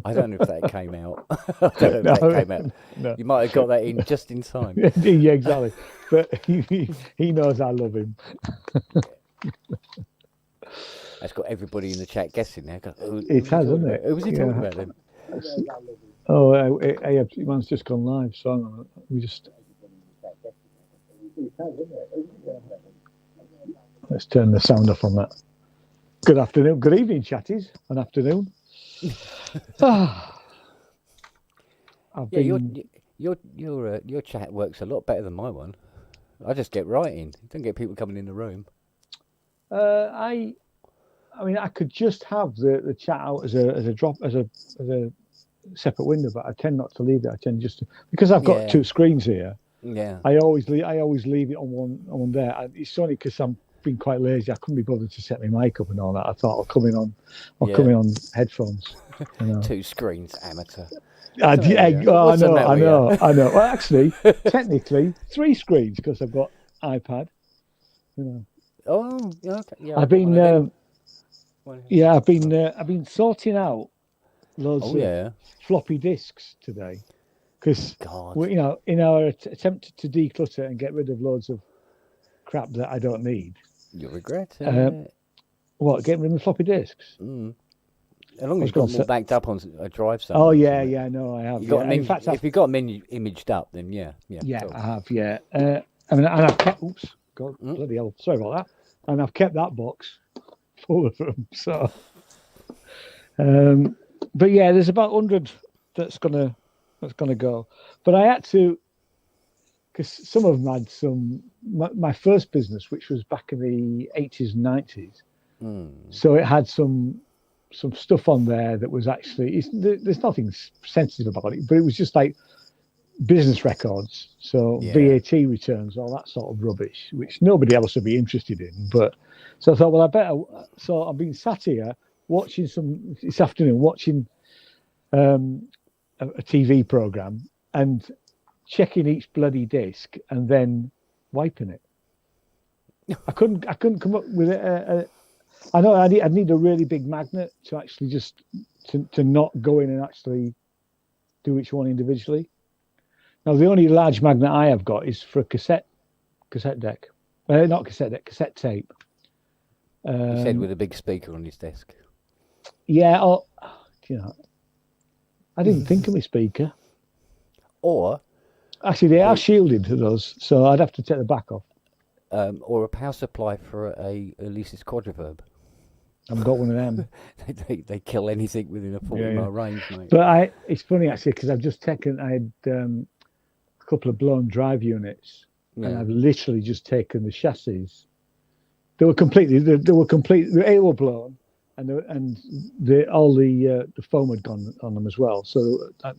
I don't know if that came out. I don't know if that No, came out. no. You might have got that in just in time. Yeah, exactly. But he knows I love him. That's got everybody in the chat guessing now. Who It was he has, talking hasn't about? it? Who was he talking Yeah. about then? Oh, man's just gone live. So hang on, we just let's turn the sound off on that. Good afternoon, good evening, chatties, and afternoon. I've Yeah, been. your chat works a lot better than my one. I just get writing. Don't get people coming in the room. I mean, I could just have the chat out as a drop as a separate window, but I tend not to leave it. I tend just to, because I've got Yeah, two screens here. yeah, I always leave it on one there. It's only because I'm being quite lazy. I couldn't be bothered to set my mic up and all that. I thought I'll come yeah. in on headphones. You know. Two screens, amateur. I, What's the matter with you? I What's the know, matter I with know, you? I know. Well, actually, technically, three screens because I've got iPad. You know, Oh, yeah, okay. Yeah, I've I've got one been, of them. yeah, I've been sorting out loads Oh of yeah. floppy disks today because God, you know, in our attempt to declutter and get rid of loads of crap that I don't need. you regret Uh, it. what, getting rid of the floppy disks? Mm. As long I as was you've got going them to all say, backed up on a drive oh somewhere or yeah, something. yeah, no, I have, You got yeah, them and in in. fact, If you got them imaged up, then yeah, yeah. yeah, Cool. I have, yeah. I mean, and I've kept, oops, God, Mm. bloody hell, sorry about that, and I've kept that box full of them. So, um, but yeah, there's about 100 that's gonna go. But I had to because some of them had some. My first business, which was back in the 80s and 90s, Mm. so it had some stuff on there that was actually there's nothing sensitive about it, but it was just like business records, so Yeah. VAT returns, all that sort of rubbish, which nobody else would be interested in. But so I thought, well, I better. So I've been sat here watching some this afternoon, watching um, a TV program and checking each bloody disc and then wiping it. I couldn't come up with it. I know I need a really big magnet to actually just to not go in and actually do each one individually. Now the only large magnet I have got is for a cassette deck, not cassette deck, cassette tape. He said Um, with a big speaker on his desk. yeah, you know, I didn't think of my speaker. Or Actually, they are the shielded to those, so I'd have to take the back off. or a power supply for a Alesis quadriverb. I've got one of them. They kill anything within a 40 Yeah, yeah. mile range, mate. But it's funny actually because I've just taken. I had a couple of blown drive units, and Yeah. I've literally just taken the chassis. They were complete. They were blown, and all the foam had gone on them as well. So I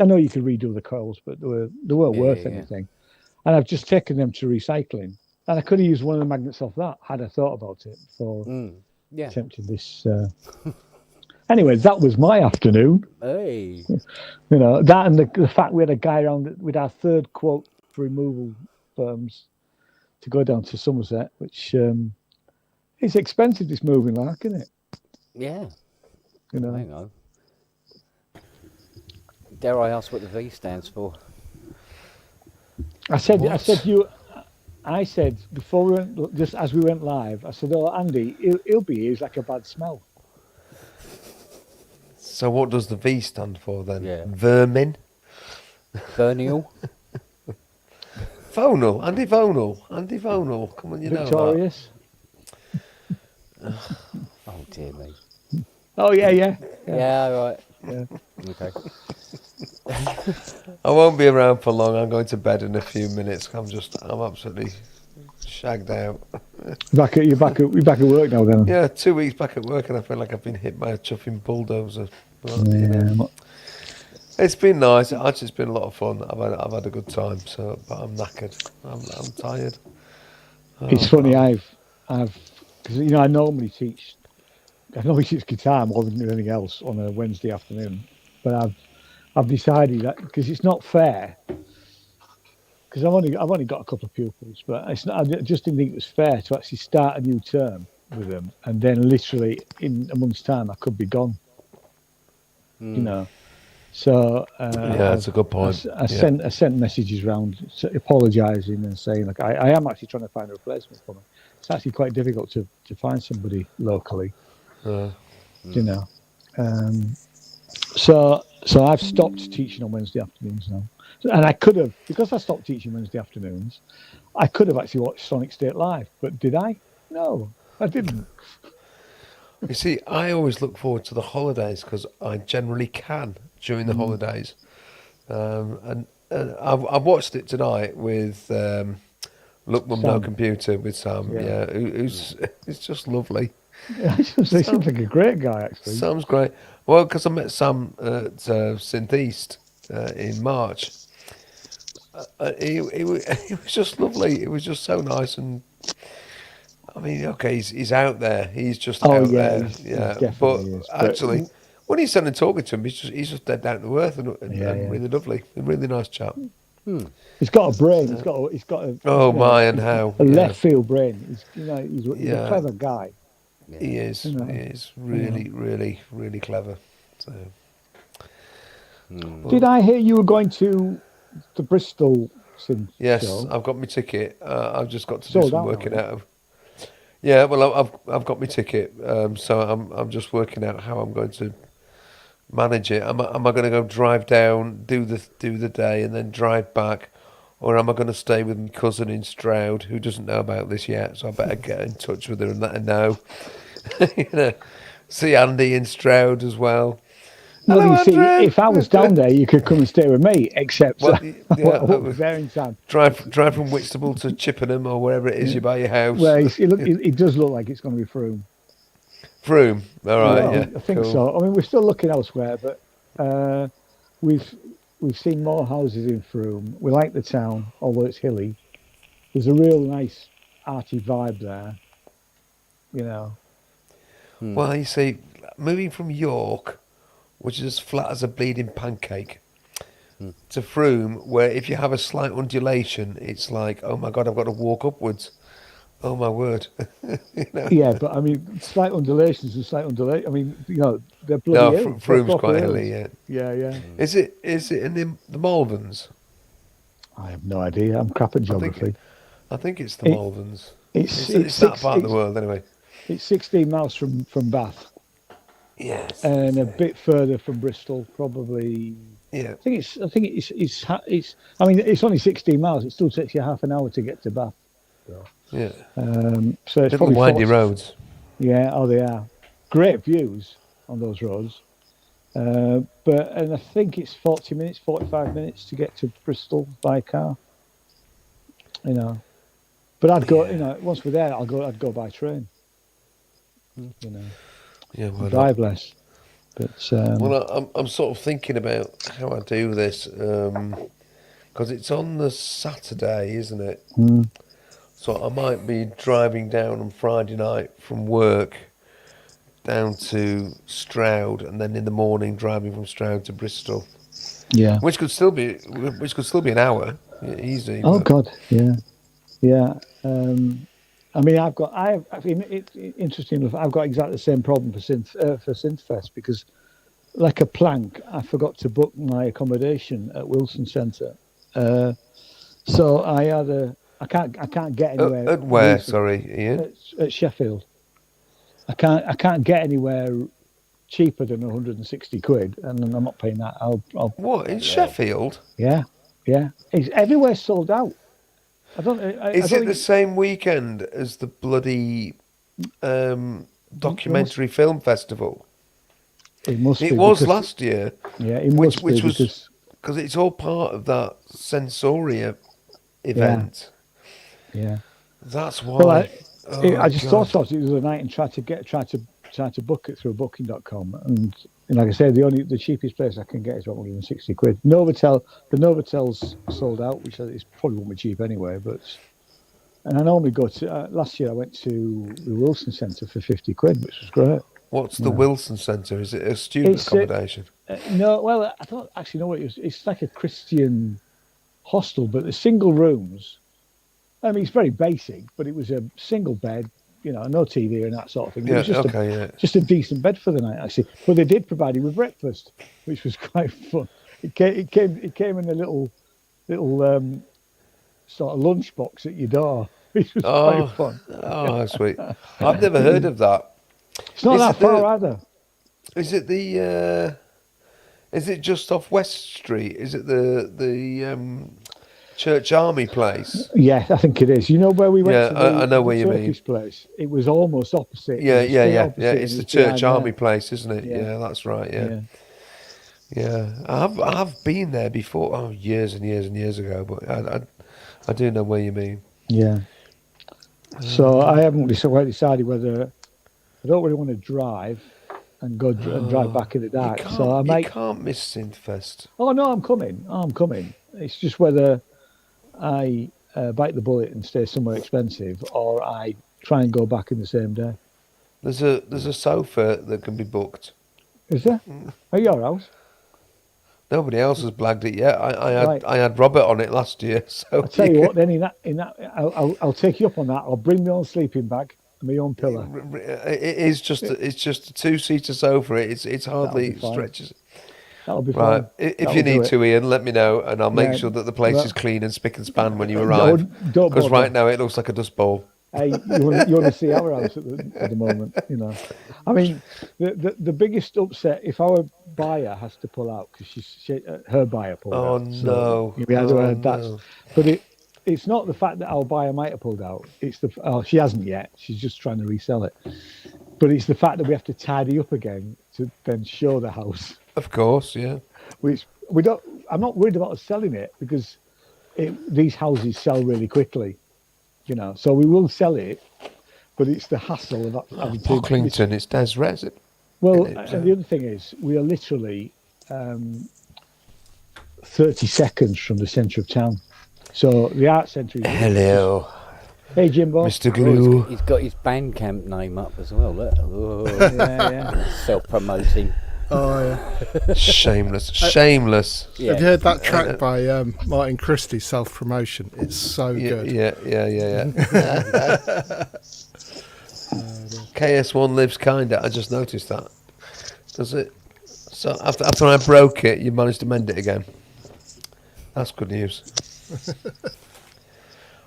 know you could redo the coils, but they weren't Yeah, yeah, worth yeah. anything. And I've just taken them to recycling, and I could have used one of the magnets off that had I thought about it before Yeah. attempting this. Anyway, that was my afternoon. Hey. You know, that and the fact we had a guy around with our third quote for removal firms to go down to Somerset, which it's expensive, this moving like, isn't it? Yeah. You know, Hang on. Dare I ask what the V stands for? I What? said before we went, just as we went live, I said, "Oh, Andy, he'll be here. It's like a bad smell." So what does the V stand for then? Yeah. Vermin? Vernal? Vonal? Andy Vonal? Andy Vonal? Come on, you know that. Victorious. Oh, dear me. Oh yeah. Yeah, right. Yeah. Okay. I won't be around for long. I'm going to bed in a few minutes. I'm absolutely shagged out. You're back at work now, then. Yeah, 2 weeks back at work and I feel like I've been hit by a chuffing bulldozer. But, you Yeah. know, it's been nice. Actually, it's been a lot of fun. I've had a good time. So, but I'm knackered. I'm tired. It's funny. I've because you know I normally teach guitar more than anything else on a Wednesday afternoon, but I've decided that because it's not fair. Because I've only got a couple of pupils, but it's not. I just didn't think it was fair to actually start a new term with them, and then literally in a month's time I could be gone. Hmm. You know, so Yeah, that's a good point. I sent messages round apologising and saying like I am actually trying to find a replacement for me. It's actually quite difficult to find somebody locally. You know, so I've stopped teaching on Wednesday afternoons now, and I could have, because I stopped teaching Wednesday afternoons, I could have actually watched Sonic State live, but did I? No, I didn't. You see, I always look forward to the holidays because I generally can during the holidays. And I've watched it tonight with Look Mum No Sam. Computer with Sam. Yeah. Yeah, who's it's just lovely. He seems like a great guy, actually. Sam's great. Well, because I met Sam at Synth East in March. He was just lovely. It was just so nice, and I mean, okay, he's out there. He's just out there. He Yeah, definitely is. But actually, when he's sitting and talking to him, he's just dead down to earth and Yeah. really lovely, a really nice chap. he's got a brain. He's got a Oh my, and how a yeah. left field brain. He's a Yeah. clever guy. He is. You know. He is really clever. So Did I hear you were going to the Bristol synth yes, show? I've got my ticket. I've just got to do Sold some out working now, out of. Yeah, well, I've got my ticket. So I'm just working out how I'm going to manage it. Am I going to go drive down, do the day, and then drive back, or am I going to stay with my cousin in Stroud, who doesn't know about this yet? So I better get in touch with her and let her know. You know, see Andy in Stroud as well. Well, Hello, you see, Andrew. if I was down there, you could come and stay with me. Except Well, I yeah, won't be there in time. Drive from Whitstable to Chippenham or wherever it is you buy your house. Well, it does look like it's going to be Frome. Frome. All right, Well, yeah. I think cool. so. I mean, we're still looking elsewhere, but we've seen more houses in Frome. We like the town, although it's hilly. There's a real nice arty vibe there. You know. Well, you see, moving from York, which is as flat as a bleeding pancake, to Frome, where if you have a slight undulation, it's like, oh my God, I've got to walk upwards. Oh my word. You know? Yeah, but I mean, slight undulations and slight undulation. I mean, you know, they're bloody No, hills. They're Frome's proper quite hills. hilly, yeah. Yeah. Is it in the Malverns? I have no idea. I'm crap at geography. I think it's the It- Malverns. It's It's that part of the world, anyway. It's 16 miles from Bath, Yes. and a bit further from Bristol, probably. Yeah. I think it's. I mean, it's only 16 miles. It still takes you half an hour to get to Bath. Yeah. So it's Little probably windy 40 roads. Yeah, oh, they are great views on those roads. And I think it's 40 minutes, 45 minutes to get to Bristol by car. You know, but I'd go. You know, once we're there, I'd go by train. You know, Yeah, well, drive less. But well, I'm sort of thinking about how I do this because it's on the Saturday, isn't it? So I might be driving down on Friday night from work down to Stroud, and then in the morning driving from Stroud to Bristol, yeah. which could still be an hour easy. Oh but- God, yeah. I mean, interesting enough, I've got exactly the same problem for Synthfest because, like a plank, I forgot to book my accommodation at Wilson Centre. So I can't get anywhere. At where? Sorry, Ian. At Sheffield. I can't get anywhere cheaper than 160 quid, and I'm not paying that. I'll What in Sheffield? yeah. It's everywhere sold out. I don't. Is it the same weekend as the bloody documentary film festival? It must be. It was because- last year. Yeah, it Which must be was because because it's all part of that Sensoria event. yeah. That's why. Well, I just God. thought of it the other night and tried to book it through Booking.com, and like I said, the cheapest place I can get is about 160 quid. Novotel, the Novatel's sold out, which is probably won't be cheap anyway. And I normally go to. Last year I went to the Wilson Centre for 50 quid, which was great. What's the Wilson Centre? Is it a student It's, accommodation? No, well, I don't actually know what it is. It's like a Christian hostel, but the single rooms. I mean, it's very basic, but it was a single bed, no TV and that sort of thing. It Yeah, was just okay, just a decent bed for the night, actually. But they did provide you with breakfast, which was quite fun. It came in a little sort of lunchbox at your door, which was quite fun. Oh, sweet. I've never heard of that. It's not Is that it far either. Is it the? Is it just off West Street? Is it the Church Army place? Yeah, I think it is. You know where we went Yeah, to the, I know where you mean. Turkish place? It was almost opposite. Yeah, It was yeah, straight yeah, opposite yeah. and It's the it's behind Church Army there. place, isn't it? Yeah. Yeah, that's right. Yeah. Yeah. I've been there before. Oh, years and years and years ago. But I do know where you mean. Yeah. So I haven't quite decided whether I don't really want to drive and go and drive back in the dark. So I You might. can't miss Synthfest. Oh no, I'm coming. It's just whether I bite the bullet and stay somewhere expensive, or I try and go back in the same day. There's a sofa that can be booked. Is there? At your house? Nobody else has blagged it yet. Right. I had Robert on it last year. So I'll tell you what. Then in that, I'll take you up on that. I'll bring my own sleeping bag and my own pillow. It is just it's just a 2-seater sofa. It's hardly be fine. stretches. That'll be Right. fine. If That'll you do need it. to, Ian, let me know, and I'll make Yeah, sure that the place well- is clean and spick and span when you arrive. Don't Because bother. right now it looks like a dust bowl. Hey, you want to see our house at the moment, I mean, the biggest upset if our buyer has to pull out because her buyer pulled Oh out. no! We had Oh, that's, no. but it's not the fact that our buyer might have pulled out. It's she hasn't yet. She's just trying to resell it. But it's the fact that we have to tidy up again to then show the house, Of course, yeah. which we don't. I'm not worried about us selling it because these houses sell really quickly. So we will sell it, but it's the hassle of having to. Pocklington, it's Des Res. Well, Isn't it? and the other thing is, we are literally 30 seconds from the centre of town. So the art centre is. Hello, Hey, Jimbo. Mr. Glue. He's got his Bandcamp name up as well. Look. Oh, Yeah. self-promoting. Oh yeah. Shameless, shameless. Yeah. Have you heard that track by Martin Christie, Self Promotion? It's so Yeah, good. yeah. KS1 lives kinda. I just noticed that. Does it? So after I broke it, you managed to mend it again. That's good news.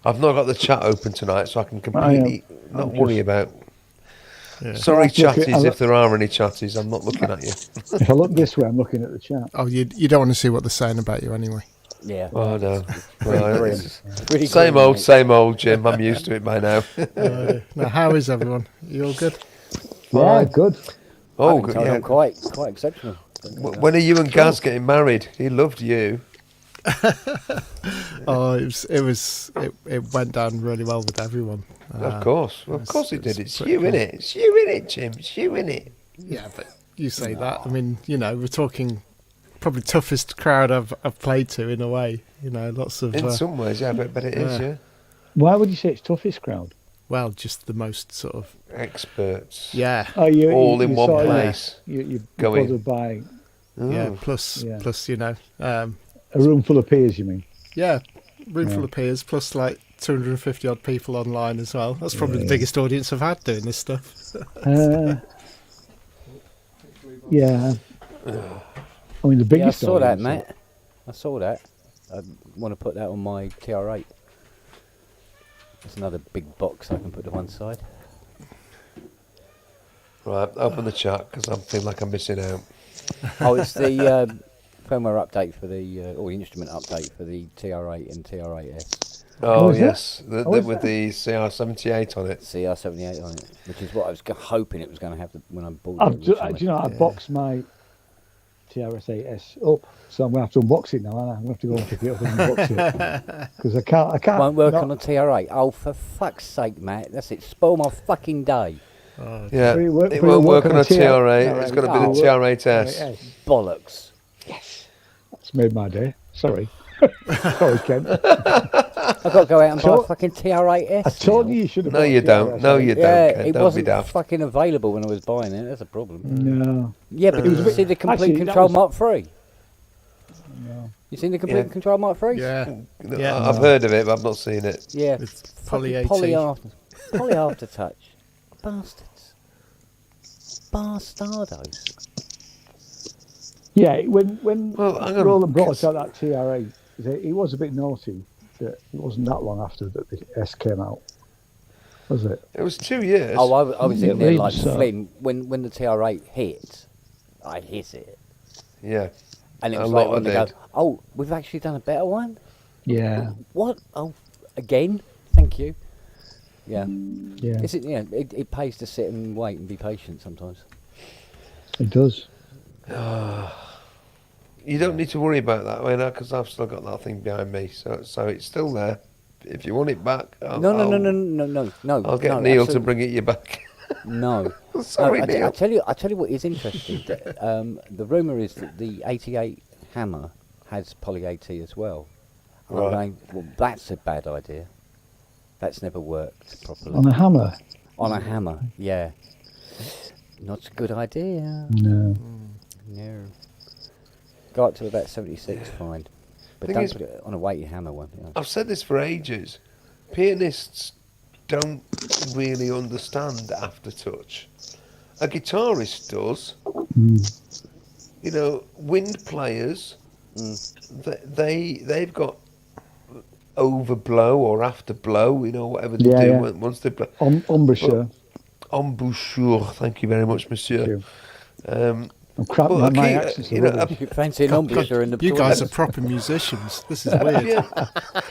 I've not got the chat open tonight, so I can completely not worry about. Yeah. Sorry, Look at- chatties, if there are any chatties. I'm not looking at you. If I look this way, I'm looking at the chat. Oh, you don't want to see what they're saying about you anyway. Yeah. Oh no. Pretty Well, grim. it's- Pretty Same grim, old, mate. same old, Jim. I'm used to it by now. Now, how is everyone? You all good? Yeah, good. Oh, I've been good. told Yeah. I'm quite exceptional. When are you and Gaz getting married? He loved you. Oh, it went down really well with everyone. Of course. Well, of it's- course he did. it's It's pretty you, cool. innit? It's you, innit, Jim? It's you, innit? Yeah, but you say that. I mean, we're talking probably toughest crowd I've played to in a way. Lots of In some ways, yeah, but it is, yeah. Why would you say it's toughest crowd? well, just the most sort of Experts. yeah, Oh, you All in one sort of- place. You Going. bothered by yeah. Oh. Plus, Yeah. a a room full of peers, you mean? room full of peers, plus like 250 odd people online as well. That's probably the biggest audience I've had doing this stuff. Yeah. I mean, the Yeah, I biggest. saw that, audience, Matt. I saw that. I want to put that on my TR8. That's another big box I can put to one side. Right, open the chat because I feel like I'm missing out. Oh, it's the firmware update for or the instrument update for the TR8 and TR8S. Oh, is that? yes. Is With the CR78 on it. CR78 on it, which is what I was hoping it was going to have when I bought I've it. do originally. you know, I boxed my TRS-8S up, so I'm going to have to unbox it now, aren't I? I'm going to have to go and pick it up and unbox it. Because I can't. Won't work not- on the TR8. Oh, for fuck's sake, Matt. That's it. Spoil my fucking day. Yeah, Will it work- it will it won't work work on on a a TR8. It's got to be the Oh. TR8S. Bollocks. That's made my day. Sorry. Sorry, Ken. I've got to go out and buy So- a fucking TR8S. I told now. you you should have. No, bought you a don't. TRS-8. No, you Yeah, don't. Ken. it Don't be wasn't daft. fucking available when I was buying it. That's a problem. No. Yeah, but It was you a bit- see the Complete actually, that Control was- Mark 3? No. You seen the Complete Yeah. Control Mark 3? Yeah, Yeah. I've heard of it, but I've not seen it. Yeah. with Poly Fucking 80. Poly aftertouch. bastards. Bastardos. Yeah, when Well, hang on, Roland brought us 'cause- out that TR8, he was a bit naughty that it wasn't that long after that the S came out, was it? It was 2 years. Oh, I was Yeah, in there even like so. Flynn. When the TR8 hit, I hit it. Yeah. And it A was lot like when of they go, it. oh, we've actually done a better one? Yeah, What? Oh, again? Thank you. Yeah. yeah, Is it, yeah, it pays to sit and wait and be patient sometimes. it does. You don't need to worry about that way now because I've still got that thing behind me. So it's still there. If you want it back, No. I'll get no, Neil to absolutely- bring it you back. No. Sorry, no, Neil. I tell you what is interesting. The rumour is that the 88 Hammer has poly AT as well. And I'm Right. going, well, that's a bad idea. That's never worked properly. On a hammer? On a Hammer, yeah. Not a good idea. No. No. Go up to about 76, fine. But Thing don't is- put it on a weighty hammer one. You know. I've said this for ages. Pianists don't really understand aftertouch. A guitarist does. You know, wind players, they've got overblow or afterblow, you know, whatever they Yeah, do yeah. once they blow. Embouchure. Embouchure, thank you very much, monsieur. I'm crap, well, my okay, accent's you know, rubbish. You fancy an embouchure in the You guys are toilet? proper musicians. This is weird.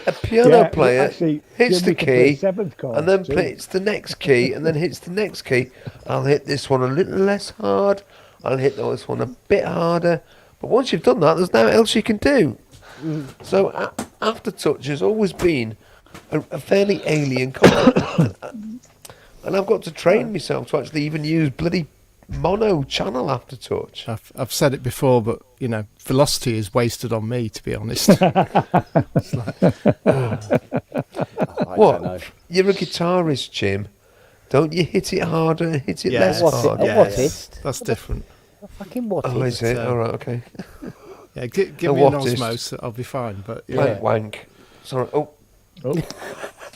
a piano Yeah, player actually, hits Jim, the we can play key seventh chords and then too. hits the next key and then hits the next key. I'll hit this one a little less hard. I'll hit this one a bit harder. But once you've done that, there's nothing else you can do. So aftertouch has always been a fairly alien concept. And I've got to train myself to actually even use bloody mono channel aftertouch. I've said it before, but you know, velocity is wasted on me, to be honest. I What? don't know. You're a guitarist, Jim. Don't you hit it harder and hit it Yeah. less What's hard? it? Yeah, A whatist? That's different. A fucking whatist? Oh, is it? So- All right, okay. Yeah, give A me an whatist. Osmos, I'll be fine. But Yeah. yeah, Wank. Sorry. Oh, Oh,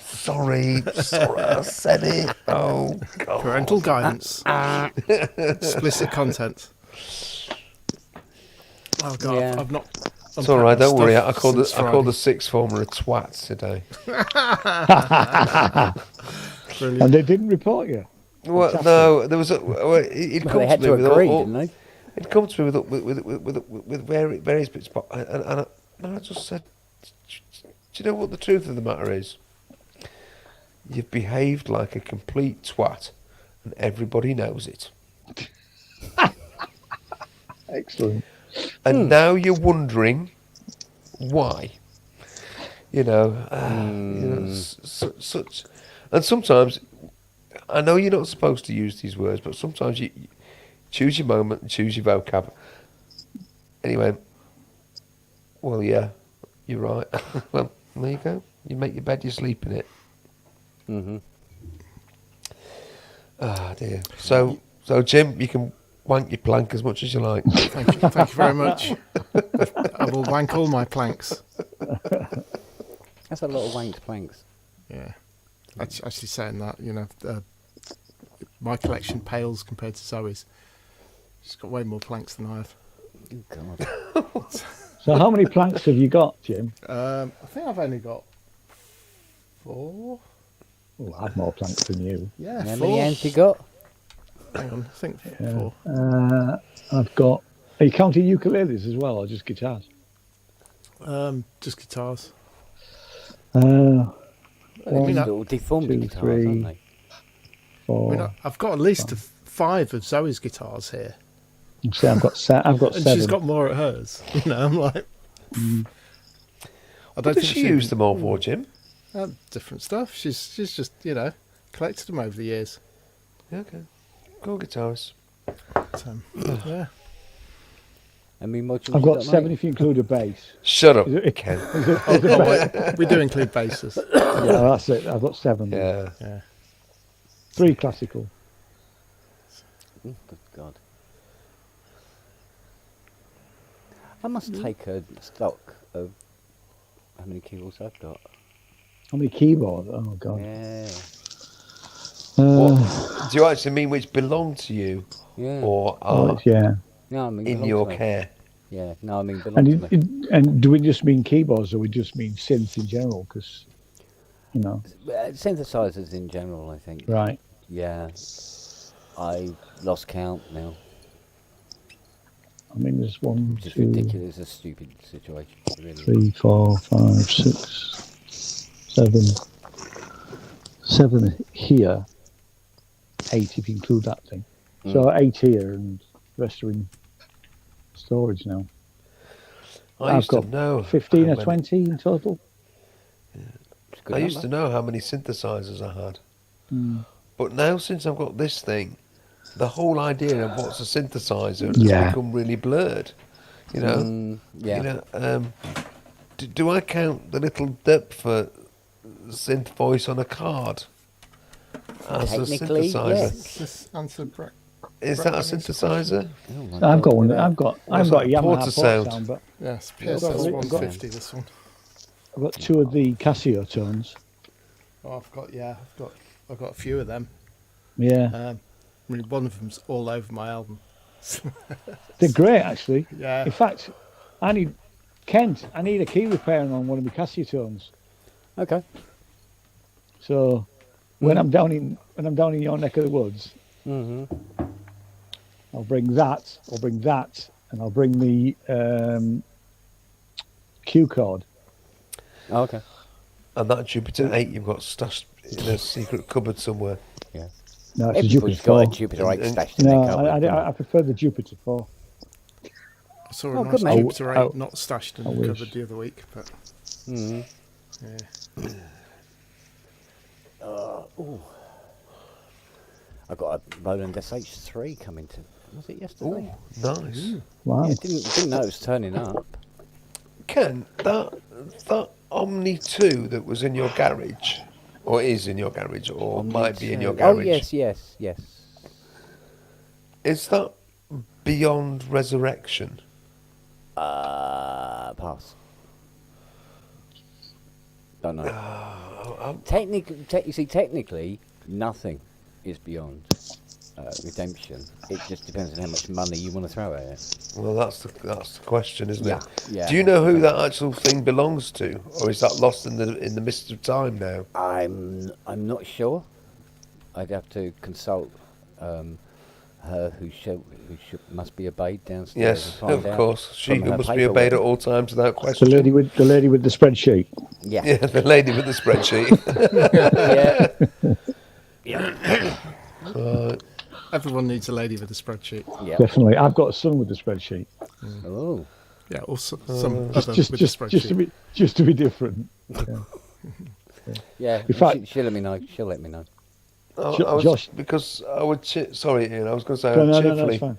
sorry. Sorry, I said it. Oh, God. parental guidance, explicit content. Oh god, Yeah. I've not. It's all right. Don't worry. I called since I called the sixth former a twat today. Brilliant. and they didn't report you. Well, no, there was a. Well, he'd Well, come they had to me to with agree, all, didn't they? He'd come to me with various bits, and I just said, "Do you know what the truth of the matter is? You've behaved like a complete twat, and everybody knows it. Excellent. And now you're wondering why. You know, such, and sometimes I know you're not supposed to use these words, but sometimes you choose your moment and choose your vocab. Anyway, well, yeah, you're right. Well, there you go. You make your bed, you sleep in it. Mm-hmm. Ah, dear. So Jim, you can wank your plank as much as you like. Thank you very much. I will wank all my planks. That's a lot of wanked planks. Yeah, actually saying that, you know, my collection pales compared to Zoe's. She's got way more planks than I have. Oh, God. So how many planks have you got, Jim? I think I've only got 4. Oh, I have more planks than you. Yeah, How 4. many hands you got? Hang on, I think Yeah. 4. I've got. Are you counting ukuleles as well, or just guitars? Just guitars. Uh, I mean, These little deformed two, guitars, three. aren't they? I 4. mean, I've got a list of 5 of Zoe's guitars here, See, I've got I've got and 7. she's got more at hers. You know, I'm like, I What don't does think she use them all for, Jim? different stuff. She's just, you know, collected them over the years. Yeah, okay. Go guitarist. But, yeah. I mean, what I've got 7 if you include a bass. Shut up, Is it- Ken. Oh, wait, we do include basses. Yeah, that's it. I've got 7. Yeah. Yeah. 3 classical. Oh, good God. I must take a stock of how many keyboards I've got. How many keyboards? Oh god. Yeah. Do you actually mean which belong to you Yeah. or well, are yeah. No, I mean in belong your to me. care? Yeah. No, I mean belong And to me. and do we just mean keyboards, or we just mean synths in general? Because Synthesizers in general, I think. right. Yeah. I lost count now, I mean, there's 1, which is 2, ridiculous. It's a stupid situation. It really is. 3, 4, 5, 6, 7, 7 here, 8 if you include that thing. So 8 here, and the rest are in storage now. I I've used to got know 15 how or many- 20 in total. It's a good I used to number. know how many synthesizers I had, Mm. but now since I've got this thing, the whole idea of what's a synthesizer Yeah. has become really blurred. You know, Yeah. you know. Do I count the little dip for synth voice on a card as a Technically, synthesizer? yes. Just answer Brett. Is that a Brett, synthesizer? Oh my I've God, got one. look at I've got What's a that, Yamaha Porter port sound? sound, but Yes, I've got- PSS I've got- 150. This one. I've got 2 of the Casio tones. Oh, I've got a few of them. Yeah, I mean, one of them's all over my album. they're great actually. Yeah. In fact, I need a key repairing on one of my Casio tones. that. Okay. So when I'm down in your neck of the woods, Mm-hmm. I'll bring that, and I'll bring the Q card. Oh, okay. And that Jupiter 8 you've got stashed in a secret cupboard somewhere. Yeah. No, it's a Everybody's Jupiter got a 4. Jupiter 8 And- stashed in No, their cupboard. I prefer the Jupiter 4. I saw Oh, a good, nice mate. Jupiter 8 Oh, not stashed in I the wish. cupboard the other week, but Mhm. yeah. I got a Roland SH3 coming to. Was it yesterday? Ooh, nice. Wow. Yeah, didn't know it was turning up. Ken, that Omni 2 that was in your garage, or is in your garage, or might be in your Oh garage, yes. is that beyond resurrection? Pass. Don't know. I'm- Technically, nothing is beyond redemption. It just depends on how much money you want to throw at it. Well, that's the question, isn't Yeah, it? yeah. Do you know who that actual thing belongs to, or is that lost in the mist of time now? I'm not sure. I'd have to consult her who must be obeyed downstairs. Yes, and find of out course. She from who her must be obeyed at paperwork. all times without The question. lady with the spreadsheet. Yeah. Yeah, the lady with the spreadsheet. Yeah. Everyone needs a lady with a spreadsheet. Yeah. Definitely. I've got a son with the spreadsheet. Oh. Yeah, or some other Just with a spreadsheet. just to be different. Yeah. Yeah. In fact- she'll let me know. She'll let me know. I was, Josh- because I would. Sorry, Ian. I was going to say I No, would no, it's fine.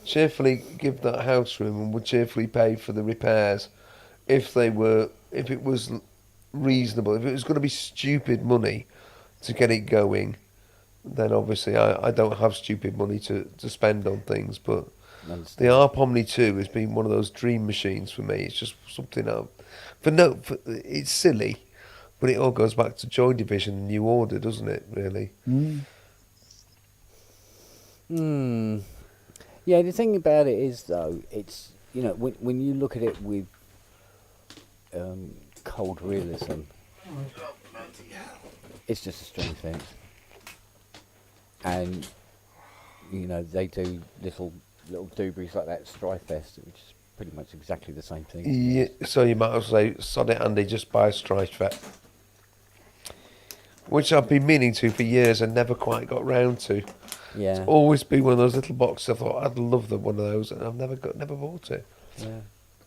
cheerfully give that house room and would cheerfully pay for the repairs if it was reasonable. If it was going to be stupid money to get it going, then obviously I don't have stupid money to spend on things. But Understand. the ARP Omni 2 has been one of those dream machines for me. It's just something it's silly, but it all goes back to Joy Division and New Order, doesn't it? Really. Yeah, the thing about it is, though, it's, you know, when you look at it with cold realism, it's just a string fence. And, you know, they do little doobies like that at Strifefest, which is pretty much exactly the same thing. Yeah, so you might as well say, sod it, Andy, just buy a Strifefest. Which I've been meaning to for years and never quite got round to. Yeah. Always been one of those little boxes. I thought I'd love one of those, and I've never bought it. Yeah.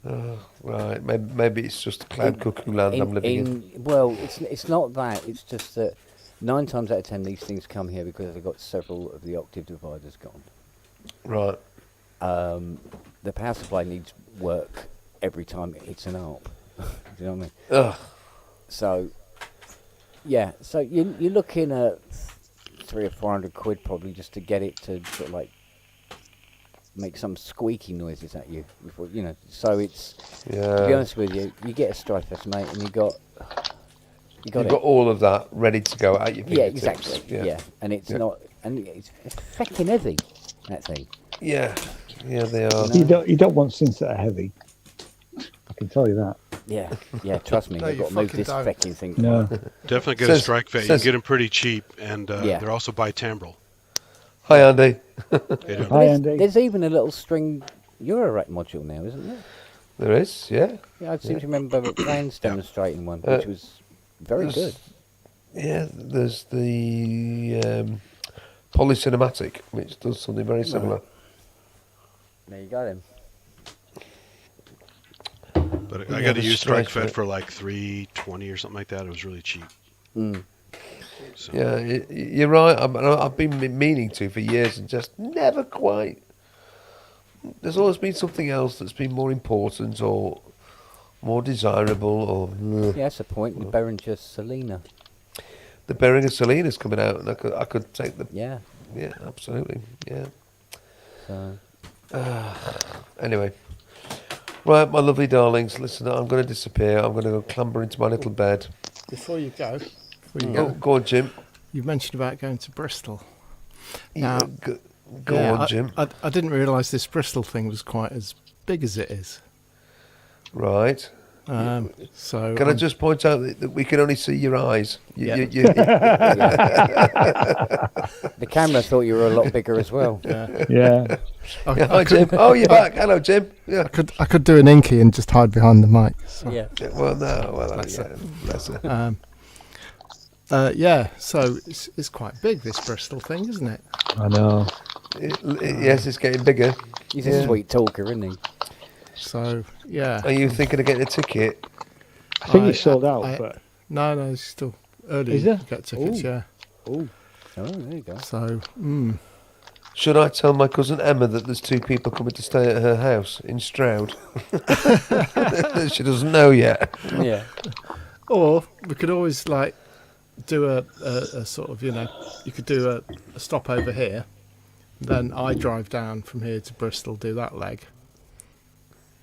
Oh, right, maybe it's just cloud cuckoo land I'm living in. Well, it's not that. It's just that 9 times out of 10 these things come here because they've got several of the octave dividers gone. Right. The power supply needs work every time it hits an ARP. Do you know what I mean? Ugh. So, yeah. So you're looking at 300 or 400 quid probably just to get it to sort of like make some squeaky noises at you before, you know. So it's, to be Yeah. honest with you, you get a Strifefest, mate, and you got You got You've it. got all of that ready to go at your Yeah, fingertips. exactly. Yeah, and it's Yeah. not, and it's fucking heavy. That thing. Yeah, yeah, they are. You don't want synths that are heavy. I can tell you that. Yeah, yeah. Trust me, No, you've you got to move fucking this don't. fucking thing. No. Definitely get Says- a strike vet. You says- can get them pretty cheap, and Yeah. they're also bitimbral. Hi, Andy. They don't- Hi, There's, Andy. there's even a little string Eurorack module now, isn't there? There is, yeah. Yeah, I seem to remember Vans demonstrating one, Uh, which was very there's- good. Yeah, there's the Polycinematic, which does something very similar. There you go then. But I Yeah, got a the used strike strike vet vet. for like $320 or something like that. It was really cheap. Mm. So, Yeah, you're right. I've been meaning to for years and just never quite. There's always been something else that's been more important or more desirable. Or Yeah, that's the point. The Behringer Selena. the Behringer Selena's coming out, and I could take the. Yeah. Yeah, absolutely. Yeah. So Anyway, right, my lovely darlings. Listen, I'm going to disappear. I'm going to go clamber into my little bed. Before you go, Oh, go on, Jim. you mentioned about going to Bristol. Yeah, Now- go Yeah, on, Jim. I didn't realise this Bristol thing was quite as big as it is. Right. So Can I just point out that we can only see your eyes? Yeah. the camera thought you were a lot bigger as well. yeah, Yeah. Yeah, hi, Jim. Oh, you're back. Hello, Jim. Yeah. I could do an inky and just hide behind the mic. So. Yeah. Yeah, well, no. Well, Bless yeah, bless her. Yeah, so it's quite big, this Bristol thing, isn't it? I know. Yes, it's getting bigger. He's Yeah. a sweet talker, isn't he? So yeah, Are you thinking of getting a ticket? I think it's sold out, I- but no, it's still early. Is there? to get tickets, Ooh. yeah. Oh, there you go. So Should I tell my cousin Emma that there's 2 people coming to stay at her house in Stroud? She doesn't know yet. Yeah. or we could always like do a sort of, you could do a stop over here, then I drive down from here to Bristol, do that leg,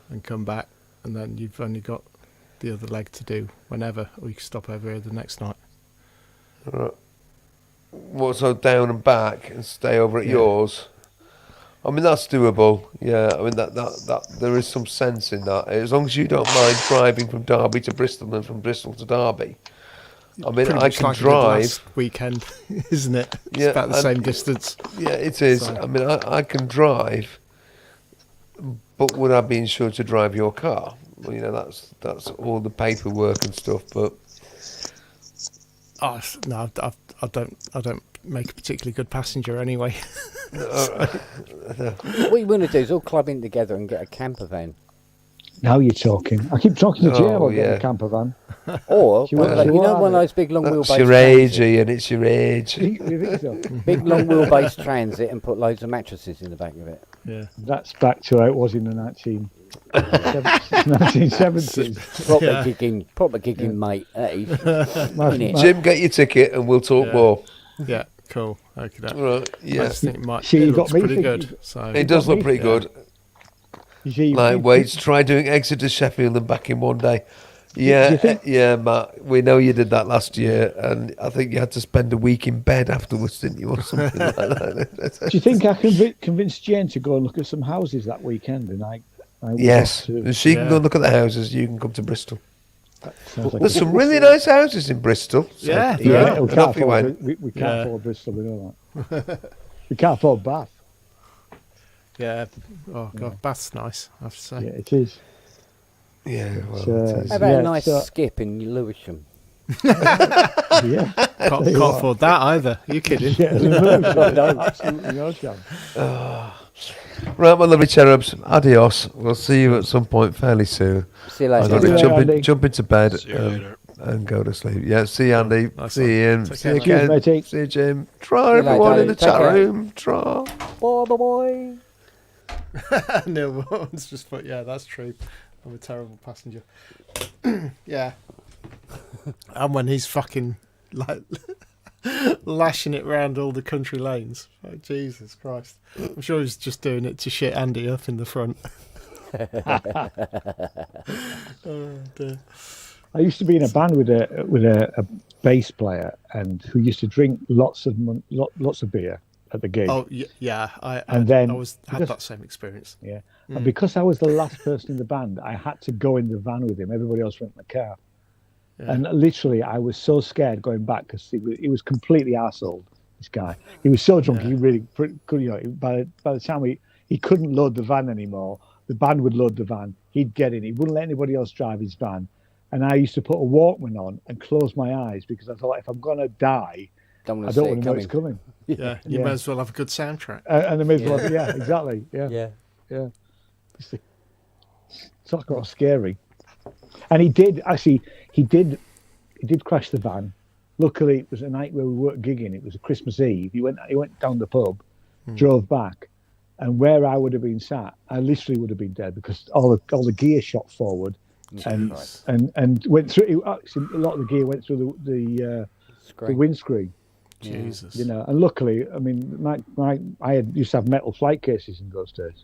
and come back, and then you've only got the other leg to do whenever, or you can stop over here the next night. Right. What, so down and back and stay over at Yeah. yours? I mean, that's doable. Yeah, I mean, that there is some sense in that. As long as you don't mind driving from Derby to Bristol and from Bristol to Derby. I mean, Pretty I much can like I did drive. last weekend, isn't it? It's Yeah, about the and- same distance. Yeah, it is. So- I mean, I can drive, but would I be insured to drive your car? Well, that's all the paperwork and stuff. But Oh, no, I don't make a particularly good passenger anyway. What you want to do is all club in together and get a camper van. now you're talking. I keep talking to Jim Oh, about getting yeah. a camper van. Or, She one won't- of she the- you know won't one of have it. those big long that's wheelbase your age, transit? Ian. It's your age. You think so? Big long wheelbase transit and put loads of mattresses in the back of it. Yeah. That's back to how it was in the 1970s. Proper gigging mate. That is. My- Innit? my- Jim, get your ticket and we'll talk Yeah. more. Yeah, cool. Okay, that. Right? I Yeah, just think it might. See, it you got looks me pretty thinking- good. So it does look pretty Yeah. good. you see, Like, wait, try doing Exeter, Sheffield, and back in one day. Yeah, you think- yeah, Matt. We know you did that last year, and I think you had to spend a week in bed afterwards, didn't you, or something like that? Do you think I convinced Jane to go and look at some houses that weekend? And I went Yes, off to- and she can Yeah. go and look at the houses. You can come to Bristol. sounds like There's a- some really nice houses in Bristol. So, Yeah, Yeah, Yeah. we and can't off he afford, went. we can't Yeah. afford Bristol, we know that. We can't afford Bath. yeah. Oh god, Bath's nice. I have to say. Yeah, it is. Yeah, well, So- it is. How about Yeah, a nice so- skip in Lewisham? Yeah. Can't afford that either. Are you kidding? Yeah, no, absolutely no chance. Right, my lovely cherubs. Adios. We'll see you at some point fairly soon. See you I've later. got See to you jump, later, in, Andy. jump into bed See you later. and go to sleep. Yeah, see you, Andy. Nice See one. you, Ian. Take See care, you mate. Cheers, Ken. matey. See you, Jim. Try See you everyone later. in the Take chat care. room. Try. Boy. Neil Warren's just put, yeah, that's true. I'm a terrible passenger. Yeah. And when he's fucking like lashing it round all the country lanes. Oh, Jesus Christ. I'm sure he's just doing it to shit Andy up in the front. Oh dear. I used to be in a band with a bass player and who used to drink lots of beer at the gig. Oh yeah, And then- I had because- that same experience. Yeah. And because I was the last person in the band, I had to go in the van with him. Everybody else went in the car. Yeah. And literally, I was so scared going back because he was completely arseholed, this guy. He was so drunk, Yeah. he really could, by the time he couldn't load the van anymore, the band would load the van, he'd get in, he wouldn't let anybody else drive his van. And I used to put a Walkman on and close my eyes because I thought, if I'm going to die, Don't I want don't to want see to know it it's coming. coming. Yeah, you Yeah. may as well have a good soundtrack. And I may as well, yeah, exactly. Yeah. Yeah. Talk about scary. And he did crash the van. Luckily, it was a night where we weren't gigging. It was a Christmas Eve. He went down the pub, drove back, and where I would have been sat, I literally would have been dead because all the gear shot forward, and went through. Actually, a lot of the gear went through the Screen. windscreen. Jesus. You know, and luckily, I mean, I used to have metal flight cases in those days.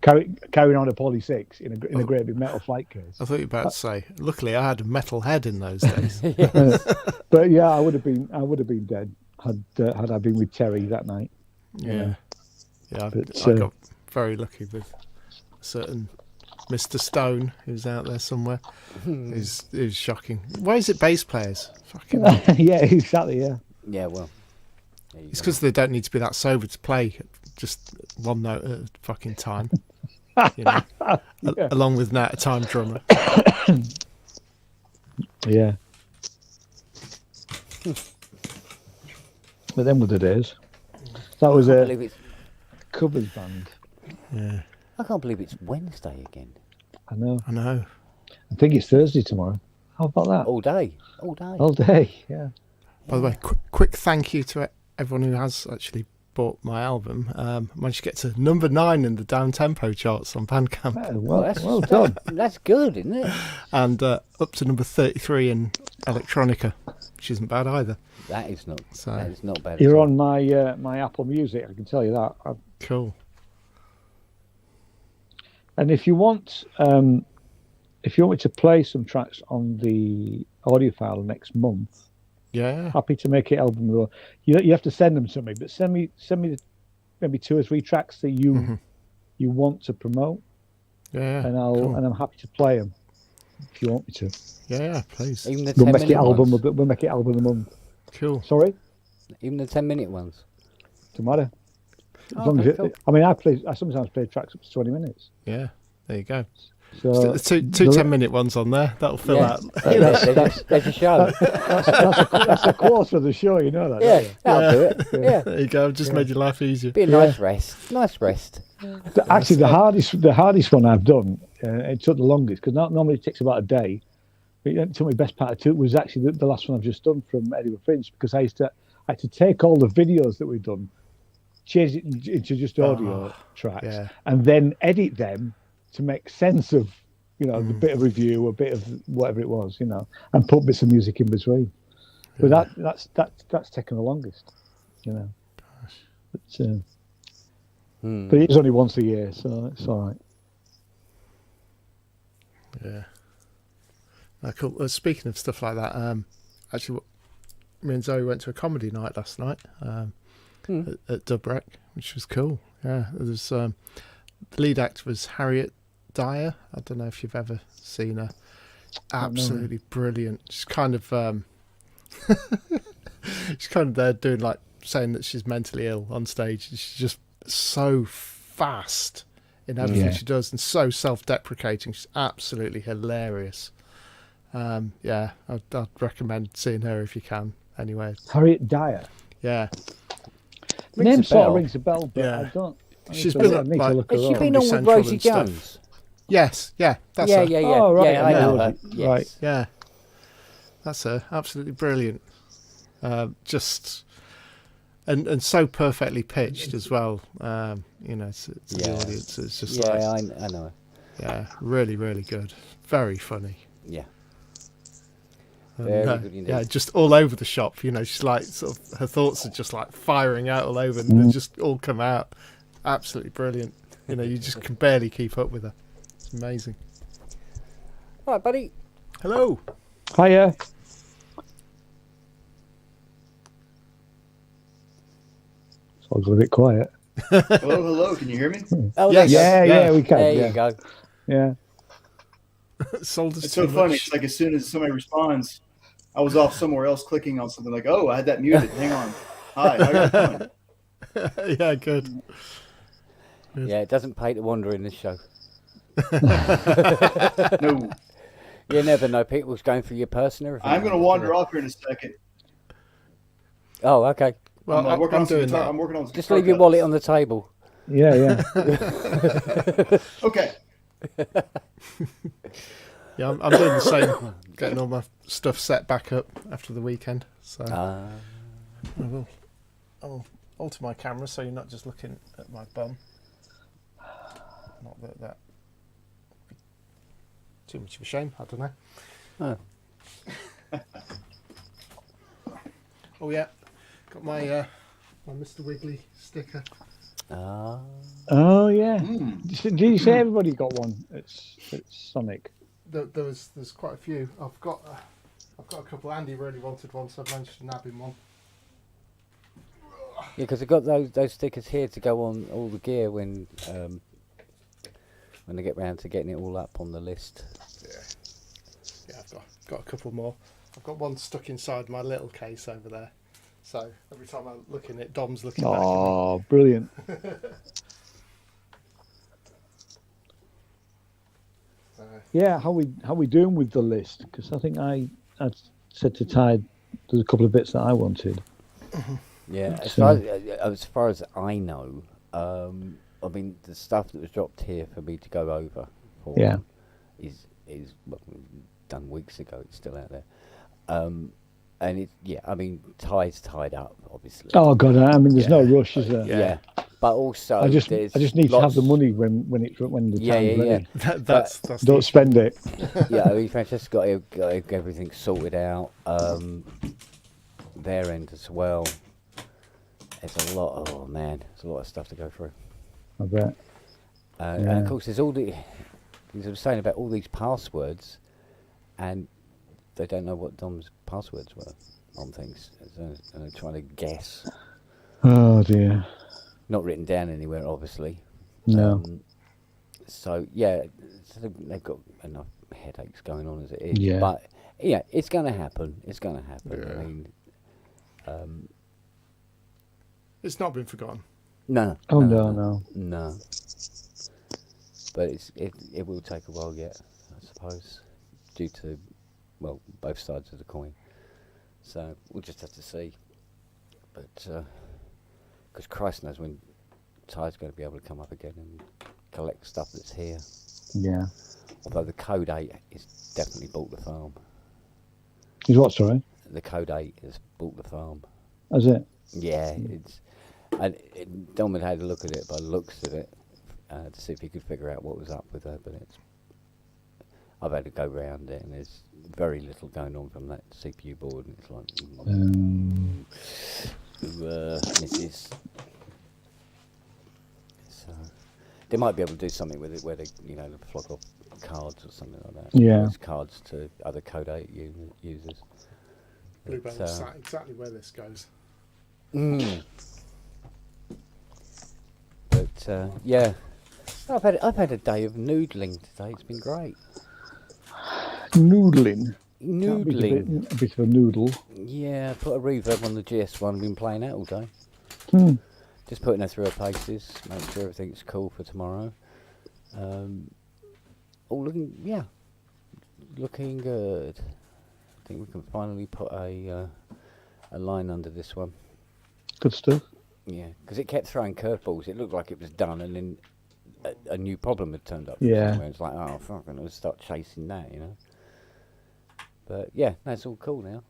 Carrying on a Poly 6 in a great big metal flight case. I thought you were about to say. Luckily, I had a metal head in those days. But yeah, I would have been dead had I been with Terry that night. Yeah. I But, got very lucky with a certain Mr. Stone who's out there somewhere. He's shocking. Why is it bass players? Fucking. Yeah, exactly. Yeah. Yeah, well. there you It's go. because they don't need to be that sober to play just one note at a fucking time. You know, Yeah. along with Nat, a time drummer. Yeah. But then were the days. That was I can't a believe it's, covers band. Yeah, I can't believe it's Wednesday again. I know. I know. I think it's Thursday tomorrow. How about that? All day. All day. All day. Yeah. By the way, quick thank you to everyone who has actually bought my album. Managed to get to number 9 in the down tempo charts on Bandcamp, Well done. That's good, isn't it? and up to number 33 in Electronica, which isn't bad either. That is not. So- That is not bad. You're at all. on my Apple Music. I can tell you that. Cool. And if you want me to play some tracks on the audiophile next month, Yeah. happy to make it album. You have to send them to me, but send me maybe 2 or 3 tracks that you want to promote, Yeah. and cool. I'm happy to play them if you want me to. Yeah, please. Even the We'll 10 make it minute album. ones. We'll make it album a month. Cool. Sorry, Even the 10-minute ones. doesn't matter. As Oh, long as okay, it, cool. I mean, I sometimes play tracks up to 20 minutes. Yeah. There you go. So There's two the- 10-minute ones on there. That'll fill Yeah. out. There's a show. that's a quarter of the show. You know that. don't Yeah, you? that'll do it. Yeah. There you go. I've just made your life easier. Be a nice rest. Nice rest. Actually, the hardest one I've done, it took the longest because normally it takes about a day. But it took me best part of 2. Was actually the last one I've just done from Eddie Prince because I had to take all the videos that we've done, change it into just audio tracks, yeah. and then edit them to make sense of the bit of review, a bit of whatever it was, and put bits of music in between. But that's taken the longest, But, but it's only once a year, so it's all right. Yeah. Cool. Speaking of stuff like that, actually, me and Zoe went to a comedy night last night at Dubrek, which was cool. Yeah, it was. The lead actor was Harriet Dyer. I don't know if you've ever seen her. Absolutely brilliant. She's kind of she's kind of there doing like saying that she's mentally ill on stage. She's just so fast in everything she does and so self-deprecating. She's absolutely hilarious. Yeah, I'd recommend seeing her if you can. Anyway, Harriet Dyer. yeah, Rings Name a sort of bell. rings a bell, but Yeah. I don't. She's I been need like- to look her Has she up. been on with Central Rosie and stuff. Jones? yes, yeah, that's Yeah, her. yeah, yeah. Oh, right, Yeah, I yeah, know yeah. her. Yes. Right. Yeah, that's her. Absolutely brilliant. Just and so perfectly pitched as well. To the Yeah. audience. It's just Yeah, like I know her. yeah, really, really good. Very funny. Yeah. And, Very good indeed. yeah, just all over the shop. She's like sort of her thoughts are just like firing out all over, and they just all come out. Absolutely brilliant. You just can barely keep up with her. It's amazing. Right, buddy. Hello. Hiya. It's all got a bit quiet. Hello. Can you hear me? Oh, Yes. there you go. Yeah, we can. There yeah. you go. Yeah. Sold us It's too so funny. much. It's like as soon as somebody responds, I was off somewhere else clicking on something like, oh, I had that muted. Hang on. Hi, how you doing? Yeah, good. Yeah, it doesn't pay to wander in this show. No, You never know. People's going for your purse and everything. I'm going to wander off here in a second. Oh, okay. Well, I'm working I'm on some doing guitar. that. I'm working on some Just guitar leave your cuts. wallet on the table. Yeah. Okay. Yeah, I'm doing the same. Getting all my stuff set back up after the weekend. So I'll alter my camera so you're not just looking at my bum. Not that that would be too much of a shame. I don't know. Oh. Oh yeah, got my my Mr. Wiggly sticker. Oh yeah. Did you say everybody got one? It's Sonic. There's quite a few. I've got a couple. Andy really wanted one, so I've managed to nab him one. Yeah, because I've got those stickers here to go on all the gear when they get round to getting it all up on the list. Yeah, I've got a couple more. I've got one stuck inside my little case over there. So every time I look in it, Dom's looking back at me. Oh, brilliant. Yeah, how we doing with the list? Because I think I said to Ty there's a couple of bits that I wanted. Yeah, as So- far as I know, I mean the stuff that was dropped here for me to go over for Yeah. is well, done weeks ago. It's still out there, and I mean Ty's tied up obviously. Oh God, I mean there's no Yeah. rush, is there? Yeah, but also I just there's need to have the lots- money when the Yeah, time's yeah, yeah. ready. That's the Don't issue. spend it. Yeah, I mean Francesca's got to get everything sorted out. Their end as well. It's a lot. Oh man, there's a lot of stuff to go through. I bet. And Yeah. of course, there's all the. As I was saying about all these passwords, and they don't know what Dom's passwords were on things, and they're trying to guess. Oh dear. Not written down anywhere, obviously. No. So yeah, so they've got enough headaches going on as it is. Yeah. But yeah, it's going to happen. It's going to happen. Yeah. I mean, It's not been forgotten. no. Oh no. No. But it will take a while yet, I suppose, due to both sides of the coin. So we'll just have to see. But because Christ knows when Ty's going to be able to come up again and collect stuff that's here. Yeah. Although the Code 8 is definitely bought the farm. Is what? Sorry. The Code 8 has bought the farm. Is it? Yeah, Dom had a look at it by the looks of it to see if he could figure out what was up with her, but I've had to go round it, and there's very little going on from that CPU board, and it's like, Mrs. So they might be able to do something with it where they, they flog off cards or something like that. Yeah. Those cards to other Code 8 users. Bluebell But, sat exactly where this goes. But yeah, I've had a day of noodling today. It's been great. Noodling. Noodling. A bit of a noodle. Yeah, put a reverb on the GS1. Been playing that all day. Just putting her through her paces, make sure everything's cool for tomorrow. All looking good. I think we can finally put a line under this one. Good stuff. Yeah, because it kept throwing curveballs. It looked like it was done, and then a new problem had turned up. Yeah. Somewhere. It's like, oh, fuck, I'm going to start chasing that, But yeah, that's all cool now.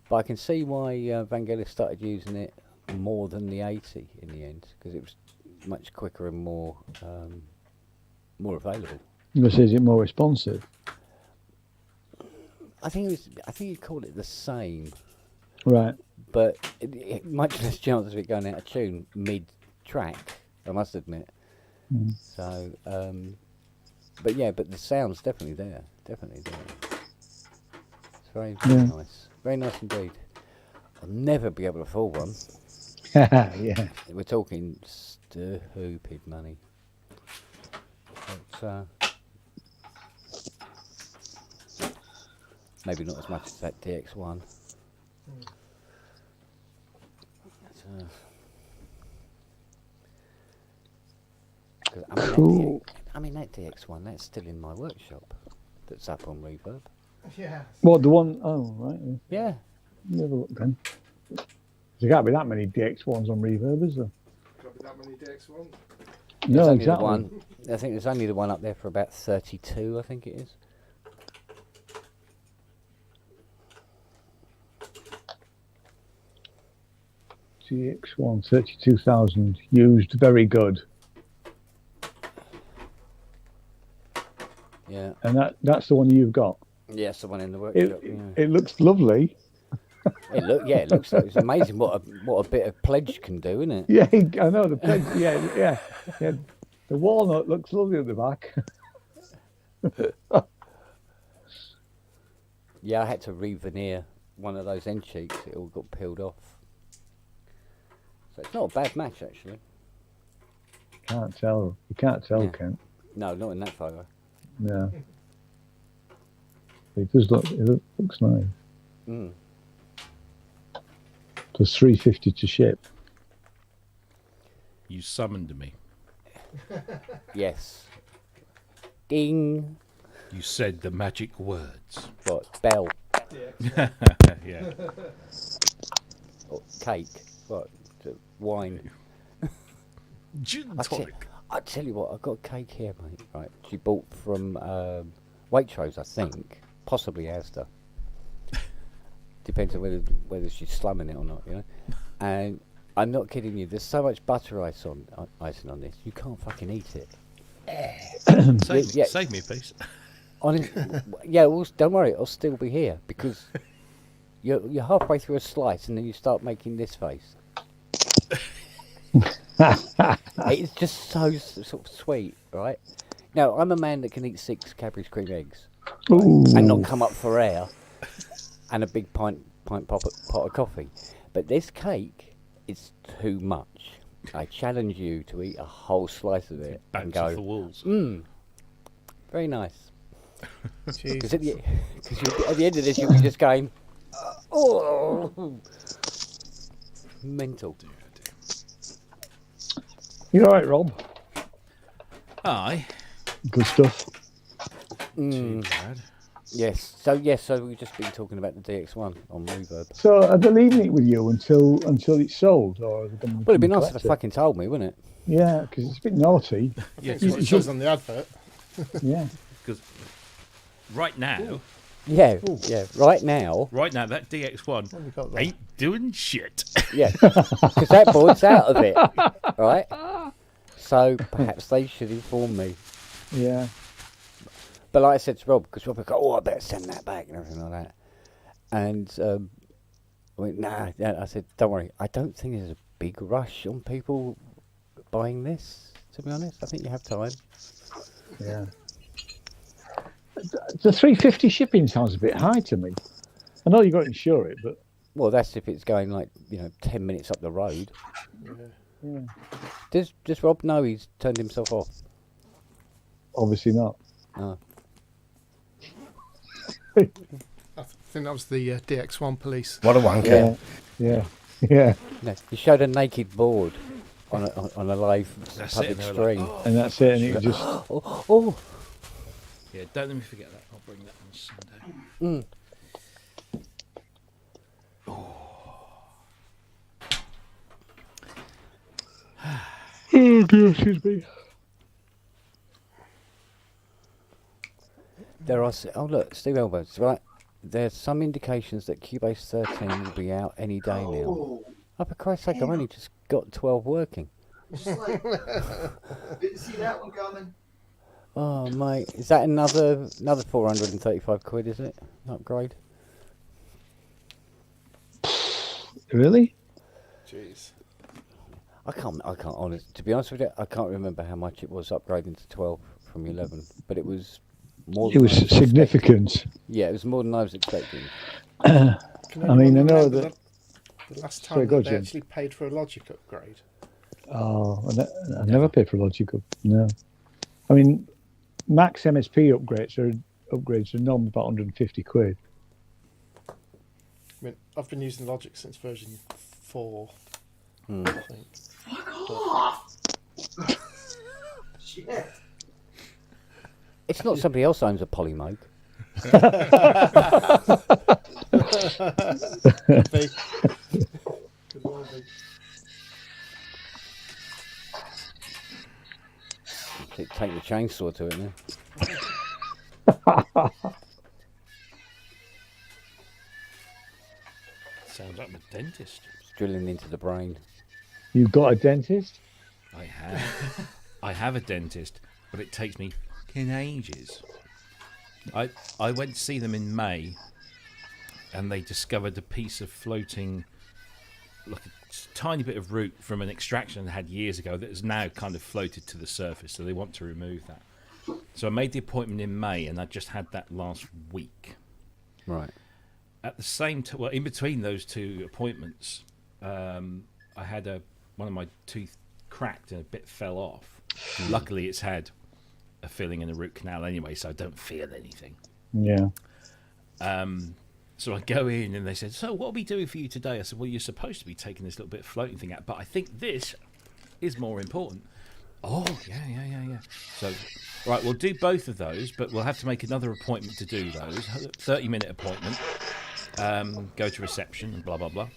But I can see why Vangelis started using it more than the 80 in the end, because it was much quicker and more available. Is it more responsive? I think you'd call it the same, Right. but much less chance of it going out of tune mid-track, I must admit. So, but the sound's definitely there. Very, Yeah. very nice. Very nice indeed. I'll never be able to afford one. Yeah. We're talking stupid money. But, maybe not as much as that DX1. But, 'cause, Cool. I mean, that DX1, that's still in my workshop. That's up on Reverb. Yeah. What, the one? Oh, right. Yeah. Never look then. There can't be that many DX1s on Reverb, is there? Got that many DX1. There's No, only exactly. the one. I think there's only the one up there for about 32, I think it is. DX1, 32,000 used, very good. Yeah. And that's the one you've got. Yeah, it's the one in the It, workshop. it looks lovely. It looks like it's amazing what a bit of pledge can do, isn't it? Yeah, I know the pledge. Yeah. The walnut looks lovely at the back. Yeah, I had to re-veneer one of those end cheeks. It all got peeled off. So it's not a bad match, actually. Can't tell. You can't tell, Yeah. Kent. No, not in that photo. No. It does look. Looks nice. Mm. There's 350 to ship. You summoned me. Yes. Ding. You said the magic words. What? Bell. Yeah. Or cake. What? Wine. Gin I tell, tonic. I tell you what, I've got a cake here, mate. Right. She bought from Waitrose, I think. Possibly Asda. Depends on whether she's slumming it or not, you know. And I'm not kidding you. There's so much butter icing on this. You can't fucking eat it. Yeah. Save me, please. Honest, yeah. Well, don't worry. It'll still be here because you're halfway through a slice and then you start making this face. It's just so sort of sweet, right? Now, I'm a man that can eat 6 Cadbury's cream eggs Ooh. and not come up for air, and a big pot of coffee. But this cake is too much. I challenge you to eat a whole slice of it and Bounce off the go, walls. very nice. Jeez. Because at the end of this, you'll be just going, oh, mental. You all right, Rob? Aye. Good stuff. Too bad. Yes. So we've just been talking about the DX1 on Reverb. So are they leaving it with you until it's sold, or are they going to? Well, it'd be nice if they fucking told me, wouldn't it? Yeah, because it's a bit naughty. Yeah, That's what it says on the advert. Yeah. because right now, Yeah. Yeah. Right now. that DX1 What have we got there? ain't doing shit. Yeah. Because that board's out of it. Right. So perhaps they should inform me. Yeah. But like I said to Rob, because Rob would go, oh, I better send that back and everything like that. And I went, nah. I said, don't worry. I don't think there's a big rush on people buying this, to be honest. I think you have time. Yeah. The 350 shipping sounds a bit high to me. I know you got to insure it, but Well, that's if it's going like, 10 minutes up the road. yeah, Does Rob know he's turned himself off? obviously not. Oh. I think that was the DX1 police. What a wanker. Yeah. Yeah. No, he showed a naked board on a live That's public it, and they were like, stream. And that's it. And it just Oh. Yeah, don't let me forget that. I'll bring that on Sunday. oh dear, excuse me. There are look, Steve Elbows, right? There's some indications that Cubase 13 will be out any day now. Oh, Oh, for Christ's sake, I've only just got 12 working. just like, didn't see that one coming. Oh, mate, is that another 435 quid? Is it upgrade? Really? Jeez. I can't. To be honest with you, I can't remember how much it was upgrading to 12 from 11, but it was More It than was I expecting. significant. Yeah, it was more than I was expecting. Can I mean, anyone I know remember that. the last Sorry, time go that they Jim. actually paid for a Logic upgrade. Oh, I never paid for a Logic. No, I mean, max MSP upgrades are normally about 150 quid. I mean, I've been using Logic since version 4, Hmm. I think. Shit. It's not somebody else owns a Polymoog. Could be. Could well be. Take the chainsaw to it now. Sounds like my dentist. It's drilling into the brain. You got a dentist? I have. I have a dentist, but it takes me fucking ages. I went to see them in May, and they discovered a piece of floating, like a tiny bit of root from an extraction they had years ago that has now kind of floated to the surface. So they want to remove that. So I made the appointment in May, and I just had that last week. Right. At the same time, well, in between those two appointments, I had one of my teeth cracked and a bit fell off. Luckily, it's had a filling and a root canal anyway, so I don't feel anything. Yeah. So I go in and they said, "So what are we doing for you today?" I said, "Well, you're supposed to be taking this little bit of floating thing out, but I think this is more important." Oh, yeah. So, right, we'll do both of those, but we'll have to make another appointment to do those. 30-minute appointment. Go to reception and blah, blah, blah.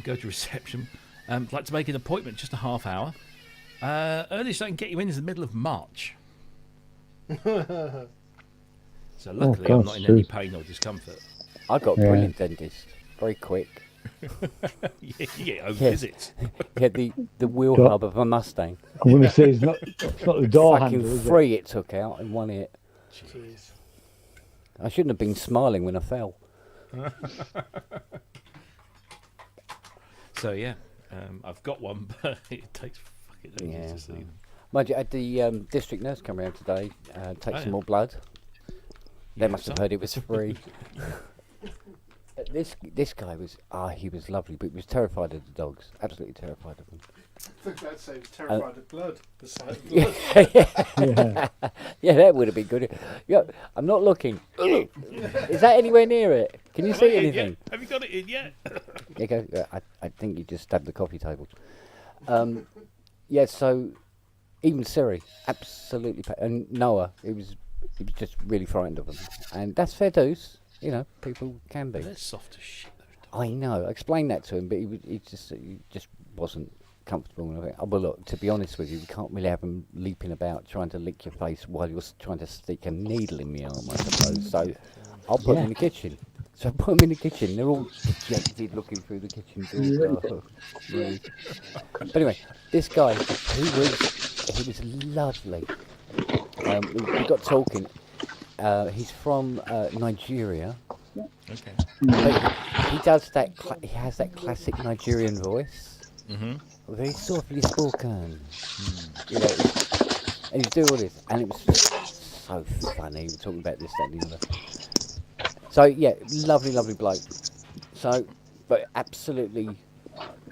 Go to reception. I'd like to make an appointment, just a half hour. Earliest I can get you in is the middle of March. So luckily I'm not in any pain or discomfort. I got a brilliant dentist. Very quick. Yeah, visits. He had the wheel Got- hub of a Mustang. I'm going to say it's not the door Fucking handle, is it? 3 it took out in 1 hit. Jeez. I shouldn't have been smiling when I fell. So yeah, I've got one, but it takes fucking ages to see them. Mind you, I had the district nurse come around today, take Oh, some yeah. more blood. They Yeah, must have some. heard it was free. This guy was he was lovely, but he was terrified of the dogs. Absolutely terrified of them. I think I'd say he was terrified of blood. The sight of Yeah, blood. yeah, that would have been good. Yeah, I'm not looking. Is that anywhere near it? Can you see anything? Have you got it in yet? You go. I think you just stabbed the coffee table. Yeah. So even Siri, absolutely, and Noah, he was just really frightened of them, and that's fair dues. You know, people can be. They're soft as shit, those dogs. I know. I explained that to him, but he just wasn't comfortable. And I think, oh, well, look, to be honest with you, we can't really have them leaping about trying to lick your face while you're trying to stick a needle in my arm, I suppose. So I'll put them in the kitchen. So I put them in the kitchen. They're all dejected, looking through the kitchen door. Oh, really. But anyway, this guy, he was lovely. We got talking. He's from Nigeria. Okay. But he does that. He has that classic Nigerian voice. Mm-hmm. Very softly spoken. You know, and he's doing all this, and it was just so funny. We were talking about this, that, and the other. So yeah, lovely bloke. So, but absolutely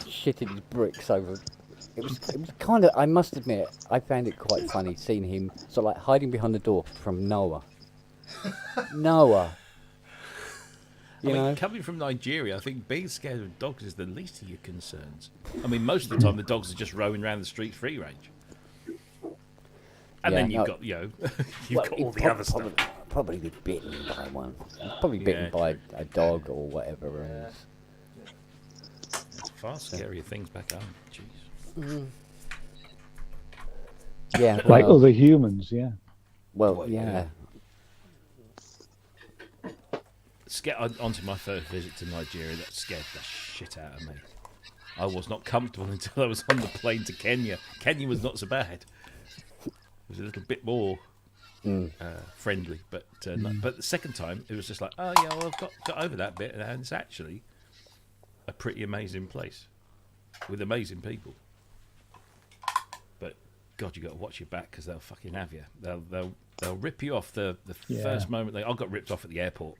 shitted his bricks over. It was kind of. I must admit, I found it quite funny seeing him sort of like hiding behind the door from Noah. Noah. I mean, coming from Nigeria, I think being scared of dogs is the least of your concerns. I mean, most of the time the dogs are just roaming around the street free range. And then you've got, you've got all the other stuff. Probably be bitten by one. Probably bitten by a dog or whatever else. Far scarier things back home. Jeez. Yeah. Like other humans, yeah. Well, yeah. Onto my first visit to Nigeria, that scared the shit out of me. I was not comfortable until I was on the plane to Kenya. Kenya was not so bad. It was a little bit more friendly, but but the second time it was just like, oh yeah, well, I've got over that bit, and it's actually a pretty amazing place with amazing people. But God, you got to watch your back because they'll fucking have you. They'll rip you off the Yeah. first moment. I got ripped off at the airport.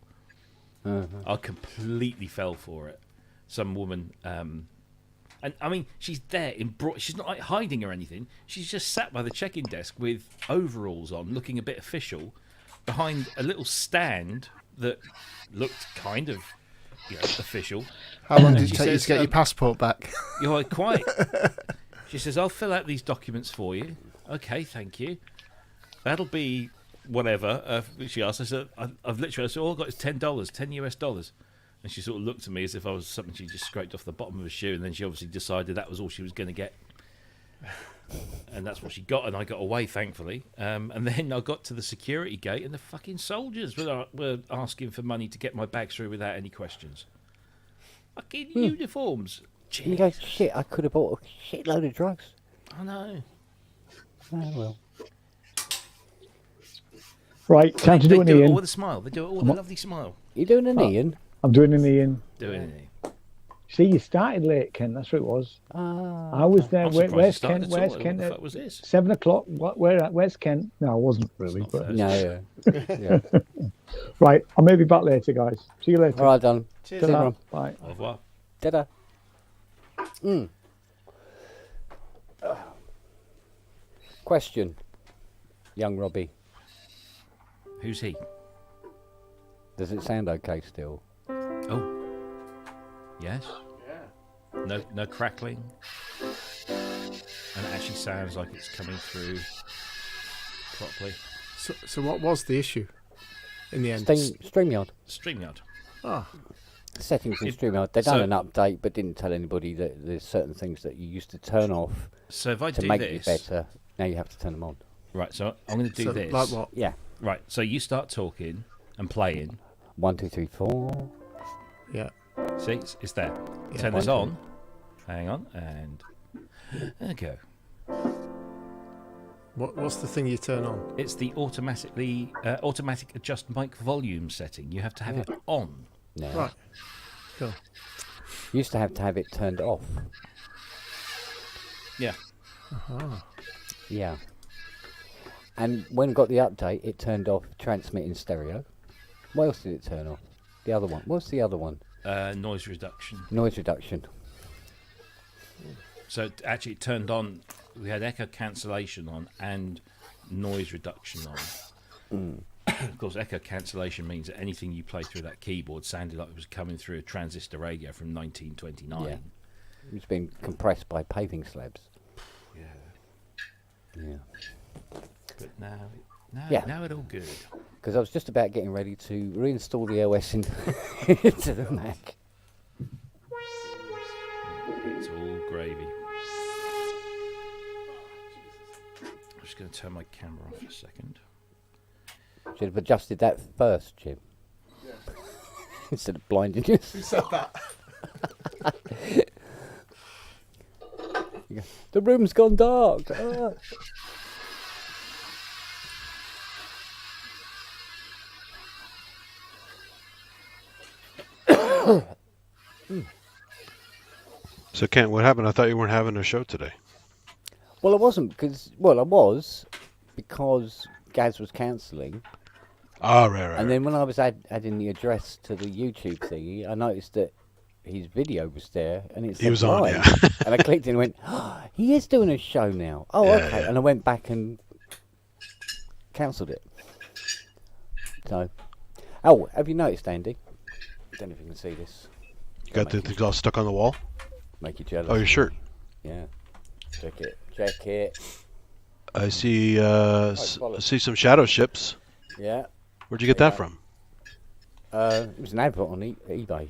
I completely fell for it. Some woman, and I mean, she's there she's not like hiding or anything. She's just sat by the check-in desk with overalls on, looking a bit official, behind a little stand that looked kind of, official. How long did And it she take you says, to get your passport back? You're like, quite. She says, I'll fill out these documents for you. Okay, thank you. That'll be whatever. She asked, I said, I've literally, I said, all I've got is $10, $10 US. And she sort of looked at me as if I was something she just scraped off the bottom of her shoe. And then she obviously decided that was all she was going to get. And that's what she got. And I got away, thankfully. And then I got to the security gate and the fucking soldiers were asking for money to get my bag through without any questions. Fucking uniforms. And you go, shit, I could have bought a shitload of drugs. I know. Oh, well. Right, time to They do an do it all Ian. with a smile. They do it all with a lovely smile. You doing an Ian? I'm doing an Ian. Doing it. See, you started late, Ken. That's what it was. Ah. I was there. I'm surprised you Where's started Ken? at all. Where's What Ken? the At fuck was this? 7 o'clock. Where's Ken? No, I wasn't really. not But... Thursday. No, yeah. yeah. Right, I may be back later, guys. See you later. All right, done. Cheers. Ta-ra. Ta-ra. Bye. Au revoir. Ta-da. Question, young Robbie. Who's he? Does it sound okay still? Oh. Yes. Yeah. No crackling. And it actually sounds like it's coming through properly. So what was the issue in the end? StreamYard. StreamYard. Ah, Settings in It- StreamYard. They've done so- an update, but didn't tell anybody that there's certain things that you used to turn off So if I to do make this, it better. Now you have to turn them on. right? So I'm going to do so this. like what? Yeah. Right. So you start talking and playing. 1, 2, 3, 4. Yeah. See, it's there. Yeah. Turn this 1, on. Hang on, and there we go. What's the thing you turn on? It's the automatic adjust mic volume setting. You have to have it on. Now. Right. Cool. You used to have it turned off. Yeah. Yeah. And when it got the update, it turned off transmit in stereo. What else did it turn off? The other one. What's the other one? Noise reduction. Noise reduction. So actually, it turned on. We had echo cancellation on and noise reduction on. Of course, echo cancellation means that anything you play through that keyboard sounded like it was coming through a transistor radio from 1929. Yeah. It's been compressed by paving slabs. Yeah. Yeah. But now Yeah. now it all good. Because I was just about getting ready to reinstall the OS into the Mac. It's all gravy. I'm just going to turn my camera off a second. Should have adjusted that first, Jim. Instead of blinding you. Who said that? The room's gone dark. Ah. So, Kent, what happened? I thought you weren't having a show today. Well, I wasn't because I was because Gaz was cancelling, Ah, right. and then when I was adding the address to the YouTube thingy, I noticed that his video was there, and it said He was on, live. yeah. And I clicked in and went, oh, he is doing a show now. Oh, Yeah, okay. yeah. And I went back and cancelled it. So, oh, have you noticed, Andy? I don't know if you can see this. You got the things all stuck on the wall? Make you jealous. Oh, your shirt. Yeah. Check it. Check it. I see. follow. See some shadow ships. Yeah. Where'd you get Yeah. that from? It was an advert on eBay.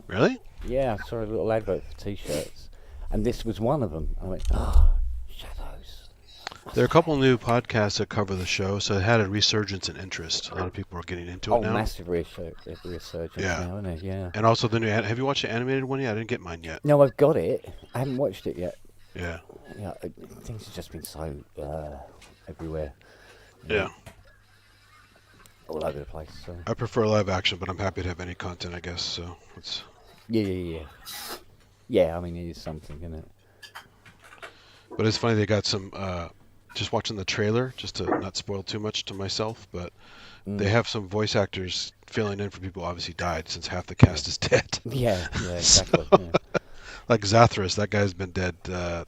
Really? Yeah, I saw a little advert for T-shirts, and this was one of them. I went, oh, shadows. There are a couple new podcasts that cover the show, so it had a resurgence in interest. A lot of people are getting into it Oh, now. massive resurgence Yeah. now, isn't it? Yeah. And also the new. Have you watched the animated one yet? I didn't get mine yet. No, I've got it. I haven't watched it yet. Yeah. Yeah, things have just been so everywhere, Yeah. all over the place. So. I prefer live action, but I'm happy to have any content, I guess. So it's. Yeah. Yeah, I mean, it is something, isn't it? But it's funny they got some just watching the trailer, just to not spoil too much to myself, but they have some voice actors filling in for people who obviously died since half the cast is dead. Yeah, exactly. So, Yeah. like Zathras, that guy's been dead 10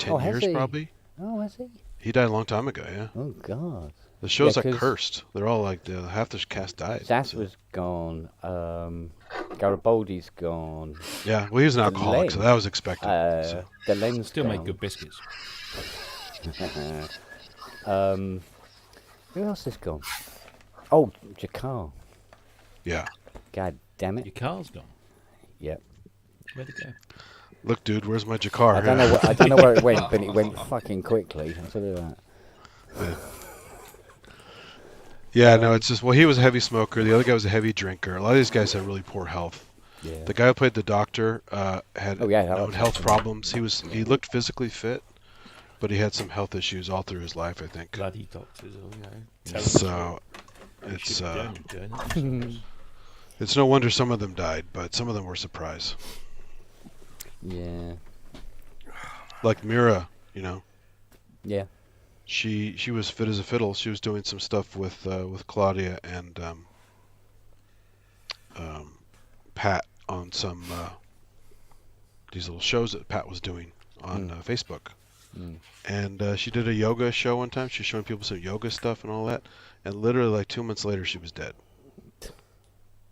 Oh, has years he? probably. Oh, has he? He died a long time ago, yeah. Oh God. The show's Yeah, like 'cause cursed. They're all like, half the cast died. Zath so- was gone. Garibaldi's gone. Yeah, well, he was an alcoholic, so Len. that was expected. so. The lens Still gone. make good biscuits. Who else is gone? Oh, Jakar. Yeah. God damn Your it. car's gone. Yep. Where'd it go? Look, dude, where's my Jakar? I don't know. I don't know where it went, but it went fucking quickly. I'll tell you that. Yeah, no, it's just, well, he was a heavy smoker. The other guy was a heavy drinker. A lot of these guys had really poor health. Yeah. The guy who played the doctor had Oh, yeah, that known was health awesome. problems. He looked physically fit, but he had some health issues all through his life, I think. Bloody doctors, oh, So it's it's no wonder some of them died, but some of them were surprise. Yeah. Like Mira, you know, Yeah. she was fit as a fiddle. She was doing some stuff with Claudia and Pat on some these little shows that Pat was doing on Facebook. And she did a yoga show one time. She was showing people some yoga stuff and all that. And literally like 2 months later, she was dead.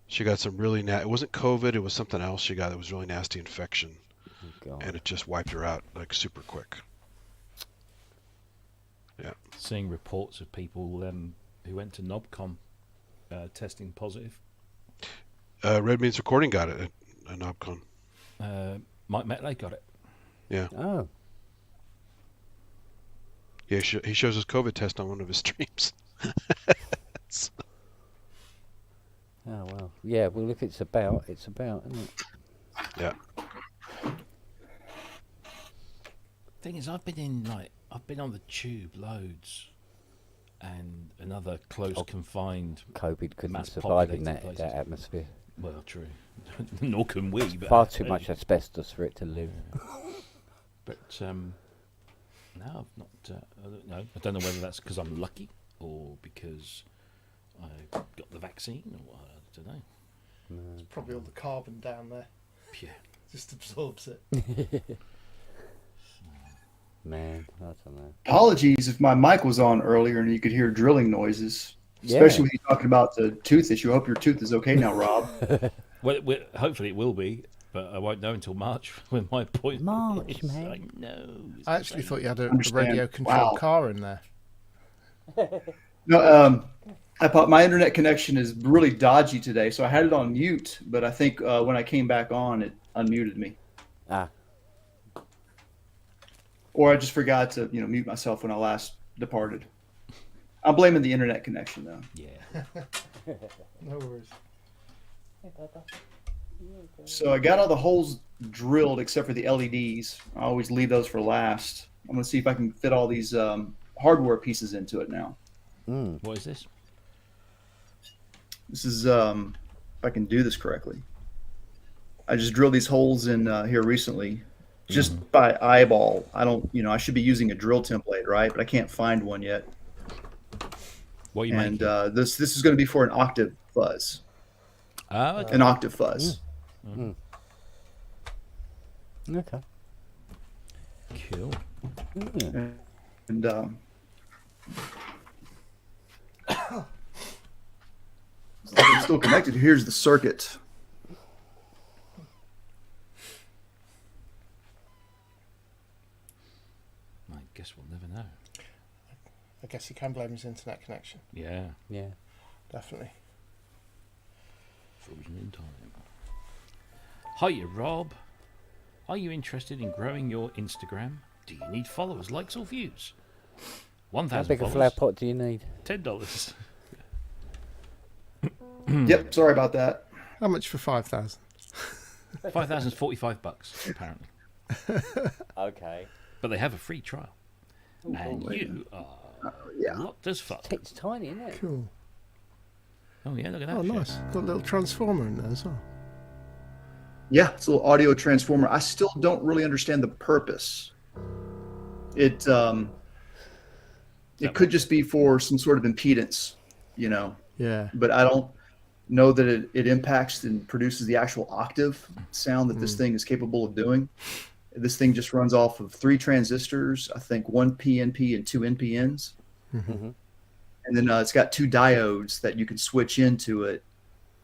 She got some really it wasn't COVID. It was something else she got that was really nasty infection. Oh, God. And it just wiped her out like super quick. Yeah. Seeing reports of people who went to NobCon testing positive. Red Means Recording got it at NobCon. Mike Metley got it. Yeah. Oh. Yeah, he shows his COVID test on one of his streams. Oh well. Yeah. Well, if it's about, it's about, isn't it? Yeah. Thing is, I've been on the tube loads, and another close confined. COVID couldn't Mass survive in populated that places. atmosphere. Well, true. Nor can we. But Far too much asbestos for it to live. But no, I've not. I don't know. I don't know whether that's because I'm lucky or because I got the vaccine, or I don't know. It's probably all the carbon down there. Yeah. Just absorbs it. Man, I don't know. Apologies if my mic was on earlier and you could hear drilling noises, especially when you're talking about the tooth issue. I hope your tooth is okay now, Rob. Well, hopefully it will be, but I won't know until March when my appointment March, is. man. I know. I actually thought you had a Understand. radio-controlled Wow. car in there. No, my internet connection is really dodgy today, so I had it on mute. But I think when I came back on, it unmuted me, Ah. or I just forgot to mute myself when I last departed. I'm blaming the internet connection though. Yeah. No worries. So I got all the holes drilled except for the LEDs. I always leave those for last. I'm gonna see if I can fit all these hardware pieces into it now. What is this? This is if I can do this correctly. I just drilled these holes in here recently, just by eyeball. I don't, I should be using a drill template, right? But I can't find one yet. What are you And making? this is going to be for an octave fuzz. Okay. An octave fuzz. Okay. Cool. And I'm still connected. Here's the circuit. I guess we'll never know. I guess you can blame his internet connection. Yeah. Yeah. Definitely. Frozen in time. Hiya, Rob. Are you interested in growing your Instagram? Do you need followers, likes, or views? How 1,000 big a flower followers. pot do you need? $10. Yep. Sorry about that. How much for 5,000? 5,000 is $45 apparently, Okay. but they have a free trial, and you are Yeah. locked as fuck. It's tiny, isn't it? Cool. Oh yeah, look at that. Oh, shit. nice. Got a little transformer in there as well. Yeah, it's a little audio transformer. I still don't really understand the purpose. It It could just be for some sort of impedance, you know, Yeah. but I don't know that it impacts and produces the actual octave sound that this thing is capable of doing. This thing just runs off of 3 transistors, I think 1 PNP and 2 NPNs. Mhm. And then it's got 2 diodes that you can switch into it.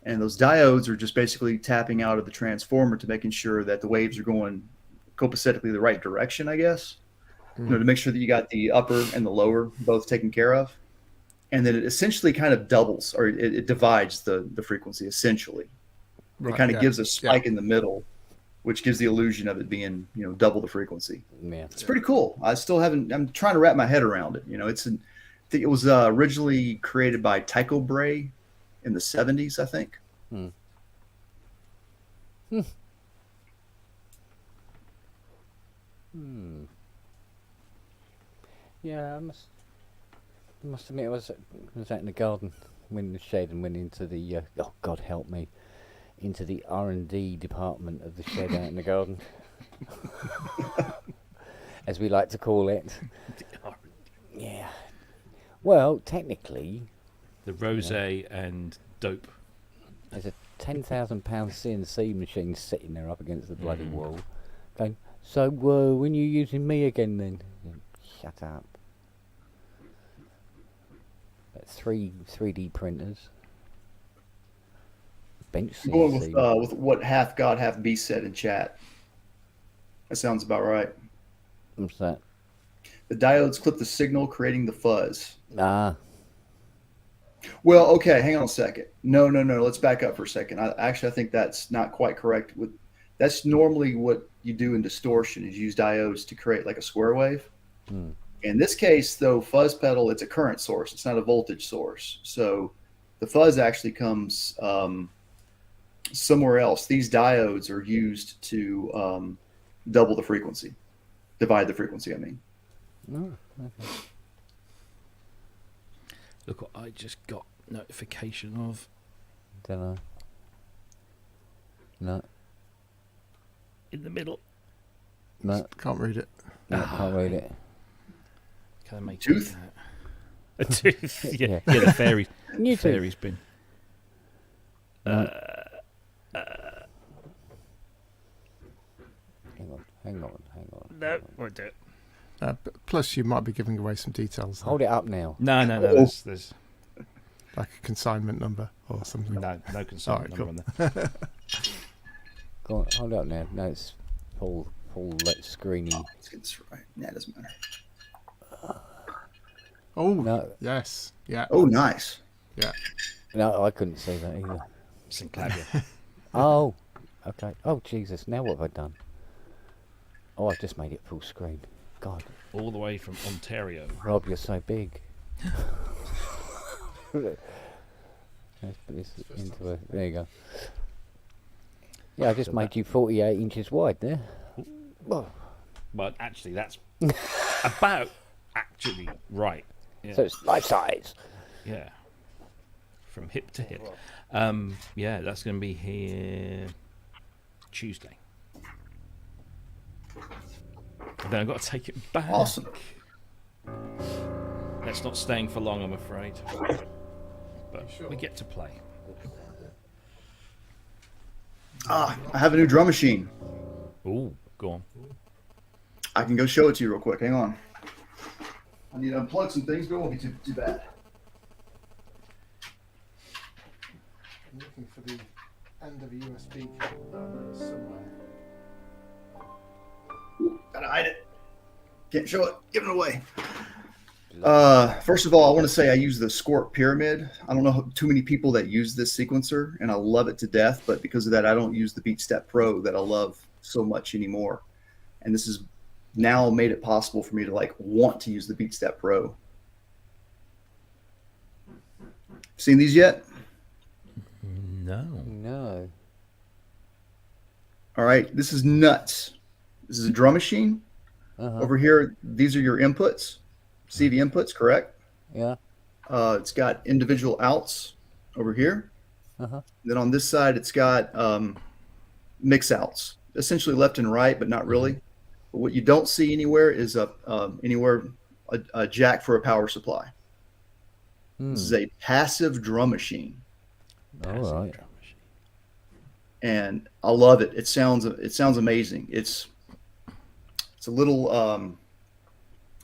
And those diodes are just basically tapping out of the transformer to making sure that the waves are going copacetically the right direction, I guess. You know, to make sure that you got the upper and the lower both taken care of. And then it essentially kind of doubles, or it divides the frequency essentially. It kind of gives a spike in the middle, which gives the illusion of it being, you know, double the frequency. Yeah. It's pretty cool. I still haven't. I'm trying to wrap my head around it. You know, I think it was originally created by Tycho Brahe in the 70s, I think. Yeah, I must admit, I was out in the garden, went in the shed, and went into the oh God help me, into the R&D department of the shed out in the garden, as we like to call it. Yeah. Well, technically, The rosé and dope. there's a £10,000 CNC machine sitting there up against the bloody wall. Going, so when you using me again then? Shut up. Three 3D printers. Bench I'm going CNC. with what half God, half beast said in chat. That sounds about right. What's that? The diodes clip the signal, creating the fuzz. Ah, Well, okay, hang on a second. No. Let's back up for a second. I think that's not quite correct. That's normally what you do in distortion is use diodes to create like a square wave. In this case, though, fuzz pedal, it's a current source. It's not a voltage source. So the fuzz actually comes somewhere else. These diodes are used to double the frequency, divide the frequency, I mean. no. Okay. Look what I just got notification of. Don't know. No, In the middle. no, Can't read it. no, can't read it. Can I make Tooth? it? A tooth. Yeah, Yeah. the fairy. New tooth. Fairy's bin. Hang on. No, won't do it. Plus, you might be giving away some details, there, Hold it up now. No. Oh. There's like a consignment number or something. no concern Alright, number on there. Go on, hold it up now. No, it's full screeny. Let's get this right. Yeah, it doesn't matter. Oh, No, yes, yeah, Oh, nice. yeah. no, I couldn't see that either. Synclavier. Oh, okay. Oh, Jesus, now what have I done? Oh, I've just made it full screen. God, All the way from Ontario. Rob, you're so big. Let's put this into a... There you go. Yeah, I just made you 48 inches wide there. Oh, Well, actually, that's about actually right. Yeah. so it's life size. Yeah. From hip to hip. Yeah, that's going to be here Tuesday. And then I've got to take it back. Awesome. That's not staying for long, I'm afraid. But we get to play. I have a new drum machine. Ooh, go on. I can go show it to you real quick. Hang on. I need to unplug some things, but it won't be too bad. I'm looking for the end of a USB cable somewhere. Gotta hide it. Can't show it. Giving it away. First of all, I want to say I use the Squirt Pyramid. I don't know too many people that use this sequencer, and I love it to death. But because of that, I don't use the BeatStep Pro that I love so much anymore. And this has now made it possible for me to like want to use the BeatStep Pro. Seen these yet? No. No. All right, this is nuts. This is a drum machine. Uh-huh. Over here, these are your inputs, CV inputs, correct? Yeah. It's got individual outs over here. Uh-huh. Then on this side, it's got mix outs, essentially left and right, but not really. But what you don't see anywhere is anywhere a jack for a power supply. Hmm. This is a passive drum machine, All right. and I love it. It sounds amazing. It's a little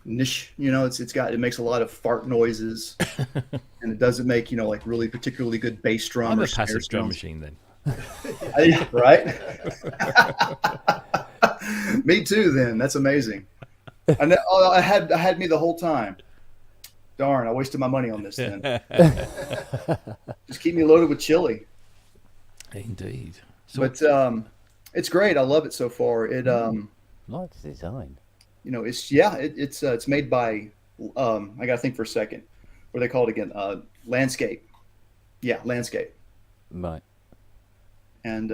niche, it makes a lot of fart noises, and it doesn't make like really particularly good bass drum I'm or a snare passive drum sounds. machine then. Right? Me too. Then that's amazing. And I had me the whole time. Darn, I wasted my money on this. Then just keep me loaded with chili. Indeed. So But it's great. I love it so far. It Nice design. it's made by I gotta think for a second. What do they call it again? Landscape. Yeah, Landscape. Right. And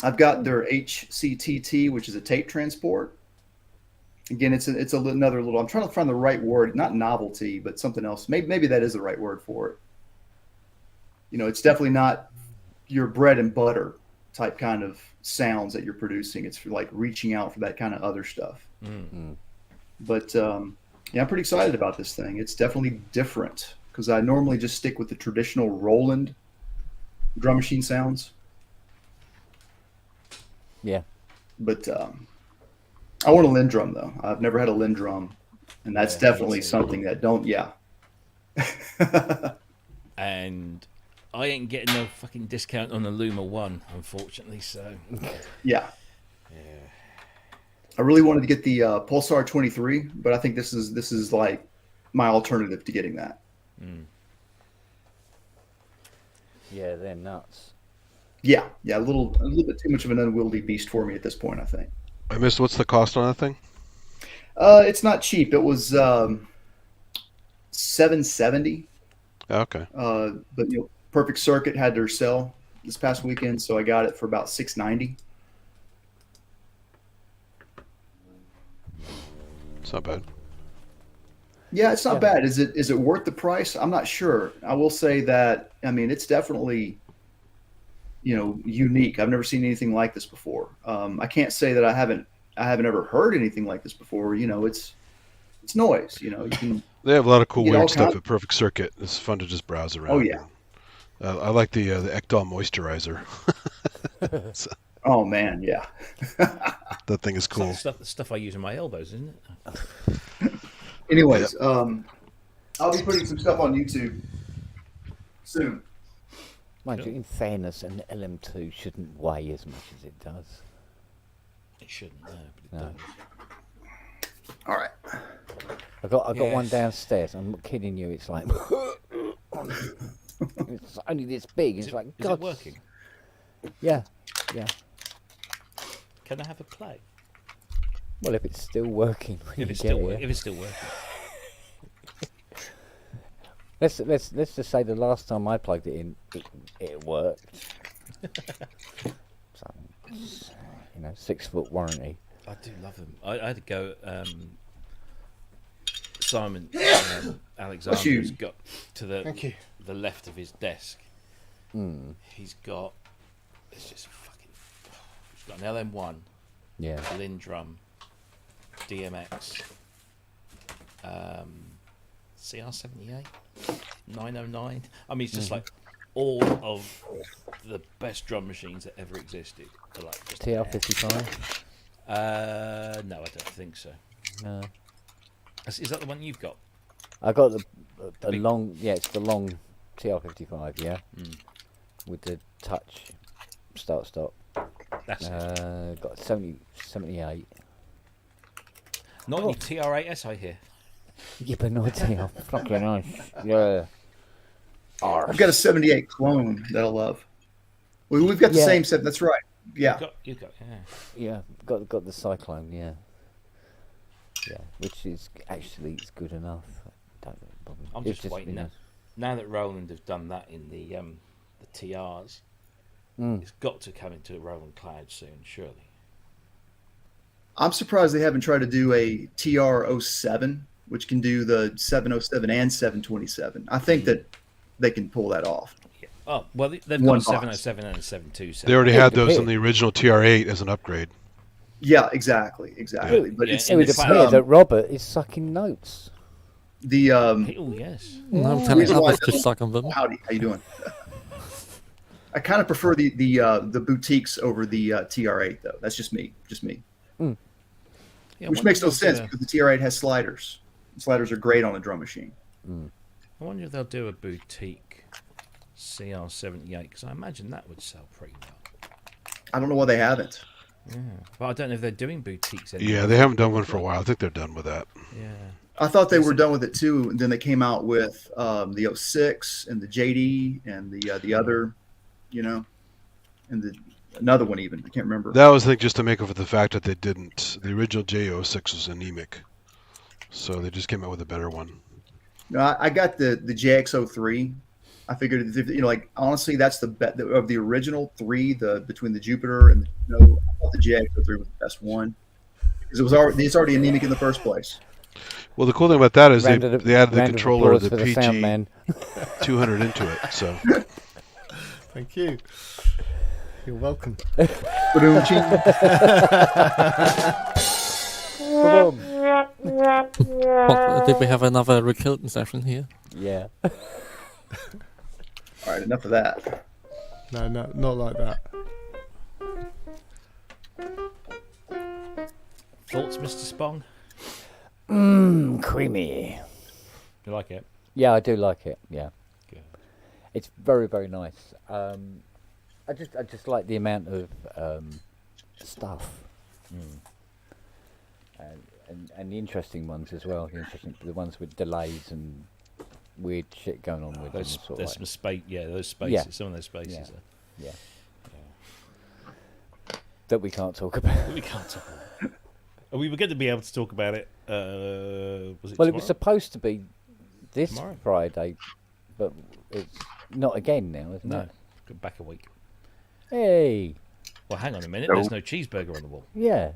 I've got their HCTT, which is a tape transport. Again, it's another little. I'm trying to find the right word, not novelty, but something else. Maybe that is the right word for it. It's definitely not your bread and butter type kind of sounds that you're producing. It's for like reaching out for that kind of other stuff. But I'm pretty excited about this thing. It's definitely different because I normally just stick with the traditional Roland drum machine sounds. Yeah. But I want a Lindrum though. I've never had a Lindrum, and that's definitely something that don't. Yeah. and I ain't getting no fucking discount on the Luma 1, unfortunately. So Yeah. I really wanted to get the Pulsar 23, but I think this is like my alternative to getting that. Yeah, they're nuts. Yeah, a little bit too much of an unwieldy beast for me at this point, I think. I missed. What's the cost on that thing? It's not cheap. It was $770. Okay. But Perfect Circuit had their sale this past weekend, so I got it for about $690. It's not bad. Yeah, it's not bad. Is it worth the price? I'm not sure. I will say that it's definitely unique. I've never seen anything like this before. I can't say that I haven't ever heard anything like this before. It's noise. You can. They have a lot of cool You get all weird stuff kinds- at Perfect Circuit. It's fun to just browse around. Oh yeah. I like the Ekdal moisturizer. Oh man, yeah. That thing is it's like cool. the stuff I use in my elbows, isn't it? Anyways, I'll be putting some stuff on YouTube soon. Mind you, in fairness, an LM2 shouldn't weigh as much as it does. It shouldn't, no, but it No. does. All right. I got one Yes. downstairs. I'm not kidding you. It's like it's only this big. It's like Is God. it working? Yeah. Can I have a play? Well, if it's still working when If you it's get still here. if it's still working. Let's just say the last time I plugged it in, it worked. So, 6-foot warranty. I do love them. I had to go. Simon Alexander's got to the left of his desk. He's got. It's just fucking. He's got an LM1, Yeah. Lindrum, DMX, CR78, 909. I mean, it's just like all of the best drum machines that ever existed. Are like just TR55. no, I don't think so. No. Is that the one you've got? I got the big- long. Yeah, it's the long TR55. Yeah. With the touch start stop. That's it. Got 78. Not any TR8S, I hear. Yeah, but not TR. Fucking nice. Yeah. I've got a 78 clone that I love. We've got the Yeah. same set. That's right. Yeah. You've got, yeah. Yeah, got the Cyclone, yeah. Yeah, which is actually it's good enough. Don't bother. I'm It's just waiting you know, now that Roland have done that in the TRs. It's got to come into Roland Cloud soon, surely. I'm surprised they haven't tried to do a TR07, which can do the 707 and 727. I think that they can pull that off. Yeah. Oh well, they've One got a box. 707 and a 727. They already Yeah, had those in depends. the original TR8 as an upgrade. Yeah, exactly. But Yeah, it's, in It would this appear that Robert is sucking notes. the Oh yes. No, I'm telling reason why others I to don't- suck on them. Howdy, how you doing? I kind of prefer the boutiques over the TR8 though. That's just me. Yeah, I Which wonder makes if no they'll sense do a- because the TR8 has sliders. Sliders are great on a drum machine. I wonder if they'll do a boutique CR78 because I imagine that would sell pretty well. I don't know why they haven't. Yeah, but I don't know if they're doing boutiques anymore. Yeah, they haven't done one for a while. I think they're done with that. Yeah. I thought they were done with it too, and then they came out with the 06 and the JD and the other, and another one even. I can't remember. That was, I think, just to make up for the fact that they didn't. The original J06 was anemic, so they just came out with a better one. No, I got the JX03. I figured, like honestly, that's the bet of the original three. Between the Jupiter and I thought the JX03 was the best one because it's already anemic in the first place. Well, the cool thing about that is they Round of- added the round of controller, applause the for the sound man. PG 200 into it. So Thank you. You're welcome. Ba-doom-ching. What, did we have another Rick Hilton session here? Yeah. All right, enough of that. No, not like that. Thoughts, Mr. Spong? Creamy. You like it? Yeah, I do like it. Yeah. Good. It's very, very nice. I just like the amount of stuff, and the interesting ones as well. The ones with delays and weird shit going on with Those, them. Sort of there's like- some space. Yeah, those spaces. Yeah. Some of those spaces. Yeah. Are, yeah. That we can't talk about. we can't talk about it. We were going to be able to talk about it. Was it? Well, tomorrow? it was supposed to be this Tomorrow. Friday, but it's not again now, isn't No, it? go back a week. Hey, Well, hang on a minute. No. There's no cheeseburger on the wall. yeah.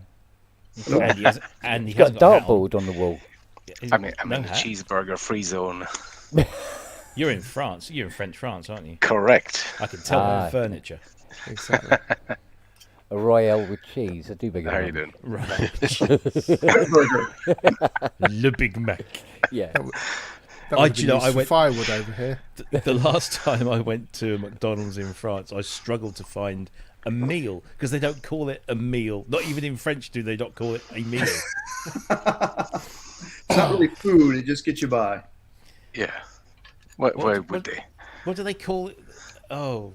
And he hasn't, and He's he got a hasn't got a hat on. dartboard on the wall. I'm in No the hat. cheeseburger free zone. You're in France. You're in French France, aren't you? Correct. I can tell by Ah. the furniture. Exactly. A Royale with cheese. I do beg your How you pardon. doing? Right. Burger. Le Big Mac. Yeah. That I- would do you know, I went- firewood over here. The last time I went to a McDonald's in France, I struggled to find a meal because they don't call it a meal. Not even in French do they not call it a meal. It's not really food; it just gets you by. Yeah. Why What- would they? What do they call it? Oh,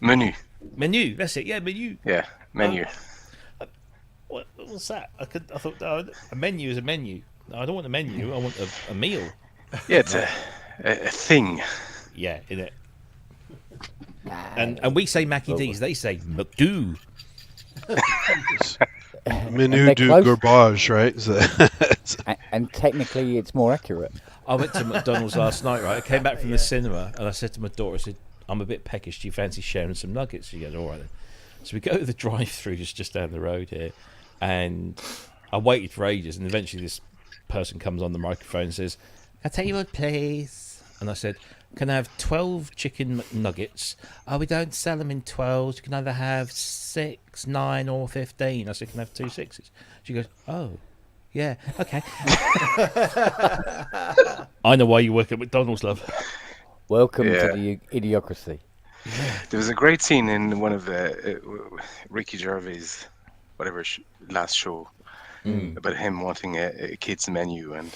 Menu. menu. That's it. Yeah, menu. Yeah, menu. What's that? I thought oh, a menu is a menu. No, I don't want a menu. I want a meal. Yeah, it's a thing. Yeah, in it. And we say Mackie D's. They say McDo. menu they're du close. garbage, right? So, And technically, it's more accurate. I went to McDonald's last night, right? I came back from the cinema and I said to my daughter, I said, I'm a bit peckish. Do you fancy sharing some nuggets? She goes, all right then. So we go to the drive-through just down the road here. And I waited for ages. And eventually this person comes on the microphone and says, I'll tell you what, please. And I said, can I have 12 chicken McNuggets? Oh, we don't sell them in 12s. You can either have 6, 9 or 15. I said, can I have 2 6s? She goes, oh. Yeah, okay. I know why you work at McDonald's, love. Welcome Yeah. to the idiocracy. There was a great scene in one of the Ricky Gervais, whatever last show, about him wanting a kid's menu and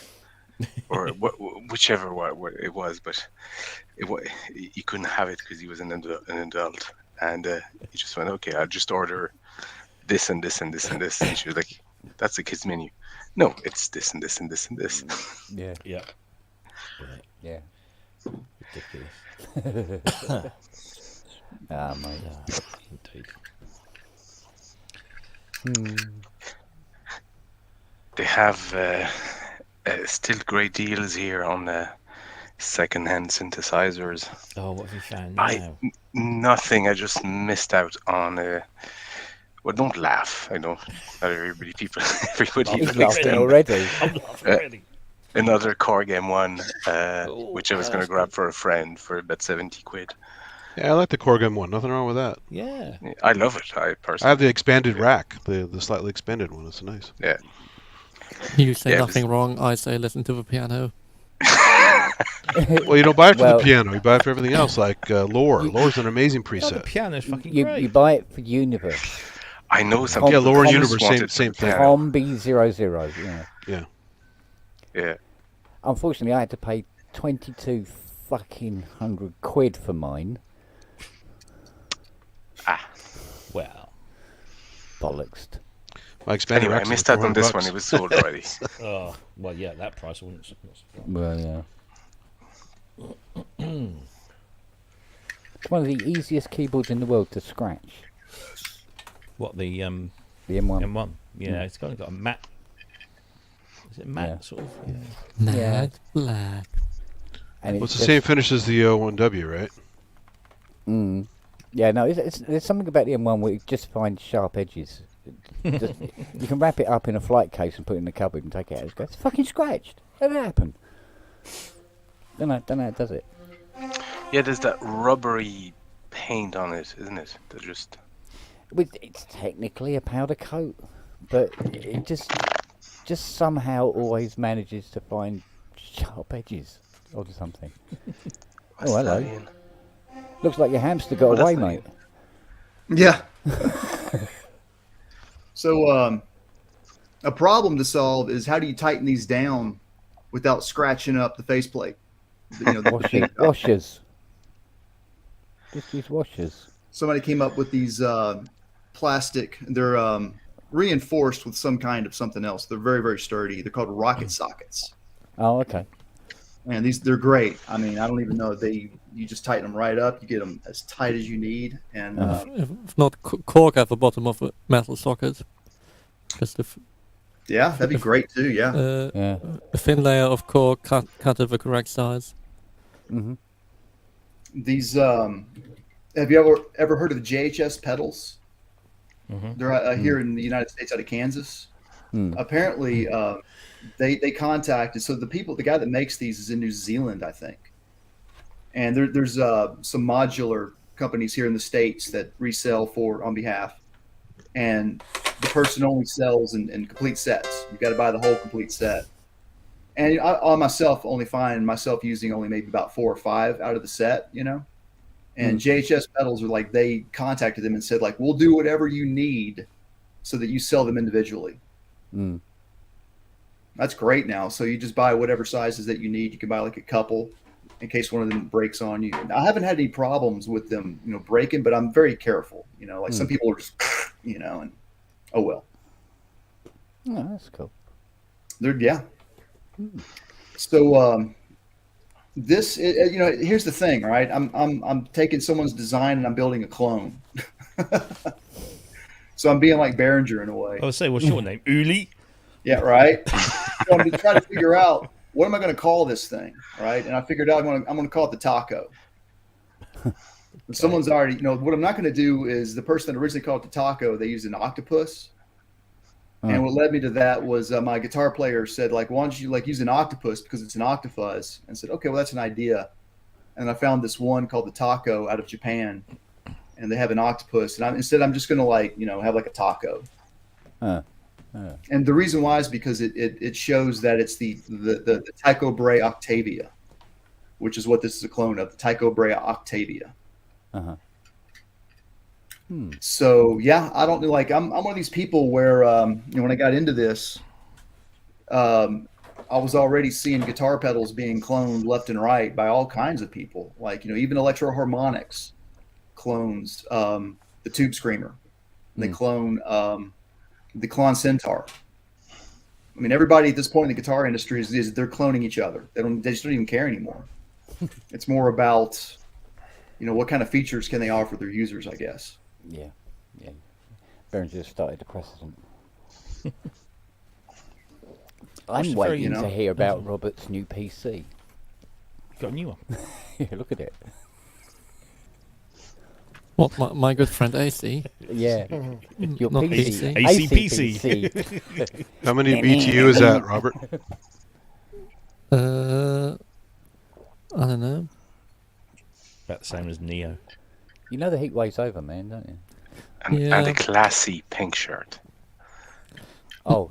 or whichever what it was, but he couldn't have it because he was an adult, and he just went, okay, I'll just order this and this and this and this, and she was like, that's the kid's menu. No, it's this and this and this and this. Yeah. Yeah. Yeah. Ridiculous. Ah, mate. Indeed. They have still great deals here on second-hand synthesizers. Oh, what have you found now? Nothing. I just missed out on. Well, don't laugh. I know not everybody He's likes laughing them. already. I'm laughing already. Another Core Game 1, which I was going to grab for a friend for about 70 quid. Yeah, I like the Korg M1. Nothing wrong with that. Yeah. I love it. I I personally. have the expanded rack, the slightly expanded one. It's nice. Yeah. You say Yeah, nothing wrong, I say listen to the piano. Well, you don't buy it for Well- the piano. You buy it for everything else, like Lore. You- Lore's an amazing Oh, the preset. piano's fucking You great. buy it for Universe. I know some Yeah, people Lore and just Universe, want same- it for same the thing. piano. Combi 00. Yeah. Yeah. Unfortunately, I had to pay 22 fucking £100 for mine. Well. Bollocks. My expanded Anyway, I rack's missed like out on this one. $400. It was sold already. Oh, well, yeah, that price I wouldn't. Well, yeah. It's one of the easiest keyboards in the world to scratch. What, the The M1. M1? Yeah, it's got a matte. Is it matte, Yeah. sort of? Yeah. Mad black. And Well, it's the just- same finish as the 1W, right? Mm. Yeah, no, there's something about the M1 where you just find sharp edges. You can wrap it up in a flight case and put it in the cupboard and take it out. It's, it's fucking scratched. How did that happen? Don't know how it does it. Yeah, there's that rubbery paint on it, isn't it? That just. It's technically a powder coat, but it just somehow always manages to find sharp edges or something. What's Oh, hello. that, Ian? Looks like your hamster got that's away, not mate. Yeah. So, a problem to solve is how do you tighten these down without scratching up the faceplate? You know, Washers. Just use washers. Somebody came up with these plastic. They're reinforced with some kind of something else. They're very, very sturdy. They're called rocket sockets. Oh, okay. And they're great. I mean, I don't even know. You just tighten them right up. You get them as tight as you need. And If not, cork at the bottom of a metal socket. Just yeah, that'd be great too. Yeah. Yeah. a thin layer of cork cut at the correct size. Mm-hmm. These have you ever heard of the JHS pedals? Mhm. They're here in the United States, out of Kansas. Apparently, they contacted. So the guy that makes these is in New Zealand, I think. And there's some modular companies here in the States that resell on behalf. And the person only sells in complete sets. You've got to buy the whole complete set. And I myself only find myself using only maybe about 4 or 5 out of the set, you know. And JHS pedals are like, they contacted them and said, like, we'll do whatever you need so that you sell them individually. Mm. That's great now. So you just buy whatever sizes that you need. You can buy like a couple in case one of them breaks on you. I haven't had any problems with them, you know, breaking, but I'm very careful. You know, like some people are just, you know, and oh well. Oh, that's cool. Yeah. So this, you know, here's the thing, right? I'm taking someone's design and I'm building a clone. So I'm being like Behringer in a way. I would say, what's your name? Uli? Yeah, right. So I'm trying to figure out what am I going to call this thing, right? And I figured out I'm going to call it the taco. Someone's already, you know, what I'm not going to do is the person that originally called it the taco, they used an octopus. And what led me to that was my guitar player said, like, why don't you like use an octopus because it's an octopus? And I said, okay, well, that's an idea. And I found this one called the taco out of Japan, and they have an octopus. And instead, I'm just going to like, you know, have like a taco. And the reason why is because it shows that it's the Tycho Brahe Octavia, which is what this is a clone of, the Tycho Brahe Octavia. So yeah, I don't know. Like I'm one of these people where you know, when I got into this, I was already seeing guitar pedals being cloned left and right by all kinds of people. Like, you know, even Electro Harmonics clones the Tube Screamer. They clone the Klon Centaur. I mean, everybody at this point in the guitar industry is they're cloning each other. They just don't even care anymore. It's more about, you know, what kind of features can they offer their users, I guess. Yeah. Behringer started the precedent. I'm waiting to hear about Robert's new PC. Got a new one. Yeah, look at it. What, my good friend AC? Yeah. Your Not PC. ACPC. How many BTU is that, Robert? I don't know. About the same as Neo. You know the heat wave's over, man, don't you? And Yeah. a classy pink shirt. Oh,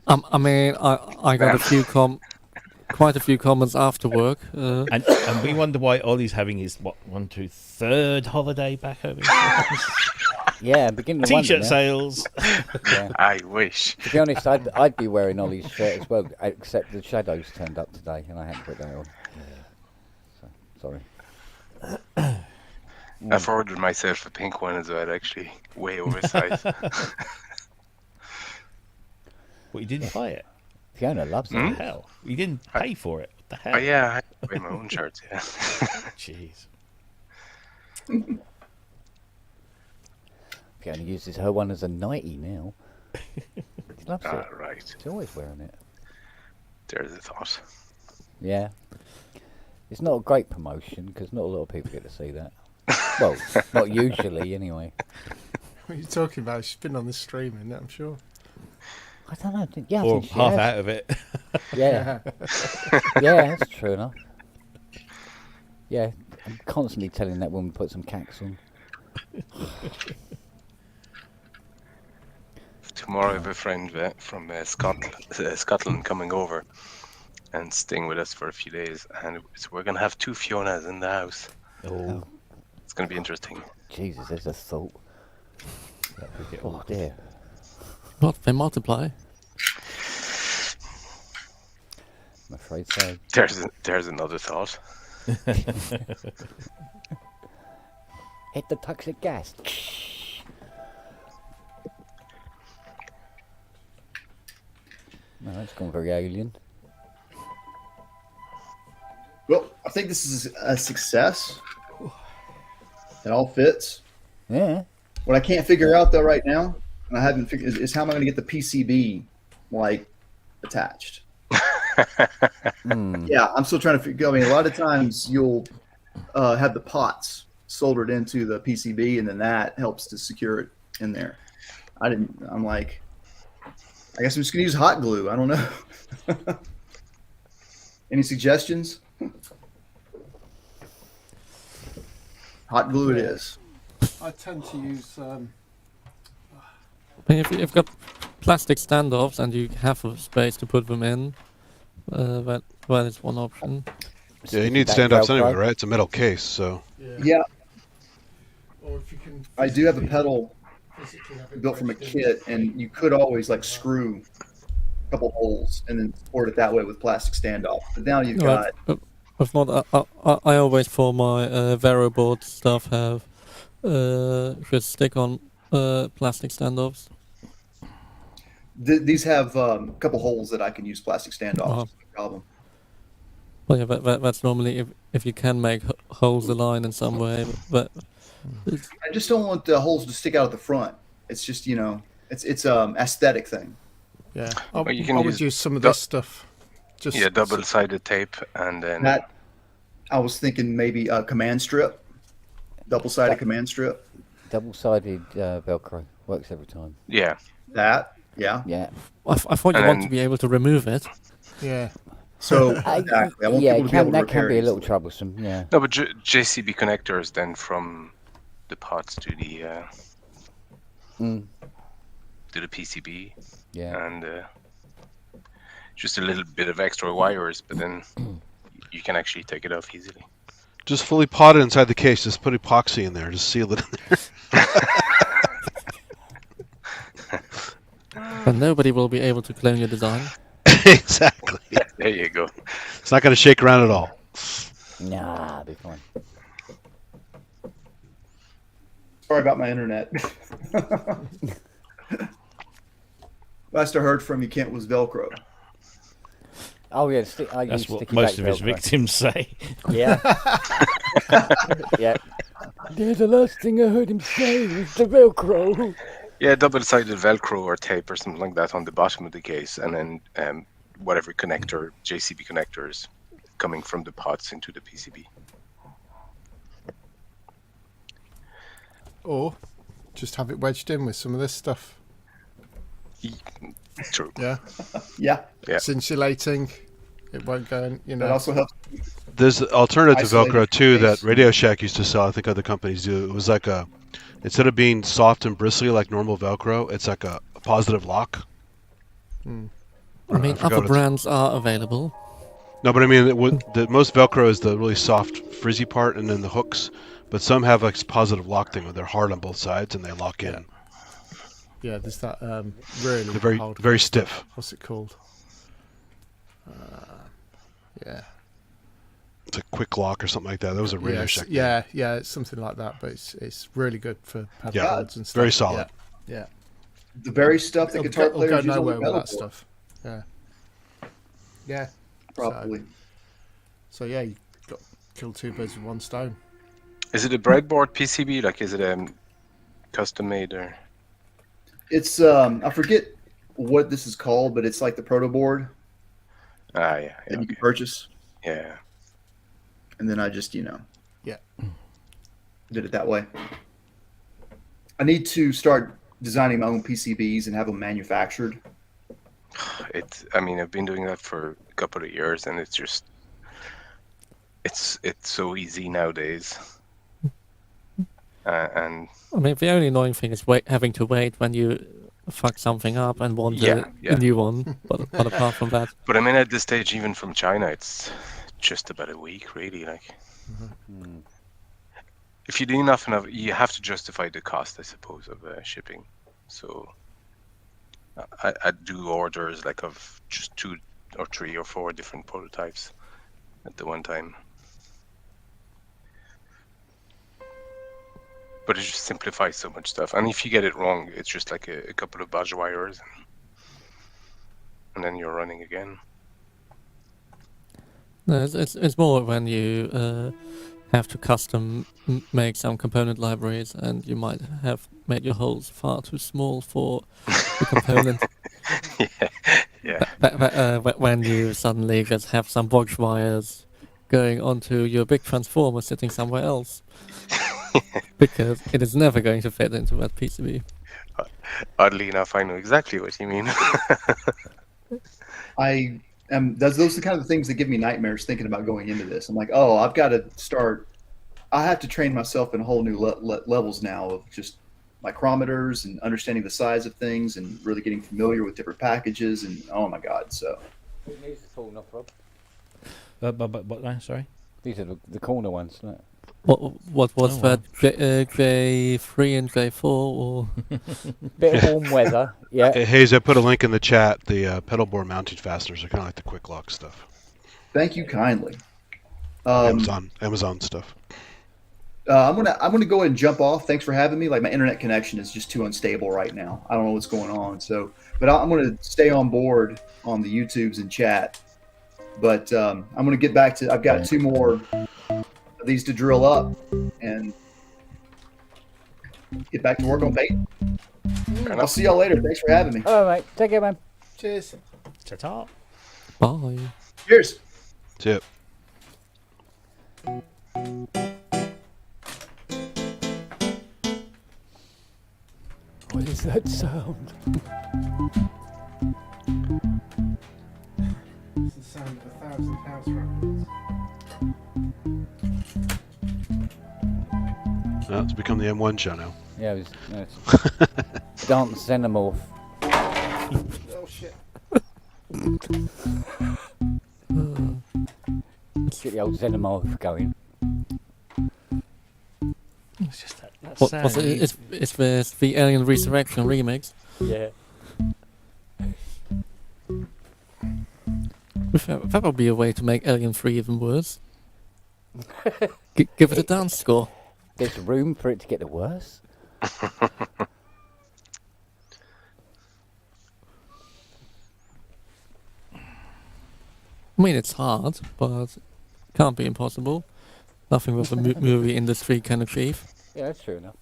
I mean, I got quite a few comments after work. And we wonder why Ollie's having his third holiday back over. yeah, I'm beginning to wonder T-shirt now. sales. Yeah. I wish. To be honest, I'd be wearing Ollie's shirt as well, except the shadows turned up today, and I had to put that on. So, sorry. I've ordered myself a pink one as well, actually. Way oversized. Well, you didn't buy it. Fiona loves What it. the hell? You didn't pay for it. What the hell? Oh yeah, I wear my own shirts. Yeah. Jeez. Fiona uses her one as a nightie now. She loves it. Right. She's always wearing it. There's a thought. Yeah. It's not a great promotion because not a lot of people get to see that. Well, not usually anyway. What are you talking about? She's been on the stream, isn't it? I'm sure. I don't know. Yeah, I Or think she half has. out of it. Yeah. Yeah, that's true enough. Yeah, I'm constantly telling that woman to put some cax on. Tomorrow I have a friend from Scotland coming over and staying with us for a few days, and so we're gonna have 2 Fionas in the house. Oh, It's gonna be interesting. Jesus, there's a thought. that would get Oh awkward. dear. What? They multiply? I'm afraid so. There's another thought. Hit the toxic gas. No, that's gone very alien. Well, I think this is a success. It all fits. Yeah. What I can't figure out though right now, and I haven't figured, is how am I going to get the PCB like attached? Yeah, I'm still trying to figure. I mean, a lot of times you'll have the pots soldered into the PCB, and then that helps to secure it in there. I'm like, I guess I'm just going to use hot glue. I don't know. Any suggestions? Hot glue it is. I tend to use. I mean, if you've got plastic standoffs and you have a space to put them in, that is one option. Yeah, you need That stand-ups Velcro. anyway, right? It's a metal case, so Yeah, Or if you can. I do have a pedal physically have it built from a wedged in. kit, and you could always like screw a couple holes and then support it that way with plastic standoff. But now you've Right, got If not, I always for my Vero board stuff have just stick on plastic standoffs. these have a couple holes that I can use plastic standoff. Uh-huh. No problem. Well, yeah, that's normally if you can make holes align in some way. But I just don't want the holes to stick out at the front. It's just it's aesthetic thing. Yeah, Well, you can I would use use some of du- this stuff. Just Yeah, double-sided tape, and then That I was thinking maybe a command strip, double-sided command strip. Double-sided Velcro works every time. yeah. That yeah. Yeah. I thought you And want to then- be able to remove it. Yeah, So exactly, I want yeah, people it to be able to that repair can be a it little easily. troublesome. Yeah. No, but JCB connectors then from the pots to the Mm, to the PCB, yeah. and just a little bit of extra wires, but then you can actually take it off easily. just fully potted inside the case. Just put epoxy in there. Just seal it in there. And nobody will be able to clone your design. Exactly. There you go. It's not going to shake around at all. Nah, it'll be fine. Sorry about my internet. Last I heard from you, Kent, was Velcro. Oh yeah, I That's use what sticky most back of his Velcro. victims say. Yeah. Yeah. There's the last thing I heard him say was the Velcro. Yeah, double-sided Velcro or tape or something like that on the bottom of the case, and then whatever connector, JCB connectors, coming from the pots into the PCB. or just have it wedged in with some of this stuff. True. Yeah, Yeah. Yeah. it's insulating. It won't go in, It also helps. There's an alternative to Isolated Velcro too that space. Radio Shack used to sell. I think other companies do. It was like instead of being soft and bristly like normal Velcro, it's like a positive lock. I mean, forgot other what it's- brands are available. No, but I mean, the most Velcro is the really soft, frizzy part, and then the hooks. But some have like positive lock thing where they're hard on both sides and they lock in. Yeah, there's that really They're very, hard. very stiff. What's it called? Yeah. It's a quick lock or something like that. That was a Radio Yes, Shack. yeah, it's something like that, but it's really good for paddleboards and stuff. very solid. Yeah. The very stuff that It'll guitar go players use on nowhere the with that pedalboard, stuff. Yeah. Yeah. probably. So yeah, you got kill two birds with one stone. Is it a breadboard PCB? Like, is it custom made or? It's I forget what this is called, but it's like the proto board Ah, yeah, that you can purchase, yeah. and then I just Yeah. did it that way. I need to start designing my own PCBs and have them manufactured. I mean, I've been doing that for a couple of years, and it's just, it's so easy nowadays. And I mean, the only annoying thing is having to wait when you fuck something up and want Yeah, a new one. But apart from that, but I mean, at this stage, even from China, it's just about a week, really. Like, if you do enough, you have to justify the cost, I suppose, of shipping. So I do orders like of just 2 or 3 or 4 different prototypes at the one time. But it just simplifies so much stuff. And if you get it wrong, it's just like a couple of budge wires, and then you're running again. no, it's more when you have to custom make some component libraries, and you might have made your holes far too small for the component. Yeah. When you suddenly just have some box wires going onto your big transformer sitting somewhere else. Because it is never going to fit into that PCB. Oddly enough, I know exactly what you mean. Those are the kind of things that give me nightmares thinking about going into this. I'm like, oh, I've got to start. I have to train myself in whole new levels now of just micrometers and understanding the size of things and really getting familiar with different packages. And oh my God, so. It needs to fall off, Rob. What now? Sorry. These are the corner ones, isn't it? What was Oh, that? J3 and J4 or? Bit of warm weather, yeah. Hey, Hayes, I put a link in the chat. The pedal board mounting fasteners are kind of like the quick lock stuff. Thank you kindly. Amazon stuff. I'm gonna go ahead and jump off. Thanks for having me. Like my internet connection is just too unstable right now. I don't know what's going on. So, but I'm gonna stay on board on the YouTubes and chat. But I'm gonna get back to. I've got 2 more of these to drill up and get back to work on paint. I'll see y'all later. Thanks for having me. All right, take care, man. Cheers. Ta-ta. Bye. Cheers. That's it. What is that sound? It's the sound of 1,000 house records. Well, it's become the M1 show now. Yeah, it's Dance Xenomorph. Oh shit. Let's get the old Xenomorph going. It's just that What's sound. it? It's the Alien Resurrection remix. Yeah. That would be a way to make Alien 3 even worse. Give it a dance score. There's room for it to get the worse. I mean, it's hard, but can't be impossible. Nothing that the movie industry can achieve. Yeah, that's true enough.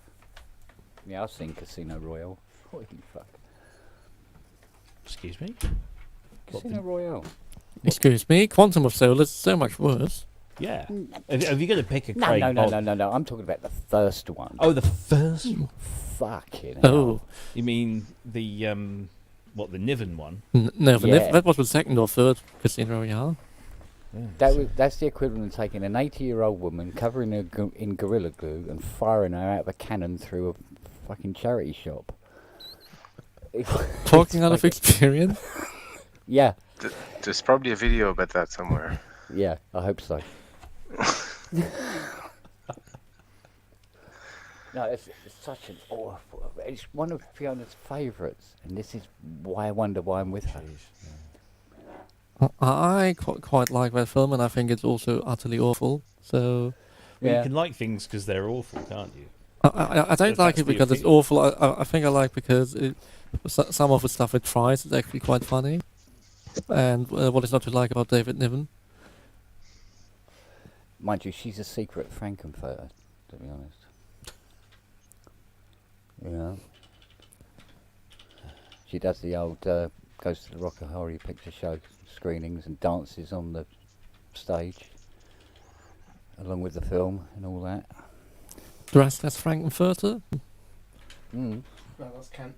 Yeah, I've seen Casino Royale. Holy fuck. Excuse me? Casino Royale. Excuse me, Quantum of Solace is so much worse. Yeah. Have you got to pick a No, Craig no, no, Bond- no, no, no. I'm talking about the first one. Oh, the first one. Fucking hell. Oh, You mean the, the Niven one? no, Yeah. that was the second or third Casino Royale. That's the equivalent of taking an 80-year-old woman, covering her in Gorilla Glue, and firing her out of a cannon through a fucking charity shop. Talking out of experience. Yeah, There's probably a video about that somewhere. yeah, I hope so. No, it's such an awful. It's one of Fiona's favourites, and this is why I wonder why I'm with her. I quite like that film, and I think it's also utterly awful. So Well, Yeah. You can like things because they're awful, can't you? I don't If like that's it the because it's opinion. awful. I think I like because some of the stuff it tries is actually quite funny. And what is not to like about David Niven? Mind you, she's a secret Frankenfurter, to be honest. Yeah. She does the old, goes to the Rocker Horror Picture Show screenings and dances on the stage, along with the film and all that. Dressed as Frankenfurter? Mm. No, that's Kent.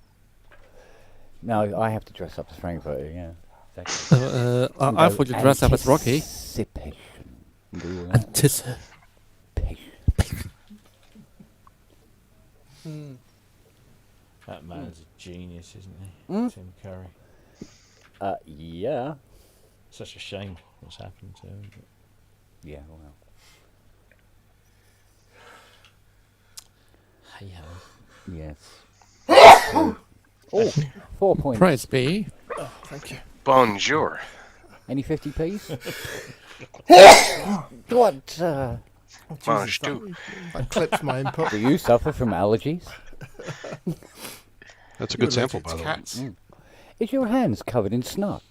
No, I have to dress up as Frankfurter, yeah. Exactly. I thought you dressed up as Rocky. Anticipation. Do all that. Anticipation. That man's a genius, isn't he? Mm. Tim Curry. Yeah. Such a shame what's happened to him. but- Yeah, well. Hey ho. Yes. Oh, 4 points. Praise be. Thank you. Bonjour. Any 50p's? What? Mange tout. That clips my input. Do you suffer from allergies? That's a You're good sample, allergic by to the way. cats. Is your hands covered in snot?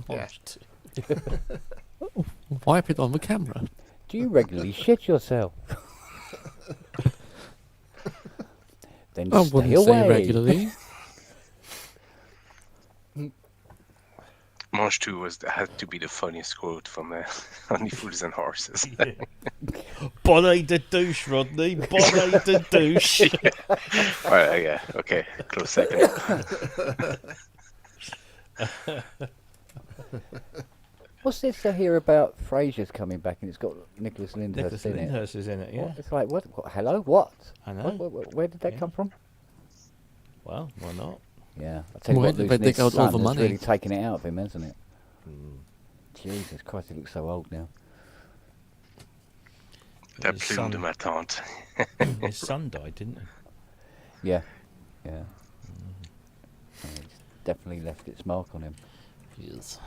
Yeah. Wipe it on the camera. Do you regularly shit yourself? Then I stay wouldn't away. say regularly. Mange tout had to be the funniest quote from Only Fools and Horses. Bonnet de douche, Rodney. Bonnet de douche. Alright, yeah, okay, close second. What's this I hear about Frasier's coming back and it's got Nicholas Lyndhurst Nicholas in it? Lyndhurst is in it, yeah. What? It's like, what? Hello? What? I know. Where did that Yeah. come from? Well, why not? Yeah. I'll tell you Where what, did they losing dig his out all son the has money? really taken it out of him, hasn't it? Mm. Jesus Christ, he looks so old now. La His plume son- de ma tante. His son died, didn't he? Yeah. Yeah. Yeah, it's definitely left its mark on him. Yes.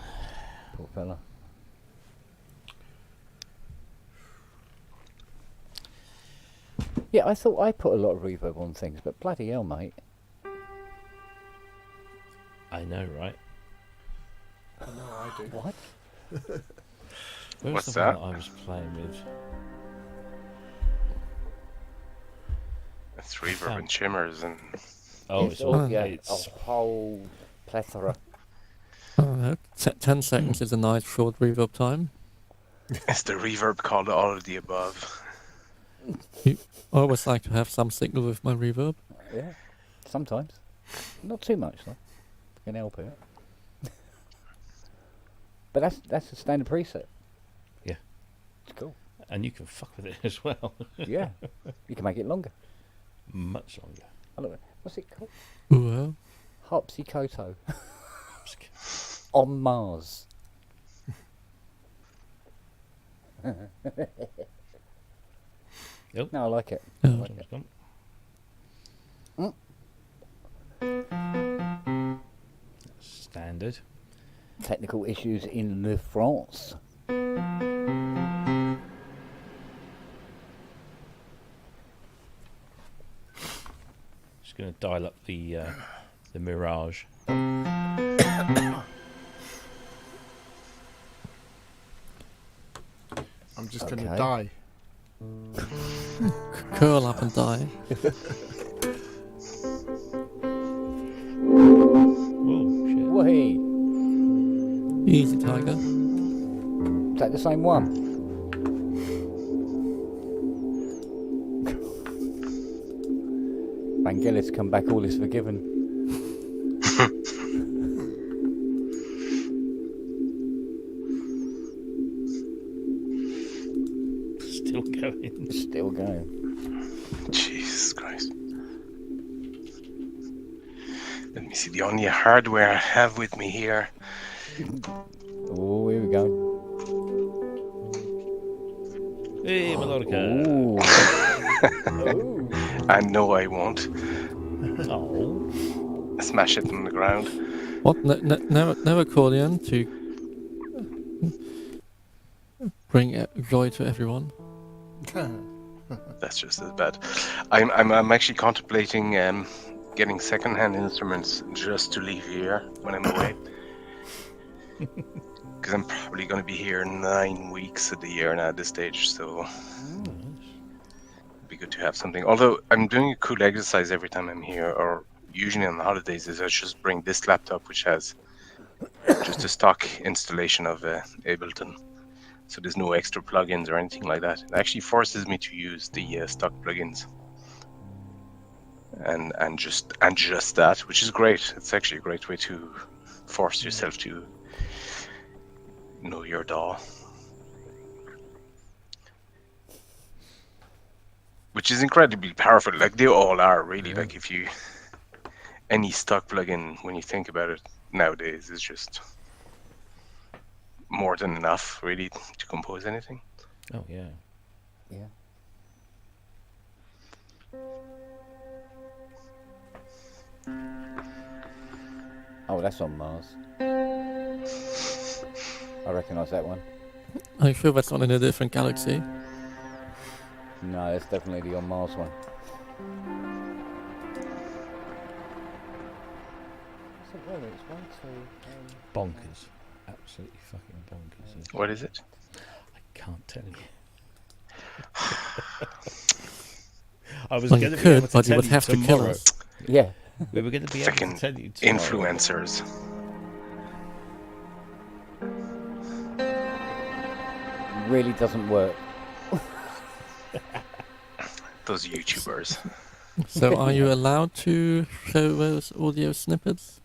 Poor fella. Yeah, I thought I put a lot of reverb on things, but bloody hell, mate. I know, right? I know I do. What? Where's What's the one that? that I was playing with? It's reverb Sound. and shimmers and Oh, it's all, yeah, it's a whole plethora. I don't know. 10 seconds is a nice short reverb time. it's the reverb called all of the above. I always like to have some signal with my reverb. Yeah, sometimes. Not too much, though. Can help it. But that's a standard preset. Yeah. It's cool. and you can fuck with it as well. Yeah, you can make it longer. Much longer. I love it. What's it called? Well, Harpsichord. On Mars. Yep. No, I like it. Yeah. I like it. Standard. Technical issues in Le France. Just going to dial up the Mirage. I'm just going to Okay. die. curl up and die. Oh, shit. Wait, Easy, Tiger. is that the same one? Vangelis come back, all is forgiven. Still going. Still going. Jesus Christ. Let me see the only hardware I have with me here. Oh, here we go. Hey, melodica. Ooh. And no, I won't. Oh. Smash it on the ground. What? No accordion to bring joy to everyone. That's just as bad. I'm actually contemplating getting second-hand instruments just to leave here when I'm away. Because I'm probably going to be here 9 weeks of the year now at this stage, so it'd be good to have something. Although I'm doing a cool exercise every time I'm here, or usually on the holidays, is I just bring this laptop, which has just a stock installation of Ableton. So there's no extra plugins or anything like that. It actually forces me to use the stock plugins. And just that, which is great. It's actually a great way to force yourself to know your DAW. Which is incredibly powerful. Like they all are really. Yeah. Like if you any stock plugin, when you think about it nowadays, is just more than enough really to compose anything. Oh, yeah. Yeah. Oh, that's on Mars. I recognise that one. Are you sure that's not in a different galaxy? No, that's definitely the on Mars one. Bonkers. Absolutely fucking bonkers. What is it? I can't tell you. I was Well, going you to be able could, to but you tell would you have to kill tomorrow. us. Yeah. We were going to be able to Frickin' tell you tomorrow. Influencers. Really doesn't work. Those YouTubers. So are you allowed to show those audio snippets?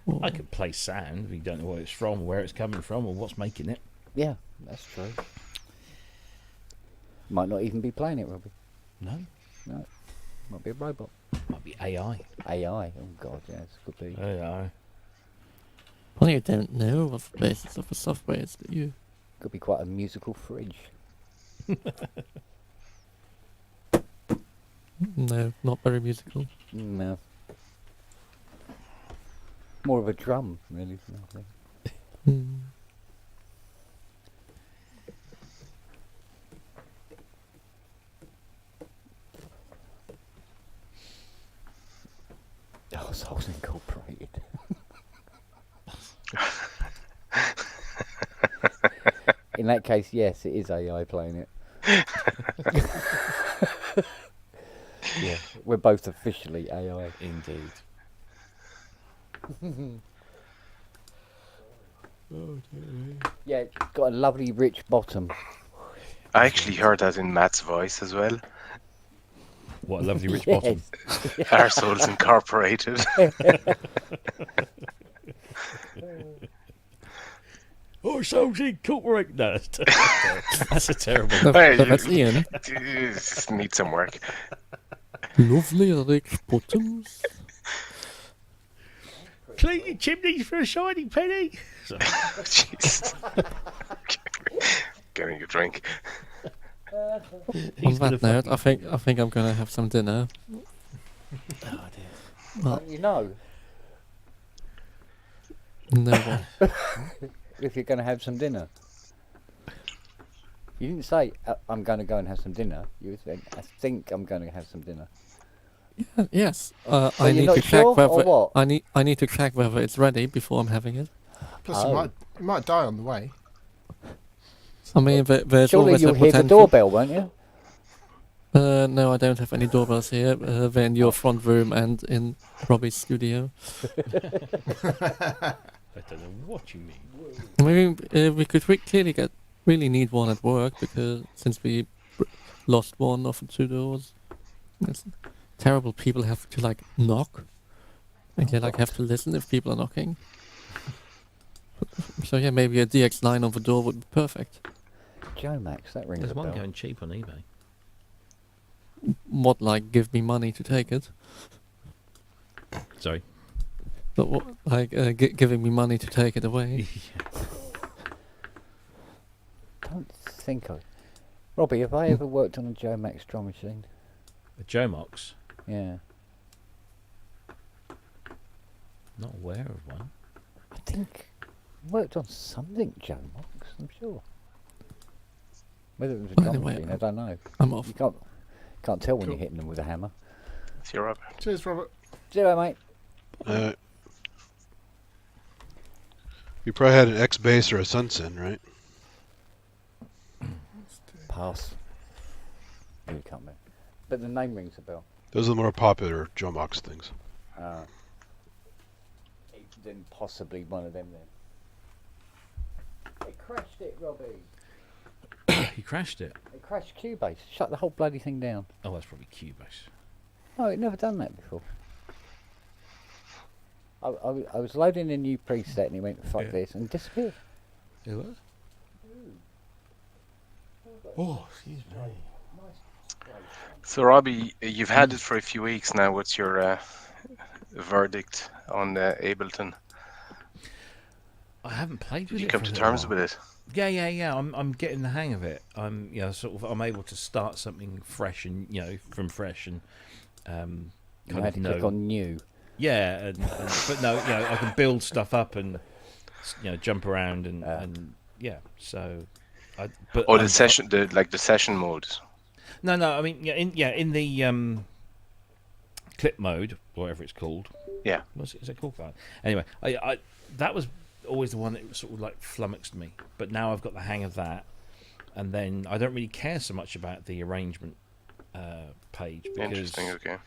Or- I could play sound. We don't know where it's from, where it's coming from, or what's making it. Yeah, that's true. Might not even be playing it, Robbie. No. No. Might be a robot. Might be AI. AI. Oh, God, yes. Could be. AI. Well, you don't know what the basis of the software is, do you? Could be quite a musical fridge. No, not very musical. No. More of a drum, really. I think. Hmm. Oh, Souls Incorporated. In that case, yes, it is AI playing it. Yeah, we're both officially AI. Indeed. Yeah, it's got a lovely rich bottom. I actually heard that in Matt's voice as well. What a lovely rich Yes. bottom. Our Souls Incorporated. Oh, Souls Incorporated. No, that's a terrible. No, Hey, but that's you- Ian. Just need some work. Lovely rich bottoms. Clean your chimneys for a shiny penny. So, Jeez. Getting a drink. On he's gonna that note, I think I'm gonna have some dinner. Oh dear. Well, You know, no one. if you're going to have some dinner. You didn't say, I'm going to go and have some dinner. You said, I think I'm going to have some dinner. Yes, Are I you need not to sure, check whether or what? I need to check whether it's ready before I'm having it. Plus, Oh. you might die on the way. I mean, there's Surely always a you'll hear the potential. doorbell, won't you? No, I don't have any doorbells here. They're in your front room and in Robbie's studio. I don't know what you mean. I mean, we could clearly really need one at work because since we lost one of the two doors, it's terrible. People have to like knock, and you like have to listen if people are knocking. So yeah, maybe a DX line on the door would be perfect. Jomax. That rings There's a one bell. going cheap on eBay. What, like, give me money to take it? Sorry. But what, like, giving me money to take it away? Don't think of. Robbie, have I ever worked on a Jomax drum machine? A Jomox. Yeah. Not aware of one. I think I worked on something Jomax, I'm sure. Whether it was a drum Anyway, machine, I don't know. I'm off. You can't tell when Cool. you're hitting them with a hammer. See you, Rob. Cheers, Robert. Zero, mate. You probably had an X bass or a Sunsen, right? Pass. You can't remember. But the name rings a bell. Those are the more popular Jomox things. Then possibly one of them then. It crashed it, Robbie. He crashed it. It crashed Cubase. Shut the whole bloody thing down. Oh, that's probably Cubase. No, it never done that before. I was loading a new preset and he went, fuck Yeah. this, and disappeared. It was? Oh, excuse me. So, Robbie, you've had it for a few weeks now. What's your verdict on Ableton? I haven't played Did with you it come for to a little terms while. with it? Yeah. I'm getting the hang of it. I'm I'm able to start something fresh and from fresh and You kind had of to click know. on new. Yeah, and but no, I can build stuff up and jump around and yeah. So, but Or the session, the session mode. No. I mean, in the clip mode, whatever it's called. Yeah. Is it called that? Anyway, I that was always the one that sort of like flummoxed me. But now I've got the hang of that, and then I don't really care so much about the arrangement page because Interesting. Okay.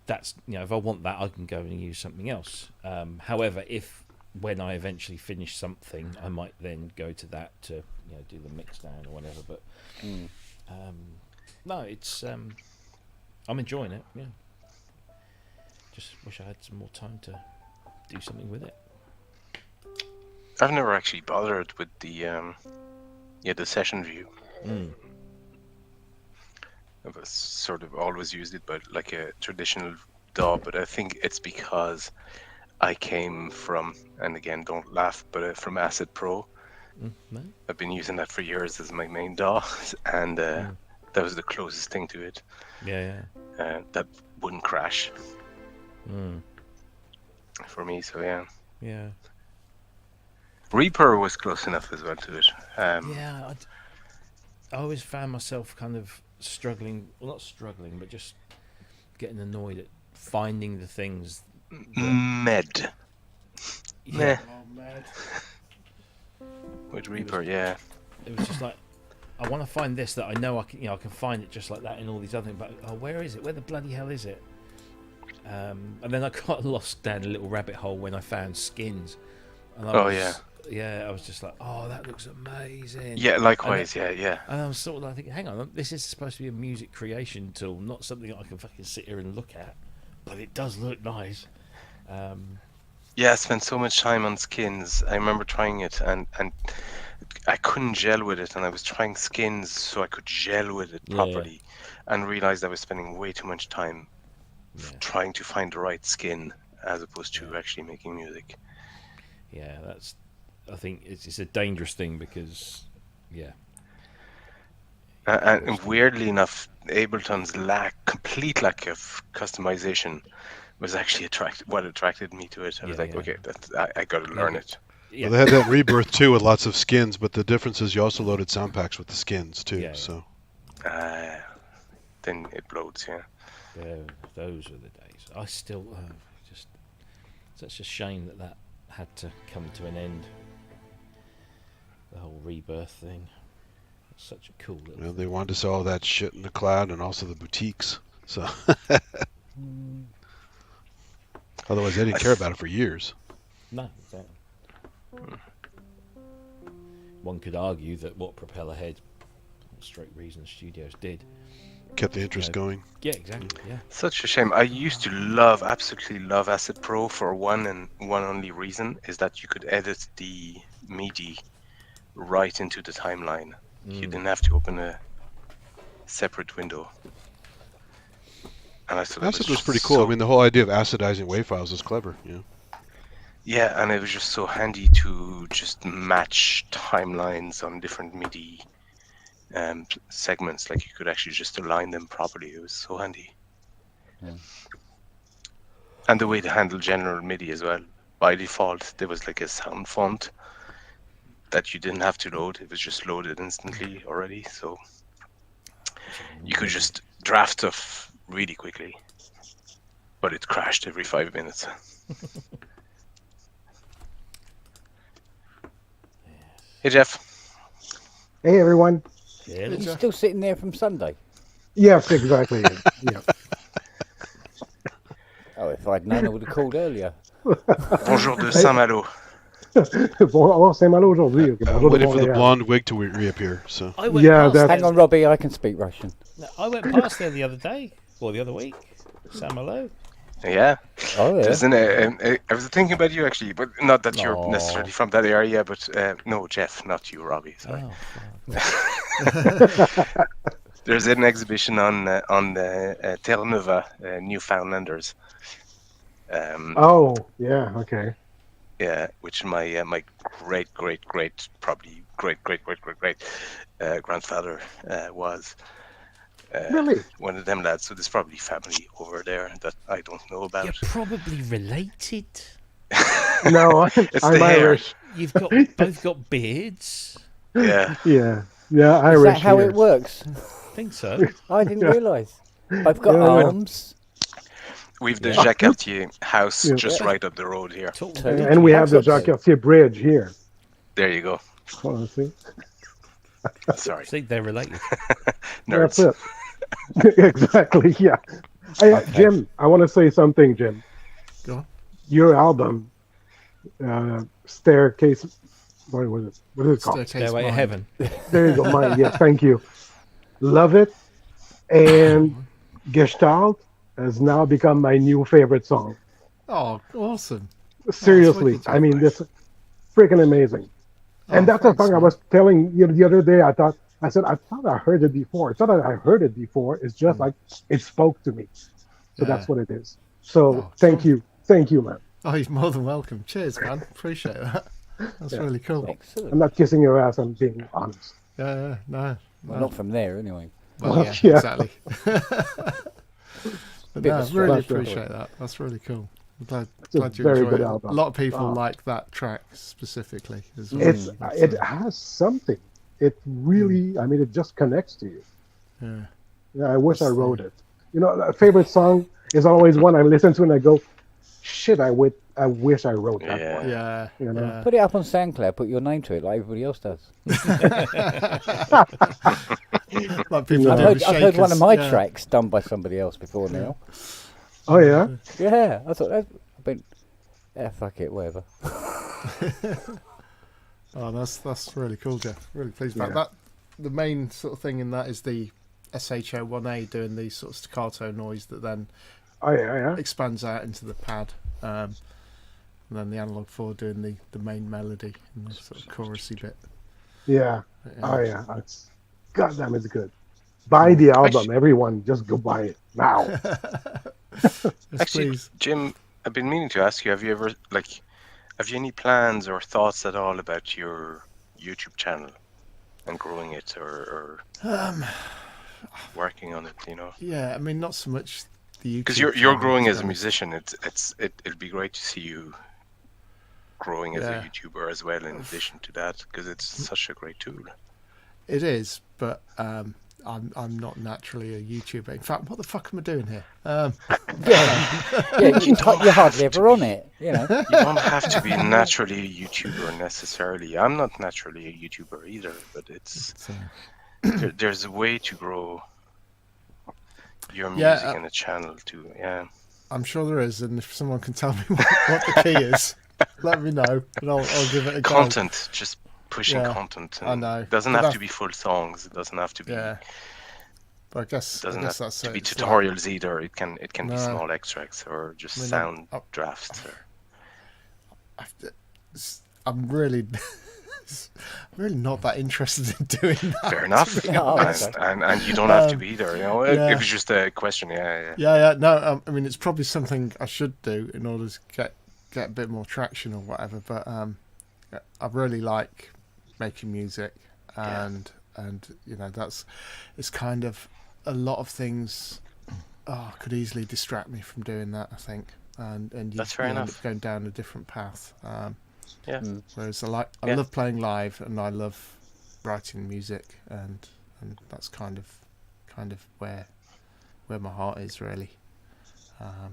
that's if I want that, I can go and use something else. However, when I eventually finish something, I might then go to that to do the mix down or whatever. But no, it's I'm enjoying it. Yeah, just wish I had some more time to do something with it. I've never actually bothered with the session view. I've sort of always used it, but like a traditional DAW. But I think it's because I came from, and again, don't laugh, but from Acid Pro. No? I've been using that for years as my main DAW, and that was the closest thing to it. Yeah. That wouldn't crash Mm. for me. So yeah, Yeah. Reaper was close enough as well to it. Yeah. I always found myself kind of struggling. Well, not struggling, but just getting annoyed at finding the things. Med Yeah. with Reaper, yeah. It was just like, I want to find this that I know I can, I can find it just like that in all these other things. But where is it? Where the bloody hell is it? And then I got lost down a little rabbit hole when I found skins. And I I was just like, oh, that looks amazing. Yeah, likewise, yeah. And I was sort of like thinking, hang on, this is supposed to be a music creation tool, not something I can fucking sit here and look at. But it does look nice. Yeah, I spent so much time on skins. I remember trying it and I couldn't gel with it, and I was trying skins so I could gel with it properly, and realized I was spending way too much time trying to find the right skin as opposed to actually making music. Yeah, I think it's a dangerous thing because, And weirdly enough, Ableton's complete lack of customization was actually what attracted me to it. I was like, okay, I got to learn it. Yeah. Well, they had that in Rebirth too with lots of skins, but the difference is you also loaded sound packs with the skins too. Yeah. So Then it loads, yeah. Those were the days. I still just such a shame that had to come to an end. The whole Rebirth thing. It's such a cool little. you know, they wanted to sell all that shit in the cloud and also the boutiques. So otherwise, they didn't care about it for years. No, exactly. One could argue that what Propellerhead, Straight Reason Studios did, Kept the interest going. Yeah, exactly. Yeah. Such a shame. I used to absolutely love Acid Pro for one and one only reason, is that you could edit the MIDI right into the timeline. You didn't have to open a separate window. And I thought Acid was pretty cool. I mean, the whole idea of acidizing WAV files is clever. Yeah, and it was just so handy to just match timelines on different MIDI segments. Like you could actually just align them properly. It was so handy. Yeah. And the way to handle general MIDI as well. By default, there was like a sound font that you didn't have to load. It was just loaded instantly already. So you could just draft stuff really quickly, but it crashed every 5 minutes. Hey, Jeff. Hey, everyone. You're still sitting there from Sunday? Yes, exactly. Yeah. Oh, if I'd known, I would have called earlier. Bonjour de Saint-Malo. Bon, Saint-Malo aujourd'hui. Okay, I'm waiting for the blonde wig to reappear. So I went Yeah, past that's- Hang on, Robbie, I can speak Russian. I went past there the other day, or the other week. Saint-Malo. Yeah. Oh, yeah. There's I was thinking about you actually, but not that you're Aw. necessarily from that area, but no, Jeff, not you, Robbie. Sorry. Oh, There's an exhibition on the Terre-Neuve, Newfoundlanders. Oh, yeah, okay. Yeah, which my my great probably great grandfather was Really? one of them lads. So there's probably family over there that I don't know about. you're probably related. No, It's I'm the hair. Irish. You've got both got beards. Yeah. Yeah, yeah, Is Irish. that how here. it works? I think so. I didn't Yeah. realise. I've got Yeah. arms. We've the Yeah. Jacques Cartier house Yeah. just Yeah. right up the road here. Talk So- to me. And we have the That's Jacques okay. Cartier Bridge here. There you go. Oh, see? Sorry, See, they're related. nerds. That's it. Exactly, yeah. Hey, Okay. Jim, I want to say something, Jim. Go on. Your album, Staircase, what was it? What is it called? Staircase Stairway to Mine. Heaven. There you go, mine. Yes, thank you. Love it. And Gestalt has now become my new favorite song. Oh, awesome. Seriously, wicked, I mean, Jeff. this freaking amazing. And Oh, that's a thanks, song I man. was telling you the other day. I thought I heard it before. It's not that I heard it before. It's just like it spoke to me. So that's Yeah. what it is. So Oh, thank cool. you, man. Oh, you're more than welcome. Cheers, man. Appreciate that. That's Yeah. really cool. Excellent. I'm not kissing your ass. I'm being honest. Yeah, no. Well, not from there, anyway. Well, yeah, Yeah. exactly. But Bit no, of a I stretch, really but- appreciate that. That's really cool. I'm glad a you very enjoy good it. album. A lot of people Oh. like that track specifically as well. It's it has something. It really. I mean, it just connects to you. Yeah. Yeah, I wish I wrote it. You know, a favorite song is always one I listen to and I go, "Shit, I wish I wrote that Yeah. one." Yeah. You know? yeah. Put it up on SoundCloud, put your name to it like everybody else does. Like people I've do heard, with I've heard one of Shakers, my yeah. tracks done by somebody else before now. Oh yeah. Yeah, I thought I've been. Yeah, fuck it, whatever. Oh, that's really cool, Jeff. Really pleased about Yeah. that. The main sort of thing in that is the SHO1A doing the sort of staccato noise that then Oh yeah. expands out into the pad, and then the analog 4 doing the main melody and the sort of chorusy bit. Yeah. Yeah. Oh yeah. It's goddamn, it's good. Buy the album, everyone. Just go buy it now. Yes, Actually, please. Jim, I've been meaning to ask you: have you any plans or thoughts at all about your YouTube channel and growing it, or working on it? You know, Yeah, I mean, not so much the YouTube. because you're channel, growing to as be a honest. musician. It'd be great to see you growing as Yeah. a YouTuber as well. In addition to that, because it's such a great tool. It is, but I'm not naturally a YouTuber. In fact, what the fuck am I doing here? Yeah, you're hardly ever on it, you know. You don't have to be naturally a YouTuber necessarily. I'm not naturally a YouTuber either, but it's So, there's a way to grow your Yeah, music in a channel too. Yeah. I'm sure there is, and if someone can tell me what the key is, let me know, and I'll give it a go. Content, just pushing Yeah, content. I and know, It doesn't but have to that's- be full songs. It doesn't have to be. Yeah, but I guess Doesn't that's have to it. be It's like- tutorials either. It can be No. small extracts or just I mean, sound I'm- drafts. Or... I'm really I'm really not that interested in doing that. Fair enough. to be honest. And you don't have to be either. You know, yeah. it was just a question. Yeah. Yeah. No, I mean, it's probably something I should do in order to get a bit more traction or whatever. But I really like making music, and you know, it's kind of a lot of things. Could easily distract me from doing that, I think, and That's fair end enough. up going down a different path. Yeah. Whereas I love playing live, and I love writing music, and that's kind of where my heart is really. I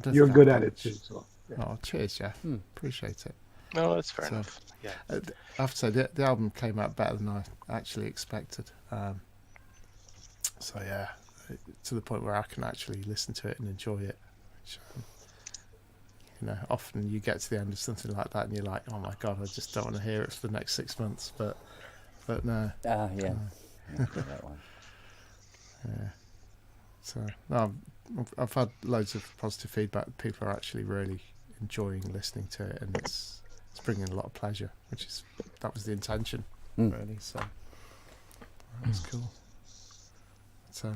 don't You're think good I've at done it too. much- So. Oh, cheers, Jeff. Appreciate it. No, that's fair So, enough. Yeah. I have to say the album came out better than I actually expected. So yeah, to the point where I can actually listen to it and enjoy it. Which, you know, often you get to the end of something like that and you're like, oh my god, I just don't want to hear it for the next 6 months. But no. Yeah. That one. Yeah. So no, I've had loads of positive feedback. People are actually really enjoying listening to it, and it's bringing a lot of pleasure, that was the intention, really. So that's cool. So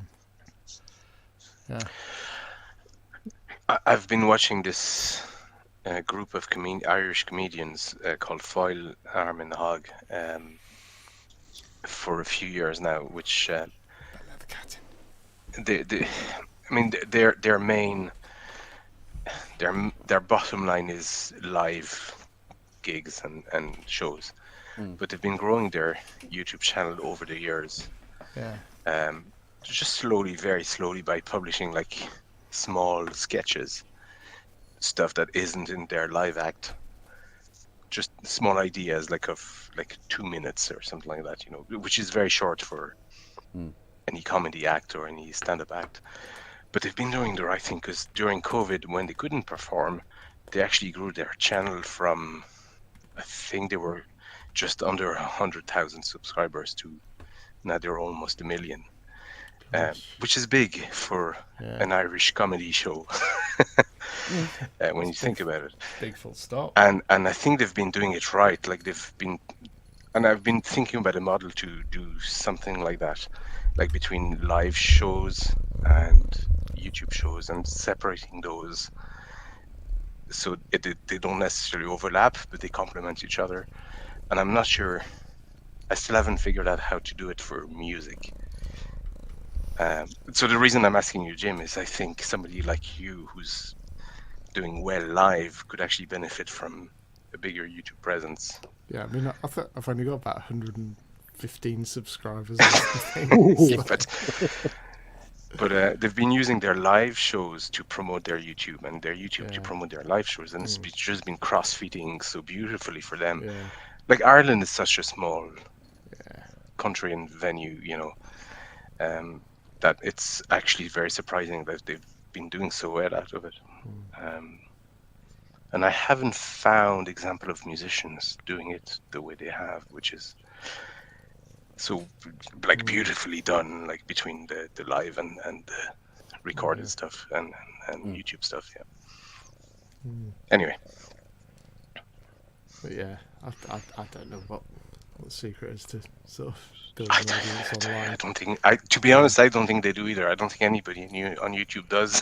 yeah. I've been watching this group of Irish comedians called Foyle, Arm and the Hog for a few years now, which their bottom line is live gigs and shows, but they've been growing their YouTube channel over the years. Yeah. Just slowly, very slowly, by publishing like small sketches, stuff that isn't in their live act, just small ideas like 2 minutes or something like that, you know, which is very short for any comedy act or any stand-up act. But they've been doing the right thing, because during COVID, when they couldn't perform, they actually grew their channel from, I think they were just under 100,000 subscribers to now they're almost 1 million. Which is big for an Irish comedy show, when you think about it. Big full stop. And I think they've been doing it right. Like I've been thinking about a model to do something like that, like between live shows and YouTube shows, and separating those so they don't necessarily overlap, but they complement each other. And I'm not sure. I still haven't figured out how to do it for music. So the reason I'm asking you, Jim, is I think somebody like you who's doing well live could actually benefit from a bigger YouTube presence. Yeah, I mean, I've only got about 115 subscribers. Or something. Yeah, but they've been using their live shows to promote their YouTube, and their YouTube to promote their live shows, and it's just been cross-feeding so beautifully for them. Yeah. Like, Ireland is such a small country and venue, you know, that it's actually very surprising that they've been doing so well out of it. And I haven't found example of musicians doing it the way they have, which is so like beautifully done, like between the live and the recorded stuff and YouTube stuff. Yeah. Anyway. But yeah, I don't know what the secret is to sort of build an audience online. I don't think. To be honest, I don't think they do either. I don't think anybody on YouTube does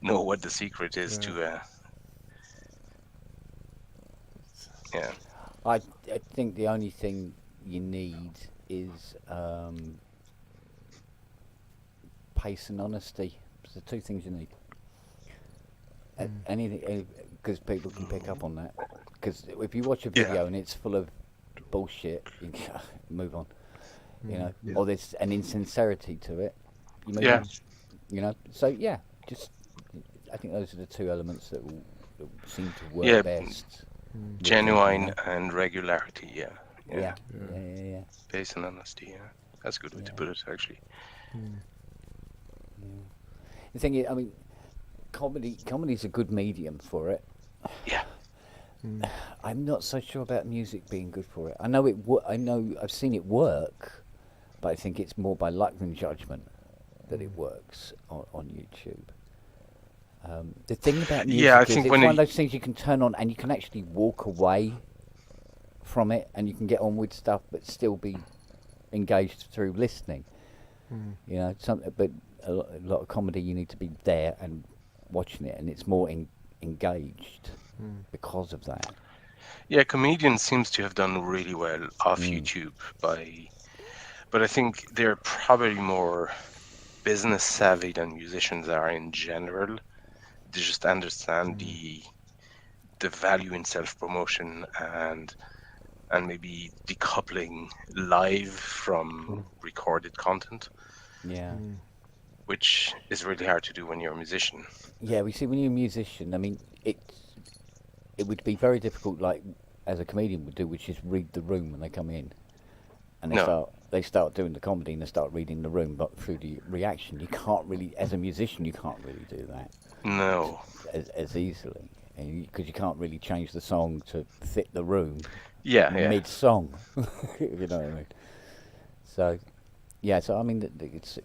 know what the secret is to. Yeah. I think the only thing you need is pace and honesty. It's the two things you need. Anything, because people can pick up on that. Because if you watch a video and it's full of bullshit, you can move on. You know, or there's an insincerity to it. You move on. You know, so just I think those are the two elements that will seem to work best. Genuine and regularity. Yeah. Pace and honesty. Yeah, that's a good way to put it, actually. The thing is, I mean, comedy's a good medium for it. Yeah. I'm not so sure about music being good for it. I know I've seen it work, but I think it's more by luck than judgment that it works on YouTube. The thing about music I is think it's when one of those things you can turn on and you can actually walk away from it, and you can get on with stuff, but still be engaged through listening. You know, but a lot of comedy, you need to be there and watching it, and it's more engaged because of that. Yeah, comedians seems to have done really well off YouTube but I think they're probably more business savvy than musicians are in general. They just understand the value in self-promotion and maybe decoupling live from recorded content. Yeah. Which is really hard to do when you're a musician. Yeah, we see when you're a musician, I mean, it would be very difficult, like as a comedian would do, which is read the room when they come in, and they start doing the comedy and they start reading the room, but through the reaction, you can't really, as a musician, you can't really do that. No. As easily, because you can't really change the song to fit the room. Yeah. Mid-song, you know what I mean. So, yeah. So I mean, it's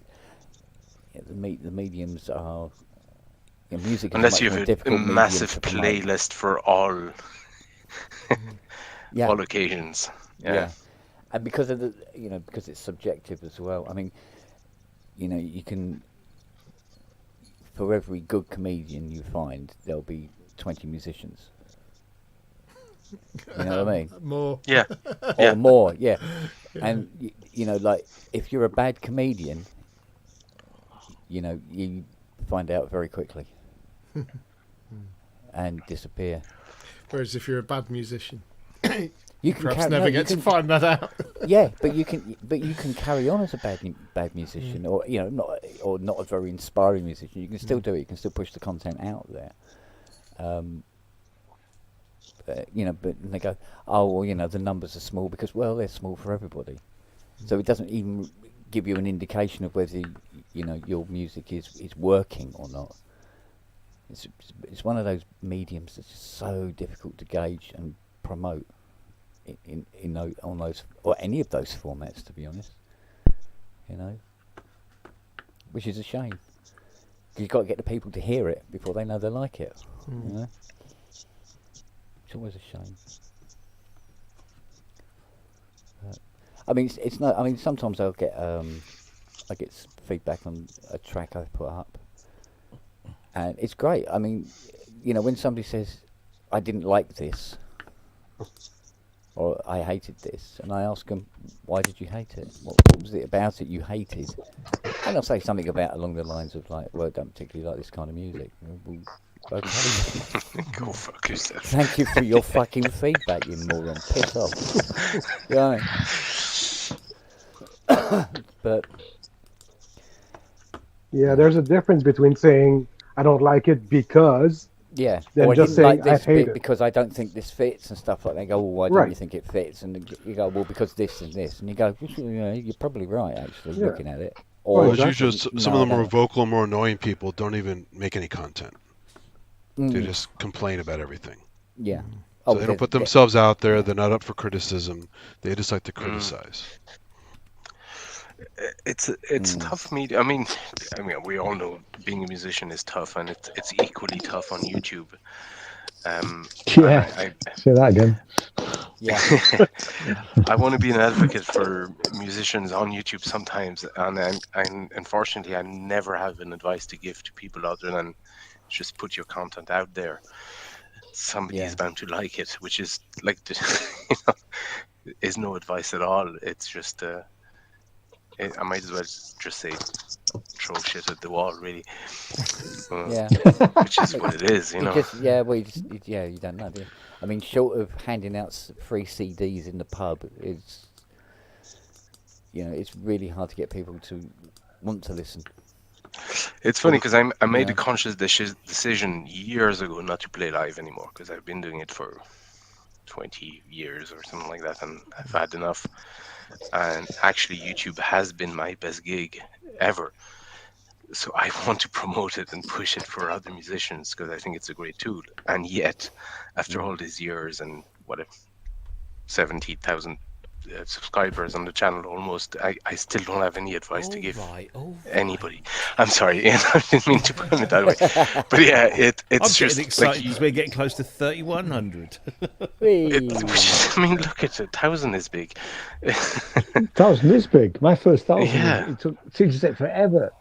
the mediums are. Music unless is you much more have a difficult massive medium to promote. playlist for all Yeah. all occasions. Yeah. And because of the, because it's subjective as well. I mean, you can, for every good comedian you find, there'll be 20 musicians. You know what I mean? More. Yeah. Or more, yeah. And like if you're a bad comedian, you find out very quickly and disappear. Whereas if you're a bad musician, you can perhaps never get to find that out. Yeah, but you can carry on as a bad musician, or not a very inspiring musician. You can still do it. You can still push the content out there. But they go, oh well, the numbers are small because they're small for everybody. So it doesn't even give you an indication of whether your music is working or not. It's one of those mediums that's just so difficult to gauge and promote on those or any of those formats, to be honest. Which is a shame. You've got to get the people to hear it before they know they like it. It's always a shame. I mean, it's not. I mean, sometimes I get feedback on a track I put up, and it's great. I mean, when somebody says, "I didn't like this," or "I hated this," and I ask them, "Why did you hate it? What was it about it you hated?" And I'll say something along the lines of like, "Well, I don't particularly like this kind of music." Well, okay. Go fuck yourself. Thank you for your fucking feedback, you moron. Piss off. Yeah. But yeah, there's a difference between saying I don't like it because yeah, then or just I didn't saying like this I hate bit it. because I don't think this fits and stuff like that. They go, well, why don't Right. you think it fits? And you go, well, because this and this. And you go, you're probably right, actually, Yeah. looking at it. Well, Or As usual, some no, of the I more don't. vocal, more annoying people don't even make any content. They Mm, just complain about everything. yeah. So they don't put themselves out there. They're not up for criticism. They just like to criticize. It's tough media. I mean, we all know being a musician is tough, and it's equally tough on YouTube. Yeah. I Say that again. Yeah. I want to be an advocate for musicians on YouTube sometimes, and unfortunately, I never have an advice to give to people other than just put your content out there. Somebody is bound to like it, which is like, is no advice at all. It's just, I might as well just say, throw shit at the wall, really. Yeah. Which is what it is, you know. You don't know, do you? I mean, short of handing out free CDs in the pub, it's really hard to get people to want to listen. It's funny because I made a conscious decision years ago not to play live anymore because I've been doing it for 20 years or something like that, and I've had enough. And actually, YouTube has been my best gig ever. So I want to promote it and push it for other musicians because I think it's a great tool. And yet, after all these years and 70,000 subscribers on the channel almost. I still don't have any advice to give All right. anybody. I'm sorry, Ian, I didn't mean to put it that way. But yeah, it's I'm just getting excited like because we're getting close to 3,100. I mean, look at it. 1,000 is big. 1,000 is big. My first 1,000, Yeah. it seems to take forever.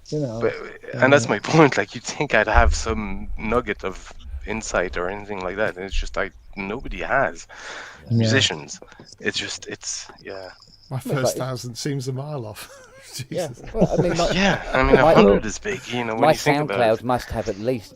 You know. But, and that's my point. Like, you'd think I'd have some nugget of insight or anything like that. And it's just like nobody has. Musicians. It's yeah. My first 1,000 seems a mile off. Yeah. Jesus. Well, I mean, Yeah, I mean, my- 100 is big. You know, when my you think about SoundCloud it. must have at least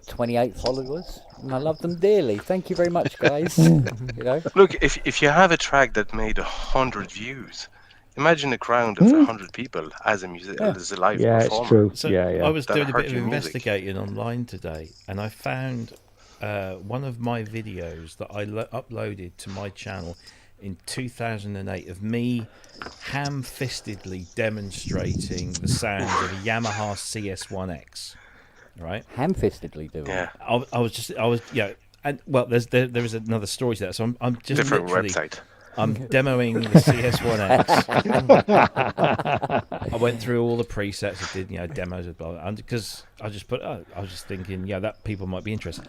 28 followers, and I love them dearly. Thank you very much, guys. You know. Look, if you have a track that made 100 views, imagine a crowd of 100 people as a as a live Yeah, performer. it's true. So yeah. I was That doing a hurt bit of your music. investigating online today, and I found one of my videos that I uploaded to my channel in 2008 of me ham-fistedly demonstrating the sounds of a Yamaha CS1X. Right? Ham-fistedly doing. Yeah, I was and well, there is another story to that. So I'm just different literally, website. I'm demoing the CS1X. I went through all the presets. I did, demos of blah, and because I just put, I was just thinking, that people might be interested.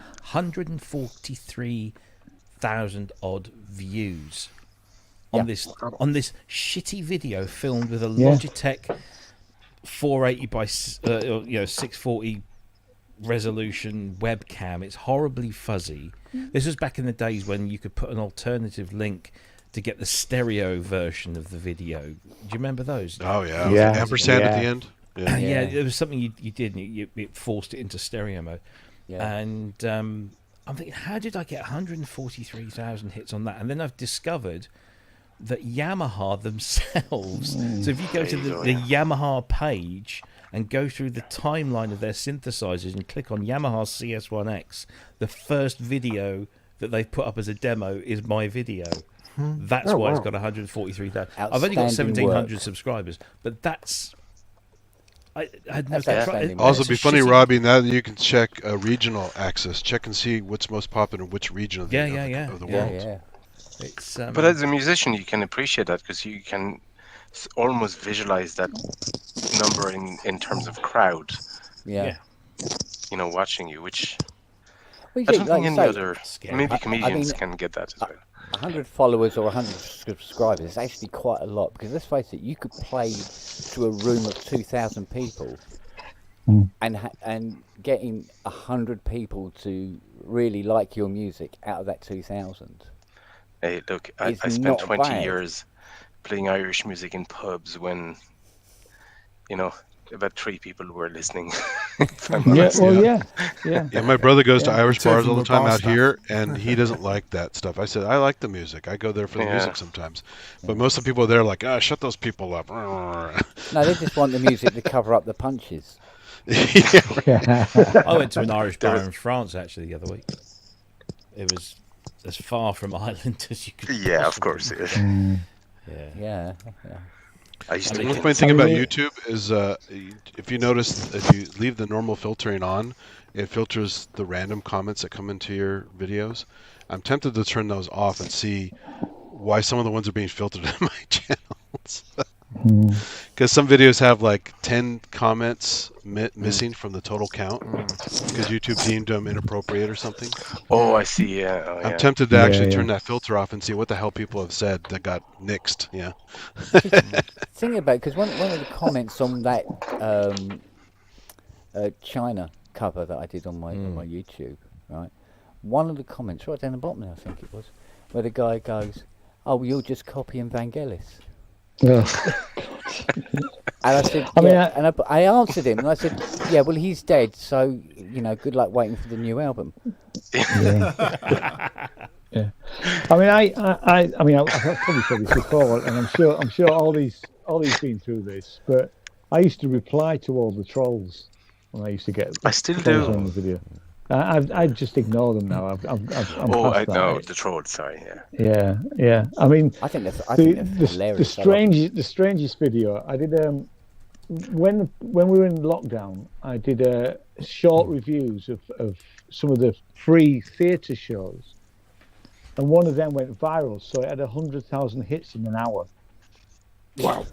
143,000 odd views on this shitty video filmed with a Logitech 480 by 640 resolution webcam. It's horribly fuzzy. This was back in the days when you could put an alternative link to get the stereo version of the video. Do you remember those? Oh yeah. Yeah. Ampersand at Yeah. the end. Yeah, it was something you did, and it forced it into stereo mode. Yeah. And I'm thinking, how did I get 143,000 hits on that? And then I've discovered that Yamaha themselves. So if you go to the Yamaha page and go through the timeline of their synthesizers and click on Yamaha CS1X, the first video that they've put up as a demo is my video. That's why it's got 143,000. I've only got Outstanding 1,700 work. subscribers, but that's. I had no That's control. outstanding. Also, It's be a funny, shitty- Robbie. Now that you can check regional access, check and see what's most popular in which region of the, of the world. Yeah. It's, But as a musician, you can appreciate that because you can almost visualize that number in terms of crowd, Yeah. watching you, which Well, you I see, don't like think you any say, other, Scary. maybe I comedians mean, can get that as well. 100 followers or 100 subscribers is actually quite a lot, because let's face it, you could play to a room of 2,000 people and getting 100 people to really like your music out of that 2,000. Hey, look, I It's spent not 20 bad. years playing Irish music in pubs when, about 3 people were listening. if I'm Yeah, honest. well, yeah. Yeah, my brother goes to Irish Two of bars them all the were time bar out staff. here, and he doesn't like that stuff. I said, I like the music. I go there for the Yeah. music sometimes. But most of the people there are like, shut those people up. No, they just want the music to cover up the punches. I went to an Irish bar in France actually the other week. It was as far from Ireland as you could. Yeah, of possibly course. be. Yeah. I used The to one think funny thing about mean- YouTube is if you notice, if you leave the normal filtering on, it filters the random comments that come into your videos. I'm tempted to turn those off and see why some of the ones are being filtered in my channels. Because some videos have like 10 comments missing from the total count because YouTube deemed them inappropriate or something. Oh, I see. Yeah. Oh, yeah. I'm tempted to actually Yeah. turn that filter off and see what the hell people have said that got nixed. Yeah. Think about it, because one of the comments on that China cover that I did on my YouTube, right? One of the comments right down the bottom there, I think it was, where the guy goes, "Oh, you're just copying Vangelis." And I said, I mean, and I answered him, and I said, "Yeah, well, he's dead, so good luck waiting for the new album." Yeah. I mean, I've probably said this before, and I'm sure all these been through this, but I used to reply to all the trolls when I used to get I still trolls do. on the video. I just ignore them now. I'm Oh, I past that. know the troll. Sorry. Yeah. Yeah. I mean, I think that's the hilarious. I love it. strangest video I did when we were in lockdown. I did short reviews of some of the free theatre shows, and one of them went viral. So it had 100,000 hits in an hour. Wow.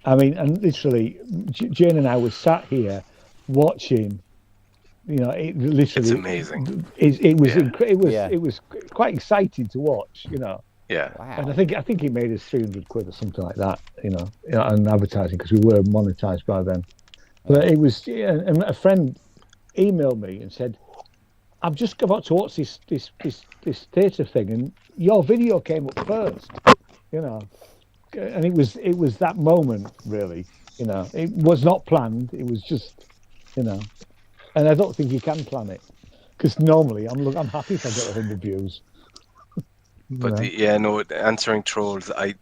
I mean, and literally, Jane and I were sat here watching. You know, it literally. It's amazing. It was. Yeah. It was quite exciting to watch. You know. Yeah. And I think he made us 300 quid or something like that. You know, on advertising because we were monetized by then. But it was. And a friend emailed me and said, "I'm just about to watch this theatre thing, and your video came up first." You know. And it was that moment, really. You know, it was not planned. It was just, you know, and I don't think you can plan it because normally I'm happy if I get 100 views. But answering trolls, I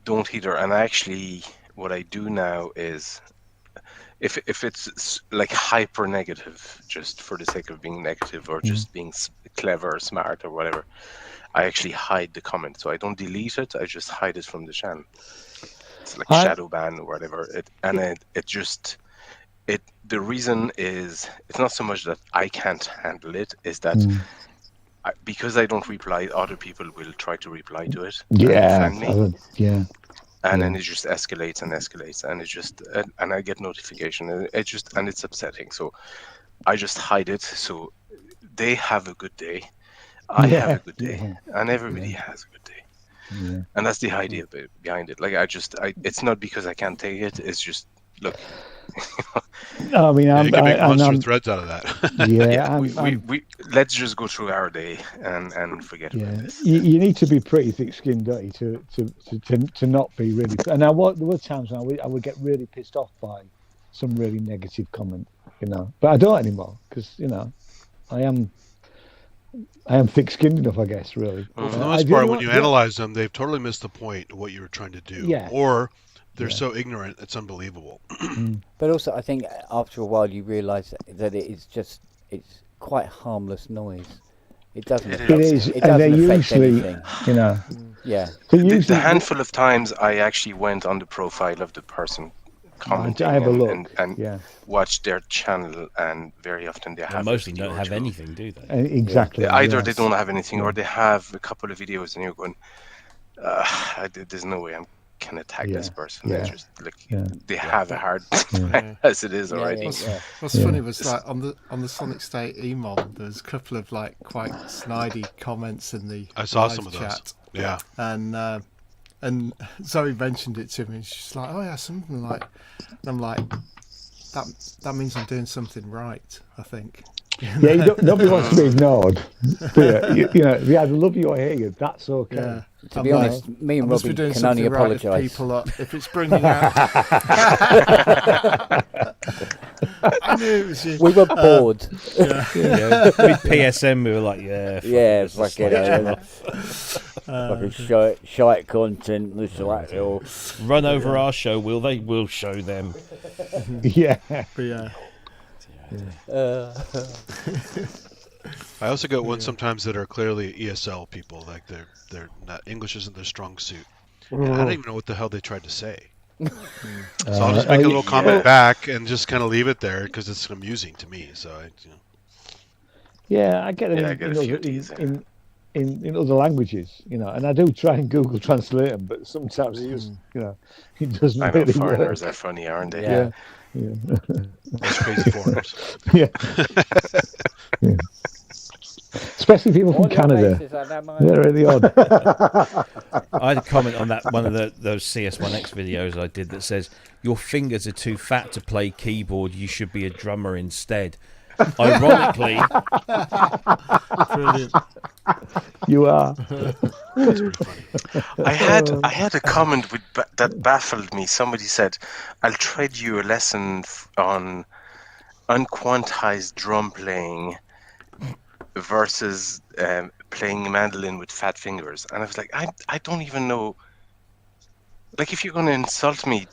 don't either. And actually, what I do now is, if it's like hyper negative, just for the sake of being negative or just being clever or smart or whatever, I actually hide the comment. So I don't delete it. I just hide it from the channel. It's like shadow ban or whatever. The reason is, it's not so much that I can't handle it, is that because I don't reply, other people will try to reply to it. Yeah. And defend me. And then it just escalates and escalates, and it just and I get notification, and it's upsetting. So I just hide it. So they have a good day. I have a good day, and everybody has a good day, and that's the idea behind it. Like it's not because I can't take it. It's just look. I mean, you can make monster threads out of that. we let's just go through our day and forget about this. You need to be pretty thick-skinned, don't you, to not be really. And there were times when I would get really pissed off by some really negative comment, you know. But I don't anymore because you know I am thick-skinned enough, I guess, really. Well, for the most part, when you analyze them, they've totally missed the point of what you were trying to do. Yeah. Or they're so ignorant, it's unbelievable. But also, I think after a while, you realise that it's quite harmless noise. It doesn't. It is. It And they're doesn't affect usually, anything. you know. Yeah. The handful of times I actually went on the profile of the person commenting I have a look. and watch their channel, and very often they have mostly don't have anything, do they? Exactly. Either they don't have anything, or they have a couple of videos, and you're going, "There's no way I'm can attack this person." It's just like they have a hard time as it is already. What's funny was like on the Sonic State email, there's a couple of like quite snidey comments in the I saw live some of chat. those. Yeah. And Zoe mentioned it to me, and she's like, "Oh yeah, something like," and I'm like, "That means I'm doing something right, I think." Yeah, nobody wants to be ignored. You know, they either love you or hate you. That's okay. Yeah. To be honest, me and Robbie can only apologise. If it's bringing out, I knew it was you. We were bored. With PSM, we were like, fuck it. Fucking shite content. This like all. Run over our show, will they? We'll show them. Yeah. But I also get ones sometimes that are clearly ESL people, like they're not, English isn't their strong suit. And I don't even know what the hell they tried to say. So I'll just make a little comment back and just kind of leave it there because it's amusing to me. So I get it in other languages, you know, and I do try and Google Translate them, but sometimes it just, you know, it doesn't I know really foreigners work. are funny, aren't they? Yeah. Those crazy foreigners. Yeah. Especially people from Canada. They're really odd. I had a comment on that one of those CS1X videos I did that says, "Your fingers are too fat to play keyboard. You should be a drummer instead." Ironically, brilliant. You are. I had a comment that baffled me. Somebody said, "I'll trade you a lesson on unquantized drum playing versus playing mandolin with fat fingers." And I was like, I don't even know. Like, if you're going to insult me,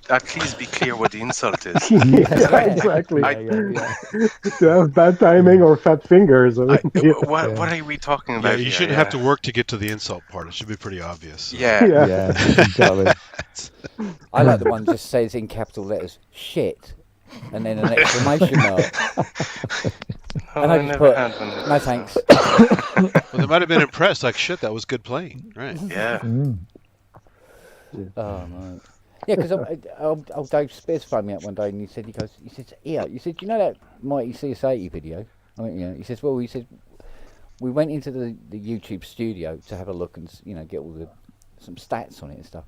at least be clear what the insult is. Exactly. To have bad timing or fat fingers. What are we talking about? You shouldn't have to work to get to the insult part. It should be pretty obvious. So. Yeah, exactly. I like the one that just says in capital letters, shit. and then an exclamation mark. Oh, And I I just never put, had one. of no those. thanks. Well, they might have been impressed. Like, shit, that was good playing. Right. Yeah. Oh no. Yeah, because old Dave Spears phoned me up one day and he said, yeah, he said, you know that Mighty CS80 video? I mean, yeah. He says, well, we went into the YouTube studio to have a look and get all some stats on it and stuff.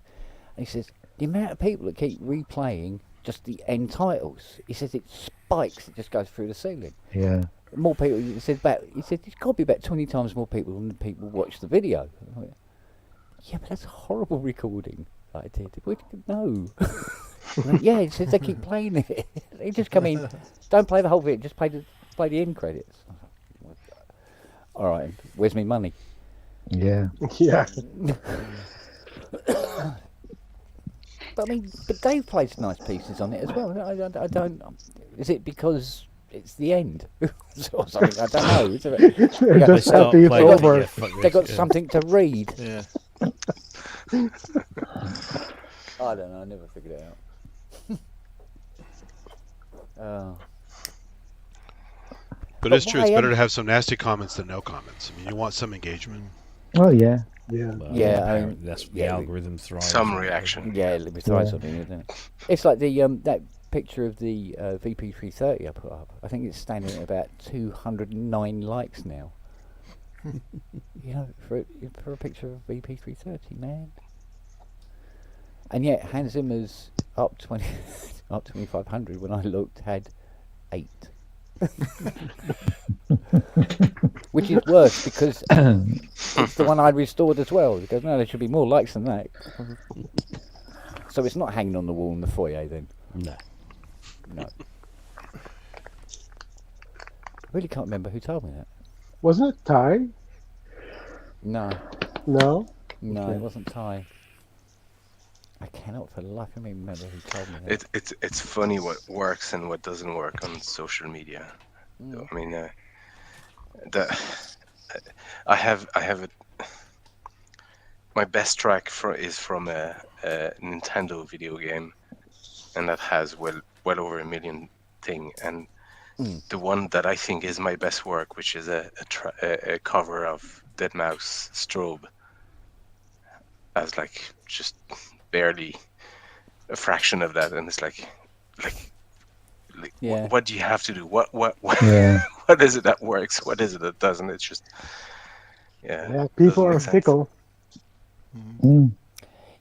And he says the amount of people that keep replaying just the end titles. He says it spikes. It just goes through the ceiling. Yeah. More people. He said it's got to be about 20 times more people than the people watch the video. I went, yeah, but that's a horrible recording. I did. No. Yeah, he says they keep playing it. They just come in. Don't play the whole video. Just play the end credits. All right. Where's my money? Yeah. Yeah. But Dave plays nice pieces on it as well. I don't. Is it because it's the end or something? I don't know. Is it, Just start after it's playing it, over. yeah, fuck they this, got yeah. something to read. Yeah. I don't know. I never figured it out. But But it's true. It's why, better to have some nasty comments than no comments. I mean, you want some engagement. Oh yeah. Yeah. Well, Yeah, I apparently mean, that's the yeah, algorithm thrives. Some on it. reaction. Yeah, it thrives on it, isn't it? It's like the that picture of the VP330 I put up. I think it's standing at about 209 likes now. For a picture of VP330, man. And yet Hans Zimmer's up 2500 when I looked had 8. Which is worse because it's the one I restored as well. He goes, no, there should be more likes than that. So it's not hanging on the wall in the foyer then? No. No. I really can't remember who told me that. Wasn't it Ty? No, No. no, it wasn't Ty. I cannot for the life of me remember who told me that. It's funny what works and what doesn't work on social media. I mean, I have my best track is from a Nintendo video game, and that has well over 1 million thing. And the one that I think is my best work, which is a cover of Deadmau5 Strobe, as like just barely a fraction of that, and it's like Yeah. what do you have to do? What Yeah. what is it that works? What is it that doesn't? It's just Yeah. People doesn't are make sense. fickle. Mm.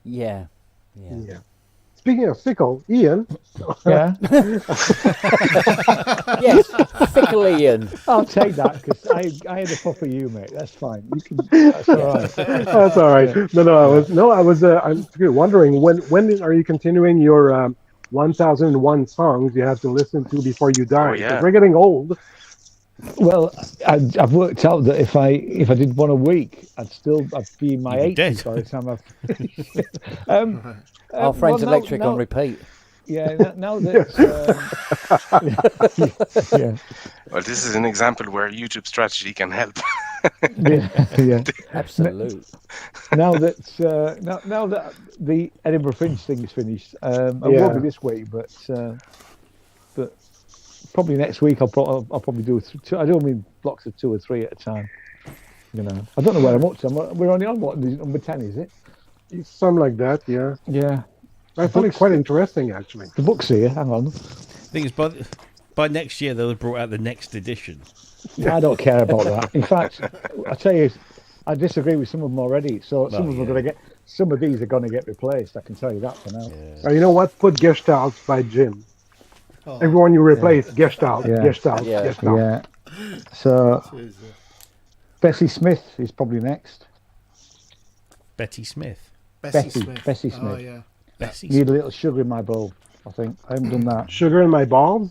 Yeah. Yeah. Speaking of fickle, Ian. Yeah. Yes, Fickle Ian. I'll take that because I had a pop of you, mate. That's fine. You can. That's all right. That's all right. I was I'm wondering when are you continuing your 1001 songs you have to listen to before you die? Oh, yeah. 'Cause we're getting old. Well, I've worked out that if I did one a week, I'd be in my You'd be 80s dead. by the time I've finished. Our friends well, Electric now, on repeat. Yeah, now that yeah, Well, this is an example where YouTube strategy can help. yeah. Absolute. Now that now that the Edinburgh Fringe thing is finished, I Yeah. won't be this week, but probably next week I'll probably do two. I don't mean blocks of 2 or 3 at a time. I don't know where I'm up to. We're only on what number 10, is it? Something like that. Yeah. Yeah. I find it quite interesting, actually. The book's here. Hang on. Thing is, by next year they'll have brought out the next edition. I don't care about that. In fact, I tell you, I disagree with some of them already. So some of them are going to get. Some of these are going to get replaced. I can tell you that for now. You know what? Put Gestalt by Jim. Everyone you replace, Gestalt, Yeah. Gestalt, Yeah. Gestalt. Yeah. So Bessie Smith is probably next. Betty Smith. Bessie Smith. Bessie Oh, Smith. yeah. Bessie Need a Smith. little sugar in my bowl. I think I haven't done that. Sugar in my balls?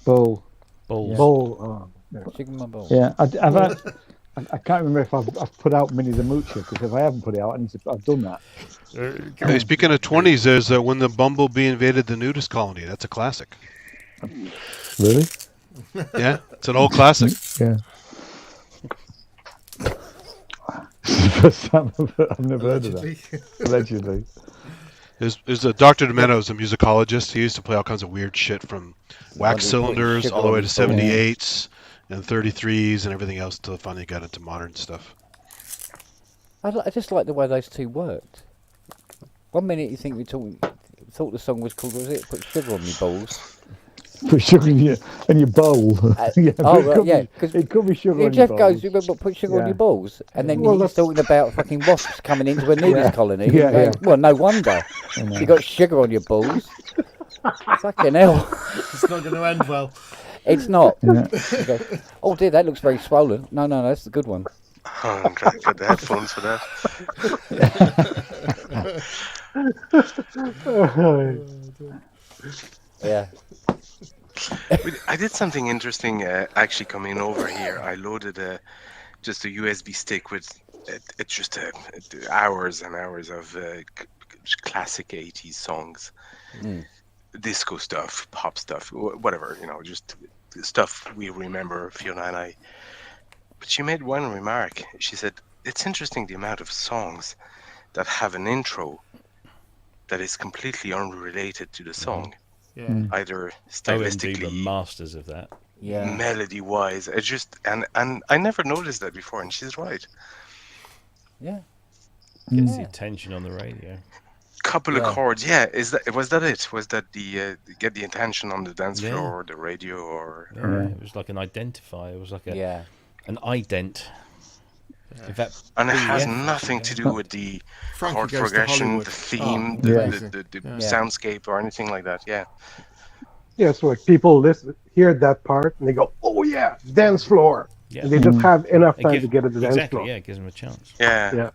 Bowl. Balls. Bowl. Oh, yeah. Chicken my ball. Yeah, I can't remember if I've put out Minnie the Moocher, because if I haven't put it out, I've done that. Hey, speaking of 20s, there's When the Bumblebee Invaded the Nudist Colony. That's a classic. Really? Yeah, it's an old classic. Yeah. It's the first time I've never heard of that. Allegedly. There's a Dr. Demento's a musicologist. He used to play all kinds of weird shit from wax Putting cylinders sugar all the way on to his balls. 78s and 33s and everything else until finally got into modern stuff. I just like the way those two worked. 1 minute you think thought the song was called, was it? Put sugar on your balls. Put sugar in your bowl. Yeah, but Oh, it right, could yeah. be- Because it could be sugar on Jeff your goes, balls. you remember, put sugar on Yeah. your balls. And then Well, he's that's- talking about fucking wasps coming into a nudist colony. Yeah, and going, yeah. Well, no wonder. I know. You got sugar on your balls. Fucking hell. It's not going to end well. It's not. Yeah. You go, oh dear, that looks very swollen. No, that's the good one. Oh, I'm glad I got the headphones for that. Yeah. I did something interesting actually coming over here. I loaded just a USB stick with it's just hours and hours of classic 80s songs, disco stuff, pop stuff, whatever, just stuff we remember, Fiona and I. But she made one remark. She said, it's interesting the amount of songs that have an intro that is completely unrelated to the song. Yeah. Either OMD were stylistically, masters of that. Yeah. melody-wise. It's just, and I never noticed that before, and she's right. Yeah. Gets the attention on the radio. Couple Yeah. of chords, yeah. Was that it? Was that the get the attention on the dance Yeah. floor, or the radio, or? Yeah, it was like an identifier. It was like Yeah. an ident. In fact, And it has BF, nothing to do with the Frankie chord Goes to progression, Hollywood. the theme, Oh, Yeah. the Yeah. soundscape, or anything like that. Yeah. Yeah, so like people hear that part and they go, "Oh yeah, dance floor," Yeah. and they just have enough It time gives- to get to the dance exactly, floor. yeah, it gives them a chance. Yeah. Yeah.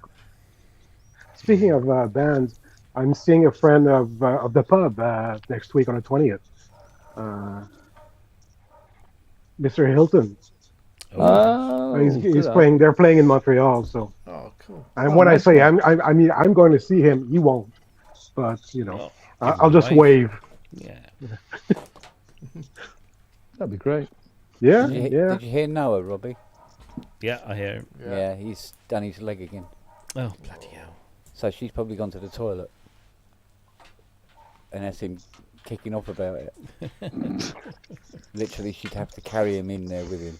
Speaking of bands, I'm seeing a friend of the pub next week on the 20th. Mr. Hilton. Oh, he's good. playing. They're playing in Montreal, so. Oh, cool. And Oh, when I nice say one. I mean I'm going to see him, he won't. But Oh, I'll just wave. Yeah. That'd be great. Yeah, Did yeah. you hear Noah, Robbie? Yeah, I hear him. Yeah, he's done his leg again. Oh, bloody hell. So she's probably gone to the toilet. And that's him kicking off about it. Literally, she'd have to carry him in there with him.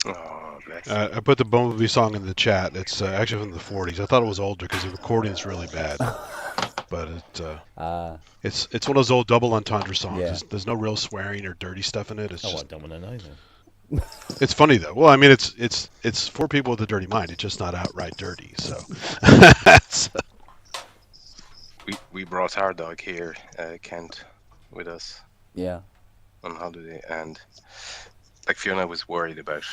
Oh, bless. I put the Bumblebee song in the chat. It's actually from the 40s. I thought it was older because the recording's really bad. But it's one of those old double entendre songs. Yeah. There's no real swearing or dirty stuff in it. It's Oh, I just don't want to know then. it's funny though. Well, I mean it's for people with a dirty mind. It's just not outright dirty. So We brought our dog here, Kent, with us Yeah. on holiday, and like Fiona was worried about,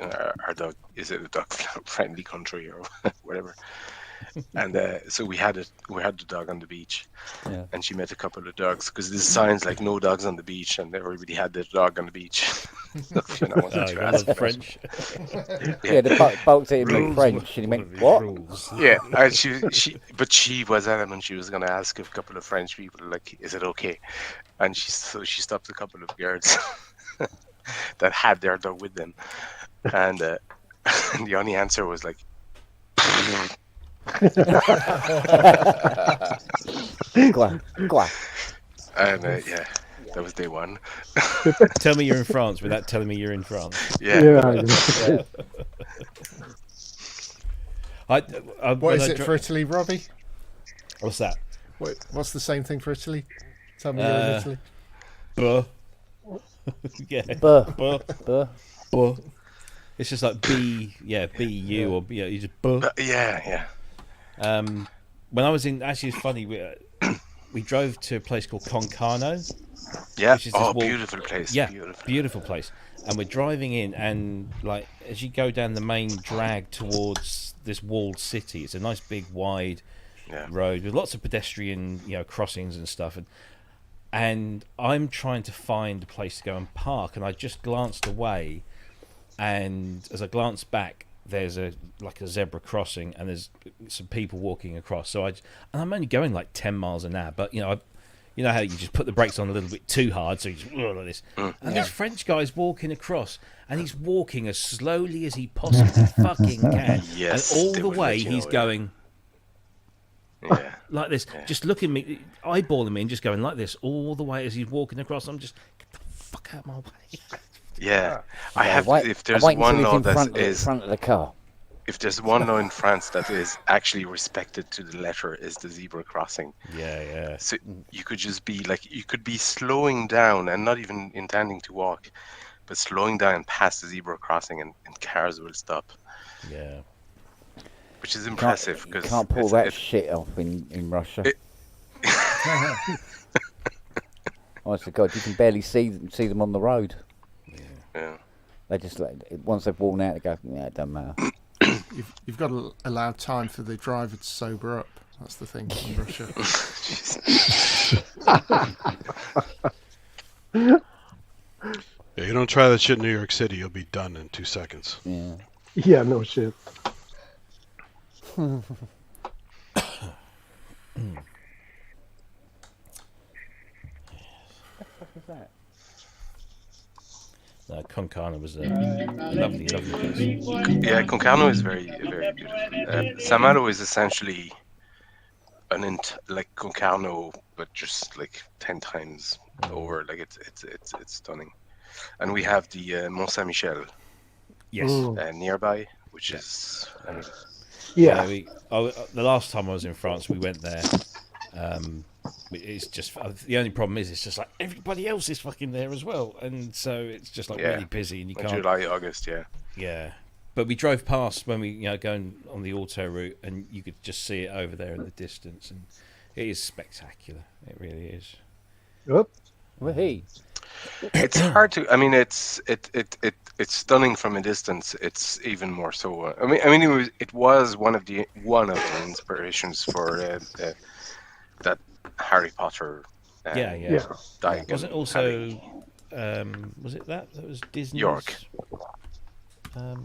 our dog, is it a dog friendly country or whatever, and so we had the dog on the beach, Yeah. and she met a couple of dogs because there's signs like no dogs on the beach, and everybody had their dog on the beach. Fiona wanted Oh, to you ask love her. French. Yeah, the bolt at him in Rules, French, and he what went, are these what? rules? Yeah, and she was adamant she was going to ask a couple of French people, like, is it okay? And she stopped a couple of girls that had their dog with them, and the only answer was like, Quoi, quoi. and yeah, that was day one. Tell me you're in France without telling me you're in France. Yeah, Yeah. What when is I it for Italy, Robbie? What's that? What's the same thing for Italy? Tell me you're in Italy. Buh. Yeah. Buh, Buh. buh. Buh. It's just like B-U, or you just buh. yeah. When I was in, actually, it's funny. We drove to a place called Concano. Yeah. Which is this Oh, wall- beautiful place. Yeah, Beautiful. beautiful place. And we're driving in, and like as you go down the main drag towards this walled city, it's a nice big wide Yeah. road with lots of pedestrian, crossings and stuff. And I'm trying to find a place to go and park, and I just glanced away, and as I glanced back, there's a zebra crossing, and there's some people walking across. So and I'm only going like 10 miles an hour, but you know how you just put the brakes on a little bit too hard, so you just like this. And this French guy's walking across, and he's walking as slowly as he possibly fucking can. Yes, and all they the would way let you he's know, yeah. going. Yeah. like this, just looking at me, eyeballing me, and just going like this all the way as he's walking across. I'm just, get the fuck out of my way. Yeah, I have. Wait, If there's wait until one he's law in that front of the car. if there's one law in France that is actually respected to the letter, is the zebra crossing. Yeah. So you could just be like, you could be slowing down and not even intending to walk, but slowing down past the zebra crossing, and cars will stop, Yeah. which is impressive You because can't pull that shit off in Russia. Honest to God, you can barely see them on the road. Yeah. They just once they've worn out, they go, yeah, it doesn't matter. You've got to allow time for the driver to sober up. That's the thing in Russia. Yeah, you don't try that shit in New York City, you'll be done in 2 seconds. Yeah. Yeah, no shit. Concarneau was a lovely place. Yeah, Concarneau is very, very beautiful. Saint-Malo is essentially like Concarneau, but just like 10 times over. Like it's stunning. And we have the Mont Saint-Michel Yes. nearby, which is Yeah. The last time I was in France, we went there. It's just the only problem is it's just like everybody else is fucking there as well, and so it's just like really busy, and you can't. July, August, Yeah, but we drove past when we going on the auto route, and you could just see it over there in the distance, and it is spectacular. It really is. Yep. Well, hey. It's hard to. I mean, it's stunning from a distance. It's even more so. I mean, it was one of the inspirations for that Harry Potter. Yeah. Diagon. Was it also? Was it that was Disney's? York. What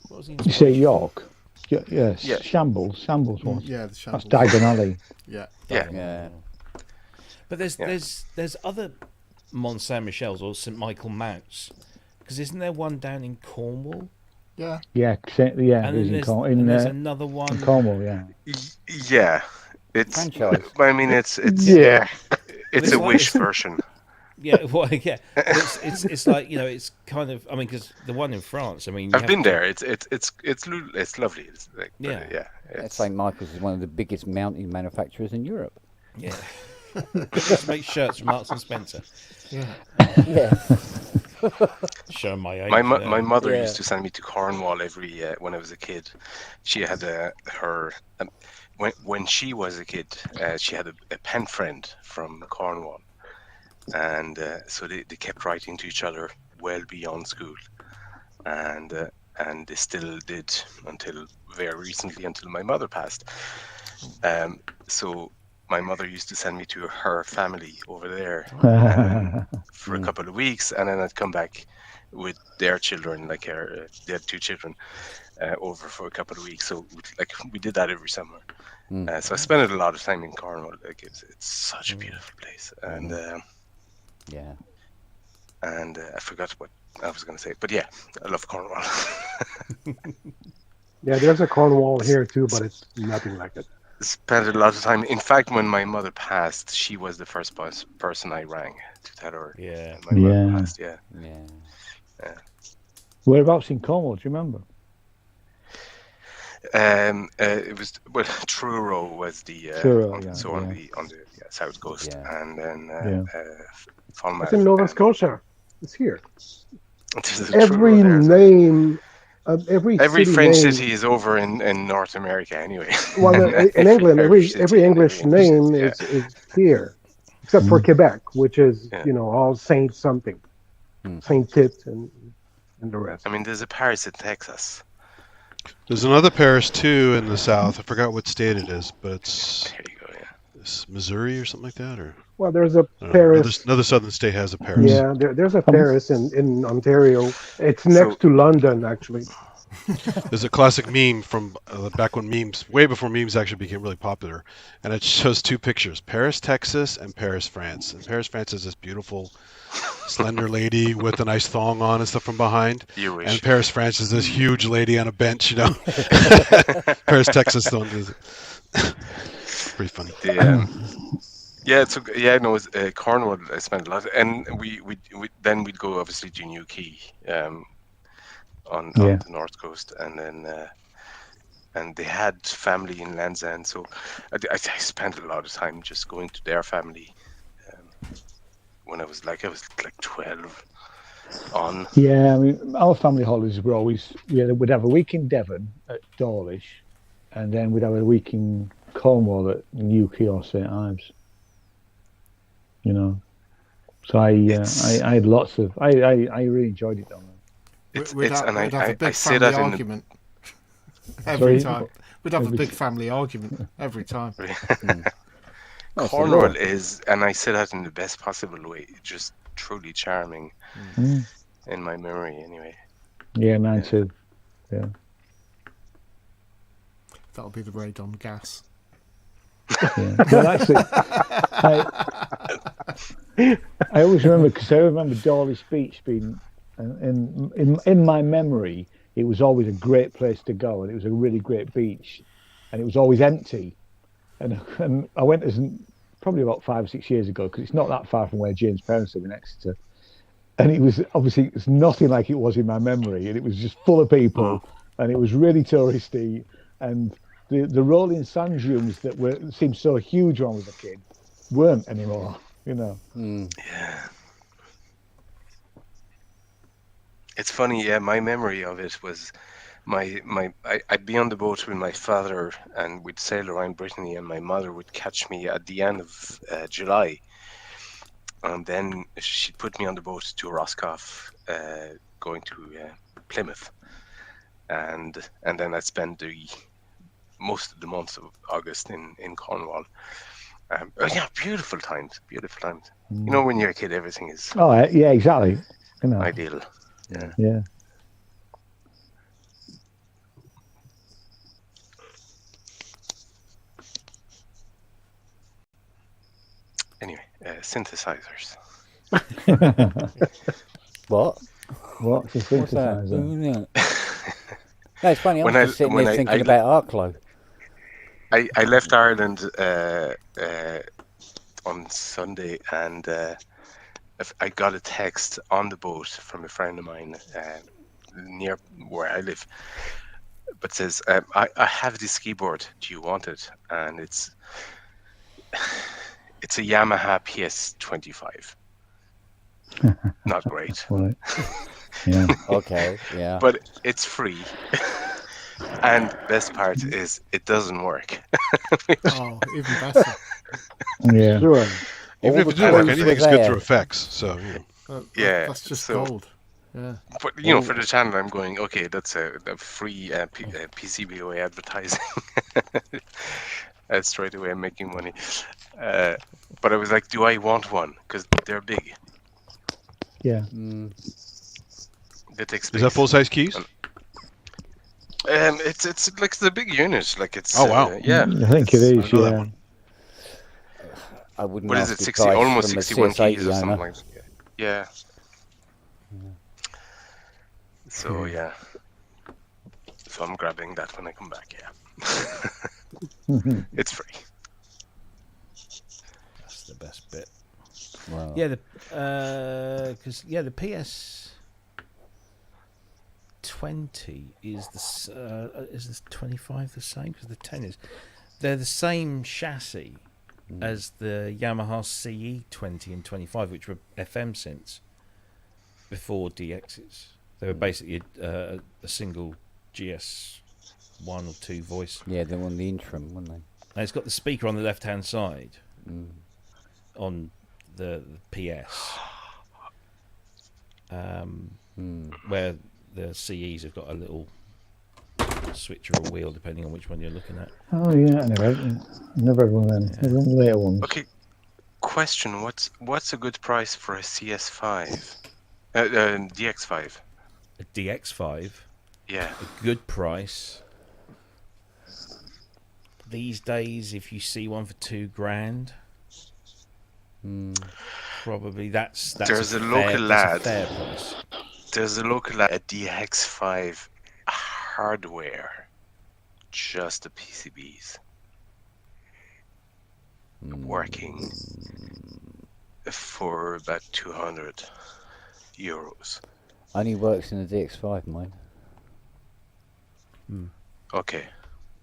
was the You say inspiration? York? Yes. Yeah. Shambles was. Yeah, the That's shambles. Diagon Alley. Yeah. Yeah. But there's other Mont Saint Michels or St Michael Mounts, because isn't there one down in Cornwall? Yeah. Yeah, And then in there's another one. Cornwall, yeah. Yeah, it's. Franchise. I mean, it's Yeah. it's a wish version. Yeah, well, yeah. It's like it's kind of. I mean, because the one in France. I mean, you I've have been to- there. It's lovely. It's like, Yeah. St Michael's is one of the biggest mountain manufacturers in Europe. Yeah. Just make shirts from Marks and Spencer. Yeah. Yeah. Show my age. My there. mother Yeah. used to send me to Cornwall every when I was a kid. She had when she was a kid, she had a pen friend from Cornwall, and so they kept writing to each other well beyond school, and they still did until very recently, until my mother passed. So my mother used to send me to her family over there for a couple of weeks, and then I'd come back with their children, like they had 2 children, over for a couple of weeks. So we did that every summer. So I spent a lot of time in Cornwall. Like it's such a beautiful place, and Yeah. and I forgot what I was going to say, but yeah, I love Cornwall. Yeah, there's a Cornwall here too, but it's nothing like it. Spent a lot of time. In fact, when my mother passed, she was the first person I rang to tell her. Yeah. My mother Yeah. passed. Yeah. Yeah. Whereabouts in Cornwall, do you remember? It was Truro was the Truro, on, yeah, so on the south coast, Yeah. and then Falmouth. It's in Nova Scotia. It's here. There's a Every Truro there as well. name, every Every city French name, city is over in North America anyway. Well, in England, city every and English every name city, is here, except for Quebec, which is Yeah. all Saint something, Saint Kitts and the rest. I mean, there's a Paris in Texas. There's another Paris too in the south. I forgot what state it is, but it's There you go. Yeah. Missouri or something like that, or Well, there's a I don't know. Paris. Another southern state has a Paris. Yeah, there's a Paris in Ontario. It's next to London, actually. There's a classic meme from back when memes, way before memes actually became really popular, and it shows 2 pictures: Paris, Texas, and Paris, France. And Paris, France is this beautiful, slender lady with a nice thong on and stuff from behind. You wish. And Paris, France is this huge lady on a bench, Paris, Texas, though, is pretty funny. Yeah, Cornwall. I spent a lot, and we then we'd go obviously to Newquay, on Yeah. the north coast, and then and they had family in Land's End, so I spent a lot of time just going to their family. When I was like 12 on. Yeah, I mean, our family holidays were always, we'd have a week in Devon at Dawlish, and then we'd have a week in Cornwall at Newquay or St Ives. You know, so I had lots of, I really enjoyed it down there. We'd have a big I say family that in argument every Sorry? time. We'd have a Every big t- family argument every time. Cornwall is, and I say that in the best possible way, just truly charming in my memory, anyway. Yeah, mine too. Yeah. That'll be the raid on gas. Yeah. Well, actually, I always remember, because I remember Dawlish Beach being, in my memory, it was always a great place to go, and it was a really great beach, and it was always empty. And I went probably about 5 or 6 years ago, because it's not that far from where James' parents live in Exeter. And it was obviously, it's nothing like it was in my memory, and it was just full of people, and it was really touristy, and the rolling sand dunes that seemed so huge when I was a kid weren't anymore, you know. Yeah. It's funny, yeah, my memory of it was I'd be on the boat with my father, and we'd sail around Brittany, and my mother would catch me at the end of July, and then she'd put me on the boat to Roscoff, going to Plymouth, and then I'd spend most of the months of August in Cornwall. Yeah, beautiful times. You know, when you're a kid, everything is Yeah, exactly. You know. ideal. Yeah. Anyway, synthesizers. What? What's a What's that? synthesizer? No, it's funny. I'm just sitting there thinking about Arklow. I left Ireland on Sunday, and I got a text on the boat from a friend of mine near where I live, but says, I have this keyboard, do you want it? And it's a Yamaha PS25. Not great. Right. Yeah. Okay. Yeah. But it's free. And best part is it doesn't work. Oh, even better. Yeah. Sure. Even if it doesn't work, anything's good through effects. So Yeah, That's just so- gold. Yeah. But you know, for the channel, I'm going, okay, that's a free PCBOA advertising. Straight away, I'm making money. But I was like, do I want one? Because they're big. Yeah. They take space. is that full size keys? It's like the big unit. Like it's. Oh, wow. Yeah. I think it is. I know that Yeah. one. I wouldn't. What is ask it? the 60, price almost from a 61 CS80 keys or something owner. like that. Yeah. So yeah. So I'm grabbing that when I come back. Yeah. It's free. That's the best bit. Well, Yeah, the PS 20 is the 25 the same? Because the 10 is. They're the same chassis as the Yamaha CE 20 and 25, which were FM synths before DXs. They were basically a single GS 1 or 2 voice. Yeah, they were on the interim, weren't they? And it's got the speaker on the left hand side on the PS, where the CEs have got a little switch or a wheel depending on which one you're looking at. Oh yeah, I never had one of them. Never had the later ones. Okay. Question: What's a good price for a CS5? DX5. A DX5, Yeah. a good price. These days, if you see one for $2,000, probably that's There's a fair, local that's a lad. fair price. There's a local lad at DX5 hardware, just the PCBs. working for about 200 euros. Only works in the DX5, mine. Okay,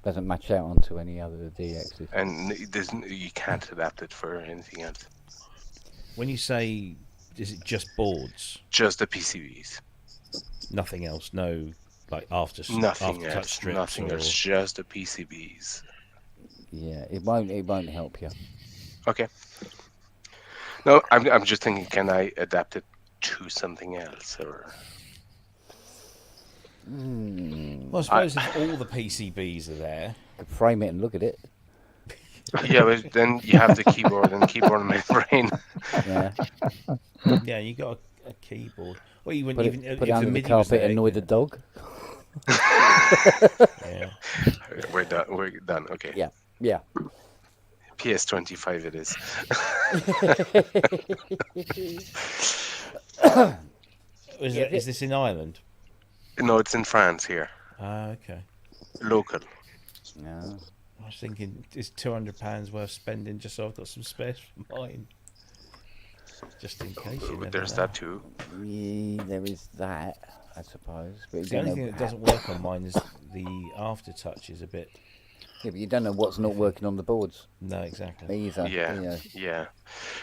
Doesn't match out onto any other DXs. and you can't adapt it for anything else. When you say, is it just boards? Just the PCBs. Nothing else? No, like after Nothing touch else. strips Nothing or... else. Just the PCBs. Yeah, it won't help you. Okay. No, I'm just thinking, can I adapt it to something else, or? Well, I suppose if all the PCBs are there. You could frame it and look at it. Yeah, but then you have the keyboard and keyboard membrane. Yeah. Yeah, you got a keyboard. Well, you Put wouldn't it, even put if it under the MIDI was carpet there, and annoy the dog. Yeah. We're done. We're done. Okay. Yeah. Yeah. PS25 it is. Is this in Ireland? No, it's in France here. Ah, okay. Local. No. I was thinking, is £200 worth spending just so I've got some space for mine? Just in case. You never There's know. that too. Yeah, there is that, I suppose. But you The don't only know thing that how- doesn't work on mine is the aftertouch is a bit. Yeah, but you don't know what's not working on the boards No, exactly. either. Yeah. You know. Yeah.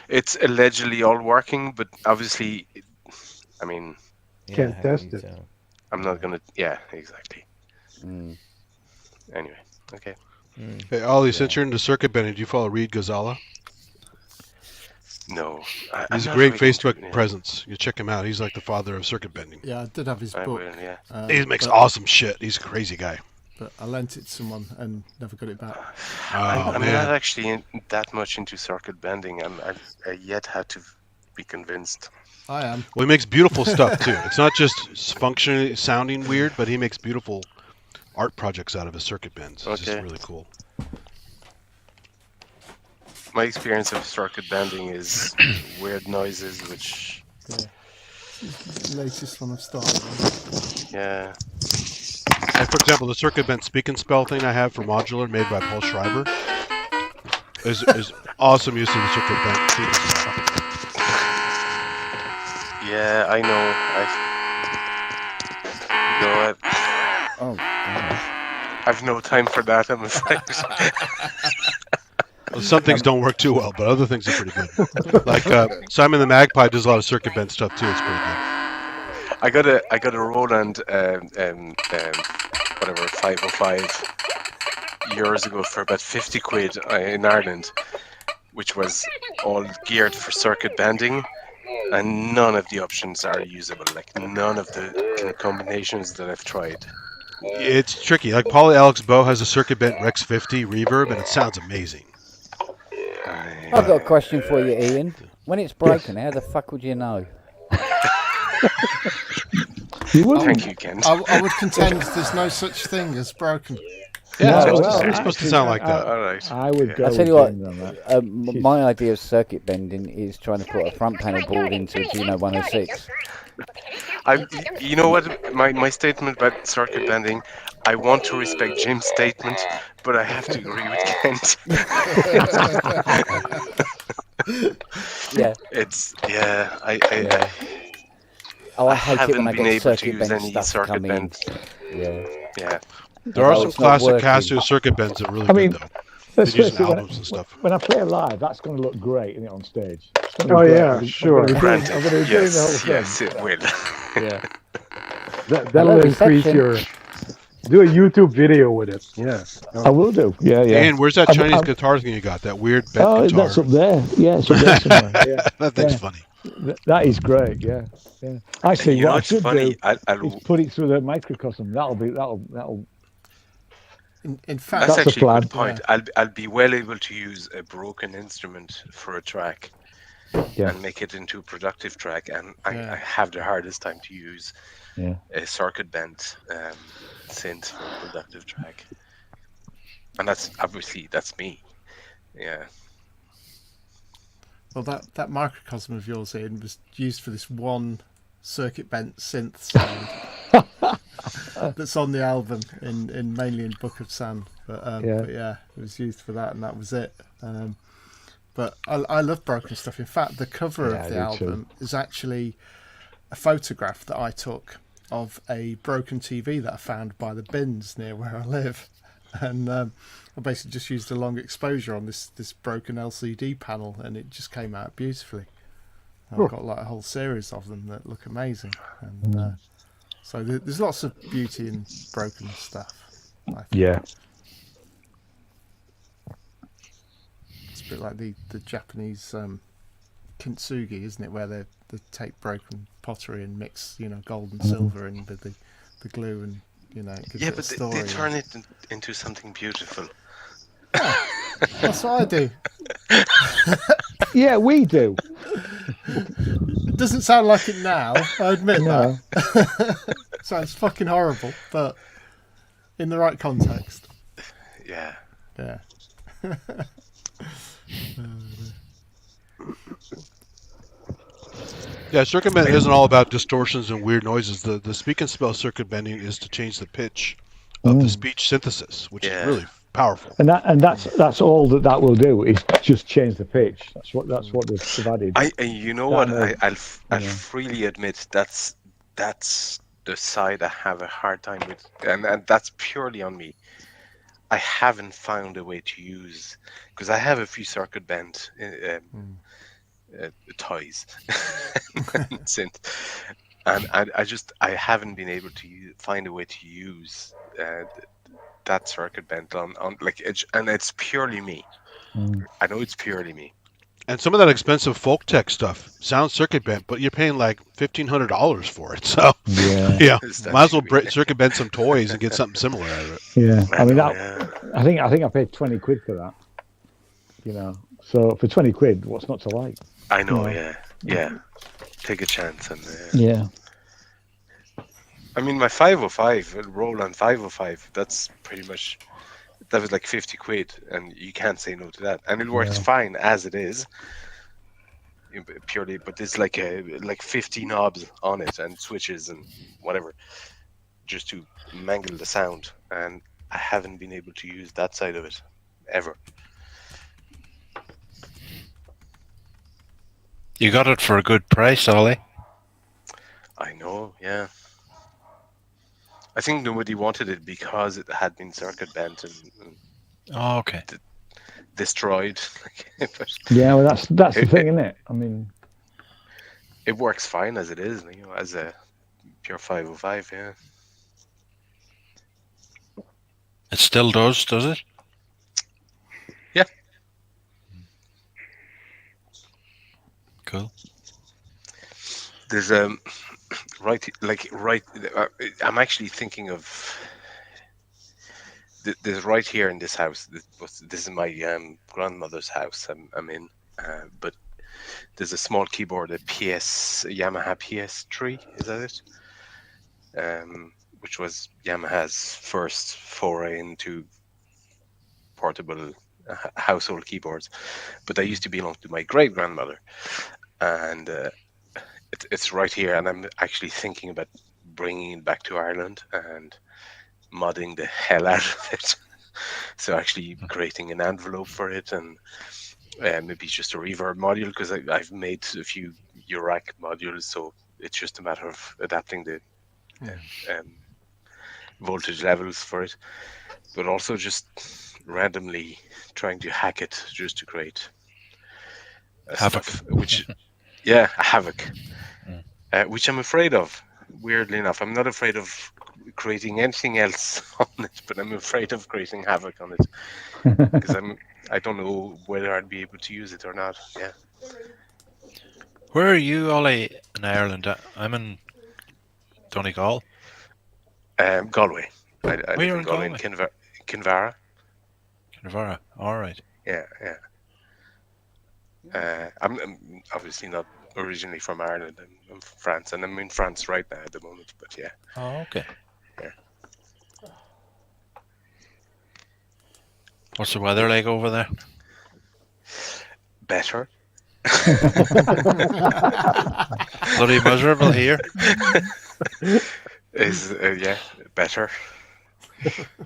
It's allegedly all working, but obviously, I mean, Yeah, Can't how can test you it. tell? I'm not gonna. Yeah, exactly. Mm. Anyway, okay. Hey, Ollie, since you're into circuit bending, do you follow Reed Ghazala? No. I'm He's a not great really into Facebook it, yeah. presence. You check him out. He's like the father of circuit bending. Yeah, I did have his I book. will, yeah. He makes but- awesome shit. He's a crazy guy. But I lent it to someone and never got it back. I'm man. not actually that much into circuit bending. I yet had to be convinced. I am. Well, he makes beautiful stuff too. It's not just functionally sounding weird, but he makes beautiful art projects out of his circuit bends. It's just Okay. really cool. My experience of circuit bending is weird noises, which, The latest one I've started on. yeah. Like, for example, the circuit bent speak and spell thing I have for modular made by Paul Schreiber is awesome use of the circuit bent speak and spell. Yeah, I know. Oh, God. I've no time for that, I'm afraid. Well, some things don't work too well, but other things are pretty good. Like Simon the Magpie does a lot of circuit bent stuff too. It's pretty good. I got a Roland whatever 505 years ago for about 50 quid in Ireland, which was all geared for circuit bending, and none of the options are usable. Like none of the kind of combinations that I've tried. It's tricky. Like Pauly Alex Bow has a circuit bent Rex 50 reverb, and it sounds amazing. I've got a question for you, Ian. When it's broken, how the fuck would you know? You wouldn't. Thank you, Ken. I would contend there's no such thing as broken. Yeah, No, it's well, supposed to sound like that. All right. I would Yeah. go. I'll tell with you what, James on that. my idea of circuit bending is trying to put a front panel board into a Geno 106. You know what? My statement about circuit bending, I want to respect Jim's statement, but I have to agree with Kent. Yeah. Oh, I hate it haven't when I been get able to circuit use bent any stuff circuit come in. bent. Yeah. Yeah. There are Oh, some it's not classic working. Casio circuit bends that are really I mean, good though. let's They use face it, albums and stuff. when I play live, that's going to look great, isn't it, on stage? It's gonna be Oh, great. yeah, I'm sure. gonna be doing- I'm Granted, gonna be doing the whole yes, thing. yes, it will. Yeah. That'll Hello, increase reception. your. Do a YouTube video with it. Yeah. I will do. Yeah, yeah. And where's that I'm- Chinese I'm- guitar thing you got? That weird bent Oh, guitar. that's up there. Yeah, it's up there somewhere. Yeah. That thing's Yeah. funny. That is great. Yeah, yeah. Actually, You know what I what's should funny? do I'll is put it through the microcosm. That'll. In fact, That's That's a actually a good plan. point. I'll be well able to use a broken instrument for a track Yeah. and make it into a productive track, and I Yeah. have the hardest time to use Yeah. a circuit bent synth for a productive track. And that's obviously that's me. Yeah. well, that microcosm of yours, Ian, was used for this one circuit bent synth sound that's on the album mainly in Book of Sand. But Yeah. yeah, it was used for that, and that was it. But I love broken stuff. In fact, the cover Yeah, of I the do album is actually a photograph that I took of a broken TV that I found by the bins near where I live. And I basically just used a long exposure on this broken LCD panel, and it just came out beautifully. I've got like a whole series of them that look amazing. And so there's lots of beauty in broken stuff, I think. Yeah. It's a bit like the Japanese kintsugi, isn't it? Where they take broken pottery and mix, gold and silver in with the glue, and it gives Yeah, it a but story. they turn it into something beautiful. That's what I do. Yeah, we do. It doesn't sound like it now, I admit No. that. Sounds fucking horrible, but in the right context. Yeah. Yeah. Yeah, circuit bending isn't all about distortions and weird noises. The speak and spell circuit bending is to change the pitch of the speech synthesis, which is really powerful. And that's all that will do is just change the pitch. That's what they've provided. I'll freely admit that's the side I have a hard time with, and that's purely on me. I haven't found a way to use, because I have a few circuit bend toys and synth, and I haven't been able to find a way to use that circuit bend on like edge, and it's purely me. I know it's purely me. And some of that expensive folk tech stuff sounds circuit bent, but you're paying like $1,500 for it. So yeah, might as well circuit bend some toys and get something similar out of it. Yeah, I think I paid 20 quid for that. So for 20 quid, what's not to like? I know, yeah. Take a chance and yeah. I mean, my 505 Roland 505. That's pretty much. That was like 50 quid, and you can't say no to that. And it works fine as it is, purely. But there's like 50 knobs on it and switches and whatever, just to mangle the sound. And I haven't been able to use that side of it ever. You got it for a good price, Ollie. I know, yeah. I think nobody wanted it because it had been circuit bent and destroyed. Yeah, well, that's the thing, isn't it? I mean, it works fine as it is, as a pure 505. Yeah. It still does it? Yeah. Cool. There's I'm actually thinking of there's right here in this house. This is my grandmother's house. I'm in, but there's a small keyboard, a Yamaha PS3. Is that it? Which was Yamaha's first foray into portable household keyboards. But they used to belong to my great grandmother, and it's right here. And I'm actually thinking about bringing it back to Ireland and modding the hell out of it. So actually creating an envelope for it, and maybe just a reverb module, because I've made a few URAC modules, so it's just a matter of adapting the voltage levels for it, but also just randomly trying to hack it just to create Havoc. stuff, which havoc, which I'm afraid of. Weirdly enough, I'm not afraid of creating anything else on it, but I'm afraid of creating havoc on it because I don't know whether I'd be able to use it or not. Yeah. Where are you, Ollie, in Ireland? I'm in Donegal. Galway. I live Where in in Galway, in Kinvara. Kinvara. All right. Yeah. I'm obviously not originally from Ireland. I'm from France, and I'm in France right now at the moment. But yeah. Oh, okay. Yeah. What's the weather like over there? Better. Bloody miserable here. Is better.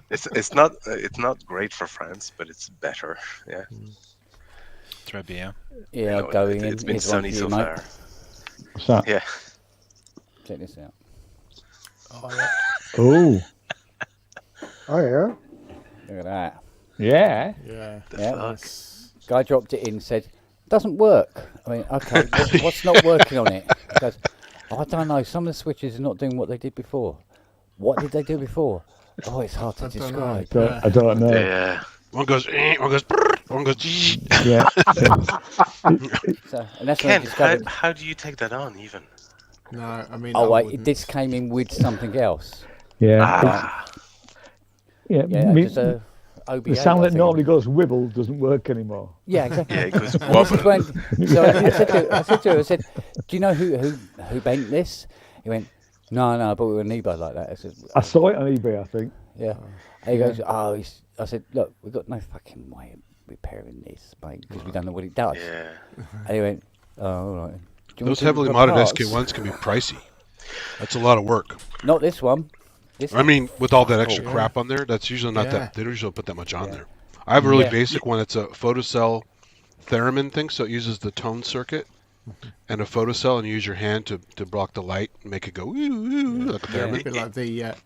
It's not great for France, but it's better. Yeah. Trebia. Yeah, No, going in. it's been Here's one sunny for you, so mate. far. What's that? Yeah. Check this out. Oh, yeah. Oh, Oh yeah. Look at that. yeah. Yeah. Yeah. That's- Guy dropped it in, said, doesn't work. I mean, okay, what's not working on it? He goes, I don't know, some of the switches are not doing what they did before. What did they do before? Oh, it's hard to I don't know. describe. I don't know. Yeah. One goes, one goes, one goes. Yeah. So, and that's when I Ken, discovered. how do you take that on, even? No, I mean. Oh, I wait, wouldn't. this came in with something else. Yeah. Ah, Yeah. Yeah, me- just a OBA. the sound I that think. normally goes wibble doesn't work anymore. Yeah, exactly. yeah, it goes And this is wobbling. when, so I said to him, do you know who bent this? He went, no, but we were on eBay like that. I said, I saw it on eBay, I think. yeah. And he goes, I said, look, we've got no fucking way of repairing this, mate, because we don't know what it does. Yeah. And he went, oh, all right. Do you want Those to heavily look modded at parts? SK1s can be pricey. That's a lot of work. Not this one. This I mean, with all that extra Oh, crap on there, that's usually not Yeah. that. They don't usually put that much on there. I have a really Yeah. basic one. It's a photocell theremin thing, so it uses the tone circuit and a photocell, and you use your hand to block the light and make it go ooh, ooh, like a Yeah, a theremin. bit like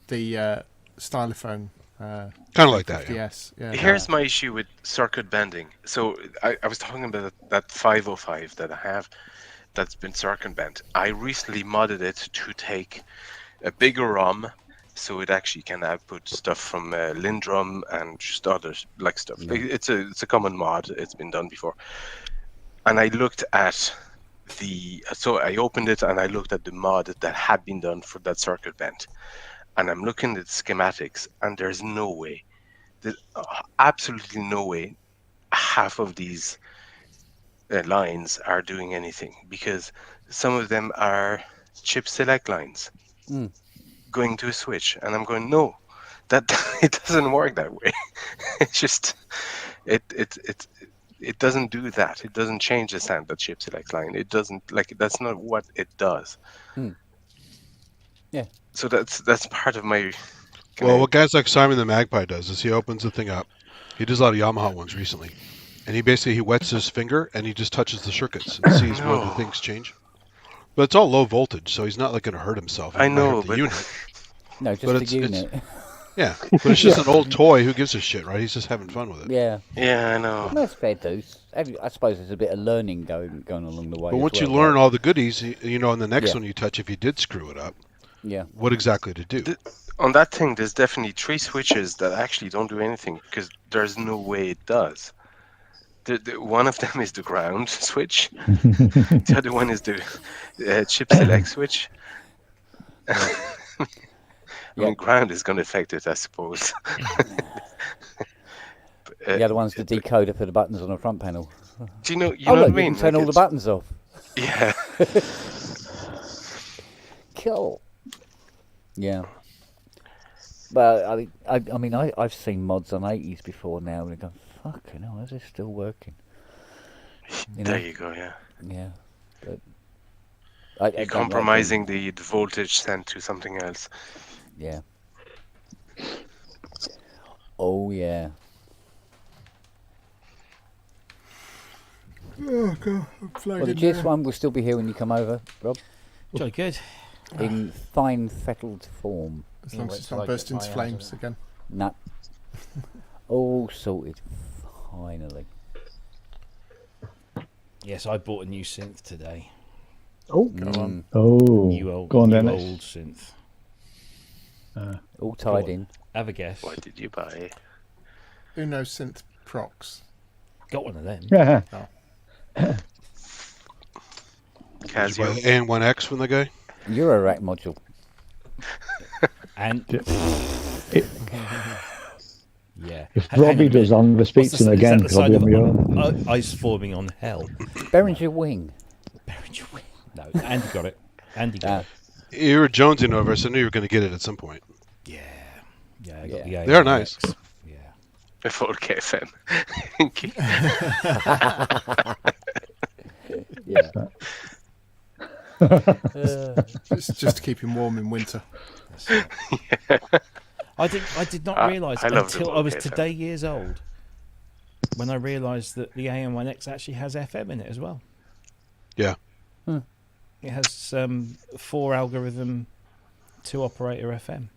the stylophone. Kind of like that. Yeah. Yes. Yeah. Here's my issue with circuit bending. So I was talking about that 505 that I have that's been circuit bent. I recently modded it to take a bigger ROM so it actually can output stuff from Lindrum and just other like stuff. It's a common mod. It's been done before. And I looked at so I opened it and I looked at the mod that had been done for that circuit bent. And I'm looking at the schematics, and there's no way, there's absolutely no way half of these lines are doing anything, because some of them are chip select lines going to a switch, and I'm going, no, that it doesn't work that way. It's just it doesn't do that. It doesn't change the sound that chip select line. It doesn't, like, that's not what it does. Yeah. So that's part of my. Well, what guys like Simon the Magpie does is he opens the thing up. He does a lot of Yamaha ones recently, and he wets his finger and he just touches the circuits and sees whether things change. But it's all low voltage, so he's not like going to hurt himself. I He might hurt know, the but unit. No, just But the unit. Yeah, but it's just an old toy. Who gives a shit, right? He's just having fun with it. Yeah. Yeah, I know. That's fair dues. I suppose there's a bit of learning going along the way. But as once you well, learn right? all the goodies, you know, on the next Yeah. one you touch, if you did screw it up, Yeah. what exactly to do. On that thing, there's definitely 3 switches that actually don't do anything because there's no way it does. One of them is the ground switch. The other one is the chip select switch. I mean, ground is going to affect it, I suppose. The other one's the decoder for the buttons on the front panel. Do you know? You Oh, know look, what I mean? you can turn Like, all the it's- buttons off. Yeah. Cool. Yeah. But I mean, I've seen mods on 80s before now, and I go, fucking hell, is this still working? You know? There you go. Yeah. Yeah. But You're I don't like them. compromising the voltage sent to something else. Yeah. Oh yeah. Oh god, I'm Well, the GS1 will still be here when you come over, Rob, Jolly good. in fine fettled form. As long as wait it's till not I burst get into my flames eyes again. Nah. All sorted. Finally. Yes, I bought a new synth today. Oh, Go on. Oh, New old, go on, new Dennis. old synth. All tied in. Have a guess. What did you buy? Uno Synth Prox. Got one of them. Yeah. Did you buy Casio. the AN1X from the guy? Eurorack module. And It- yeah. If Hang on a Robbie does minute. on, speak What's to him is that again the because I'll side be of on my own. ice forming on hell. Behringer wing. Behringer wing. No, Andy got it. Andy got it. You were jonesing over us. I knew you were going to get it at some point. Yeah. Yeah, I got Yeah. the A. They're nice. Yeah. Before KFM. Yeah. Just to keep him warm in winter. I did not I- realise I love the until I was Volk today years old when I realised that the AM1X actually has FM in it as well. Yeah. It has 4 algorithm, 2 operator FM.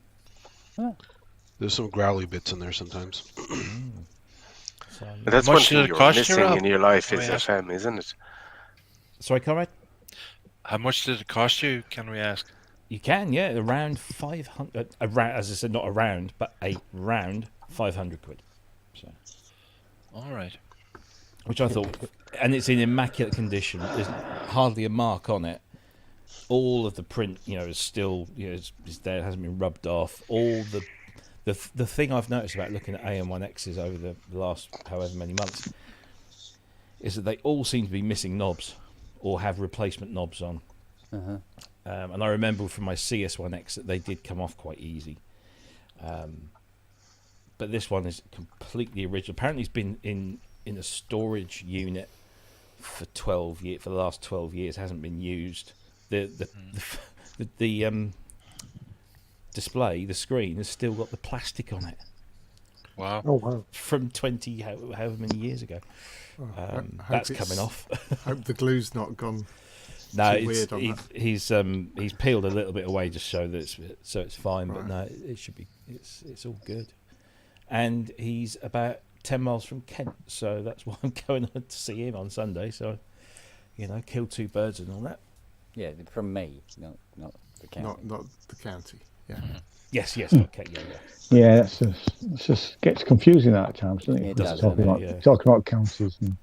There's some growly bits in there sometimes. So, But that's How one much thing did it you're cost you, missing Rob? in your life Can is we ask? FM, isn't it? sorry, Conrad? How much did it cost you? Can we ask? You can, yeah, around 500. Around, as I said, not around, but around 500 quid. So, All right. which I thought, and it's in immaculate condition. There's hardly a mark on it. All of the print, is still, is there. It hasn't been rubbed off. All the thing I've noticed about looking at AM1Xs over the last however many months is that they all seem to be missing knobs or have replacement knobs on. And I remember from my CS1X that they did come off quite easy. But this one is completely original. Apparently it's been in a storage unit for 12 years. For the last 12 years, hasn't been used. The display, the screen, has still got the plastic on it Wow. Oh wow. from 20 however many years ago. That's coming off. Hope the glue's not gone. No, too weird on he's peeled a little bit away just so that it's fine. But no, it should be. It's all good. And he's about 10 miles from Kent, so that's why I'm going to see him on Sunday. So, kill 2 birds and all that. Yeah, from me, not the county. Not the county. Yeah. Yes. Okay. Yeah. Yeah, it's just gets confusing at times, doesn't it? It does, talking doesn't about it? talking about counties, and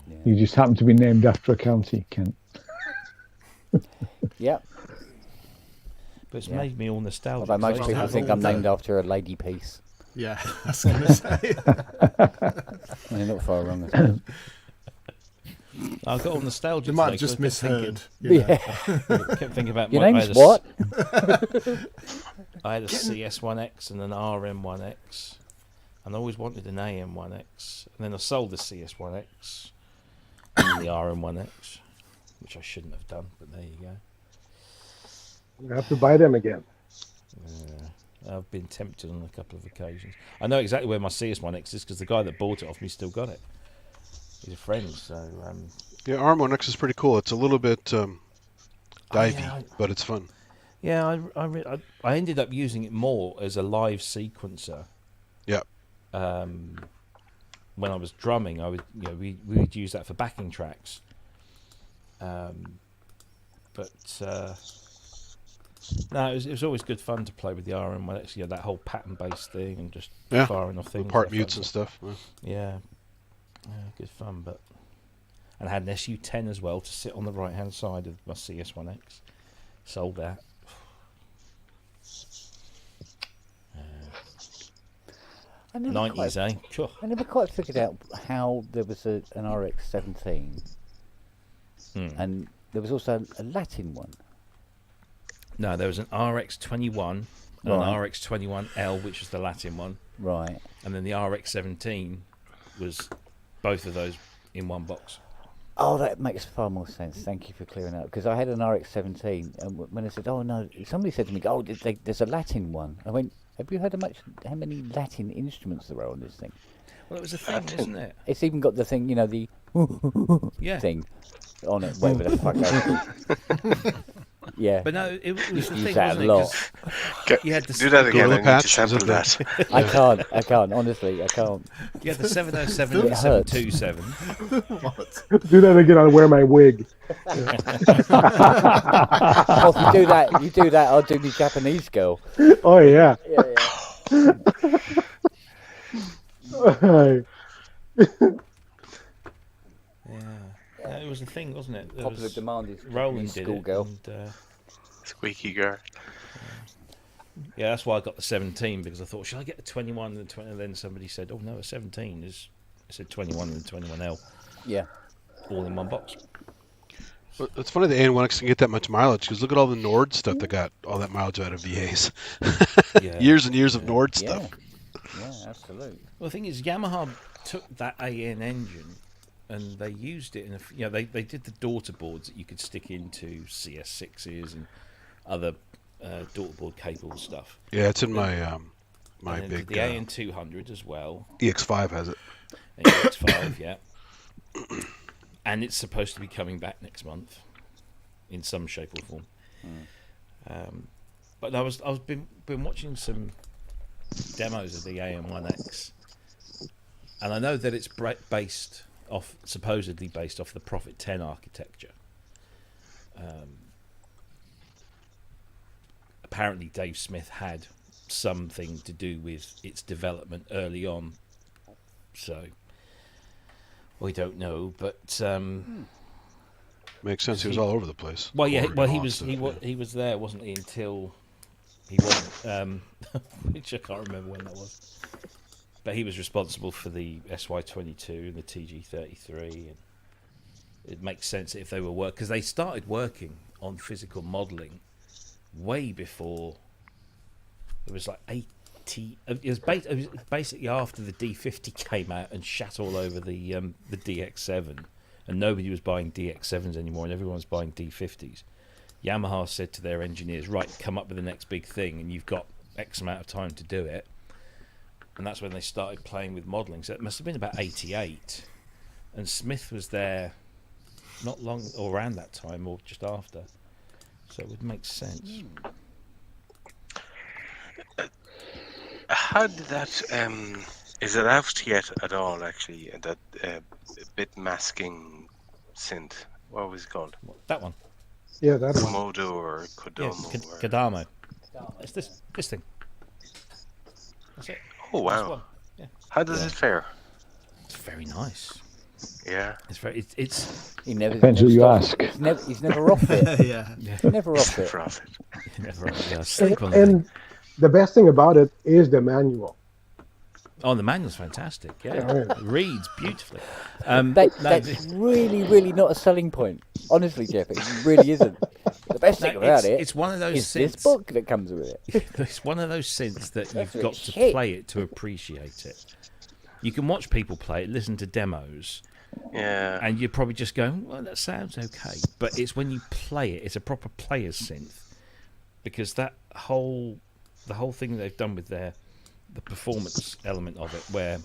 Yeah. you just happen to be named after a county, Kent. Yep. But it's Yeah. made me all nostalgic. Although most I people have think all I'm the- named after a lady piece. Yeah, I was going to say. You're not far wrong. at all. I got all nostalgic. You might have today, just 'cause I kept misheard. Yeah. thinking- kept thinking about Your my, name's what? I had a CS1X and an RM1X, and I always wanted an AM1X. And then I sold the CS1X and the RM1X, which I shouldn't have done, but there you go. You have to buy them again. I've been tempted on a couple of occasions. I know exactly where my CS1X is because the guy that bought it off me still got it. He's a friend, so Yeah, RM1X is pretty cool. It's a little bit divey, but it's fun. yeah, I ended up using it more as a live sequencer. Yeah. When I was drumming, I would we would use that for backing tracks. No, it was always good fun to play with the RM1X. That whole pattern-based thing and just Yeah. firing off things. Part left, mutes right, and stuff. Yeah. Yeah, good fun. But and I had an SU10 as well to sit on the right-hand side of my CS1X. Sold that. I never 90s, eh? Sure. I never quite figured out how there was an RX-17 and there was also a Latin one. No, there was an RX-21 and Right. an RX-21L, which was the Latin one, Right. and then the RX-17 was both of those in one box. Oh, that makes far more sense. Thank you for clearing that. Because I had an RX-17, and when I said, "Oh no," somebody said to me, "Oh, there's a Latin one." I went, "Have you heard how many Latin instruments there are on this thing?" Well, it was a thing, wasn't it? It's even got the thing, the Yeah. thing on it, whatever the fuck that is. Yeah. But no, it was the Used to use thing, that wasn't a it? lot. 'Cause you had the Do that again. Gorilla I need to Patch, is sample it that. I can't. Honestly, I can't. You had the 707 and It the hurts. 727. Do that again. I'll wear my wig. Well, if you do that, I'll do the Japanese girl. Oh yeah. Yeah, it was a thing, wasn't it? There Popular was- demand is Roland Japanese did schoolgirl. it. And, Squeaky girl. yeah, that's why I got the 17 because I thought, should I get the 21 and the 20? And then somebody said, oh no, a 17 is. I said 21 and the 21L, Yeah. all in one box. But it's funny the AN1X can get that much mileage because look at all the Nord stuff that got all that mileage out of VAs. Yeah. Years and years of Nord Yeah. stuff. Yeah, absolutely. Well, the thing is, Yamaha took that AN engine and they used it in they did the daughter boards that you could stick into CS6s and other daughter board cable stuff. Yeah, it's in my my And then big the AN200 as well. EX5 has it. AX5, yeah. And it's supposed to be coming back next month, in some shape or form. But I've been watching some demos of the AM1X, and I know that it's supposedly based off the Prophet 10 architecture. Apparently, Dave Smith had something to do with its development early on, so we don't know. But Makes sense. He was all over the place. well, yeah, Oregon, well, he Austin, was there, wasn't he, until he wasn't, which I can't remember when that was. But he was responsible for the SY22 and the TG33, and it makes sense if they were because they started working on physical modelling way before. It was like 80. It was basically after the D50 came out and shat all over the DX7, and nobody was buying DX7s anymore, and everyone was buying D50s. Yamaha said to their engineers, "Right, come up with the next big thing, and you've got X amount of time to do it." And that's when they started playing with modelling. So it must have been about 88, and Smith was there not long or around that time or just after, so it would make sense. How did that? Is it out yet at all? Actually, that bit masking synth. What was it called? That one. Yeah, that one. Komodo or Yeah, Kodomo? or... Kadamo. It's this thing. That's it. Oh That's wow! one. Yeah. How does it fare? It's very nice. Yeah. It's very. It's He never Depends who you stops. ask. He's never off it. Yeah. Never off it. Profit. never. Yeah, sleep on the And thing. the best thing about it is the manual. Oh, the manual's fantastic. Yeah, Yeah. it reads beautifully. That's really, really not a selling point. Honestly, Jeff, it really isn't. The best thing about it it's one of those is this synths. book that comes with it. It's one of those synths that That's you've got really to shit. play it to appreciate it. You can watch people play it, listen to demos, Yeah. and you're probably just going, "Well, that sounds okay." But it's when you play it, it's a proper player's synth, because the whole thing they've done with the performance element of it, where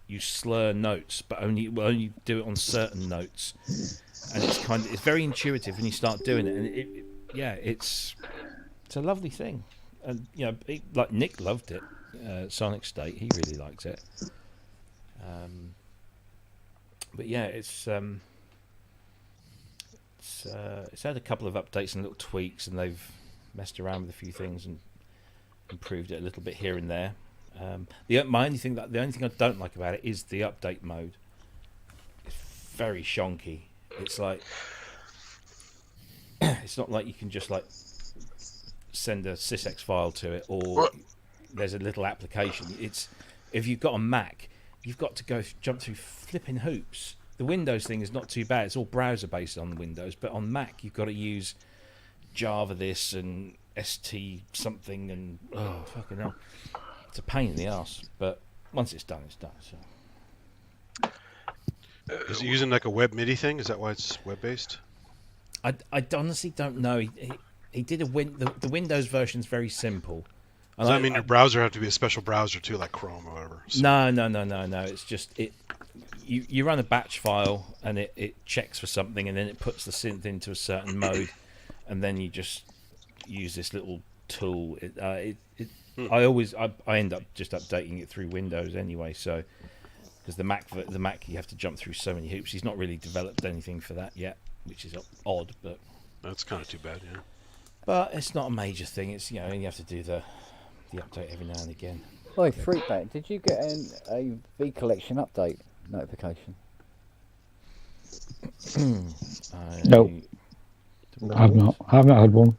you slur notes, but only do it on certain notes, and it's very intuitive when you start doing it, and it's a lovely thing, and like Nick loved it, Sonic State, he really likes it, but yeah, it's had a couple of updates and little tweaks, and they've messed around with a few things and improved it a little bit here and there. The only thing I don't like about it is the update mode. It's very shonky. It's like it's not like you can just like send a sysx file to it, or there's a little application. It's if you've got a Mac, you've got to jump through flipping hoops. The Windows thing is not too bad. It's all browser based on Windows, but on Mac you've got to use Java this and ST something, and oh fucking hell, it's a pain in the ass. But once it's done, it's done. So Is it using like a web MIDI thing? Is that why it's web based? I honestly don't know. He did the Windows version's very simple. Does that mean your browser have to be a special browser too, like Chrome or whatever? So, No. It's just you run a batch file and it checks for something, and then it puts the synth into a certain mode, and then you just use this little tool. I end up just updating it through Windows anyway. So because the Mac you have to jump through so many hoops. He's not really developed anything for that yet, which is odd, but that's kind of too bad, yeah. But it's not a major thing. It's you have to do the update every now and again. Oi, Freakback, did you get a V Collection update notification? No, I've not. I haven't had one.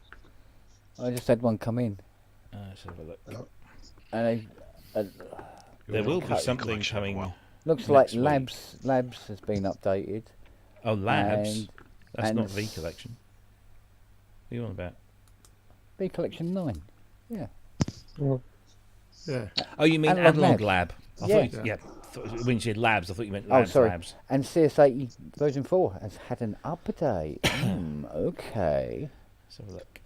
I just had one come in. Let's have a look. And There will be something coming. looks like next week. Labs has been updated. Oh, Labs. And- That's and not V Collection. What are you on about? V Collection 9. Yeah. Yeah. Oh, you mean Analog Analog Lab. Lab? Yeah. When you said Labs, I thought you meant Oh, Labs. sorry. Labs. And CS80 version 4 has had an update. Okay. Let's have a look.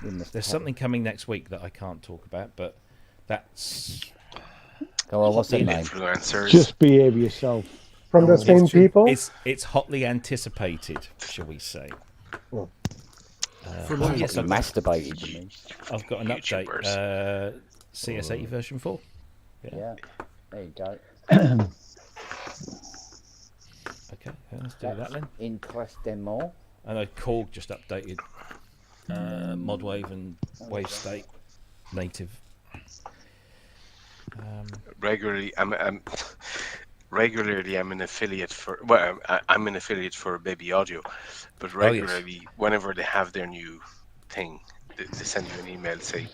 We must There's have- something coming next week that I can't talk about, but that's Go on, what's the name? Influencers. Just behave yourself. From the same people? It's hotly anticipated, shall we say? Oh. Yes, I've Masturbated to me. I've got an update. CS80 version 4. Yeah. There you go. Okay, let's do that then. Interestement. I know Korg just updated Modwave and Wave State native. Regularly, I'm an affiliate for. I'm an affiliate for Baby Audio, but regularly, whenever they have their new thing, they send you an email say,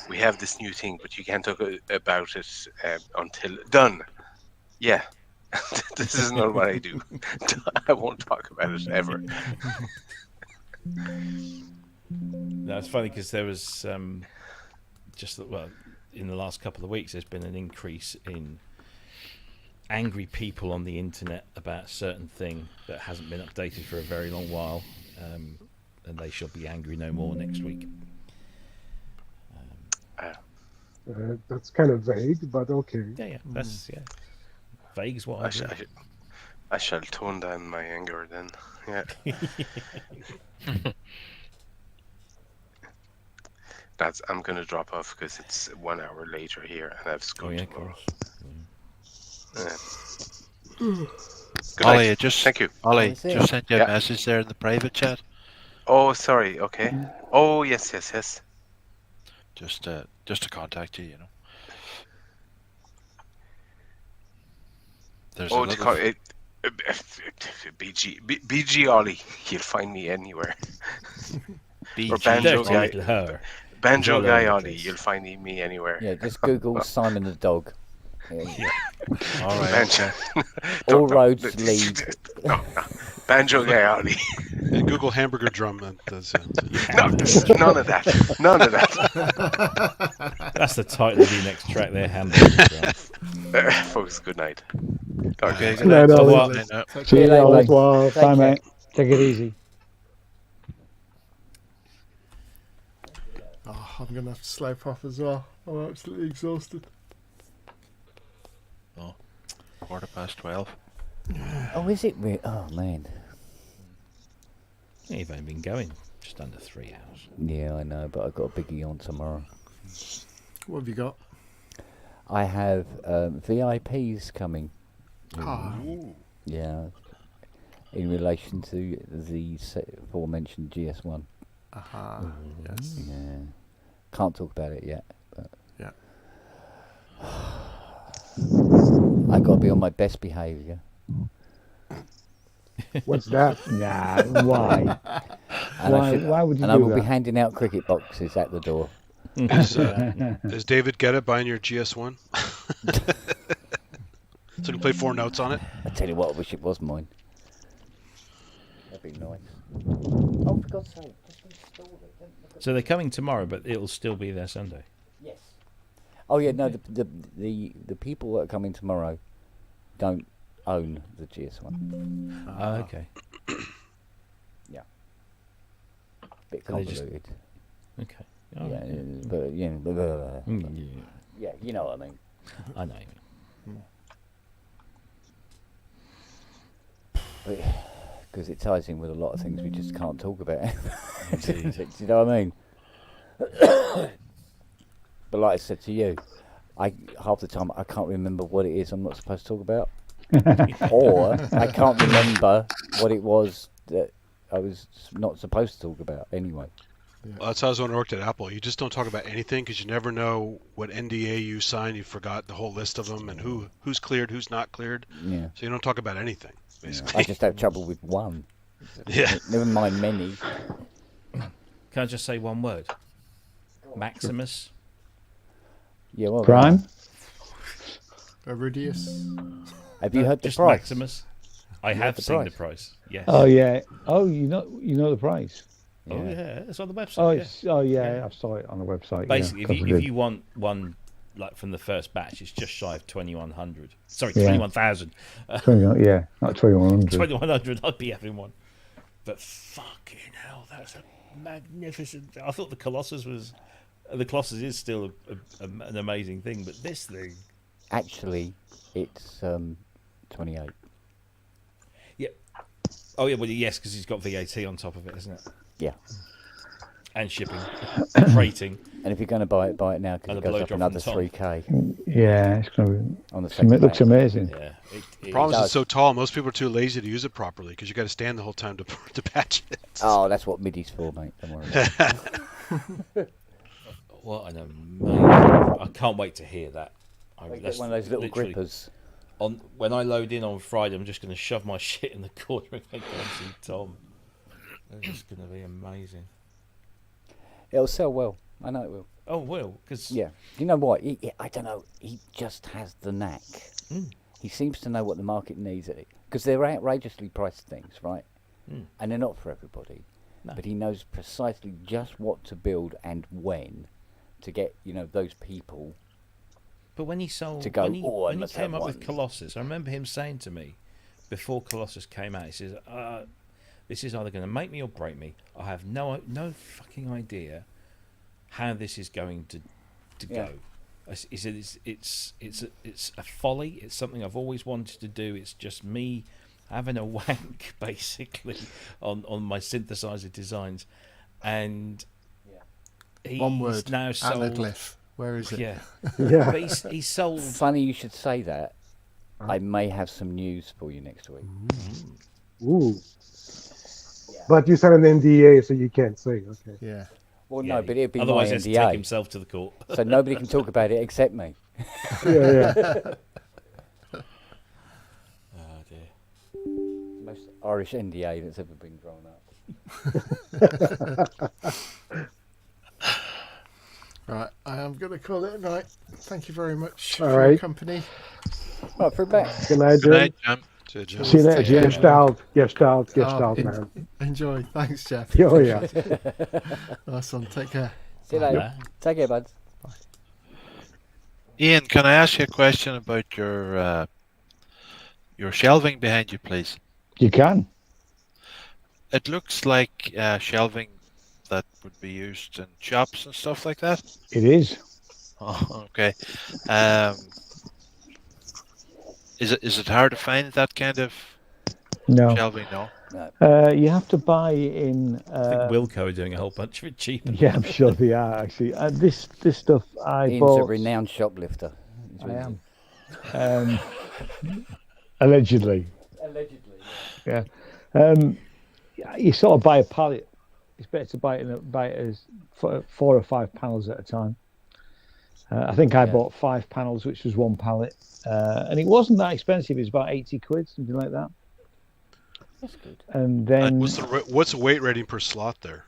"We have this new thing, but you can't talk about it until done." Yeah, this is not what I do. I won't talk about it ever. No, it's funny because there was in the last couple of weeks, there's been an increase in angry people on the internet about a certain thing that hasn't been updated for a very long while, and they shall be angry no more next week. That's kind of vague, but okay. Yeah, that's vague is what I shall tone down my anger then. Yeah. I'm gonna drop off because it's 1 hour later here, and I've school tomorrow. Good Ollie, night. Thank you. Ollie, just sent you a message there in the private chat. Oh, sorry. Okay. Oh, yes. Just to contact you, you know. There's to call it BG Ollie. You'll find me anywhere. Or Banjo Guy. Banjo Guy Ollie. You'll find me anywhere. Yeah, just Google Simon the Dog. Yeah. All right. All roads lead. No. Banjo Guy Ollie. And Google hamburger drum. None of that. That's the title of your next track there, hamburger. Folks, good night. Okay, Good night, So Ollie. what? See you later. mate. Bye, Take care. mate. Take it easy. Oh, I'm going to have to slope off as well. I'm absolutely exhausted. 12:15. Oh, is it? Oh, man. Yeah, you've only been going just under 3 hours. Yeah, I know, but I've got a biggie on tomorrow. What have you got? I have VIPs coming. Yeah. In relation to the aforementioned GS1. Yes. Yeah. Can't talk about it yet. But Yeah. I got to be on my best behaviour. What's that? Nah, why? Why would you and do I will that? be handing out cricket boxes at the door. Is David Guetta buying your GS1? So you can play 4 notes on it? I tell you what, I wish it was mine. That'd be nice. Oh, for God's sake, just install it. So they're coming tomorrow, but it'll still be there Sunday. Yes. Oh yeah, no, the people that are coming tomorrow don't own the GS1. Oh, okay. Yeah. Bit So they just- convoluted. Okay. Yeah, All right, but yeah, yeah. yeah, you know what I mean. I know. Because it ties in with a lot of things we just can't talk about. Indeed. Do you know what I mean? But like I said to you, half the time I can't remember what it is I'm not supposed to talk about, or I can't remember what it was that I was not supposed to talk about anyway. Well, that's how I was when I worked at Apple. You just don't talk about anything because you never know what NDA you signed. You forgot the whole list of them and who's cleared, who's not cleared. Yeah. So you don't talk about anything, Yeah. basically. I just have trouble with one. Yeah. Never mind many. Can I just say one word? Maximus. Yeah, well, Prime? Iridius. Have you heard the Just price? Maximus. I You have heard the seen price? the price. Yes. Oh yeah. Oh, you know the price. Oh yeah, it's on the website. Oh, yeah. yeah. I saw it on the website. Basically, yeah, if you want one like from the first batch, it's just shy of 2,100. Sorry, Yeah. 21,000. 21, yeah, not 2100. 2,100. I'd be having one. But fucking hell, that's a magnificent. I thought the Colossus is still an amazing thing, but this thing, actually, it's 28. Oh yeah, well yes, because he's got VAT on top of it, isn't it? Yeah. And shipping, freighting. And if you're going to buy it now, because And it the goes up blowjob another from Tom. 3k Yeah, it's going to be. on the second. It looks pack. amazing. Yeah. The problem is does. it's so tall. Most people are too lazy to use it properly because you got to stand the whole time to patch it. Oh, that's what MIDI's for, mate. Don't worry about it. What an amazing! I can't wait to hear that. Get one of those little literally- grippers. When I load in on Friday, I'm just going to shove my shit in the corner and go and see Tom. It's just going to be amazing. It'll sell well. I know it will. Oh, well, because Yeah. You know what? I don't know. He just has the knack. Mm. He seems to know what the market needs. Because they're outrageously priced things, right? Mm. And they're not for everybody. No. But he knows precisely just what to build and when to get, those people. But when he sold, To go, when he, "Oh, I when he must came have up with one." Colossus, I remember him saying to me before Colossus came out, he says, "This is either going to make me or break me. I have no fucking idea how this is going to Yeah. go." He said, "It's a folly. It's something I've always wanted to do. It's just me having a wank basically on my synthesizer designs." And he's One word. now sold. Anaglyph. Where is it? Yeah. Yeah. But he's sold. Funny you should say that. I may have some news for you next week. Ooh. But you signed an NDA, so you can't say. Okay. Yeah. Well, Yeah, no, but it'd be otherwise my he has to take NDA. himself to the court. So nobody can talk about it except me. Yeah. Oh dear. Most Irish NDA that's ever been drawn up. Right. I am going to call it a night. Thank you very much All for your right. company. Right, for back. Good night, Good night, Jim. Jim. See you, Jim. See you later. Take care. Gestalt, Oh, man. Enjoy. Thanks, Jeff. Oh, yeah. Nice one. Take care. See you later. Take care, buds. Ian, can I ask you a question about your shelving behind you, please? You can. It looks like shelving that would be used in shops and stuff like that. It is. Oh, okay. Is it hard to find that kind of No. shelving? No. You have to buy in. I think Wilco are doing a whole bunch of it cheap. Yeah, I'm sure they are actually. This stuff I Ian's bought. a renowned shoplifter. He's I really- am. Allegedly. Allegedly. Yeah. You sort of buy a pallet. It's better to buy it as 4 or 5 panels at a time. I think I bought 5 panels, which was 1 pallet, and it wasn't that expensive. It was about 80 quid, something like that. That's good. And then What's the weight rating per slot there?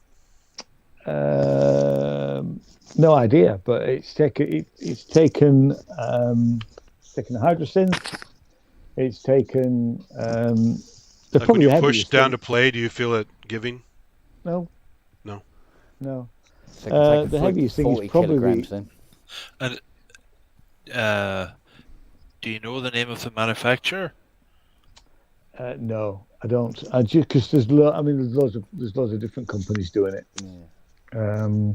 no idea, but it's taken hydrogen. It's taken. They're Like when probably you heavy. push down to play, do you feel it giving? No. No. No. So it can take The a heaviest thing is 40 probably kilograms then. And do you know the name of the manufacturer? No, I don't. I just because there's loads of different companies doing it. Yeah.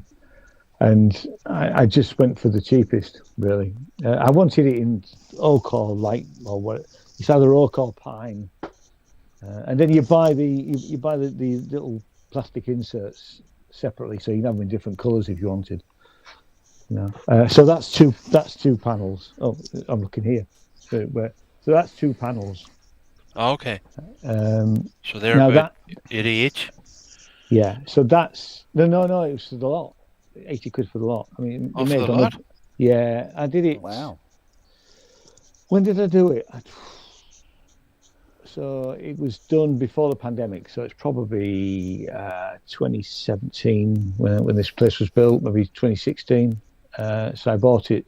And I just went for the cheapest, really. I wanted it in oak or light, or what? It's either oak or pine. And then you buy the little plastic inserts separately, so you can have them in different colours if you wanted. So that's two panels. Oh, I'm looking here. So that's 2 panels. Oh, okay. So they're Now about 80 each. Yeah. So that's no. It was for the lot. 80 quid for the lot. I mean, Oh, for the lot? Yeah, I did it. Wow. When did I do it? So it was done before the pandemic. So it's probably 2017 when this place was built, maybe 2016. So I bought it.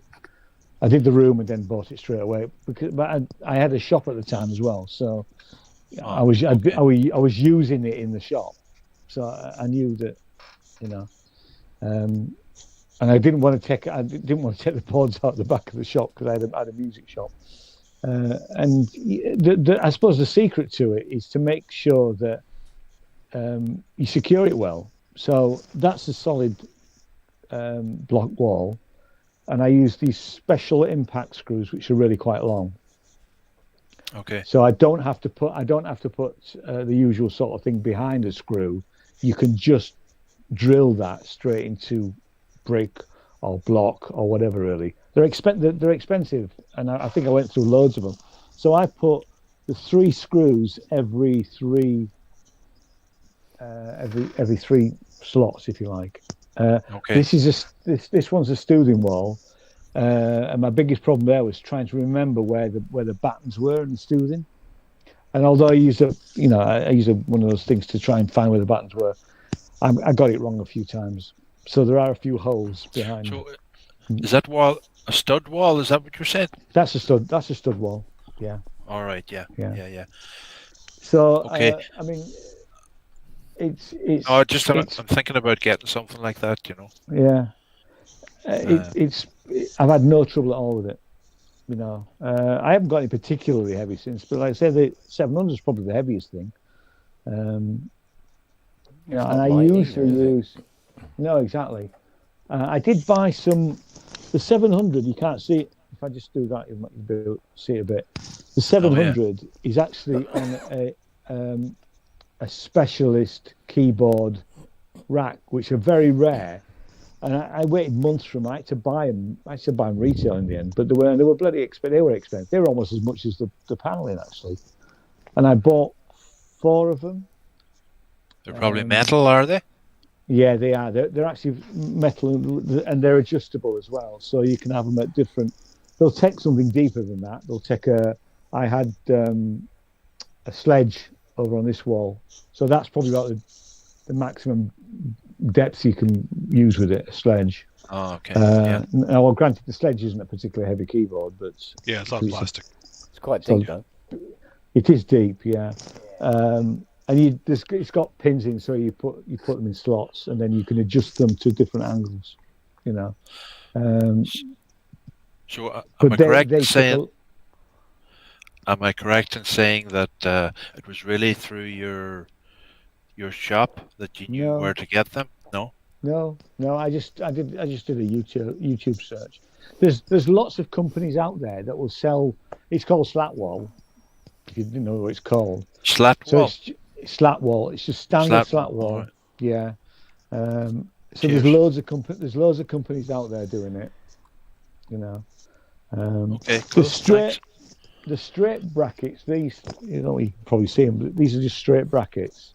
I did the room and then bought it straight away. But I had a shop at the time as well. So I was using it in the shop. So I knew that, and I didn't want to take the boards out the back of the shop because I had a music shop. And I suppose the secret to it is to make sure that you secure it well. So that's a solid block wall, and I use these special impact screws, which are really quite long. Okay. So I don't have to put the usual sort of thing behind a screw. You can just drill that straight into brick or block or whatever. Really, they're expensive, and I think I went through loads of them. So I put the 3 screws every 3 slots, if you like. Okay. This one's a Stoothing wall, and my biggest problem there was trying to remember where the battens were in the Stoothing. And although I use one of those things to try and find where the battens were, I got it wrong a few times. So there are a few holes behind. So is that wall a stud wall? Is that what you're saying? That's a stud wall. Yeah. All right. Yeah. Yeah. So okay. I mean, it's. Oh, I'm thinking about getting something like that. Yeah. I've had no trouble at all with it. I haven't got any particularly heavy since, but like I say, the 700 is probably the heaviest thing. And I usually use. No, exactly. I did buy the 700. You can't see it. If I just do that, you might be able to see it a bit. The 700 is actually on a specialist keyboard rack, which are very rare. And I waited months for them. I had to buy them. I had to buy them retail in the end, but they were bloody expensive. They were expensive. They were almost as much as the paneling actually. And I bought 4 of them. They're probably metal, are they? Yeah, they are. They're actually metal, and they're adjustable as well. So you can have them at different. They'll take something deeper than that. They'll take I had a sledge over on this wall, so that's probably about the maximum depth you can use with it. A sledge. Oh, okay. Yeah. Now, granted, the sledge isn't a particularly heavy keyboard, but yeah, it's not plastic. It's quite deep, though. It is deep, yeah. And it's got pins in, so you put them in slots, and then you can adjust them to different angles. So am I correct in saying that it was really through your shop that you knew where to get them? No. No. I just did a YouTube search. There's lots of companies out there that will sell. It's called Slatwall. If you didn't know what it's called. Slatwall. So slat wall. It's just standard slat wall. Right. Yeah. So there's loads of companies out there doing it. Okay. Cool. The straight brackets. These, you can probably see them. But these are just straight brackets.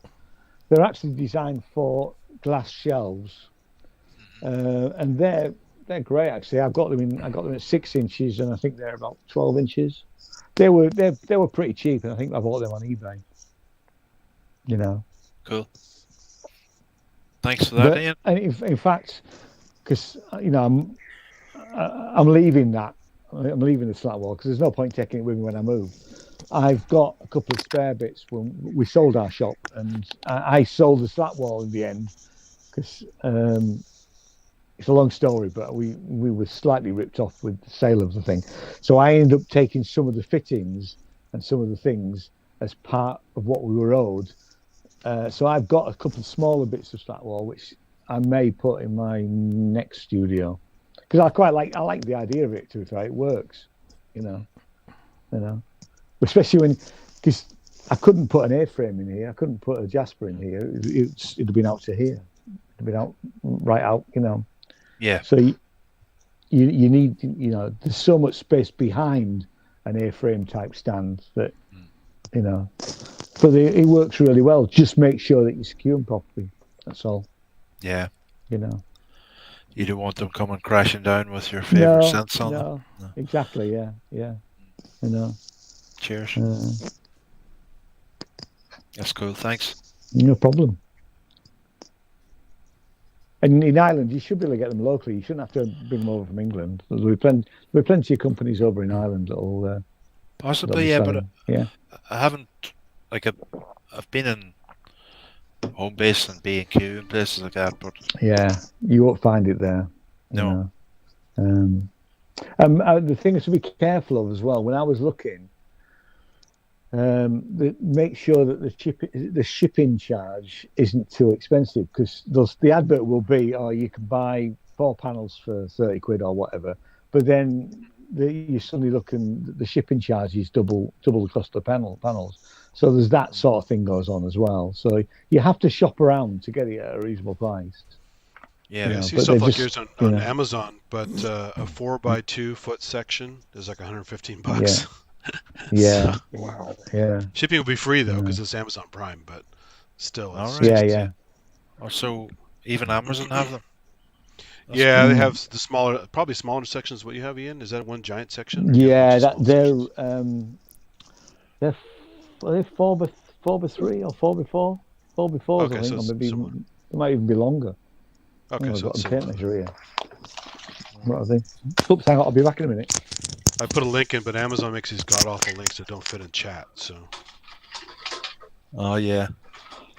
They're actually designed for glass shelves, and they're great. Actually, I got them at 6 inches, and I think they're about 12 inches. They were pretty cheap, and I think I bought them on eBay. Cool. Thanks for that, Ian. And in fact, because I'm leaving that. I'm leaving the slat wall because there's no point taking it with me when I move. I've got a couple of spare bits when we sold our shop, and I sold the slat wall in the end because it's a long story, but we were slightly ripped off with the sale of the thing. So I ended up taking some of the fittings and some of the things as part of what we were owed. So I've got a couple of smaller bits of slat wall, which I may put in my next studio because I like the idea of it. To be fair, it works, especially because I couldn't put an A-frame in here, I couldn't put a Jasper in here. It'd have been out to here, it'd been out right out, Yeah. So you need, there's so much space behind an A-frame type stand that, but it works really well. Just make sure that you secure them properly. That's all. Yeah. You don't want them coming crashing down with your favorite scents on them. No, exactly. Yeah. Cheers. That's cool. Thanks. No problem. And in Ireland, you should be able to get them locally. You shouldn't have to bring them over from England. There'll be plenty of companies over in Ireland that'll. Possibly, yeah, but yeah. I haven't. I've been in Home Base and B&Q and places like that, but yeah, you won't find it there. No. The thing is to be careful of as well. When I was looking, make sure that the shipping charge isn't too expensive because the advert will be, you can buy 4 panels for 30 quid or whatever, but then you suddenly look and the shipping charge is double the cost of panels. So there's that sort of thing goes on as well. So you have to shop around to get it at a reasonable price. Yeah, I see stuff like yours on Amazon, but a 4x2 foot section is like $115. Yeah. So, Wow. Yeah. Shipping will be free though because it's Amazon Prime, but still. All It's right. Yeah. Or so even Amazon have them. Yeah, they have the probably smaller sections. What you have, Ian? Is that one giant section? Yeah, they're 4x3 or 4x4, 4x4s. Okay, I think, so or maybe similar. they might even be longer. Okay, I've so got it's a tape similar. measure here. What I think. Oops, hang on, I'll be back in a minute. I put a link in, but Amazon makes these god awful links that don't fit in chat, so Oh yeah.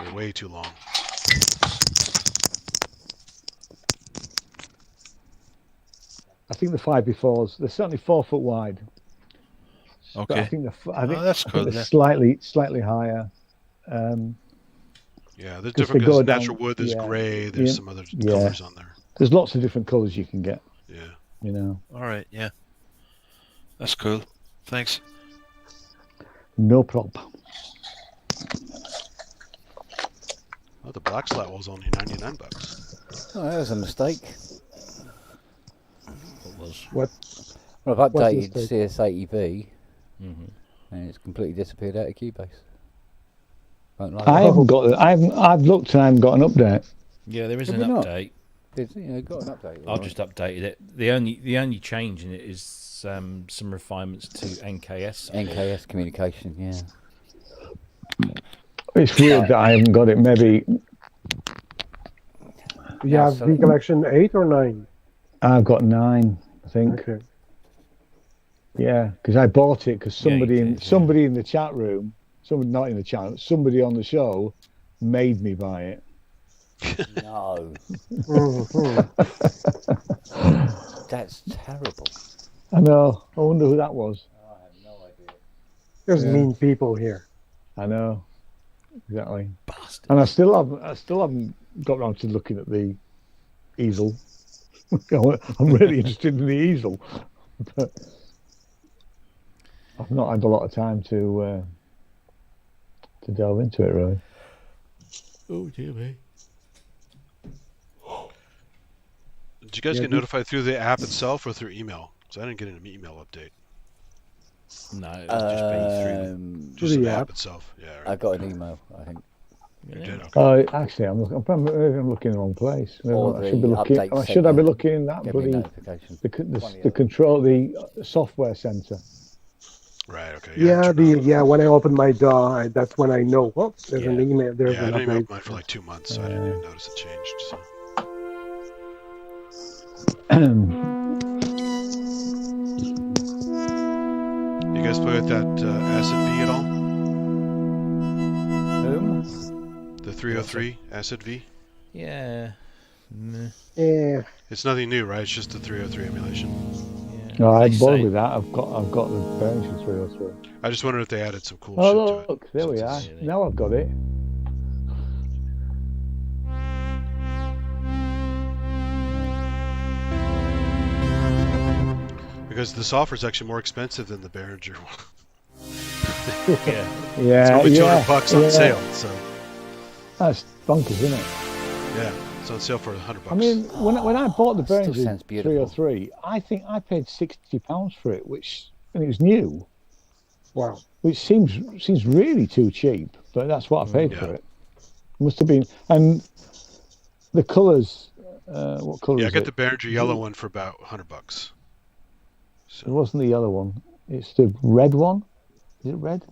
they're way too long. I think the 5x4s, they're certainly 4 foot wide. But Okay. I think that's cool, they're yeah. slightly higher. Yeah, there's 'Cause different they go colors. Natural down- wood, there's yeah, gray, there's yeah, some other yeah. colors on there. There's lots of different colours you can get. Yeah. You know, All right. Yeah. That's cool. Thanks. no problem. Oh, the black slat was only $99. Oh, that was a mistake. What was? What? Well, I've What's the updated mistake? CS80V, Mm-hmm. and it's completely disappeared out of Cubase. Won't like I it. haven't got. I've looked and I haven't got an update. Yeah, there is Have an you not? update. It's, got an update. I've just updated it. The only change in it is some refinements to NKS. NKS communication. Yeah. It's weird that I haven't got it. Maybe You have so- V Collection 8 or 9? I've got 9. I think. Okay. Yeah, because I bought it because Yeah, you somebody did, yeah. somebody in the chat room, somebody not in the chat, somebody on the show made me buy it. No, Mhm. that's terrible. I know. I wonder who that was. There's Yeah. mean people here. I know. Exactly. Bastard. And I still haven't got around to looking at the easel. I'm really interested in the easel, but I've not had a lot of time to delve into it really. Oh dear me. Did you guys Yeah, get notified through the app itself or through email? Because I didn't get an email update. No, it's just been through. Just the the app app. itself. Yeah, right. I got an email. I think. You Yeah. did? Okay. Actually, I'm looking in the wrong place. Or I should be the looking. update Should I be segment. looking in that Get me a bloody notification. the control the software center? Right, okay. Yeah, turn when I open my DAW, that's when I know. Oh, there's an Yeah. email. There's Yeah, I an didn't even update. open mine for like 2 months, so I didn't even notice it changed. So. You guys play with that Acid V at all? Whom? The 303 Acid V? Yeah. Meh. Yeah. It's nothing new, right? It's just the 303 emulation. Yeah. No, I'm They bored say- with that. I've got the bearings for 303. I just wondered if they added some cool Oh shit to it. look, there we are. Really? Now I've got it. Because the software's actually more expensive than the Behringer one. Yeah. Yeah, It's only yeah, $200 on yeah. sale, so That's bonkers, isn't it? yeah, it's on sale for $100. I mean, when I bought the Still Behringer sounds beautiful. 303, I think I paid £60 for it, and it was new, Wow. which seems really too cheap, but that's what I paid Yeah. for it. Must have been, and the colours. What colour Yeah, I is got it? the Behringer yellow one for about $100. It So wasn't the yellow one. It's the red one. Is it red?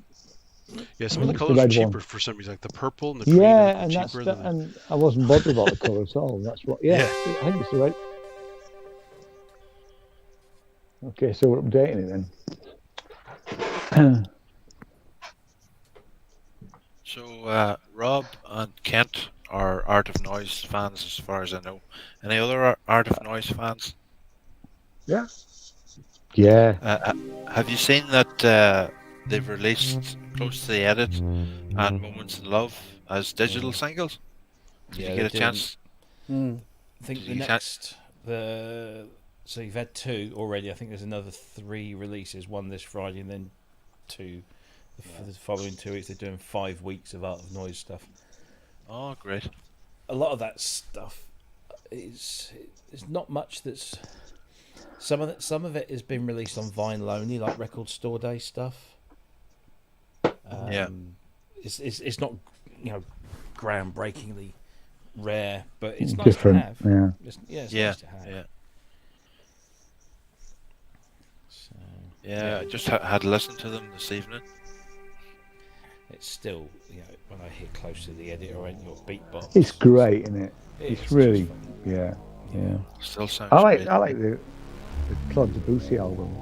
yeah, some of the The colors are red cheaper one. for some reason, like the purple and the green Yeah, are and that's cheaper the, than and I wasn't bothered about the colour at all. That's what. Yeah, Yeah. I think it's the red. Okay, so we're updating it then. So Rob and Kent are Art of Noise fans, as far as I know. Any other Art of Noise fans? Yeah. Yeah. Have you seen that they've released Close to the Edit and Moments in Love as digital singles? Did Yeah, you they're get a doing- chance? Mm. I think Did the you next So you've had 2 already. I think there's another 3 releases. 1 this Friday, and then 2 for the following 2 weeks. They're doing 5 weeks of Art of Noise stuff. Oh, great. A lot of that stuff is not much. That's some of it has been released on vinyl only, like Record Store Day stuff. Yeah. It's not groundbreakingly rare, but it's nice Different, to have. yeah. It's Yeah. nice to have. Yeah. So, Yeah, I just had listened to them this evening. it's still, when I hit close to the edit or anything, or beatbox. It's great, isn't it? It's It's really, just fun. yeah, yeah. Still sounds I like great. the Claude Debussy album.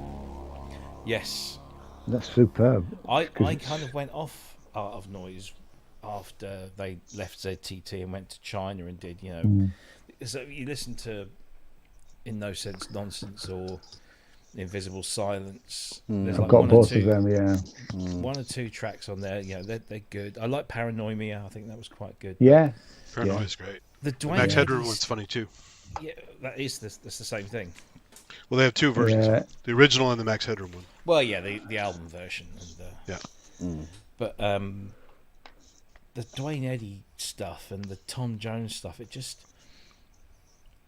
Yes. That's superb. I 'Cause it's- kind of went off Art of Noise after they left ZTT and went to China and did, So you listen to In No Sense Nonsense or Invisible Silence. There's I've like got one or both two, of them, yeah. 1 or 2 tracks on there. They're good. I like Paranoia. I think that was quite good. Yeah. Paranoia Yeah. is great. The The Dwayne Max Headroom Eddy's- one's funny too. Yeah, that's the same thing. Well, they have 2 versions. Yeah. The original and the Max Headroom one. Well, yeah, the album version. And, Yeah. But the Dwayne Eddy stuff and the Tom Jones stuff, it just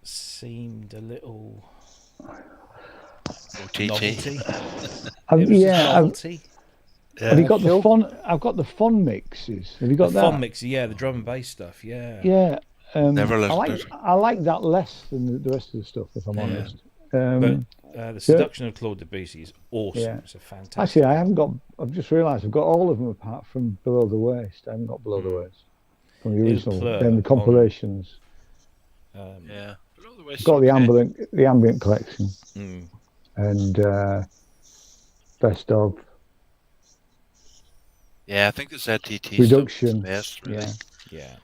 seemed a little OTT. novelty. Have, It was yeah. just novelty. Have you got the fun? I've got the fun mixes. Have you got The that? fun mixer, yeah, the drum and bass stuff, yeah. Yeah. Never listened to it. I like that less than the rest of the stuff, if I'm honest. The Seduction of Claude Debussy is awesome. Yeah. It's a fantastic. Actually, I haven't got. I've just realised I've got all of them apart from Below the Waist. I haven't got Below the Waist from the Il original. Pleure Then the compilations. Yeah. Below the Waist Got the okay. ambient collection Mm. and best of Yeah, I think the ZTT Reduction. stuff is the best, really. Yeah,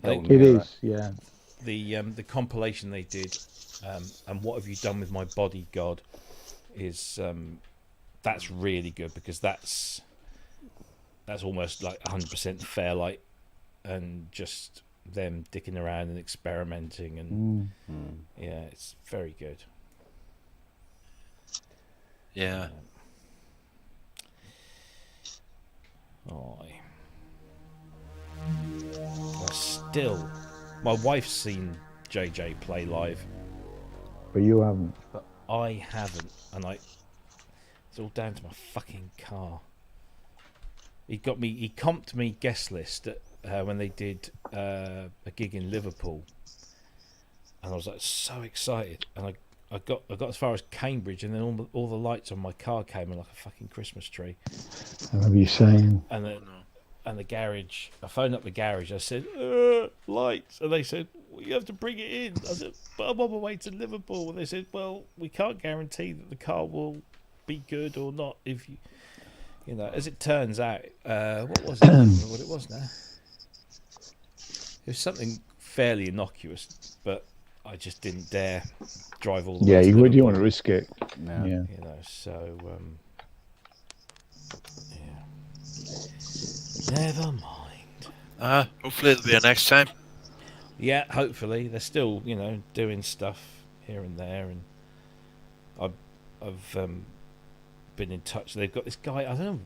Yeah. it is. Yeah, The compilation they did, and What Have You Done With My Body, God, is that's really good because that's almost like 100% Fairlight and just them dicking around and experimenting and yeah, it's very good. Yeah. Still, my wife's seen JJ play live, but you haven't. but I haven't, and it's all down to my fucking car. He comped me guest list at, when they did a gig in Liverpool, and I was like so excited, and I got as far as Cambridge, and then all the lights on my car came in like a fucking Christmas tree. I remember you saying. And the garage, I phoned up the garage. I said, lights, and they said, well, you have to bring it in. I said, but I'm on my way to Liverpool. And they said, well, we can't guarantee that the car will be good or not if you know. As it turns out, what was it? I don't remember what it was now. It was something fairly innocuous, but I just didn't dare drive all the way. Yeah, to you would. You Liverpool. want to risk it. No. Yeah. You know, so yeah. Never mind. Hopefully it'll be a next time. Yeah, hopefully they're still, doing stuff here and there, and I've been in touch. They've got this guy. I don't know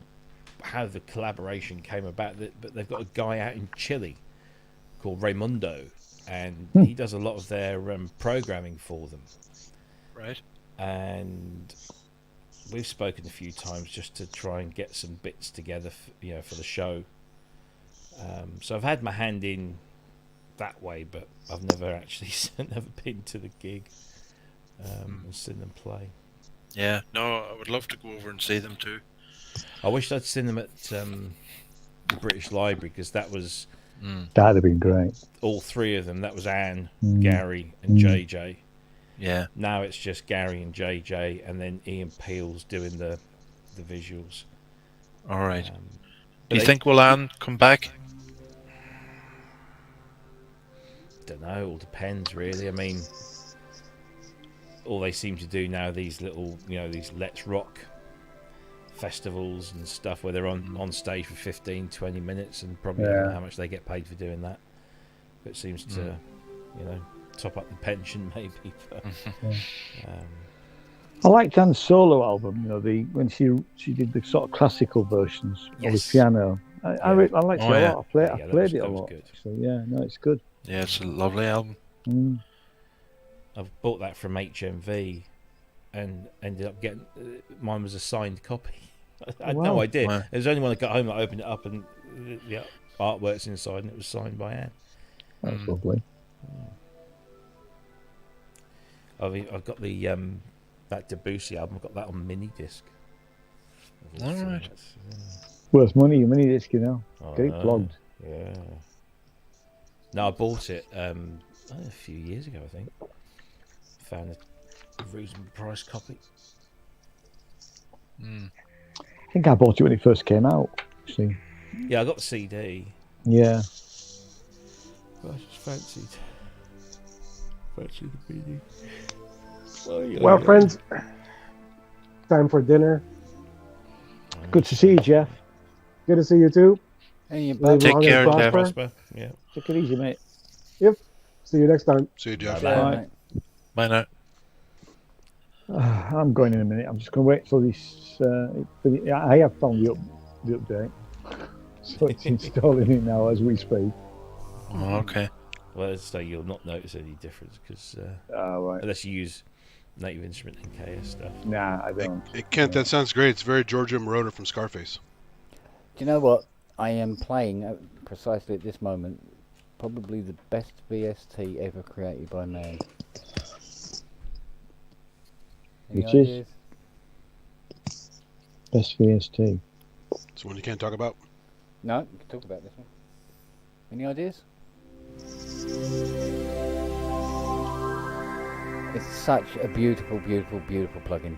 how the collaboration came about, but they've got a guy out in Chile called Raimundo, and he does a lot of their programming for them. Right. And we've spoken a few times just to try and get some bits together, for the show. So I've had my hand in that way, but I've never actually never been to the gig and seen them play. Yeah, no, I would love to go over and see them too. I wish I'd seen them at the British Library, because that was That'd have been great. all 3 of them. That was Anne, Gary, and JJ. Yeah. Now it's just Gary and JJ, and then Ian Peel's doing the visuals. All right. But Do you think will Anne come back? Don't know. It all depends, really. I mean, all they seem to do now, these little, these Let's Rock festivals and stuff, where they're on stage for 15, 20 minutes, and probably I don't know how much they get paid for doing that. But it seems to, top up the pension maybe. But, I liked Anne's solo album. You know, when she did the sort of classical versions of the piano. I liked it a lot. I played it a lot. Good. So yeah, no, it's good. Yeah, it's a lovely album. I've bought that from HMV and ended up getting mine was a signed copy. I had no idea. Wow. It was only when I got home that I opened it up and the artwork's inside and it was signed by Anne. That's lovely. I've got the that Debussy album. I've got that on mini disc. All right. Worth money, your mini disc, you know. Oh, Get it plugged. Yeah. No, I bought it a few years ago, I think. Found a reasonable price copy. I think I bought it when it first came out. Actually. Yeah, I got the CD. Yeah. I just fancied the CD. Well, friends, time for dinner. Good to see you, Jeff. Good to see you too. And you Live Take long care, and Jeff. prosper. Yeah. Take it easy, mate. Yep. See you next time. See you, Jeff. Bye. Bye now. I'm going in a minute. I'm just going to wait till this. I have found the update, so it's installing it now as we speak. Oh, okay. Well, so you'll not notice any difference because Right. unless you use Native Instrument and KS stuff. Nah, I don't. Hey, Kent, that sounds great. It's very Giorgio Moroder from Scarface. Do you know what? I am playing precisely at this moment probably the best VST ever created by man. Any Which is? ideas? Best VST. It's one you can't talk about. No, we can talk about this one. Any ideas? It's such a beautiful, beautiful, beautiful plugin.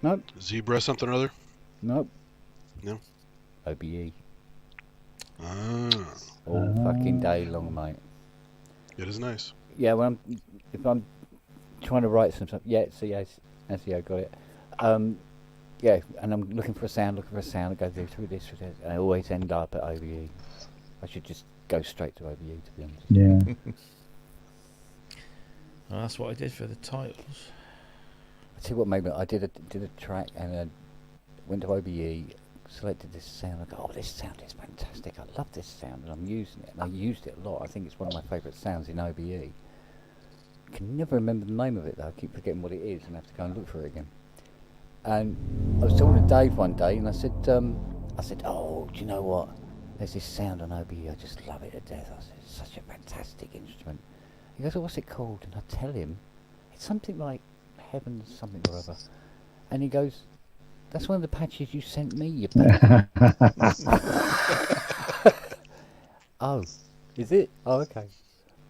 Nope. Zebra something or other? Nope. No? OBE. Ah, All fucking day long, mate. it is nice. Yeah, if I'm trying to write some stuff, yeah, SEO got it. Yeah, and I'm looking for a sound, I go through this, and I always end up at OBE. I should just go straight to OBE, to be honest. Yeah. Well, that's what I did for the titles. I tell you what, maybe I did a track and I went to OBE, selected this sound. I go, oh, this sound is fantastic. I love this sound, and I'm using it. And I used it a lot. I think it's one of my favourite sounds in OBE. I can never remember the name of it though. I keep forgetting what it is, and I have to go and look for it again. And I was talking to Dave one day, and I said, oh, do you know what? There's this sound on OBE. I just love it to death. I said, it's such a fantastic instrument. He goes, oh, what's it called? And I tell him, it's something like Heaven something or other. And he goes, that's one of the patches you sent me, you bastard. Oh, is it? Oh, okay.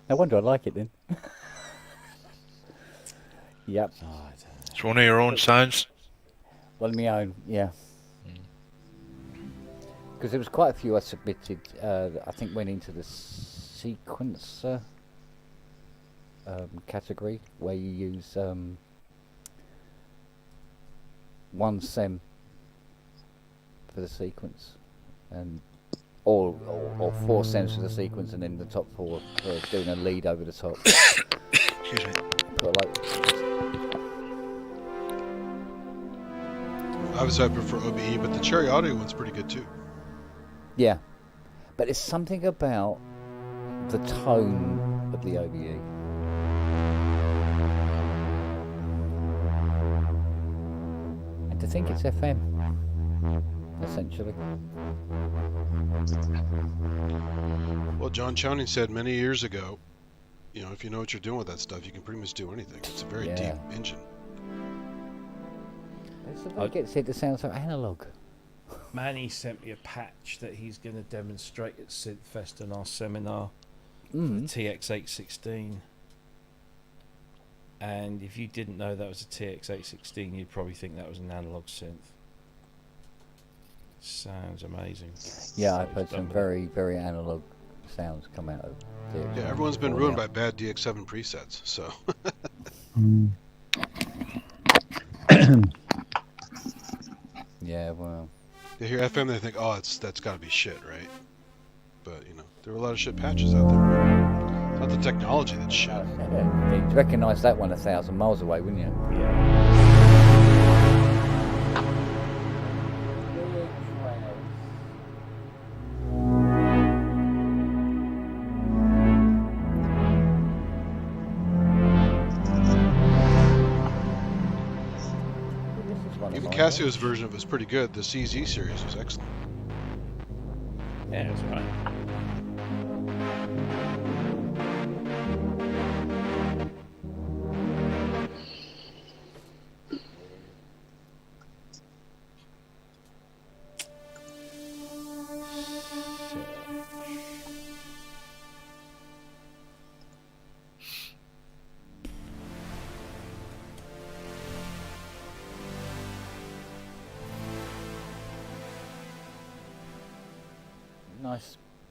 No wonder I like it then. Yep. It's one of your own sounds. Well, my own, yeah. Because there was quite a few I submitted. I think went into the sequencer category, where you use one sem for the sequence, and or 4 sems for the sequence, and then the top 4 for doing a lead over the top. Excuse me. Put like. Obviously, I prefer OBE, but the Cherry Audio one's pretty good too. Yeah, but it's something about the tone of the OBE. And to think it's FM, essentially. Well, John Chowning said many years ago, you know, if you know what you're doing with that stuff, you can pretty much do anything. It's a very deep engine. It's like it said, it sounds so analog. Manny sent me a patch that he's going to demonstrate at Synthfest in our seminar. Mm. The TX816. And if you didn't know that was a TX816, you'd probably think that was an analog synth. Sounds amazing. Yeah, I've heard some very, very analog sounds come out of DX7. Yeah, everyone's been ruined by bad DX7 presets, so. Yeah, well. They hear FM, they think, oh, that's got to be shit, right? But, you know, there are a lot of shit patches out there. Not the technology that's shit. Yeah, you'd recognise that one 1,000 miles away, wouldn't you? Even Casio's version of it was pretty good. The CZ series was excellent. Yeah, that's right.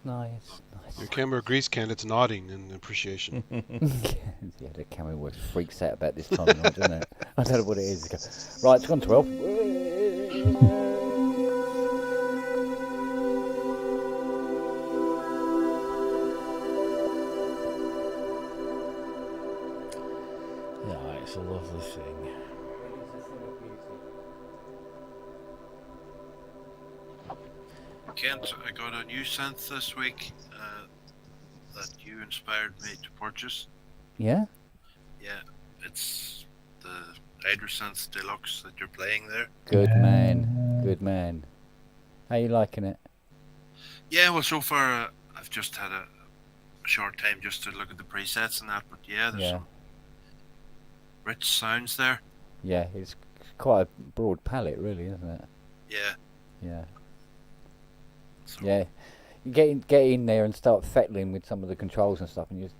Nice. Your camera grease can, it's nodding in appreciation. Yeah, the camera always freaks out about this time of night, doesn't it? I don't know what it is. Right, it's gone 12. Yeah, it's a lovely thing. Kent, I got a new synth this week that you inspired me to purchase. Yeah? Yeah, it's the Hydrasynth Deluxe that you're playing there. Good man. Good man. How you liking it? Yeah, well, so far I've just had a short time just to look at the presets and that, but yeah, there's some rich sounds there. Yeah, it's quite a broad palette, really, isn't it? Yeah. Yeah. So, Yeah. You get in there and start fettling with some of the controls and stuff, and it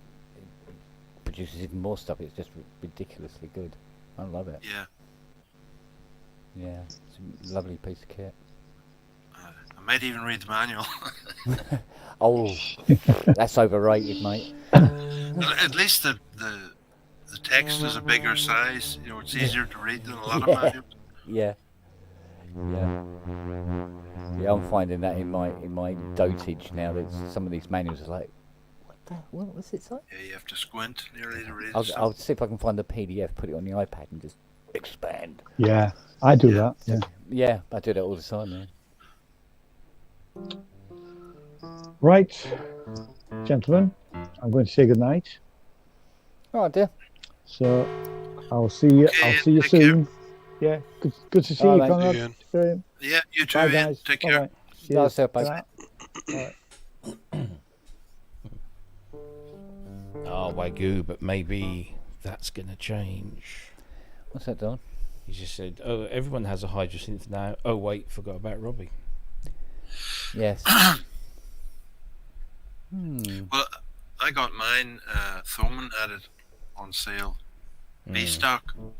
produces even more stuff. It's just ridiculously good. I love it. Yeah. Yeah, it's a lovely piece of kit. I might even read the manual. Oh, that's overrated, mate. At least the text is a bigger size. You know, it's easier to read than a lot of manuals. Yeah. Yeah, I'm finding that in my dotage now. That some of these manuals are like, what was it like? Yeah, you have to squint nearly to read it. I'll see if I can find the PDF, put it on the iPad, and just expand. Yeah, I do that. Yeah. Yeah, I do that all the time. Yeah. Right, gentlemen, I'm going to say good night. All right, dear. So I'll see you. Okay, I'll see you take soon. Yeah, good to see All you, right, Conrad. See you, Ian. Brilliant. Yeah, you too, Bye, Ian. guys. Take care. Bye-bye. Bye, Cheers. sir. Bye. Bye. Oh, Wagyu, but maybe that's going to change. What's that, Don? He just said, oh, everyone has a Hydrasynth now. Oh, wait, forgot about Robbie. Yes. Well, I got mine. Thoman had it on sale. B stock. It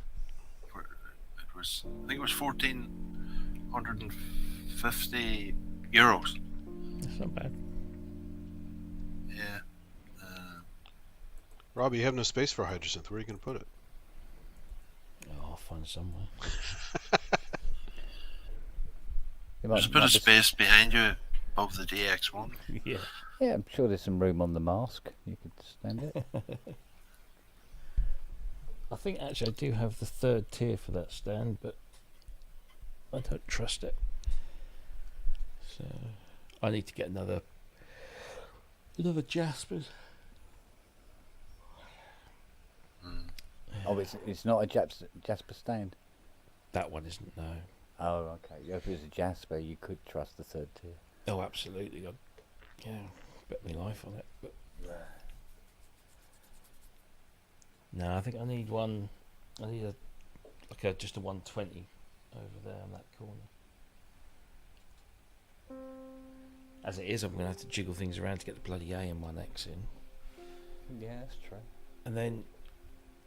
was, I think it was €1,450. That's not bad. Yeah. Robbie, you have no space for a Hydrasynth. Where are you going to put it? Oh, I'll find somewhere. Just put a space behind you above the DX1. Yeah. Yeah, I'm sure there's some room on the mask. You could stand it. I think actually I do have the third tier for that stand, but I don't trust it. So I need to get another Jaspers. Oh, it's not a Jasper stand. That one isn't, no. Oh, okay. Yeah, if it was a Jasper, you could trust the third tier. Oh, absolutely. Yeah, bet my life on it. But no, I think I need one. I need just a 120 over there on that corner. As it is, I'm going to have to jiggle things around to get the bloody AM1X in. Yeah, that's true. And then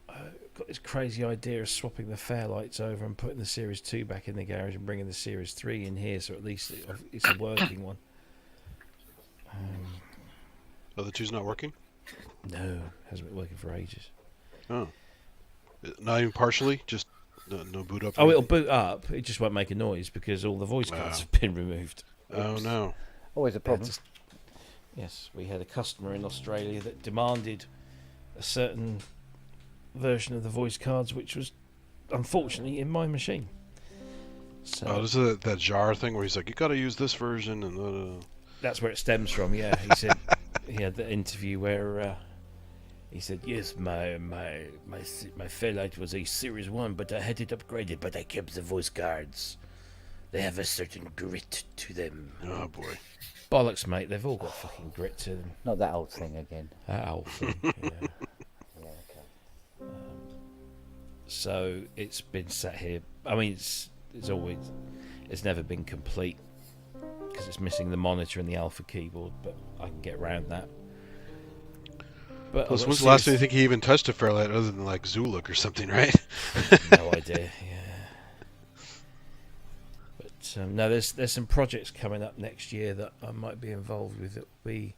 I've got this crazy idea of swapping the fairlights over and putting the Series 2 back in the garage and bringing the Series 3 in here, so at least it's a working one. Oh, the 2's not working? No, hasn't been working for ages. Oh. Not even partially? Just no boot up? Oh, it'll boot up. It just won't make a noise because all the voice cards have been removed. Oh, no. Always a problem. Yes, we had a customer in Australia that demanded a certain version of the voice cards, which was unfortunately in my machine. So Oh, this is that jar thing where he's like, you got to use this version, and that's where it stems from. Yeah, he said he had the interview where he said, "Yes, my Fairlight was a Series 1, but I had it upgraded, but I kept the voice cards. They have a certain grit to them." oh boy. Bollocks, mate. They've all got fucking grit to them. Not that old thing again. That old thing. Yeah. Yeah, okay. So it's been sat here. I mean, it's never been complete because it's missing the monitor and the alpha keyboard, but I can get around that. But Plus, when's the last time you think he even touched a Fairlight other than like Zuluk or something, right? No idea. Yeah. But no, there's some projects coming up next year that I might be involved with that will be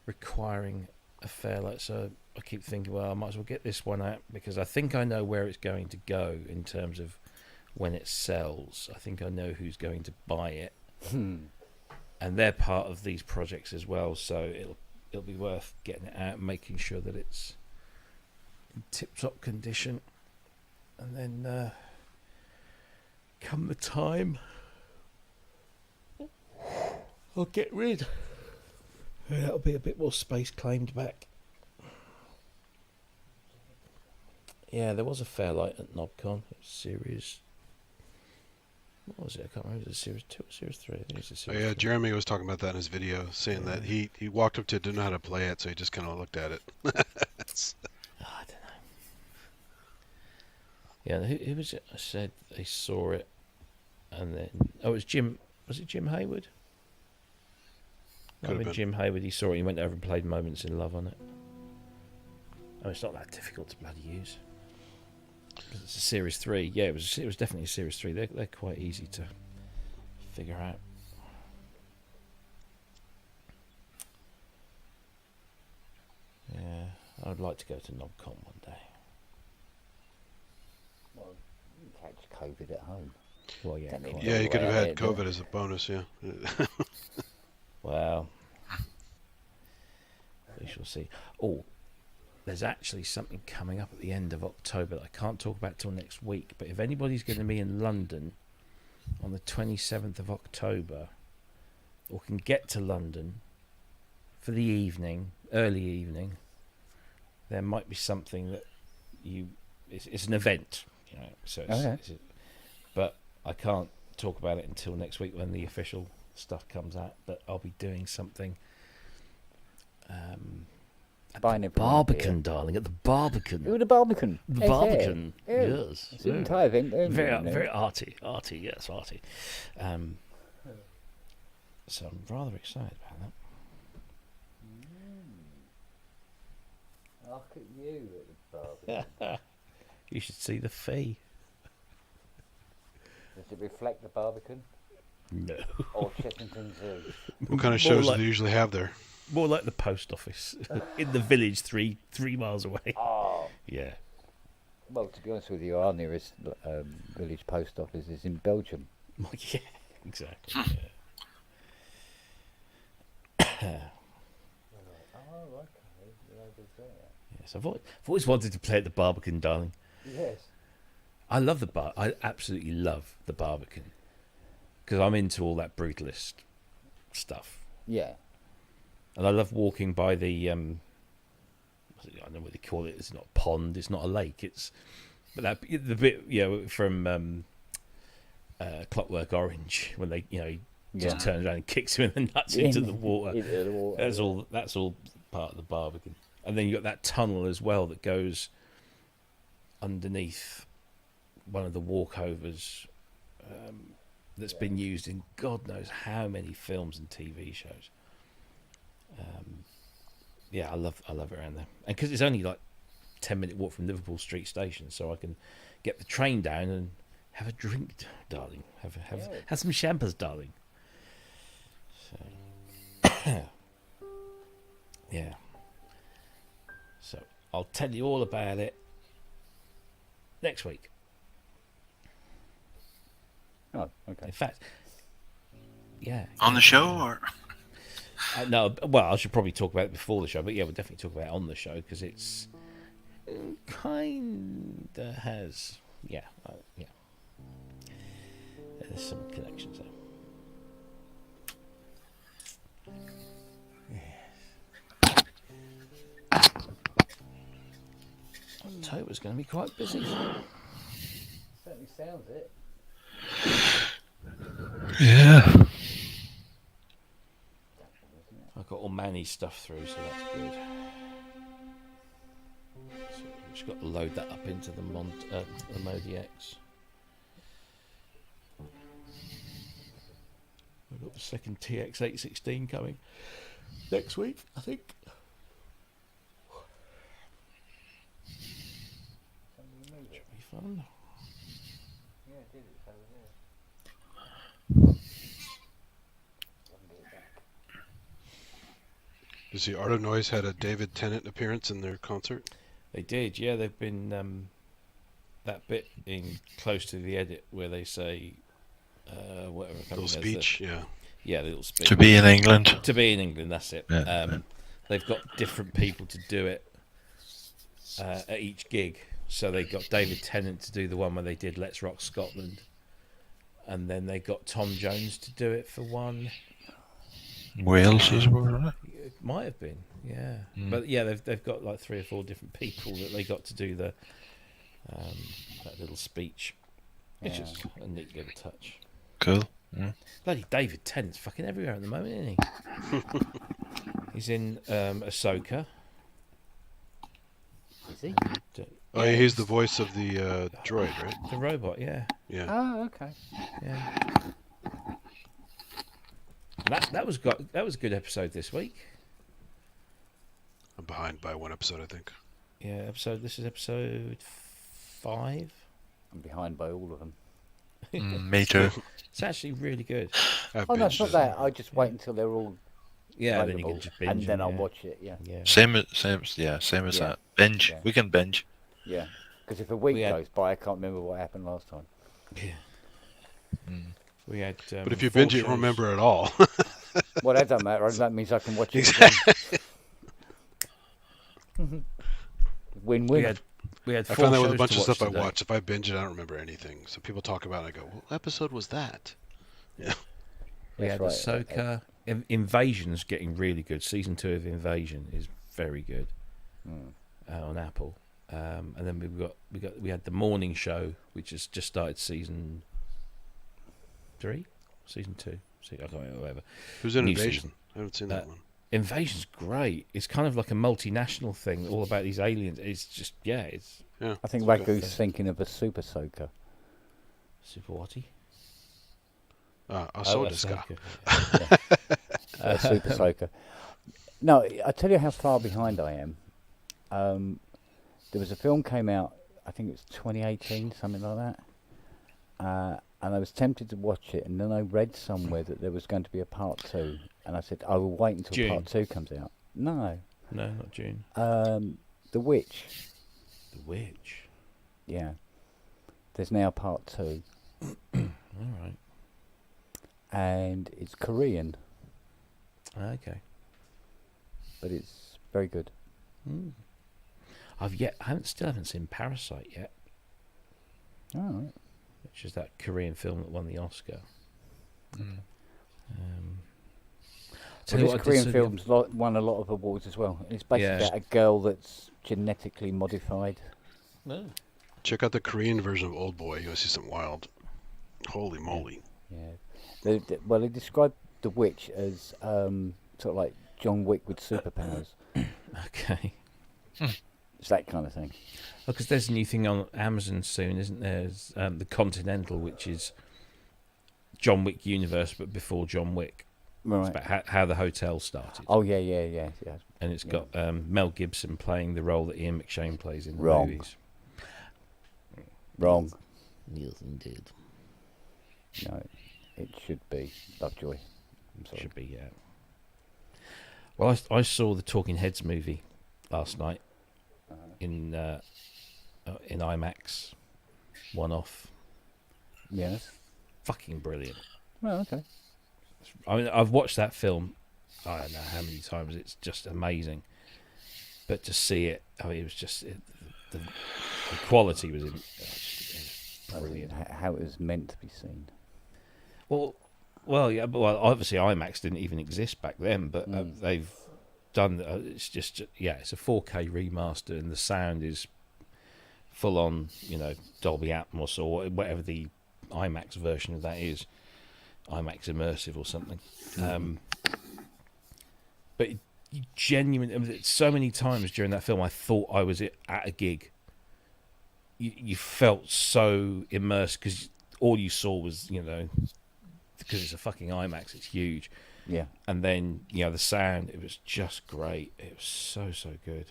requiring a Fairlight. So I keep thinking, well, I might as well get this one out because I think I know where it's going to go in terms of when it sells. I think I know who's going to buy it, and they're part of these projects as well. So it'll be worth getting it out and making sure that it's in tip-top condition, and then come the time, I'll get rid. That'll be a bit more space claimed back. Yeah, there was a Fairlight at Nobcon. It was series. What was it? I can't remember. Was it Series 2 or Series 3? I think it was a Oh, Series yeah, 3. Jeremy was talking about that in his video, saying that he walked up to it, didn't know how to play it, so he just kind of looked at it. Oh, I don't know. Yeah, who was it? I said they saw it, and then it was Jim. Was it Jim Hayward? Could have been. Jim Hayward. He saw it. He went over and played Moments in Love on it. Oh, it's not that difficult to bloody use. 'Cause it's a Series 3. Yeah, it was definitely a Series 3. They're quite easy to figure out. Yeah, I'd like to go to Nobcon one day. Well, you can catch COVID at home. Well, yeah, Don't need quite. to Yeah, go you could have away had there, do COVID as a bonus, yeah. Well, we shall see. Oh, there's actually something coming up at the end of October that I can't talk about till next week. But if anybody's going to be in London on the 27th of October, or can get to London for the evening, early evening, there might be something that it's an event, you know. So but I can't talk about it until next week when the official stuff comes out. But I'll be doing something. At Buying the everyone a Barbican, darling, at the Barbican. Ooh, the Barbican. The Yes, Barbican, yeah. yes. It's an entire event. Very arty, yes, arty. So I'm rather excited about that. Look at you at the Barbican. You should see the fee. Does it reflect the Barbican? No. Or Chessington Zoo? What kind of More shows like- do they usually have there? More like the post office in the village, three miles away. Oh. Yeah. Well, to be honest with you, our nearest village post office is in Belgium. Yeah, exactly. Yeah. Oh, okay. Yes, I've always wanted to play at the Barbican, darling. Yes. I love the I absolutely love the Barbican because I'm into all that brutalist stuff. Yeah. And I love walking by the I don't know what they call it. It's not a pond. It's not a lake. It's the bit from Clockwork Orange when they he just turns around and kicks him in the nuts into the water. That's all part of the Barbican. And then you got that tunnel as well that goes underneath one of the walkovers that's been used in God knows how many films and TV shows. I love it around there, and because it's only like 10-minute walk from Liverpool Street Station, so I can get the train down and have a drink, darling. Have some champers, darling. So, yeah. So I'll tell you all about it next week. Oh, okay. In fact, yeah. On the show, or No, well, I should probably talk about it before the show, but yeah, we'll definitely talk about it on the show because it's Kinda has. Yeah. Yeah. There's some connections there. October's going to be quite busy. Certainly sounds it. Yeah. I've got all Manny stuff through, so that's good. So we've just got to load that up into the Modi X. We've got the second TX816 coming next week, I think. Should be fun. You see, Art of Noise had a David Tennant appearance in their concert. They did, yeah. They've been that bit in close to the edit where they say whatever. Little speech, yeah. Yeah, the little speech. To be in England. To be in England, that's it. Yeah, They've got different people to do it at each gig. So they got David Tennant to do the one where they did Let's Rock Scotland, and then they got Tom Jones to do it for one. Wales as well, right? It might have been, yeah. But yeah, they've got like 3 or 4 different people that they got to do the that little speech. It's just a neat little touch. Cool. Yeah. Bloody David Tennant's fucking everywhere at the moment, isn't he? He's in Ahsoka. Is he? Oh, yeah, he's the voice of the droid, right? The robot, yeah. Yeah. Oh, okay. Yeah. That was a good episode this week. I'm behind by 1 episode, I think. Yeah, this is episode 5. I'm behind by all of them. Me too. It's actually really good. I've Oh no, it's binged not it. that. I just wait until they're all Yeah, then you can available, just binge and then them, I'll yeah. watch it. Yeah, Yeah. Same as Yeah. that. Binge. Yeah. We can binge. yeah. Because if a week We had- goes by, I can't remember what happened last time. We had. But if you 4 binge it, shows. remember it all. Well, that doesn't matter. That means I can watch it again. Win-win. We had I 4 found that with a shows bunch to of stuff I today. watch. If I binge it, I don't remember anything. So people talk about it, I go, what episode was that? Yeah. We That's had right. Ahsoka. Invasion's getting really good. Season 2 of Invasion is very good on Apple. And then we had the morning show, which has just started season 3, season 2. I can't remember, whatever. Who's in New Invasion? season. I haven't seen that one. Invasion's great. It's kind of like a multinational thing, all about these aliens. It's just it's Yeah. I think it's good. Ragu's thinking of a Super Soaker. super watty. Ahsoka. A Super Soaker. No, I tell you how far behind I am. There was a film came out, I think it was 2018, something like that. And I was tempted to watch it, and then I read somewhere that there was going to be a part 2, and I said I will wait until June. part 2 comes out. No, No, not June. The Witch. The Witch. Yeah, there's now part 2, All right. and it's Korean, Okay. but it's very good. I still haven't seen Parasite yet, All right. which is that Korean film that won the Oscar. So this Korean film's won a lot of awards as well. It's basically Yeah. about a girl that's genetically modified. No. Check out the Korean version of Old Boy. You'll see something wild. Holy moly. Yeah. Well, they described The Witch as sort of like John Wick with superpowers. Okay. It's that kind of thing. Because there's a new thing on Amazon soon, isn't there? There's, the Continental, which is John Wick universe, but before John Wick. It's Right. about how the hotel started. Oh, yeah. And it's got Mel Gibson playing the role that Ian McShane plays in the Wrong. movies. Wrong. Yes, indeed. No, it should be Lovejoy. I'm sorry. Should be, yeah. Well, I saw the Talking Heads movie last night in IMAX, one-off. Yes. Fucking brilliant. Well, okay. I mean, I've watched that film, I don't know how many times. It's just amazing. But to see it, I mean, it was just the quality was brilliant. How it was meant to be seen. Well, yeah, but obviously IMAX didn't even exist back then, but they've done. It's just it's a 4K remaster, and the sound is full on, Dolby Atmos or whatever the IMAX version of that is, IMAX Immersive or something. But you genuinely, so many times during that film, I thought I was at a gig. You felt so immersed because all you saw was, because it's a fucking IMAX, it's huge. Yeah. And then, the sound, it was just great. It was so good.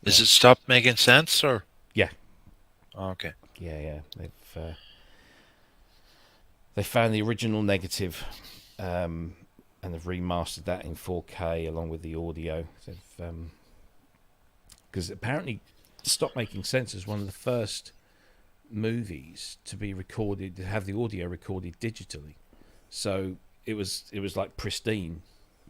Does it stop making sense, or? Yeah. Oh, okay. Yeah. They found the original negative, and they've remastered that in 4K along with the audio. Because apparently, Stop Making Sense is one of the first movies to be recorded, to have the audio recorded digitally. So it was like pristine,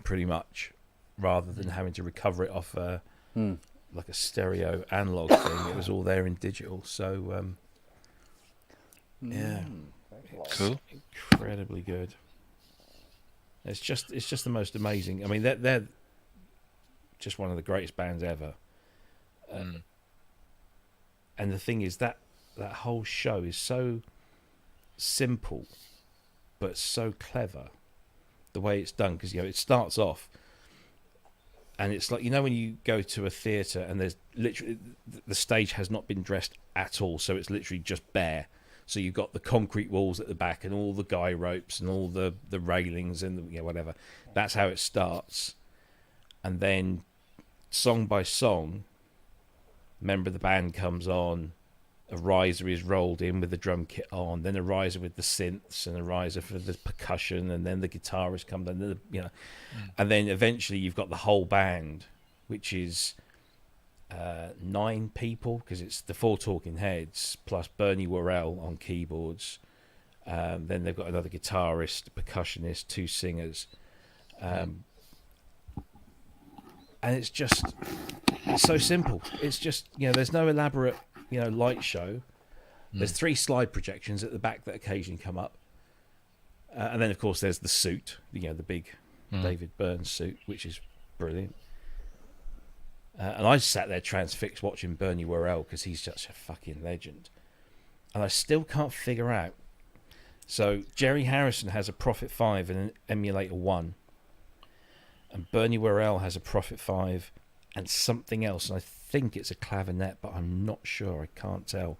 pretty much, rather than having to recover it off like a stereo analog thing. It was all there in digital. So Cool. Incredibly good. It's just the most amazing. I mean, they're just one of the greatest bands ever. And the thing is that whole show is so simple, but so clever, the way it's done. Because it starts off, and it's like when you go to a theatre and there's literally the stage has not been dressed at all, so it's literally just bare. So you've got the concrete walls at the back and all the guy ropes and all the railings and whatever. That's how it starts, and then song by song, member of the band comes on, a riser is rolled in with the drum kit on, then a riser with the synths and a riser for the percussion, and then the guitarist comes on, and then eventually you've got the whole band, which is 9 people, because it's the 4 Talking Heads plus Bernie Worrell on keyboards. Then they've got another guitarist, a percussionist, 2 singers, and it's so simple. It's just there's no elaborate light show. There's 3 slide projections at the back that occasionally come up, and then of course there's the suit, the big David Byrne suit, which is brilliant. And I sat there transfixed watching Bernie Worrell because he's such a fucking legend, and I still can't figure out. So Jerry Harrison has a Prophet 5 and an Emulator 1, and Bernie Worrell has a Prophet 5 and something else, and I think it's a clavinet, but I'm not sure. I can't tell.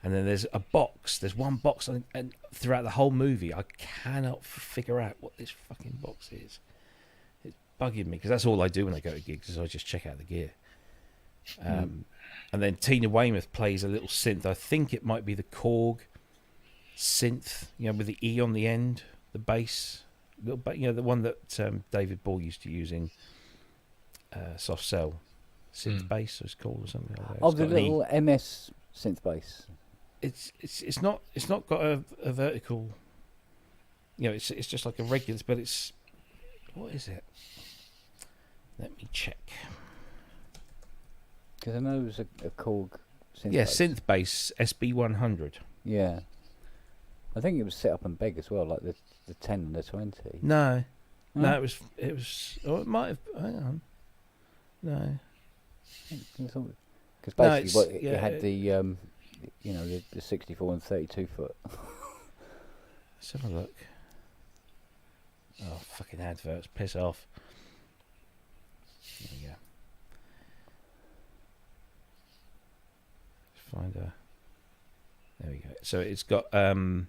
And then there's a box. There's one box, and throughout the whole movie, I cannot figure out what this fucking box is. It's bugging me, because that's all I do when I go to gigs, is I just check out the gear. And then Tina Weymouth plays a little synth. I think it might be the Korg synth, with the E on the end, the bass, the one that David Ball used to use in Soft Cell. Synth bass, it's called, or something like that. Oh, the little MS synth bass. It's not got a vertical. It's just like a regular, but it's, what is it? Let me check. Because I know it was a Korg synth. Yeah, bass. synth bass SB100. Yeah, I think it was set up on Beg as well, like the 10 and the 20. No, it was. Oh, it might have. Hang on. No. Because basically, it had the the 64 and 32 foot. Let's have a look. Oh, fucking adverts, piss off. There we go. Find a. There we go. So it's got a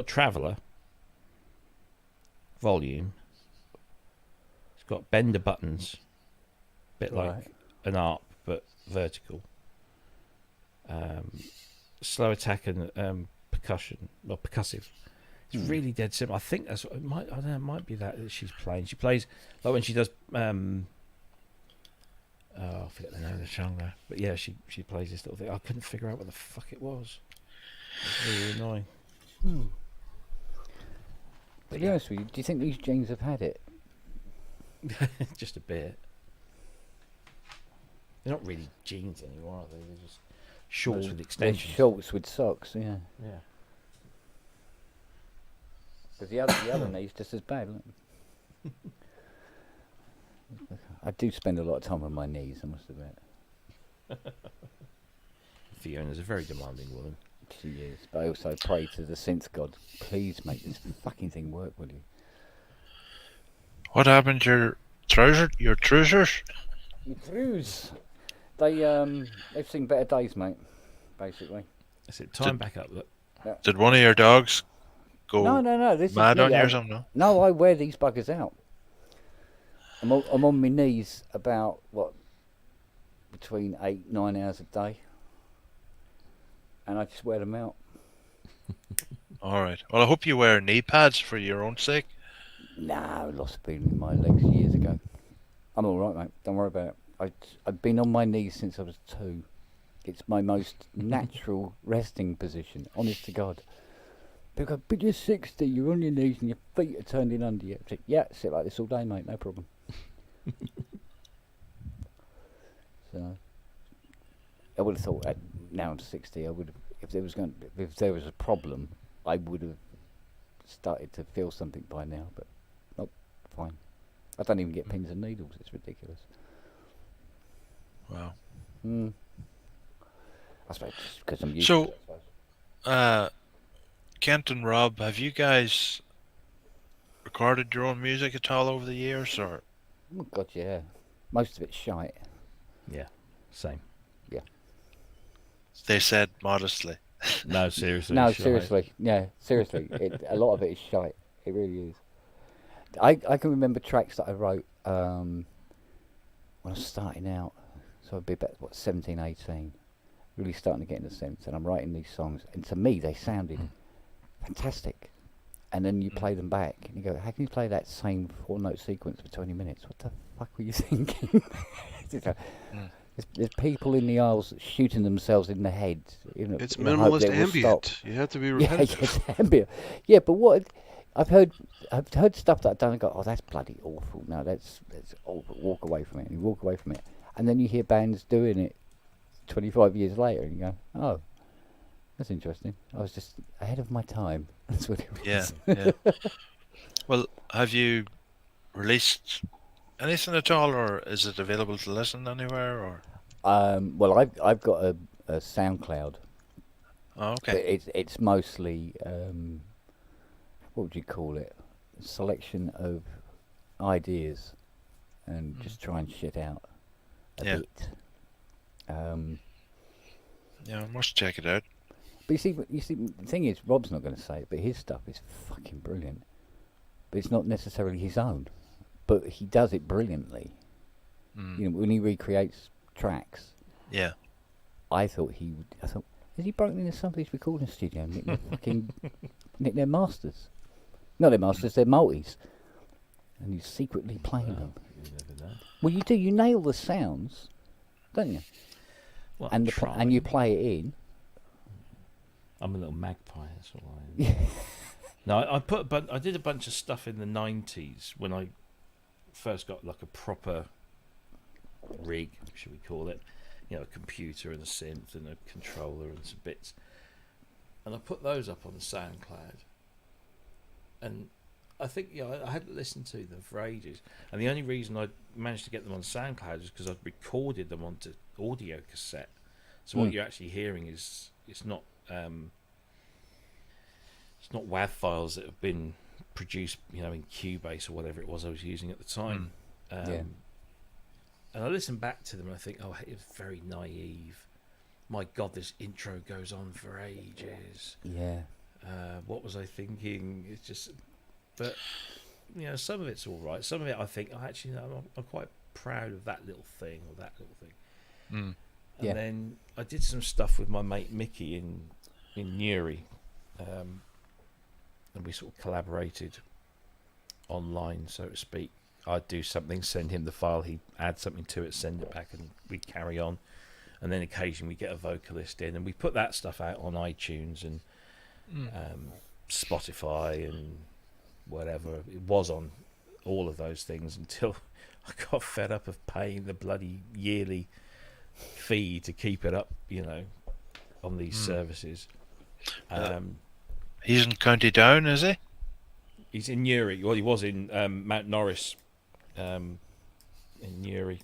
Traveller volume. It's got bender buttons, bit like an ARP but vertical. Slow attack and percussion, or percussive. It's really dead simple. I think that's what it might. I don't know. It might be that she's playing. She plays like when she does. I forget the name of the song now. But yeah, she plays this little thing. I couldn't figure out what the fuck it was. It was really annoying. But to be honest with you, do you think these James have had it? Just a bit. They're not really jeans anymore, are they? They're just shorts with They're extensions. shorts with socks, yeah. Yeah. Because the other knee's just as bad. Look. I do spend a lot of time on my knees, I must admit. Fiona's a very demanding woman. She is, but I also pray to the synth god, please make this fucking thing work, will you? What happened to your trousers? Your trousers? My trews. They've seen better days, mate. Basically. That's it. Time back up. Look. Did one of your dogs go No. This mad is on me. you or something? No? No, I wear these buggers out. I'm on my knees about between 8-9 hours a day, and I just wear them out. All right. Well, I hope you wear knee pads for your own sake. Nah, I lost feeling in my legs years ago. I'm all right, mate. Don't worry about it. I've been on my knees since I was 2. It's my most natural resting position. Honest to God. People go, but you're 60. You're on your knees and your feet are turned in under you. I say, yeah, sit like this all day, mate. No problem. So I would have thought now I'm 60. I would have, if there was a problem, I would have started to feel something by now. But nope, fine. I don't even get pins and needles. It's ridiculous. Wow. I suppose just because I'm used So, to it. I suppose. Kent and Rob, have you guys recorded your own music at all over the years, or? Oh God, yeah. Most of it's shite. Yeah. Same. Yeah. They said modestly. No, seriously. No, shite. seriously. Yeah, seriously. A lot of it is shite. It really is. I can remember tracks that I wrote when I was starting out. So I'd be about 17, 18. Really starting to get in the sense, and I'm writing these songs, and to me they sounded fantastic. And then you play them back, and you go, "How can you play that same 4-note sequence for 20 minutes? What the fuck were you thinking?" There's people in the aisles shooting themselves in the head. It's in the hope minimalist that it will stop. ambient. You have to be Yeah, repetitive. it's ambient. Yeah, but what I've heard stuff that I've done and go, "Oh, that's bloody awful." No, that's awful. Walk away from it. And you walk away from it, and then you hear bands doing it 25 years later, and you go, "Oh, that's interesting. I was just ahead of my time." That's what it was. Yeah. Well, have you released anything at all, or is it available to listen anywhere? Or Well, I've got a SoundCloud. oh, But okay. it's mostly what would you call it? A selection of ideas, and just try and shit out a Yeah. bit. Yeah, I must check it out. But you see, the thing is, Rob's not going to say it, but his stuff is fucking brilliant. But it's not necessarily his own, but he does it brilliantly. You know, when he recreates tracks, Yeah. I thought, has he broken into somebody's recording studio and nicked their fucking nicked their masters? Not their masters, their multis. And he's secretly playing them. You never know. Well, you do. You nail the sounds, don't you? Well, And and you play it in. I'm a little magpie. That's all I am. Yeah. No, I did a bunch of stuff in the 90s when I first got like a proper rig, should we call it? You know, a computer and a synth and a controller and some bits. And I put those up on the SoundCloud. And I think, I hadn't listened to them for ages. And the only reason I managed to get them on SoundCloud is because I'd recorded them onto audio cassette. So what you're actually hearing is it's not WAV files that have been produced, in Cubase or whatever it was I was using at the time. Yeah. And I listen back to them and I think, oh, it was very naive. My God, this intro goes on for ages. Yeah. What was I thinking? It's just, but some of it's all right. Some of it I think, actually, no, I'm quite proud of that little thing or that little thing. And then I did some stuff with my mate Mickey in Newry, and we sort of collaborated online, so to speak. I'd do something, send him the file, he'd add something to it, send it back, and we'd carry on. And then occasionally we get a vocalist in, and we put that stuff out on iTunes and Spotify and whatever. It was on all of those things until I got fed up of paying the bloody yearly fee to keep it up, on these services. He's in County Down, is he? He's in Newry. Well, he was in Mount Norris, in Newry.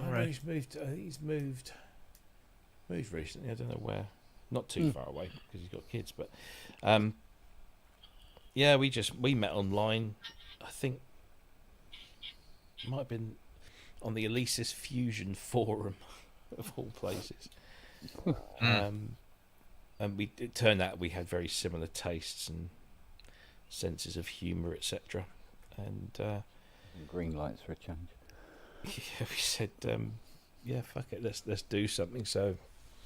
Right. He's moved. He's moved recently. I don't know where. Not too far away because he's got kids. But yeah, we met online. I think it might have been on the Alesis Fusion forum of all places. And it turned out we had very similar tastes and senses of humour, etc. And Green lights for a change. yeah, we said, yeah, fuck it, let's do something. So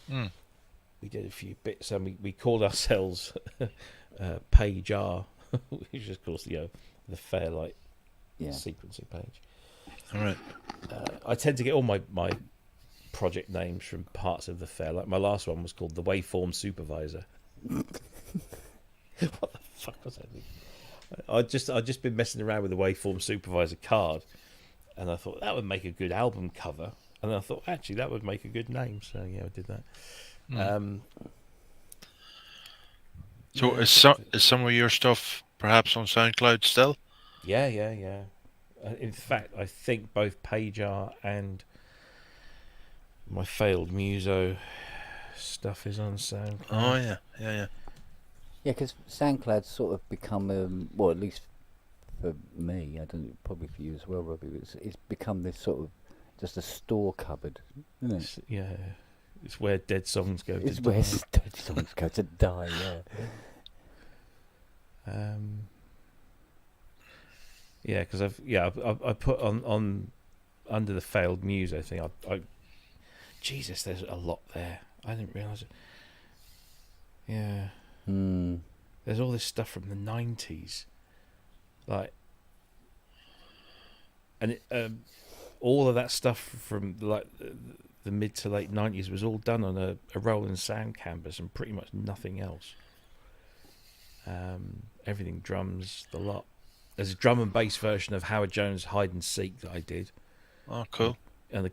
we did a few bits, and we called ourselves Page R, which is, of course, the Fairlight sequencing page. All right. I tend to get all my project names from parts of the Fairlight. My last one was called the Waveform Supervisor. What the fuck was that? I'd just been messing around with the Waveform Supervisor card, and I thought that would make a good album cover, and then I thought actually that would make a good name, so yeah, I did that. So is some of your stuff perhaps on SoundCloud still? Yeah. In fact, I think both PageR and my failed Muso stuff is on SoundCloud. Oh yeah. Yeah, because SoundCloud's sort of become, well, at least for me, I don't know, probably for you as well, Robbie, it's become this sort of just a store cupboard, isn't it? Yeah, it's where dead songs go. It's to where die. dead songs go to die. Yeah, because I put on under the failed Muso thing. I Jesus, there's a lot there. I didn't realise it. Yeah. There's all this stuff from the 90s, like, and all of that stuff from like the mid to late 90s was all done on a Roland sound canvas and pretty much nothing else. Everything drums, the lot. There's a drum and bass version of Howard Jones' Hide and Seek that I did. Oh, cool. And the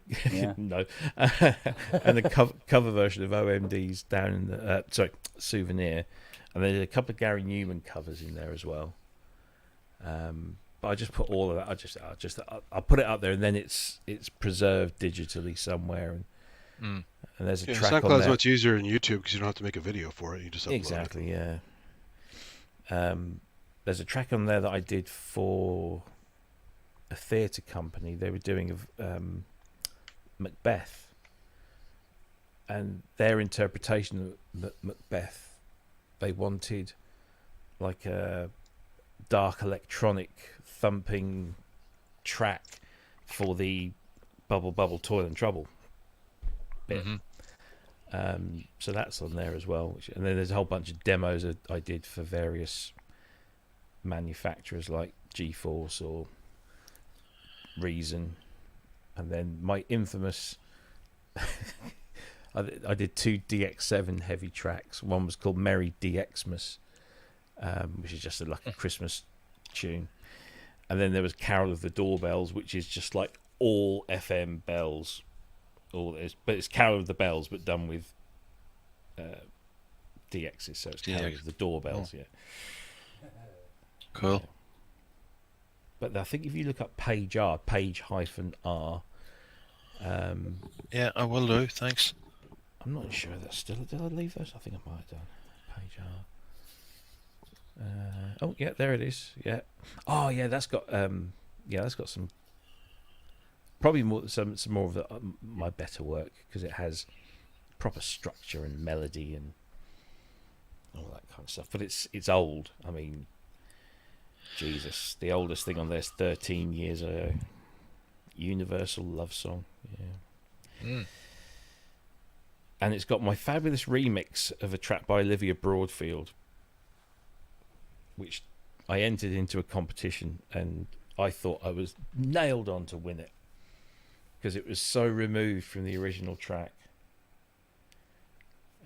and the cover version of OMD's Down in the Souvenir, and there's a couple of Gary Newman covers in there as well. But I just put all of that. I put it up there, and then it's preserved digitally somewhere, and there's a track on SoundCloud's there. much easier than YouTube because you don't have to make a video for it. You just upload Exactly, yeah. There's a track on there that I did for a theatre company. They were doing Macbeth, and their interpretation of Macbeth, they wanted like a dark electronic thumping track for the Bubble Bubble Toil and Trouble bit. So that's on there as well, and then there's a whole bunch of demos that I did for various manufacturers like GeForce or Reason, and then my infamous I did 2 DX7 heavy tracks. One was called Merry DXmas, which is just like a Christmas tune, and then there was Carol of the Doorbells, which is just like all FM bells, but it's Carol of the Bells but done with DXs, so it's Carol of the Doorbells. Yeah, cool. But I think if you look up PageR, Page-R. Yeah, I will do. Thanks. I'm not sure that's still. Did I leave those? I think I might have done. PageR. Oh yeah, there it is. Yeah. Oh yeah, that's got that's got some. Probably some more of my better work, because it has proper structure and melody and all that kind of stuff. But it's old. I mean, Jesus, the oldest thing on there is 13 years ago. Universal Love Song. Yeah. And it's got my fabulous remix of a track by Olivia Broadfield, which I entered into a competition, and I thought I was nailed on to win it, because it was so removed from the original track,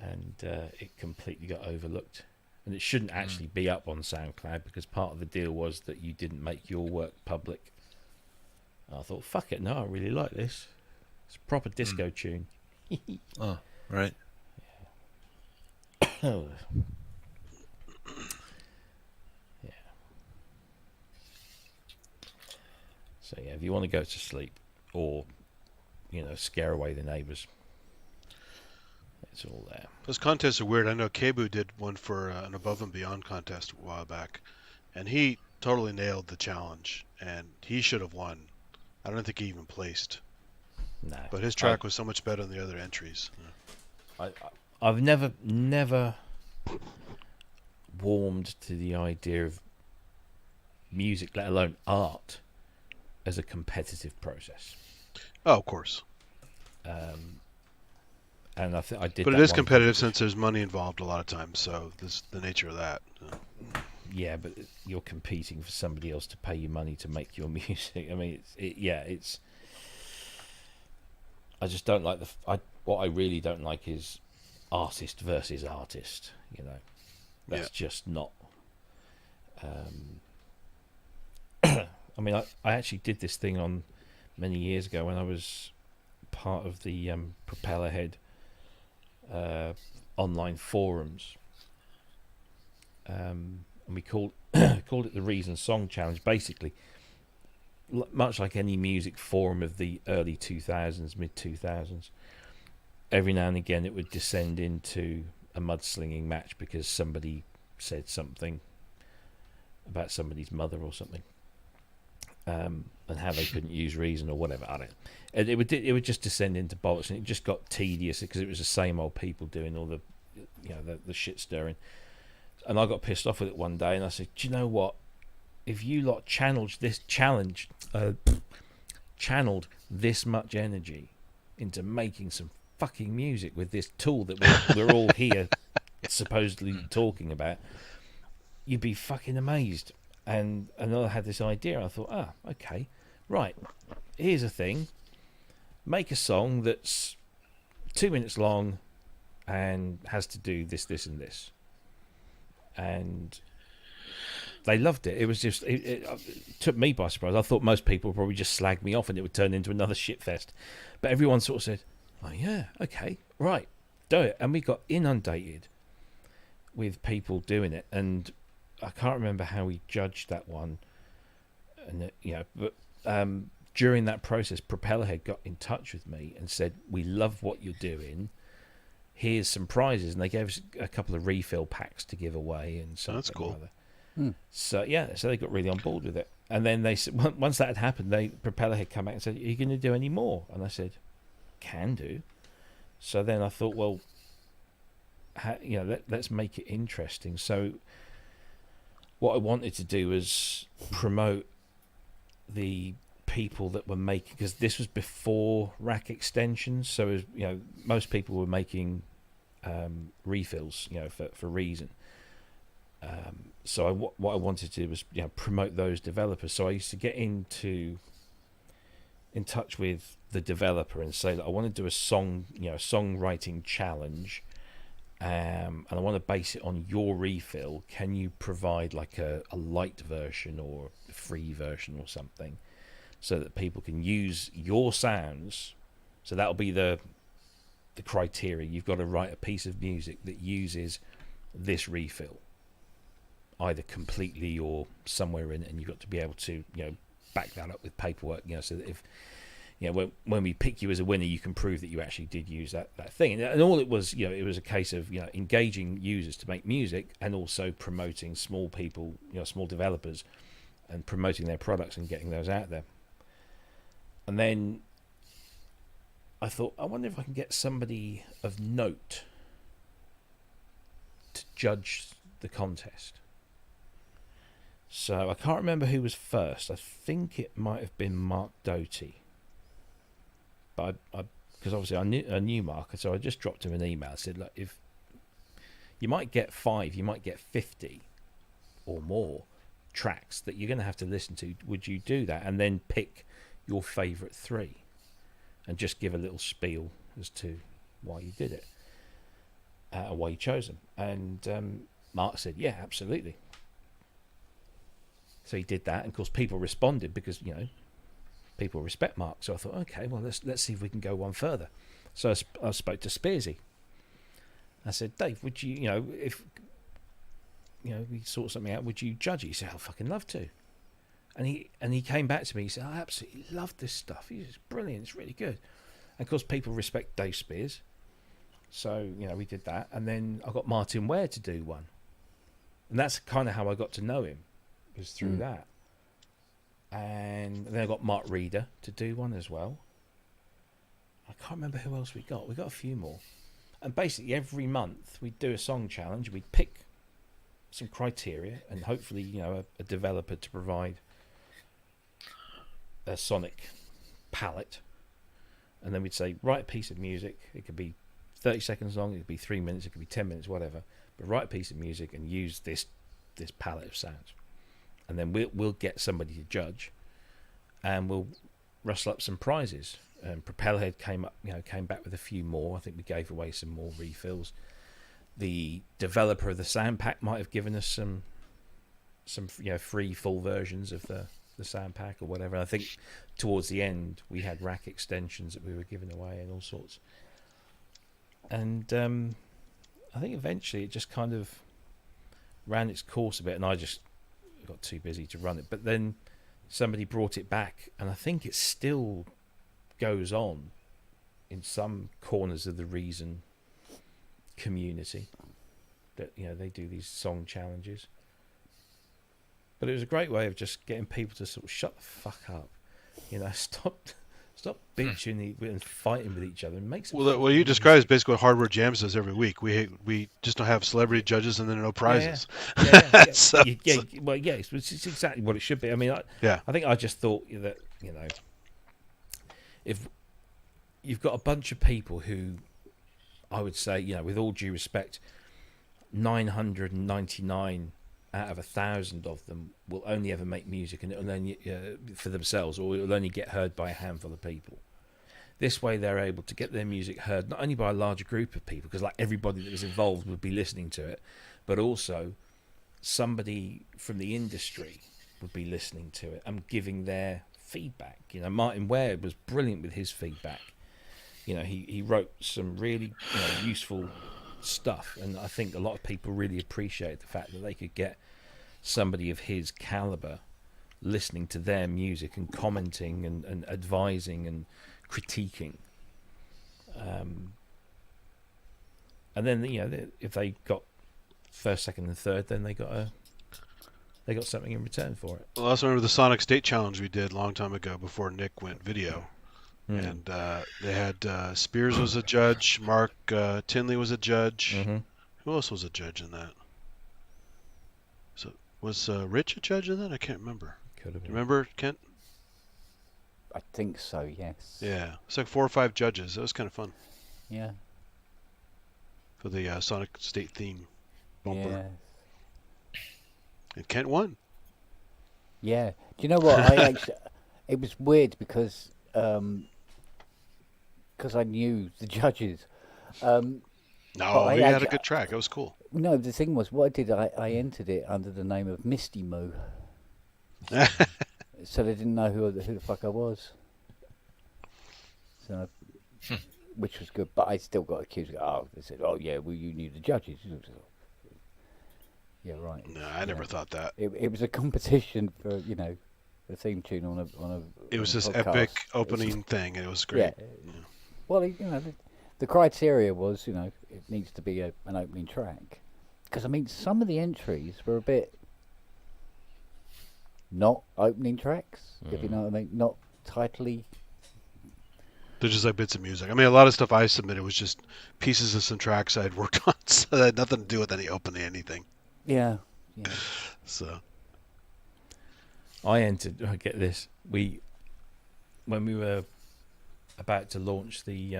and it completely got overlooked. And it shouldn't actually be up on SoundCloud, because part of the deal was that you didn't make your work public. And I thought, fuck it, no, I really like this. It's a proper disco tune. Oh, right. Oh. Yeah. So yeah, if you want to go to sleep or, scare away the neighbours, it's all there. Those contests are weird. I know Kebu did one for an Above and Beyond contest a while back, and he totally nailed the challenge, and he should have won. I don't think he even placed. No. But his track was so much better than the other entries. I've never warmed to the idea of music, let alone art, as a competitive process. Oh, of course. And I think I did. But that it is one competitive since there's money involved a lot of times. So this the nature of that. Yeah, but you're competing for somebody else to pay you money to make your music. I mean, it's. I just don't like what I really don't like is artist versus artist. That's just not. I mean, I actually did this thing on many years ago when I was part of the Propellerhead online forums, and we called it the Reason Song Challenge. Basically, much like any music forum of the early 2000s, mid 2000s, every now and again it would descend into a mudslinging match because somebody said something about somebody's mother or something, and how they couldn't use Reason or whatever. I don't know. And it would just descend into bollocks, and it just got tedious because it was the same old people doing all the shit stirring. And I got pissed off with it one day, and I said, "Do you know what? If you lot channeled this much energy into making some fucking music with this tool that we're all here supposedly talking about, you'd be fucking amazed." And I had this idea. I thought, okay, right. Here's a thing. Make a song that's 2 minutes long and has to do this, this, and this. And they loved it. It was just it took me by surprise. I thought most people would probably just slag me off and it would turn into another shitfest. But everyone sort of said, "Oh yeah, okay, right, do it." And we got inundated with people doing it. And I can't remember how we judged that one. And but during that process, Propellerhead got in touch with me and said, "We love what you're doing. Here's some prizes," and they gave us a couple of refill packs to give away and something. That's cool. So they got really on board with it. And then they said, once that had happened, Propellerhead came back and said, "Are you going to do any more?" And I said, "Can do." So then I thought, well, let's make it interesting. So what I wanted to do was promote the people that were making, because this was before rack extensions, so it was, most people were making refills, for Reason. So what I wanted to do was promote those developers. So I used to get in touch with the developer and say that I want to do a songwriting challenge, and I want to base it on your refill. Can you provide like a light version or a free version or something, so that people can use your sounds? So that'll be the criteria. You've got to write a piece of music that uses this refill, either completely or somewhere in it, and you've got to be able to back that up with paperwork, so that if when we pick you as a winner, you can prove that you actually did use that thing. And all it was, it was a case of engaging users to make music, and also promoting small people, small developers, and promoting their products and getting those out there. And then I thought, I wonder if I can get somebody of note to judge the contest. So I can't remember who was first. I think it might have been Mark Doty. But because obviously I knew Mark, so I just dropped him an email. I said, look, if you might get 5, you might get 50 or more tracks that you're going to have to listen to. Would you do that? And then pick your favourite 3 and just give a little spiel as to why you did it, and why you chose them. And Mark said, yeah, absolutely. So he did that, and of course people responded because, people respect Mark. So I thought, okay, well, let's see if we can go one further. So I spoke to Spearsy. I said, Dave, would you, if we sort something out, would you judge it? He said, I'd fucking love to. And he came back to me. He said, I absolutely love this stuff. It's brilliant. It's really good. And of course, people respect Dave Spears. So, we did that. And then I got Martin Ware to do one. And that's kind of how I got to know him, was through that. And then I got Mark Reeder to do one as well. I can't remember who else we got. We got a few more. And basically every month we'd do a song challenge. We'd pick some criteria and hopefully, a developer to provide a sonic palette. And then we'd say, write a piece of music. It could be 30 seconds long. It could be 3 minutes. It could be 10 minutes, whatever. But write a piece of music and use this palette of sounds. And then we'll get somebody to judge, and we'll rustle up some prizes. And Propellerhead came back with a few more. I think we gave away some more refills. The developer of the sound pack might have given us some free full versions of the sound pack or whatever. I think towards the end we had rack extensions that we were giving away and all sorts. And I think eventually it just kind of ran its course a bit, and I just got too busy to run it. But then somebody brought it back, and I think it still goes on in some corners of the Reason community, that they do these song challenges. But it was a great way of just getting people to sort of shut the fuck up, stop bitching and fighting with each other, and makes it What you describe is basically what Hardware Jams does every week. We just don't have celebrity judges and then no prizes. It's exactly what it should be. I mean, I think I just thought that if you've got a bunch of people who, I would say, with all due respect, 999 out of 1,000 of them will only ever make music, and it'll only for themselves, or it'll only get heard by a handful of people. This way, they're able to get their music heard not only by a larger group of people, because everybody that was involved would be listening to it, but also somebody from the industry would be listening to it and giving their feedback. Martin Ware was brilliant with his feedback. He wrote some really useful stuff, and I think a lot of people really appreciate the fact that they could get somebody of his caliber listening to their music and commenting and advising and critiquing. And then if they got first, second, and third, then they got something in return for it. Well, I also remember the Sonic State Challenge we did a long time ago before Nick went video. And they had Spears was a judge, Mark Tinley was a judge. Who else was a judge in that? So was Rich a judge in that? I can't remember. Could have been. Do you remember, Kent? I think so, yes. Yeah, it's like 4 or 5 judges. It was kind of fun. Yeah. For the Sonic State theme bumper. Yeah. And Kent won. Yeah. Do you know what? It was weird because I knew the judges. No, he had a good track. It was cool. No, the thing was, what I did, I entered it under the name of Misty Moo. So they didn't know who the fuck I was. So, which was good, but I still got accused. They said, "Oh yeah, well you knew the judges." Yeah, right. No, I never thought that. It was a competition for the theme tune on a. It was this podcast. epic opening thing, and it was great. Yeah. Well, the criteria was it needs to be an opening track, because some of the entries were a bit not opening tracks, if you know what I mean, not tightly. They're just like bits of music. I mean, a lot of stuff I submitted was just pieces of some tracks I had worked on, so that had nothing to do with any opening anything. Yeah. So I entered. I get this. When we were about to launch the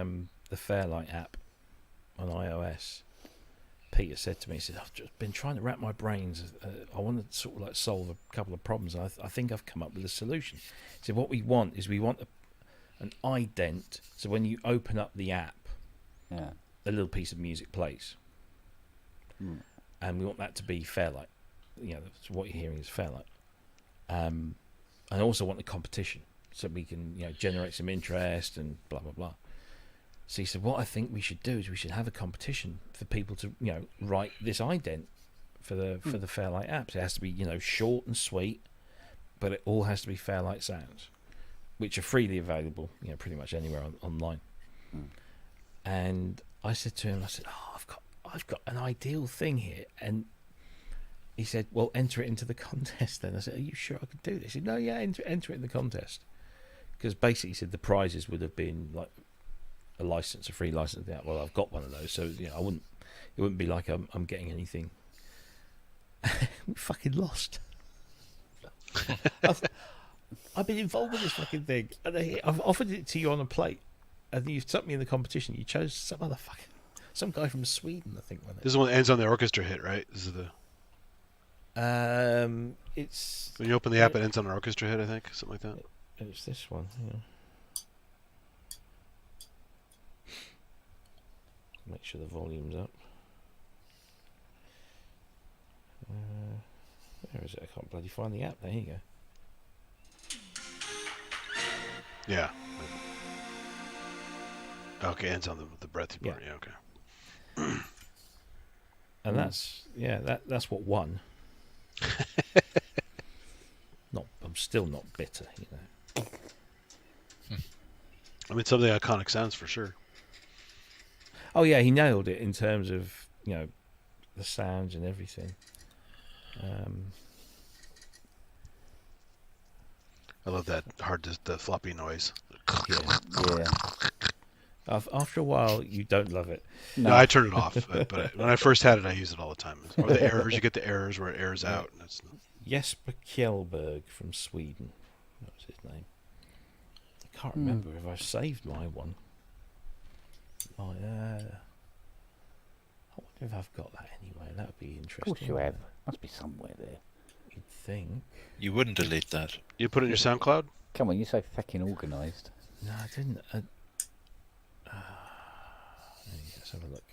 Fairlight app on iOS, Peter said to me, he said, "I've just been trying to wrap my brains. I want to sort of solve a couple of problems. I think I've come up with a solution." He said, "What we want is an ident. So when you open up the app, a little piece of music plays, and we want that to be Fairlight. So what you're hearing is Fairlight. And I also want a competition. so we can generate some interest and blah blah blah. So he said, what I think we should do is we should have a competition for people to write this ident for the Fairlight apps. It has to be short and sweet, but it all has to be Fairlight sounds, which are freely available pretty much anywhere online. And I said to him, oh, I've got an ideal thing here. And he said, well, enter it into the contest then. I said, are you sure I could do this? He said, no, yeah, enter it in the contest. Because basically he said the prizes would have been like a free license. Well, I've got one of those, so it wouldn't be like I'm getting anything. We fucking lost. I've been involved with this fucking thing, and I've offered it to you on a plate, and you stuck me in the competition. You chose some guy from Sweden, I think. This is one that ends on the orchestra hit, right? This is the. It's when you open the app, it ends on an orchestra hit, I think, something like that. It's this one. Yeah. Make sure the volume's up. Where is it? I can't bloody find the app. There you go. Yeah. Okay, ends on the breathy part. Yeah, okay. And that's what won. I'm still not bitter, I mean, some of the iconic sounds for sure. Oh yeah, he nailed it in terms of the sounds and everything. I love that the floppy noise. Yeah. After a while, you don't love it. No, I turn it off. But when I first had it, I used it all the time. Or the errors, you get the errors where it errors out. And that's Jesper Kjellberg from Sweden. That was his name. I can't remember if I saved my one. I wonder if I've got that anywhere. That would be interesting. Of course you have. Must be somewhere there. You'd think. You wouldn't delete that. You put it in your SoundCloud? Come on, you're so fucking organised. No, I didn't. Let's have a look.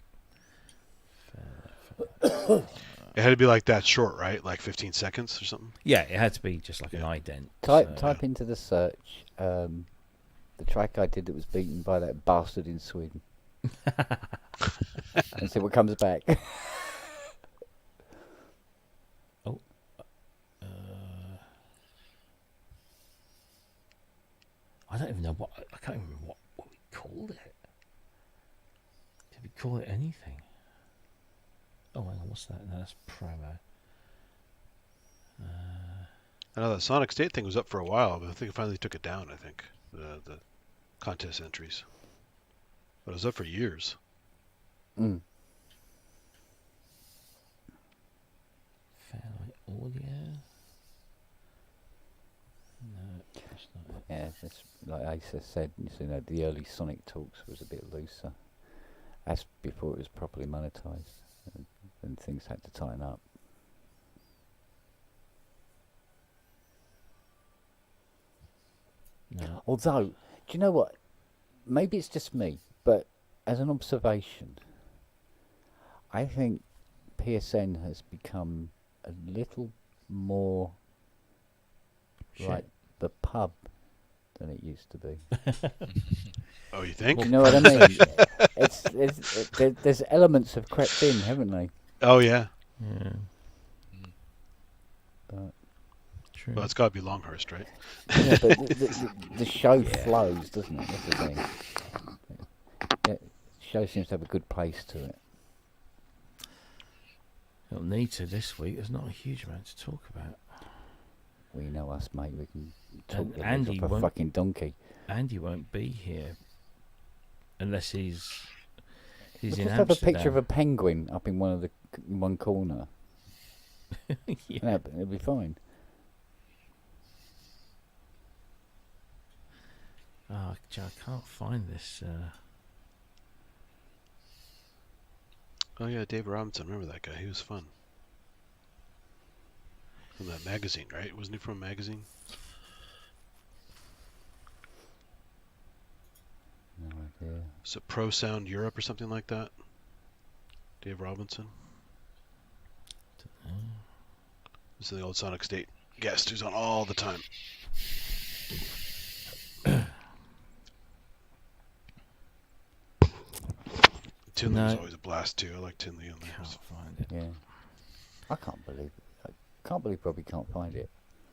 It had to be like that short, right? Like 15 seconds or something? Yeah, it had to be just like an ident. Type into the search the track I did that was beaten by that bastard in Sweden. And see what comes back. I don't even know I can't even remember what we called it. Did we call it anything? Oh, hang on, what's that? No, that's promo. I know that Sonic State thing was up for a while, but I think it finally took it down, I think. The contest entries. But it was up for years. Mm. Fairlight Audio? No, that's not it. Yeah, it's like Asa said, the early Sonic talks was a bit looser. That's before it was properly monetized, and things had to tighten up. No. Although, do you know what? Maybe it's just me, but as an observation, I think PSN has become a little more like the pub than it used to be. Oh, you think? You know what I mean? There's elements have crept in, haven't they? Oh, yeah. Yeah. But True. Well, it's got to be Longhurst, right? yeah, but the show flows, doesn't it? That's the thing. The show seems to have a good pace to it. It'll need to this week. There's not a huge amount to talk about. We know us, mate. We can talk the Andy Andy off a won't- fucking donkey. Andy won't be here unless he's We'll in just have a picture of a Amsterdam. penguin up in one corner. Yeah. Yeah, but it'll be fine. Oh, gee, I can't find this. Oh, yeah, Dave Robinson. Remember that guy? He was fun. From that magazine, right? Wasn't he from a magazine? No idea. So Pro Sound Europe or something like that? Dave Robinson? This is the old Sonic State guest who's on all the time. Tinley was No. always a blast too. I like Tinley on there. Can't So. find it. Yeah. I can't believe Robbie can't find it.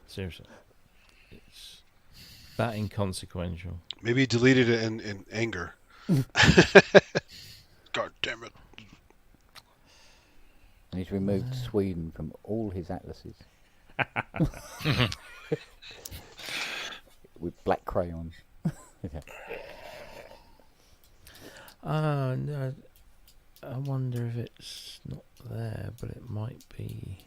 Seriously. It's that inconsequential. Maybe he deleted it in anger. God damn it. And he's removed Sweden from all his atlases. With black crayon. Yeah. No. I wonder if it's not there, but it might be.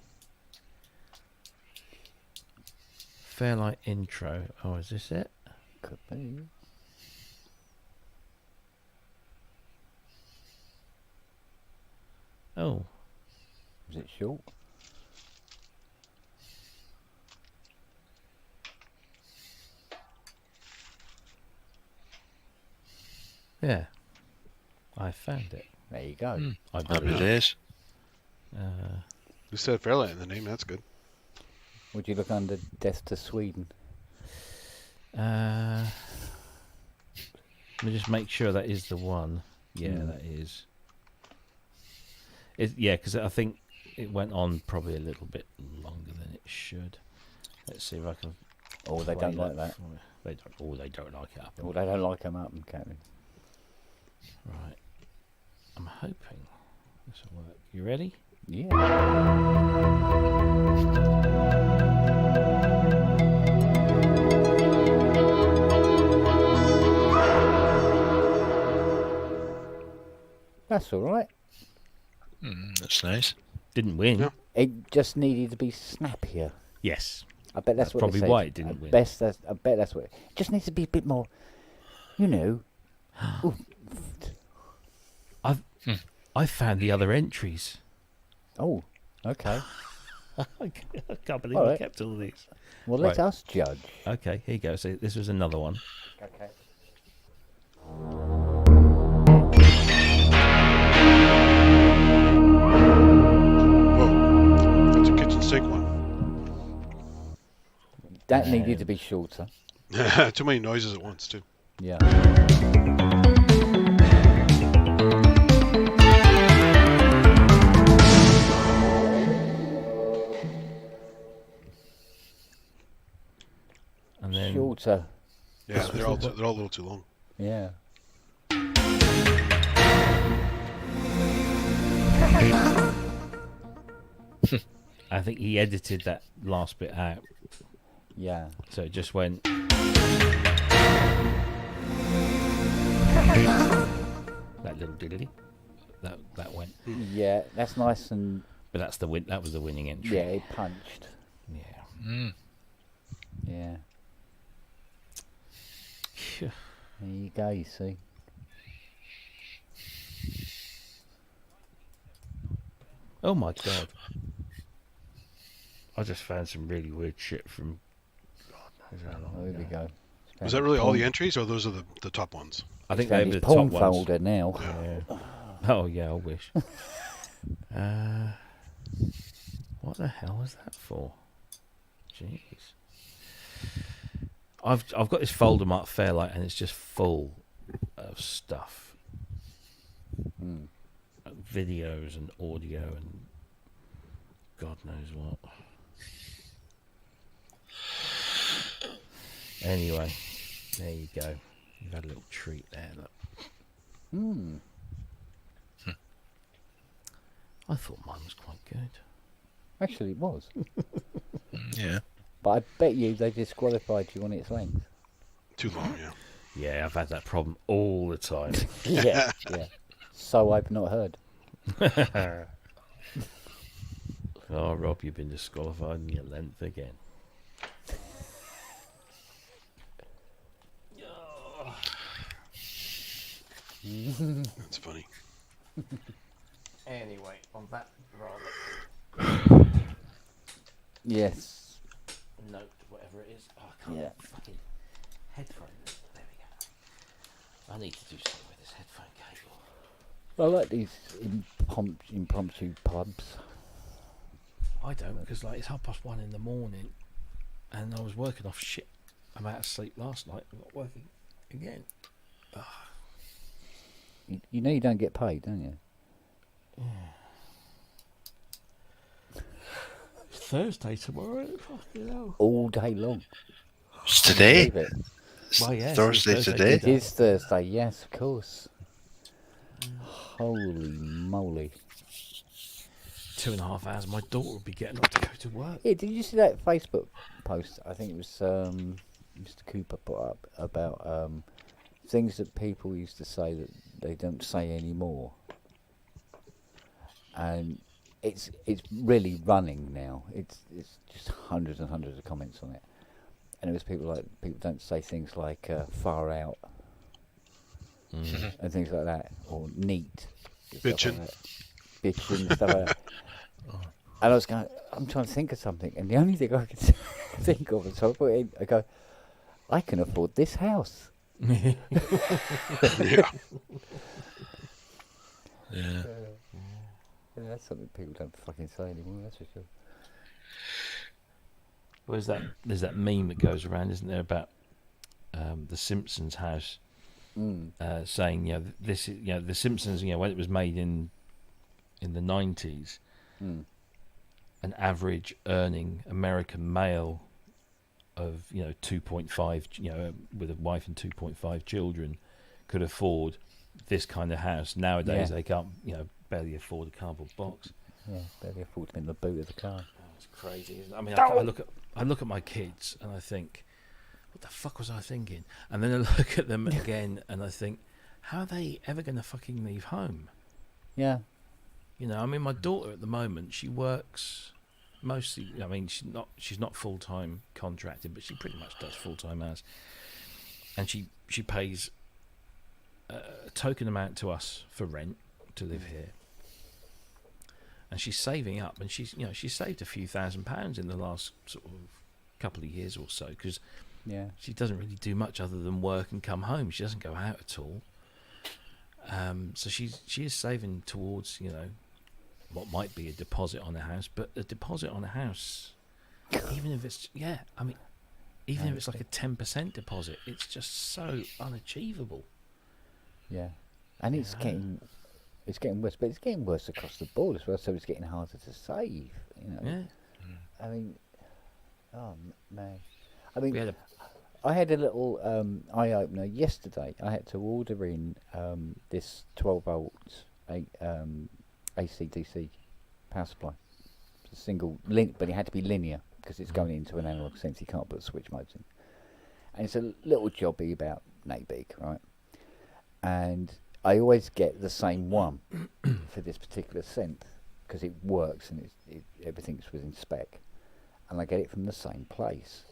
Fairlight intro. Oh, is this it? Could be. Oh, Is it short? yeah. I found it. There you go. I Happy believe. days. You said Fairlight in the name. That's good. Would you look under Death to Sweden? Let me just make sure that is the one. Yeah, Mm. that is. Yeah, because I think it went on probably a little bit longer than it should. Let's see if I can. Oh, they play don't like that. for you. They don't. Oh, they don't like it. Well, they don't like them up, Captain. Right. I'm hoping this will work. You ready? Yeah. That's all right. That's nice. Didn't win. Yeah. It just needed to be snappier. Yes. I bet that's what Probably they said. why it didn't win. I bet that's what. It just needs to be a bit more, you know. Ooh. I found the other entries. Oh, okay. I can't believe All I right. kept all these. Well, let Right. us judge. Okay, here you go. So this was another one. Okay. Whoa. That's a kitchen sink one. That needed to be shorter. Too many noises at once too. Yeah. And then Shorter. Yeah, they're all a little too long. Yeah. I think he edited that last bit out. Yeah. So it just went. That little diddly. That went. Yeah, that's nice and But that's the win. That was the winning entry. yeah, it punched. Yeah. Mm. Yeah. Phew. There you go, you see. Oh my god. I just found some really weird shit from. God knows how long Oh, here we ago. go. Was that really all the entries, or those are the top ones? I think Found they his were the porn top ones. folder now. Yeah. Oh yeah, I wish. What the hell was that for? Jeez. I've got this folder marked Fairlight, and it's just full of stuff, Mm. videos and audio and God knows what. Anyway, there you go. You've had a little treat there. Look. Hmm. I thought mine was quite good. Actually, it was. Yeah. But I bet you they disqualified you on its length. Too long, yeah. Yeah, I've had that problem all the time. Yeah. Yeah. So I've not heard. Oh, Rob, you've been disqualified in your length again. That's funny. Anyway, on that rather Yes. note, whatever it is. Oh, I can't Yeah. fucking headphone. There we go. I need to do something with this headphone cable. I like these impromptu pubs. I don't, because like it's 1:30 in the morning, and I was working off shit. I'm out of sleep last night. I'm not working again. You know you don't get paid, don't you? It's Thursday tomorrow. Fucking hell. All day long. It's today. Believe it. Well, yeah, Thursday it's today. It is Thursday, yes, of course. Holy moly. 2.5 hours. My daughter will be getting up to go to work. Yeah, did you see that Facebook post? I think it was Mr. Cooper put up about things that people used to say that they don't say anymore. And it's really running now. It's just hundreds and hundreds of comments on it. And it was people don't say things like far out and things like that, or neat, Bitchin'. Bitchin', stuff like that. And I'm trying to think of something, and the only thing I could think of is so I put it in, I go, I can afford this house. Yeah. Yeah. Yeah, that's something people don't fucking say anymore, that's for sure. Well, there's that meme that goes around, isn't there, about the Simpsons house, saying, this is, the Simpsons, when it was made in the 90s, an average earning American male of 2.5, with a wife and 2.5 children, could afford this kind of house. Nowadays, they can't, barely afford a cardboard box. Yeah, barely afford to be in the boot of the car. It's crazy. I mean, I look at my kids and I think, what the fuck was I thinking? And then I look at them again and I think, how are they ever going to fucking leave home? Yeah. I mean, my daughter at the moment, she works mostly. I mean, she's not full time contracted, but she pretty much does full time hours. And she pays a token amount to us for rent to live here. And she's saving up, and she's saved a few £1,000s in the last sort of couple of years or so, because she doesn't really do much other than work and come home. She doesn't go out at all. So she is saving towards what might be a deposit on a house, but a deposit on a house, even if it's if it's like a 10% deposit, it's just so unachievable. Yeah, and it's getting worse, but it's getting worse across the board as well. So it's getting harder to save. Yeah. I mean, oh man, I mean, I had a little eye opener yesterday. I had to order in this 12-volt AC/DC power supply. It's a single link, but it had to be linear because it's going into an analog sense. You can't put switch modes in, and it's a little jobby about nay big, right? And I always get the same one for this particular scent because it works and everything's within spec, and I get it from the same place.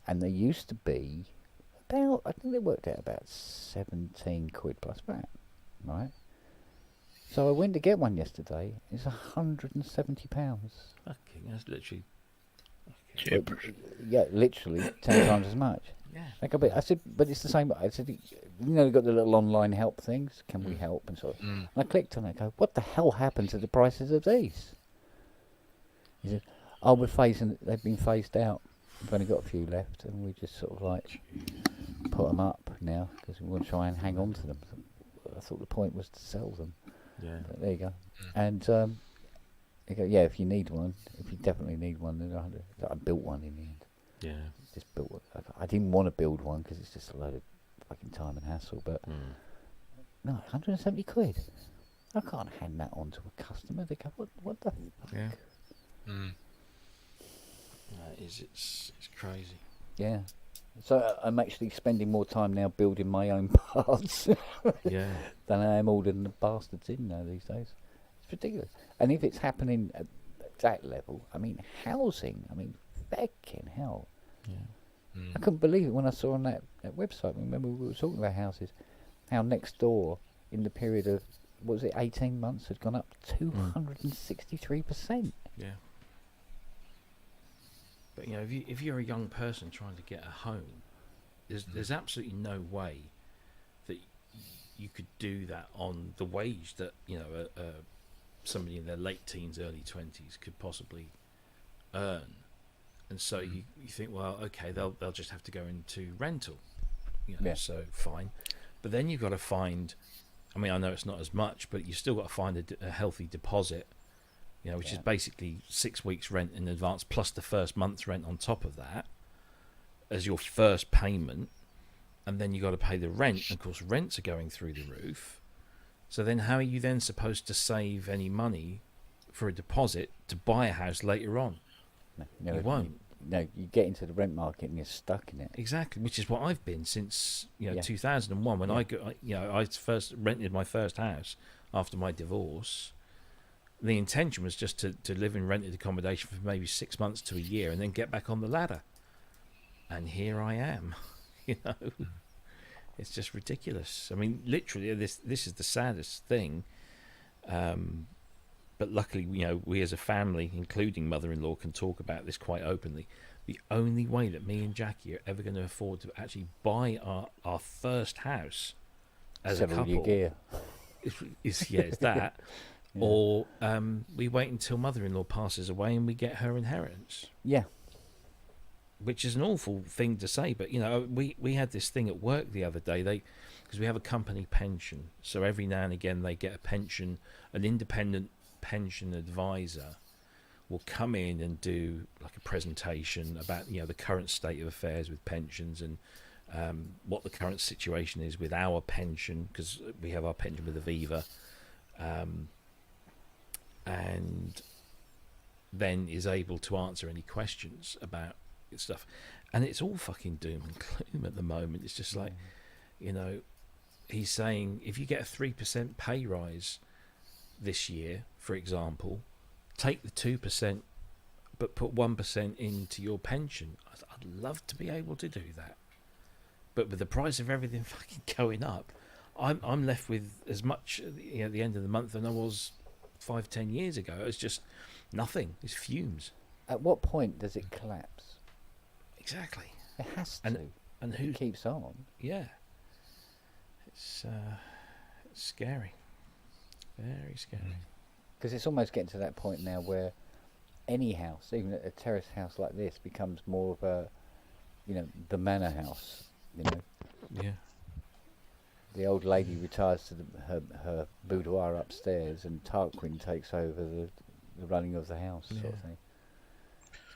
And they used to be about, I think they worked out about 17 quid plus VAT, right? So I went to get one yesterday. It's £170. Fucking, that's literally. Yeah, literally 10 times as much. Yeah. I said, but it's the same. I said, they've got the little online help things. Can we help? And so and I clicked on it. I go, what the hell happened to the prices of these? He said, oh, they've been phased out. We've only got a few left, and we just sort of like put them up now because we want to try and hang on to them. I thought the point was to sell them. Yeah. But there you go. And they go, yeah, if you need one, if you definitely need one, then I built one in the end. Yeah. Just built one. I didn't want to build one because it's just a load of fucking time and hassle. But no, 170 quid. I can't hand that on to a customer. They go, what the fuck? Yeah. It's crazy. Yeah. So I'm actually spending more time now building my own parts Yeah. than I am ordering the bastards in now these days. It's ridiculous. And if it's happening at that level, I mean, housing, fucking hell. Yeah. I couldn't believe it when I saw on that website. Remember we were talking about houses, how next door in the period of, what was it, 18 months had gone up 263%. Yeah. But if you're a young person trying to get a home, there's absolutely no way that you could do that on the wage that somebody in their late teens, early 20s could possibly earn. And so you think, well, okay, they'll just have to go into rental, so fine. But then you've got to find I mean, I know it's not as much, but you still got to find a healthy deposit, you know, which is basically 6 weeks' rent in advance plus the first month's rent on top of that as your first payment, and then you got to pay the rent. And of course, rents are going through the roof. So then, how are you then supposed to save any money for a deposit to buy a house later on? No, you won't. No, you get into the rent market and you're stuck in it. Exactly, which is what I've been since 2001 when I first rented my first house after my divorce. The intention was just to live in rented accommodation for maybe 6 months to a year and then get back on the ladder. And here I am, you know. It's just ridiculous. I mean, literally, this is the saddest thing. But luckily, you know, we as a family, including mother-in-law, can talk about this quite openly. The only way that me and Jackie are ever going to afford to actually buy our first house as a couple is that, or we wait until mother-in-law passes away and we get her inheritance. Yeah. Which is an awful thing to say, but you know, we had this thing at work the other day. Because we have a company pension, so every now and again they get a pension, an independent pension advisor will come in and do like a presentation about, you know, the current state of affairs with pensions and what the current situation is with our pension, because we have our pension with Aviva, and then is able to answer any questions about stuff. And it's all fucking doom and gloom at the moment. It's just like, you know, he's saying if you get a 3% pay rise this year, for example, take the 2% but put 1% into your pension. I'd love to be able to do that, but with the price of everything fucking going up, I'm left with as much, you know, at the end of the month than I was 5-10 years ago. It's just nothing. It's fumes. At what point does it collapse? Exactly. It has to. And who keeps on? Yeah. It's scary. Very scary. Because it's almost getting to that point now where any house, even a terrace house like this, becomes more of a, you know, the manor house. You know. Yeah. The old lady retires to her boudoir upstairs, and Tarquin takes over the running of the house, sort of thing.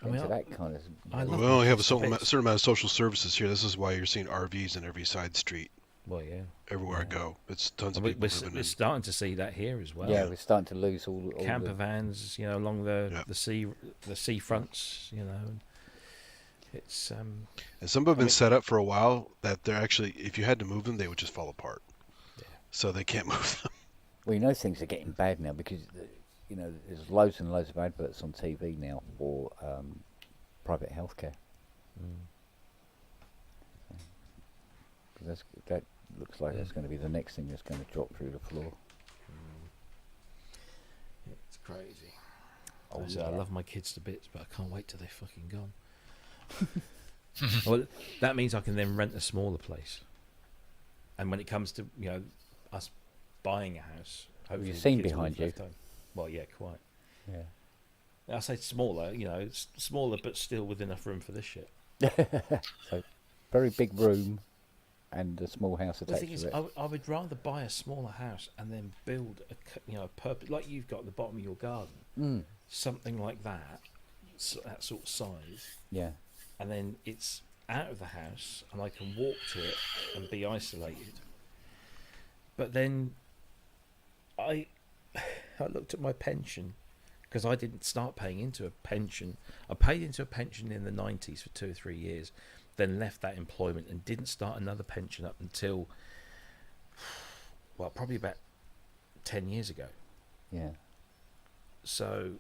I mean, that kind of. We only have a certain amount of social services here. This is why you're seeing RVs in every side street. Well, yeah. Everywhere I go, it's tons of people living we're in. starting to see that here as well. Yeah, we're starting to lose all camper vans, you know, along the sea fronts, you know. It's and some have been set up for a while that they're actually, if you had to move them, they would just fall apart. Yeah. So they can't move them. Well, you know, things are getting bad now because, you know, there's loads and loads of adverts on TV now for private healthcare. That looks like that's going to be the next thing that's going to drop through the floor. It's crazy. I love my kids to bits, but I can't wait till they're fucking gone. Well, that means I can then rent a smaller place. And when it comes to, you know, us buying a house, hopefully you've seen the kids will behind have you. left home. Well, yeah, quite. Yeah. I say smaller, you know, it's smaller, but still with enough room for this shit. So, very big room and a small house The attached thing is, to it. I would rather buy a smaller house and then build a purpose like you've got at the bottom of your garden, something like that, that sort of size. Yeah. And then it's out of the house, and I can walk to it and be isolated. But then I looked at my pension because I didn't start paying into a pension. I paid into a pension in the 90s for 2 or 3 years, then left that employment and didn't start another pension up until, well, probably about 10 years ago. Yeah. So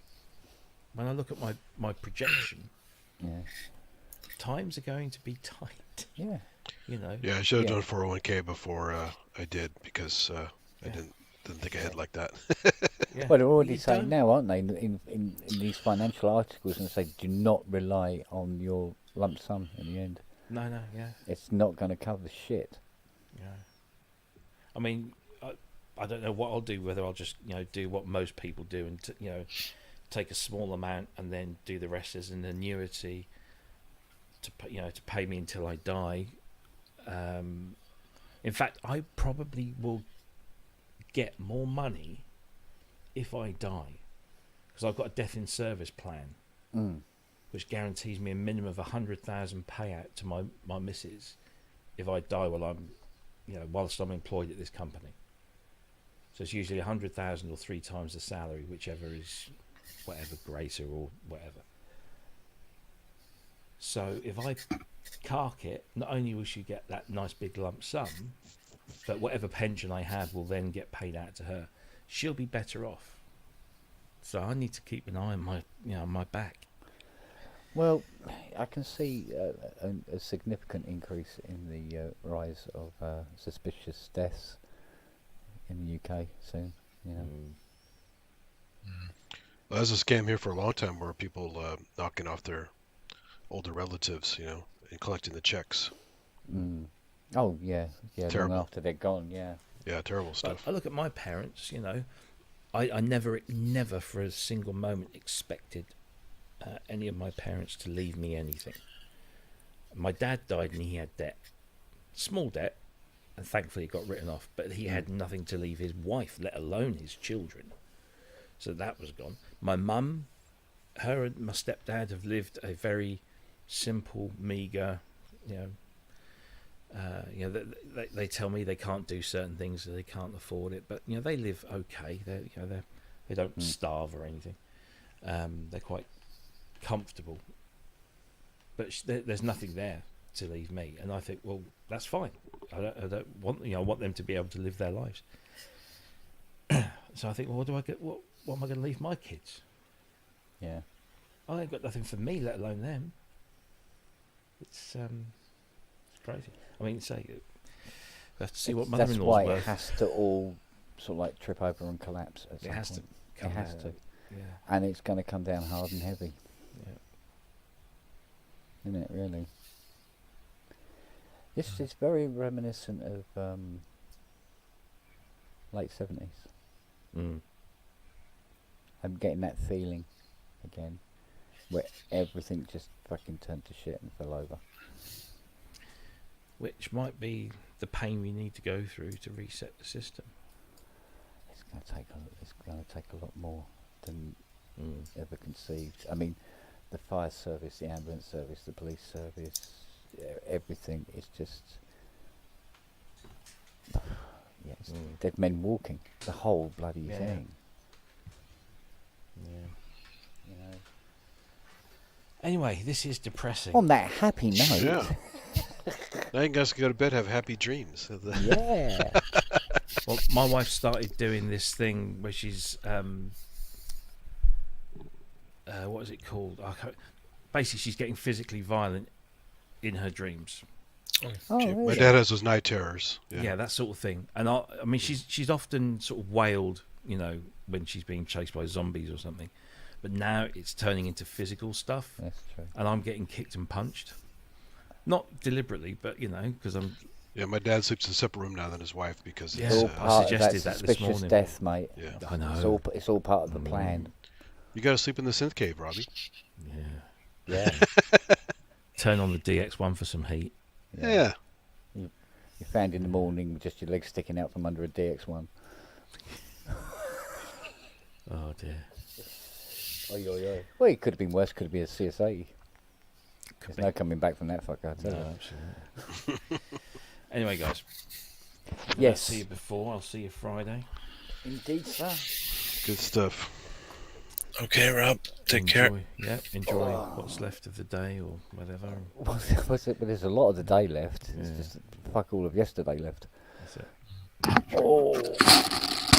when I look at my projection, times are going to be tight. Yeah. You know. Yeah, I should have done 401k before I did because I didn't think ahead like that. Well, they're already saying now, aren't they, in these financial articles, and say do not rely on your lump sum in the end. No, yeah. It's not going to cover shit. Yeah. I mean, I don't know what I'll do. Whether I'll just do what most people do and take a small amount and then do the rest as an annuity to pay me until I die. In fact, I probably will get more money if I die, because I've got a death in service plan, which guarantees me a minimum of 100,000 payout to my missus if I die while I'm, whilst I'm employed at this company. So it's usually 100,000 or 3 times the salary, whichever is whatever, greater or whatever. So if I cark it, not only will she get that nice big lump sum, but whatever pension I have will then get paid out to her. She'll be better off. So I need to keep an eye on my back. Well, I can see a significant increase in the rise of suspicious deaths in the UK soon. Well, there's a scam here for a long time where people knocking off their older relatives, and collecting the checks. Oh yeah, Terrible. long after they're gone. Yeah, terrible stuff. I look at my parents. I never for a single moment expected any of my parents to leave me anything. My dad died and he had debt, small debt, and thankfully it got written off, but he had nothing to leave his wife, let alone his children. So that was gone. My mum, her and my stepdad have lived a very simple, meagre, they tell me they can't do certain things, so they can't afford it, but they live okay. They don't starve or anything. They're quite comfortable, but there's nothing there to leave me, and I think, well, that's fine. I don't want I want them to be able to live their lives. So I think, well, what do I get? What am I going to leave my kids? Yeah, I ain't got nothing for me, let alone them. It's crazy. I mean, say we have to see what that's mother-in-law's why worth. it has to all sort of like trip over and collapse at some It has point. to. It has to. Yeah. And it's going to come down hard and heavy. Yeah. Isn't it, really? This is very reminiscent of late 70s. I'm getting that feeling again, where everything just fucking turned to shit and fell over. Which might be the pain we need to go through to reset the system. It's going to take a lot more than ever conceived. I mean, the fire service, the ambulance service, the police service, everything is just it's dead men walking. The whole bloody thing. Yeah. Anyway, this is depressing. On that happy note. Yeah. Now you guys can go to bed, have happy dreams. Yeah. Well, my wife started doing this thing where she's what is it called? Basically, she's getting physically violent in her dreams. Really? My dad has those night terrors. Yeah, that sort of thing. And I mean, she's often sort of wailed, when she's being chased by zombies or something. But now it's turning into physical stuff. That's true. And I'm getting kicked and punched. Not deliberately, but because I'm. Yeah, my dad sleeps in a separate room now than his wife because Yeah. It's all it's, part I of suggested that that this suspicious morning. death, mate. Yeah. I know. It's all part of the plan. You got to sleep in the synth cave, Robbie. Yeah. Turn on the DX1 for some heat. Yeah. You found in the morning with just your legs sticking out from under a DX1. Oh dear. Oh yeah. Well, it could have been worse. Could have been a CSA. There's no coming back from that fucker. I tell you. Absolutely. Anyway, guys. If I Yes. don't see you before. I'll see you Friday. Indeed, sir. Good stuff. Okay, Rob. Take care. Yeah, enjoy what's left of the day or whatever. What's it? But there's a lot of the day left. It's Yeah. just fuck all of yesterday left. That's it. All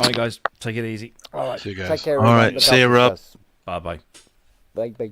right, guys. Take it easy. All right. See you guys. Take care. All everyone. right, Look see you, after Rob. yourselves. Bye bye. Bye bye.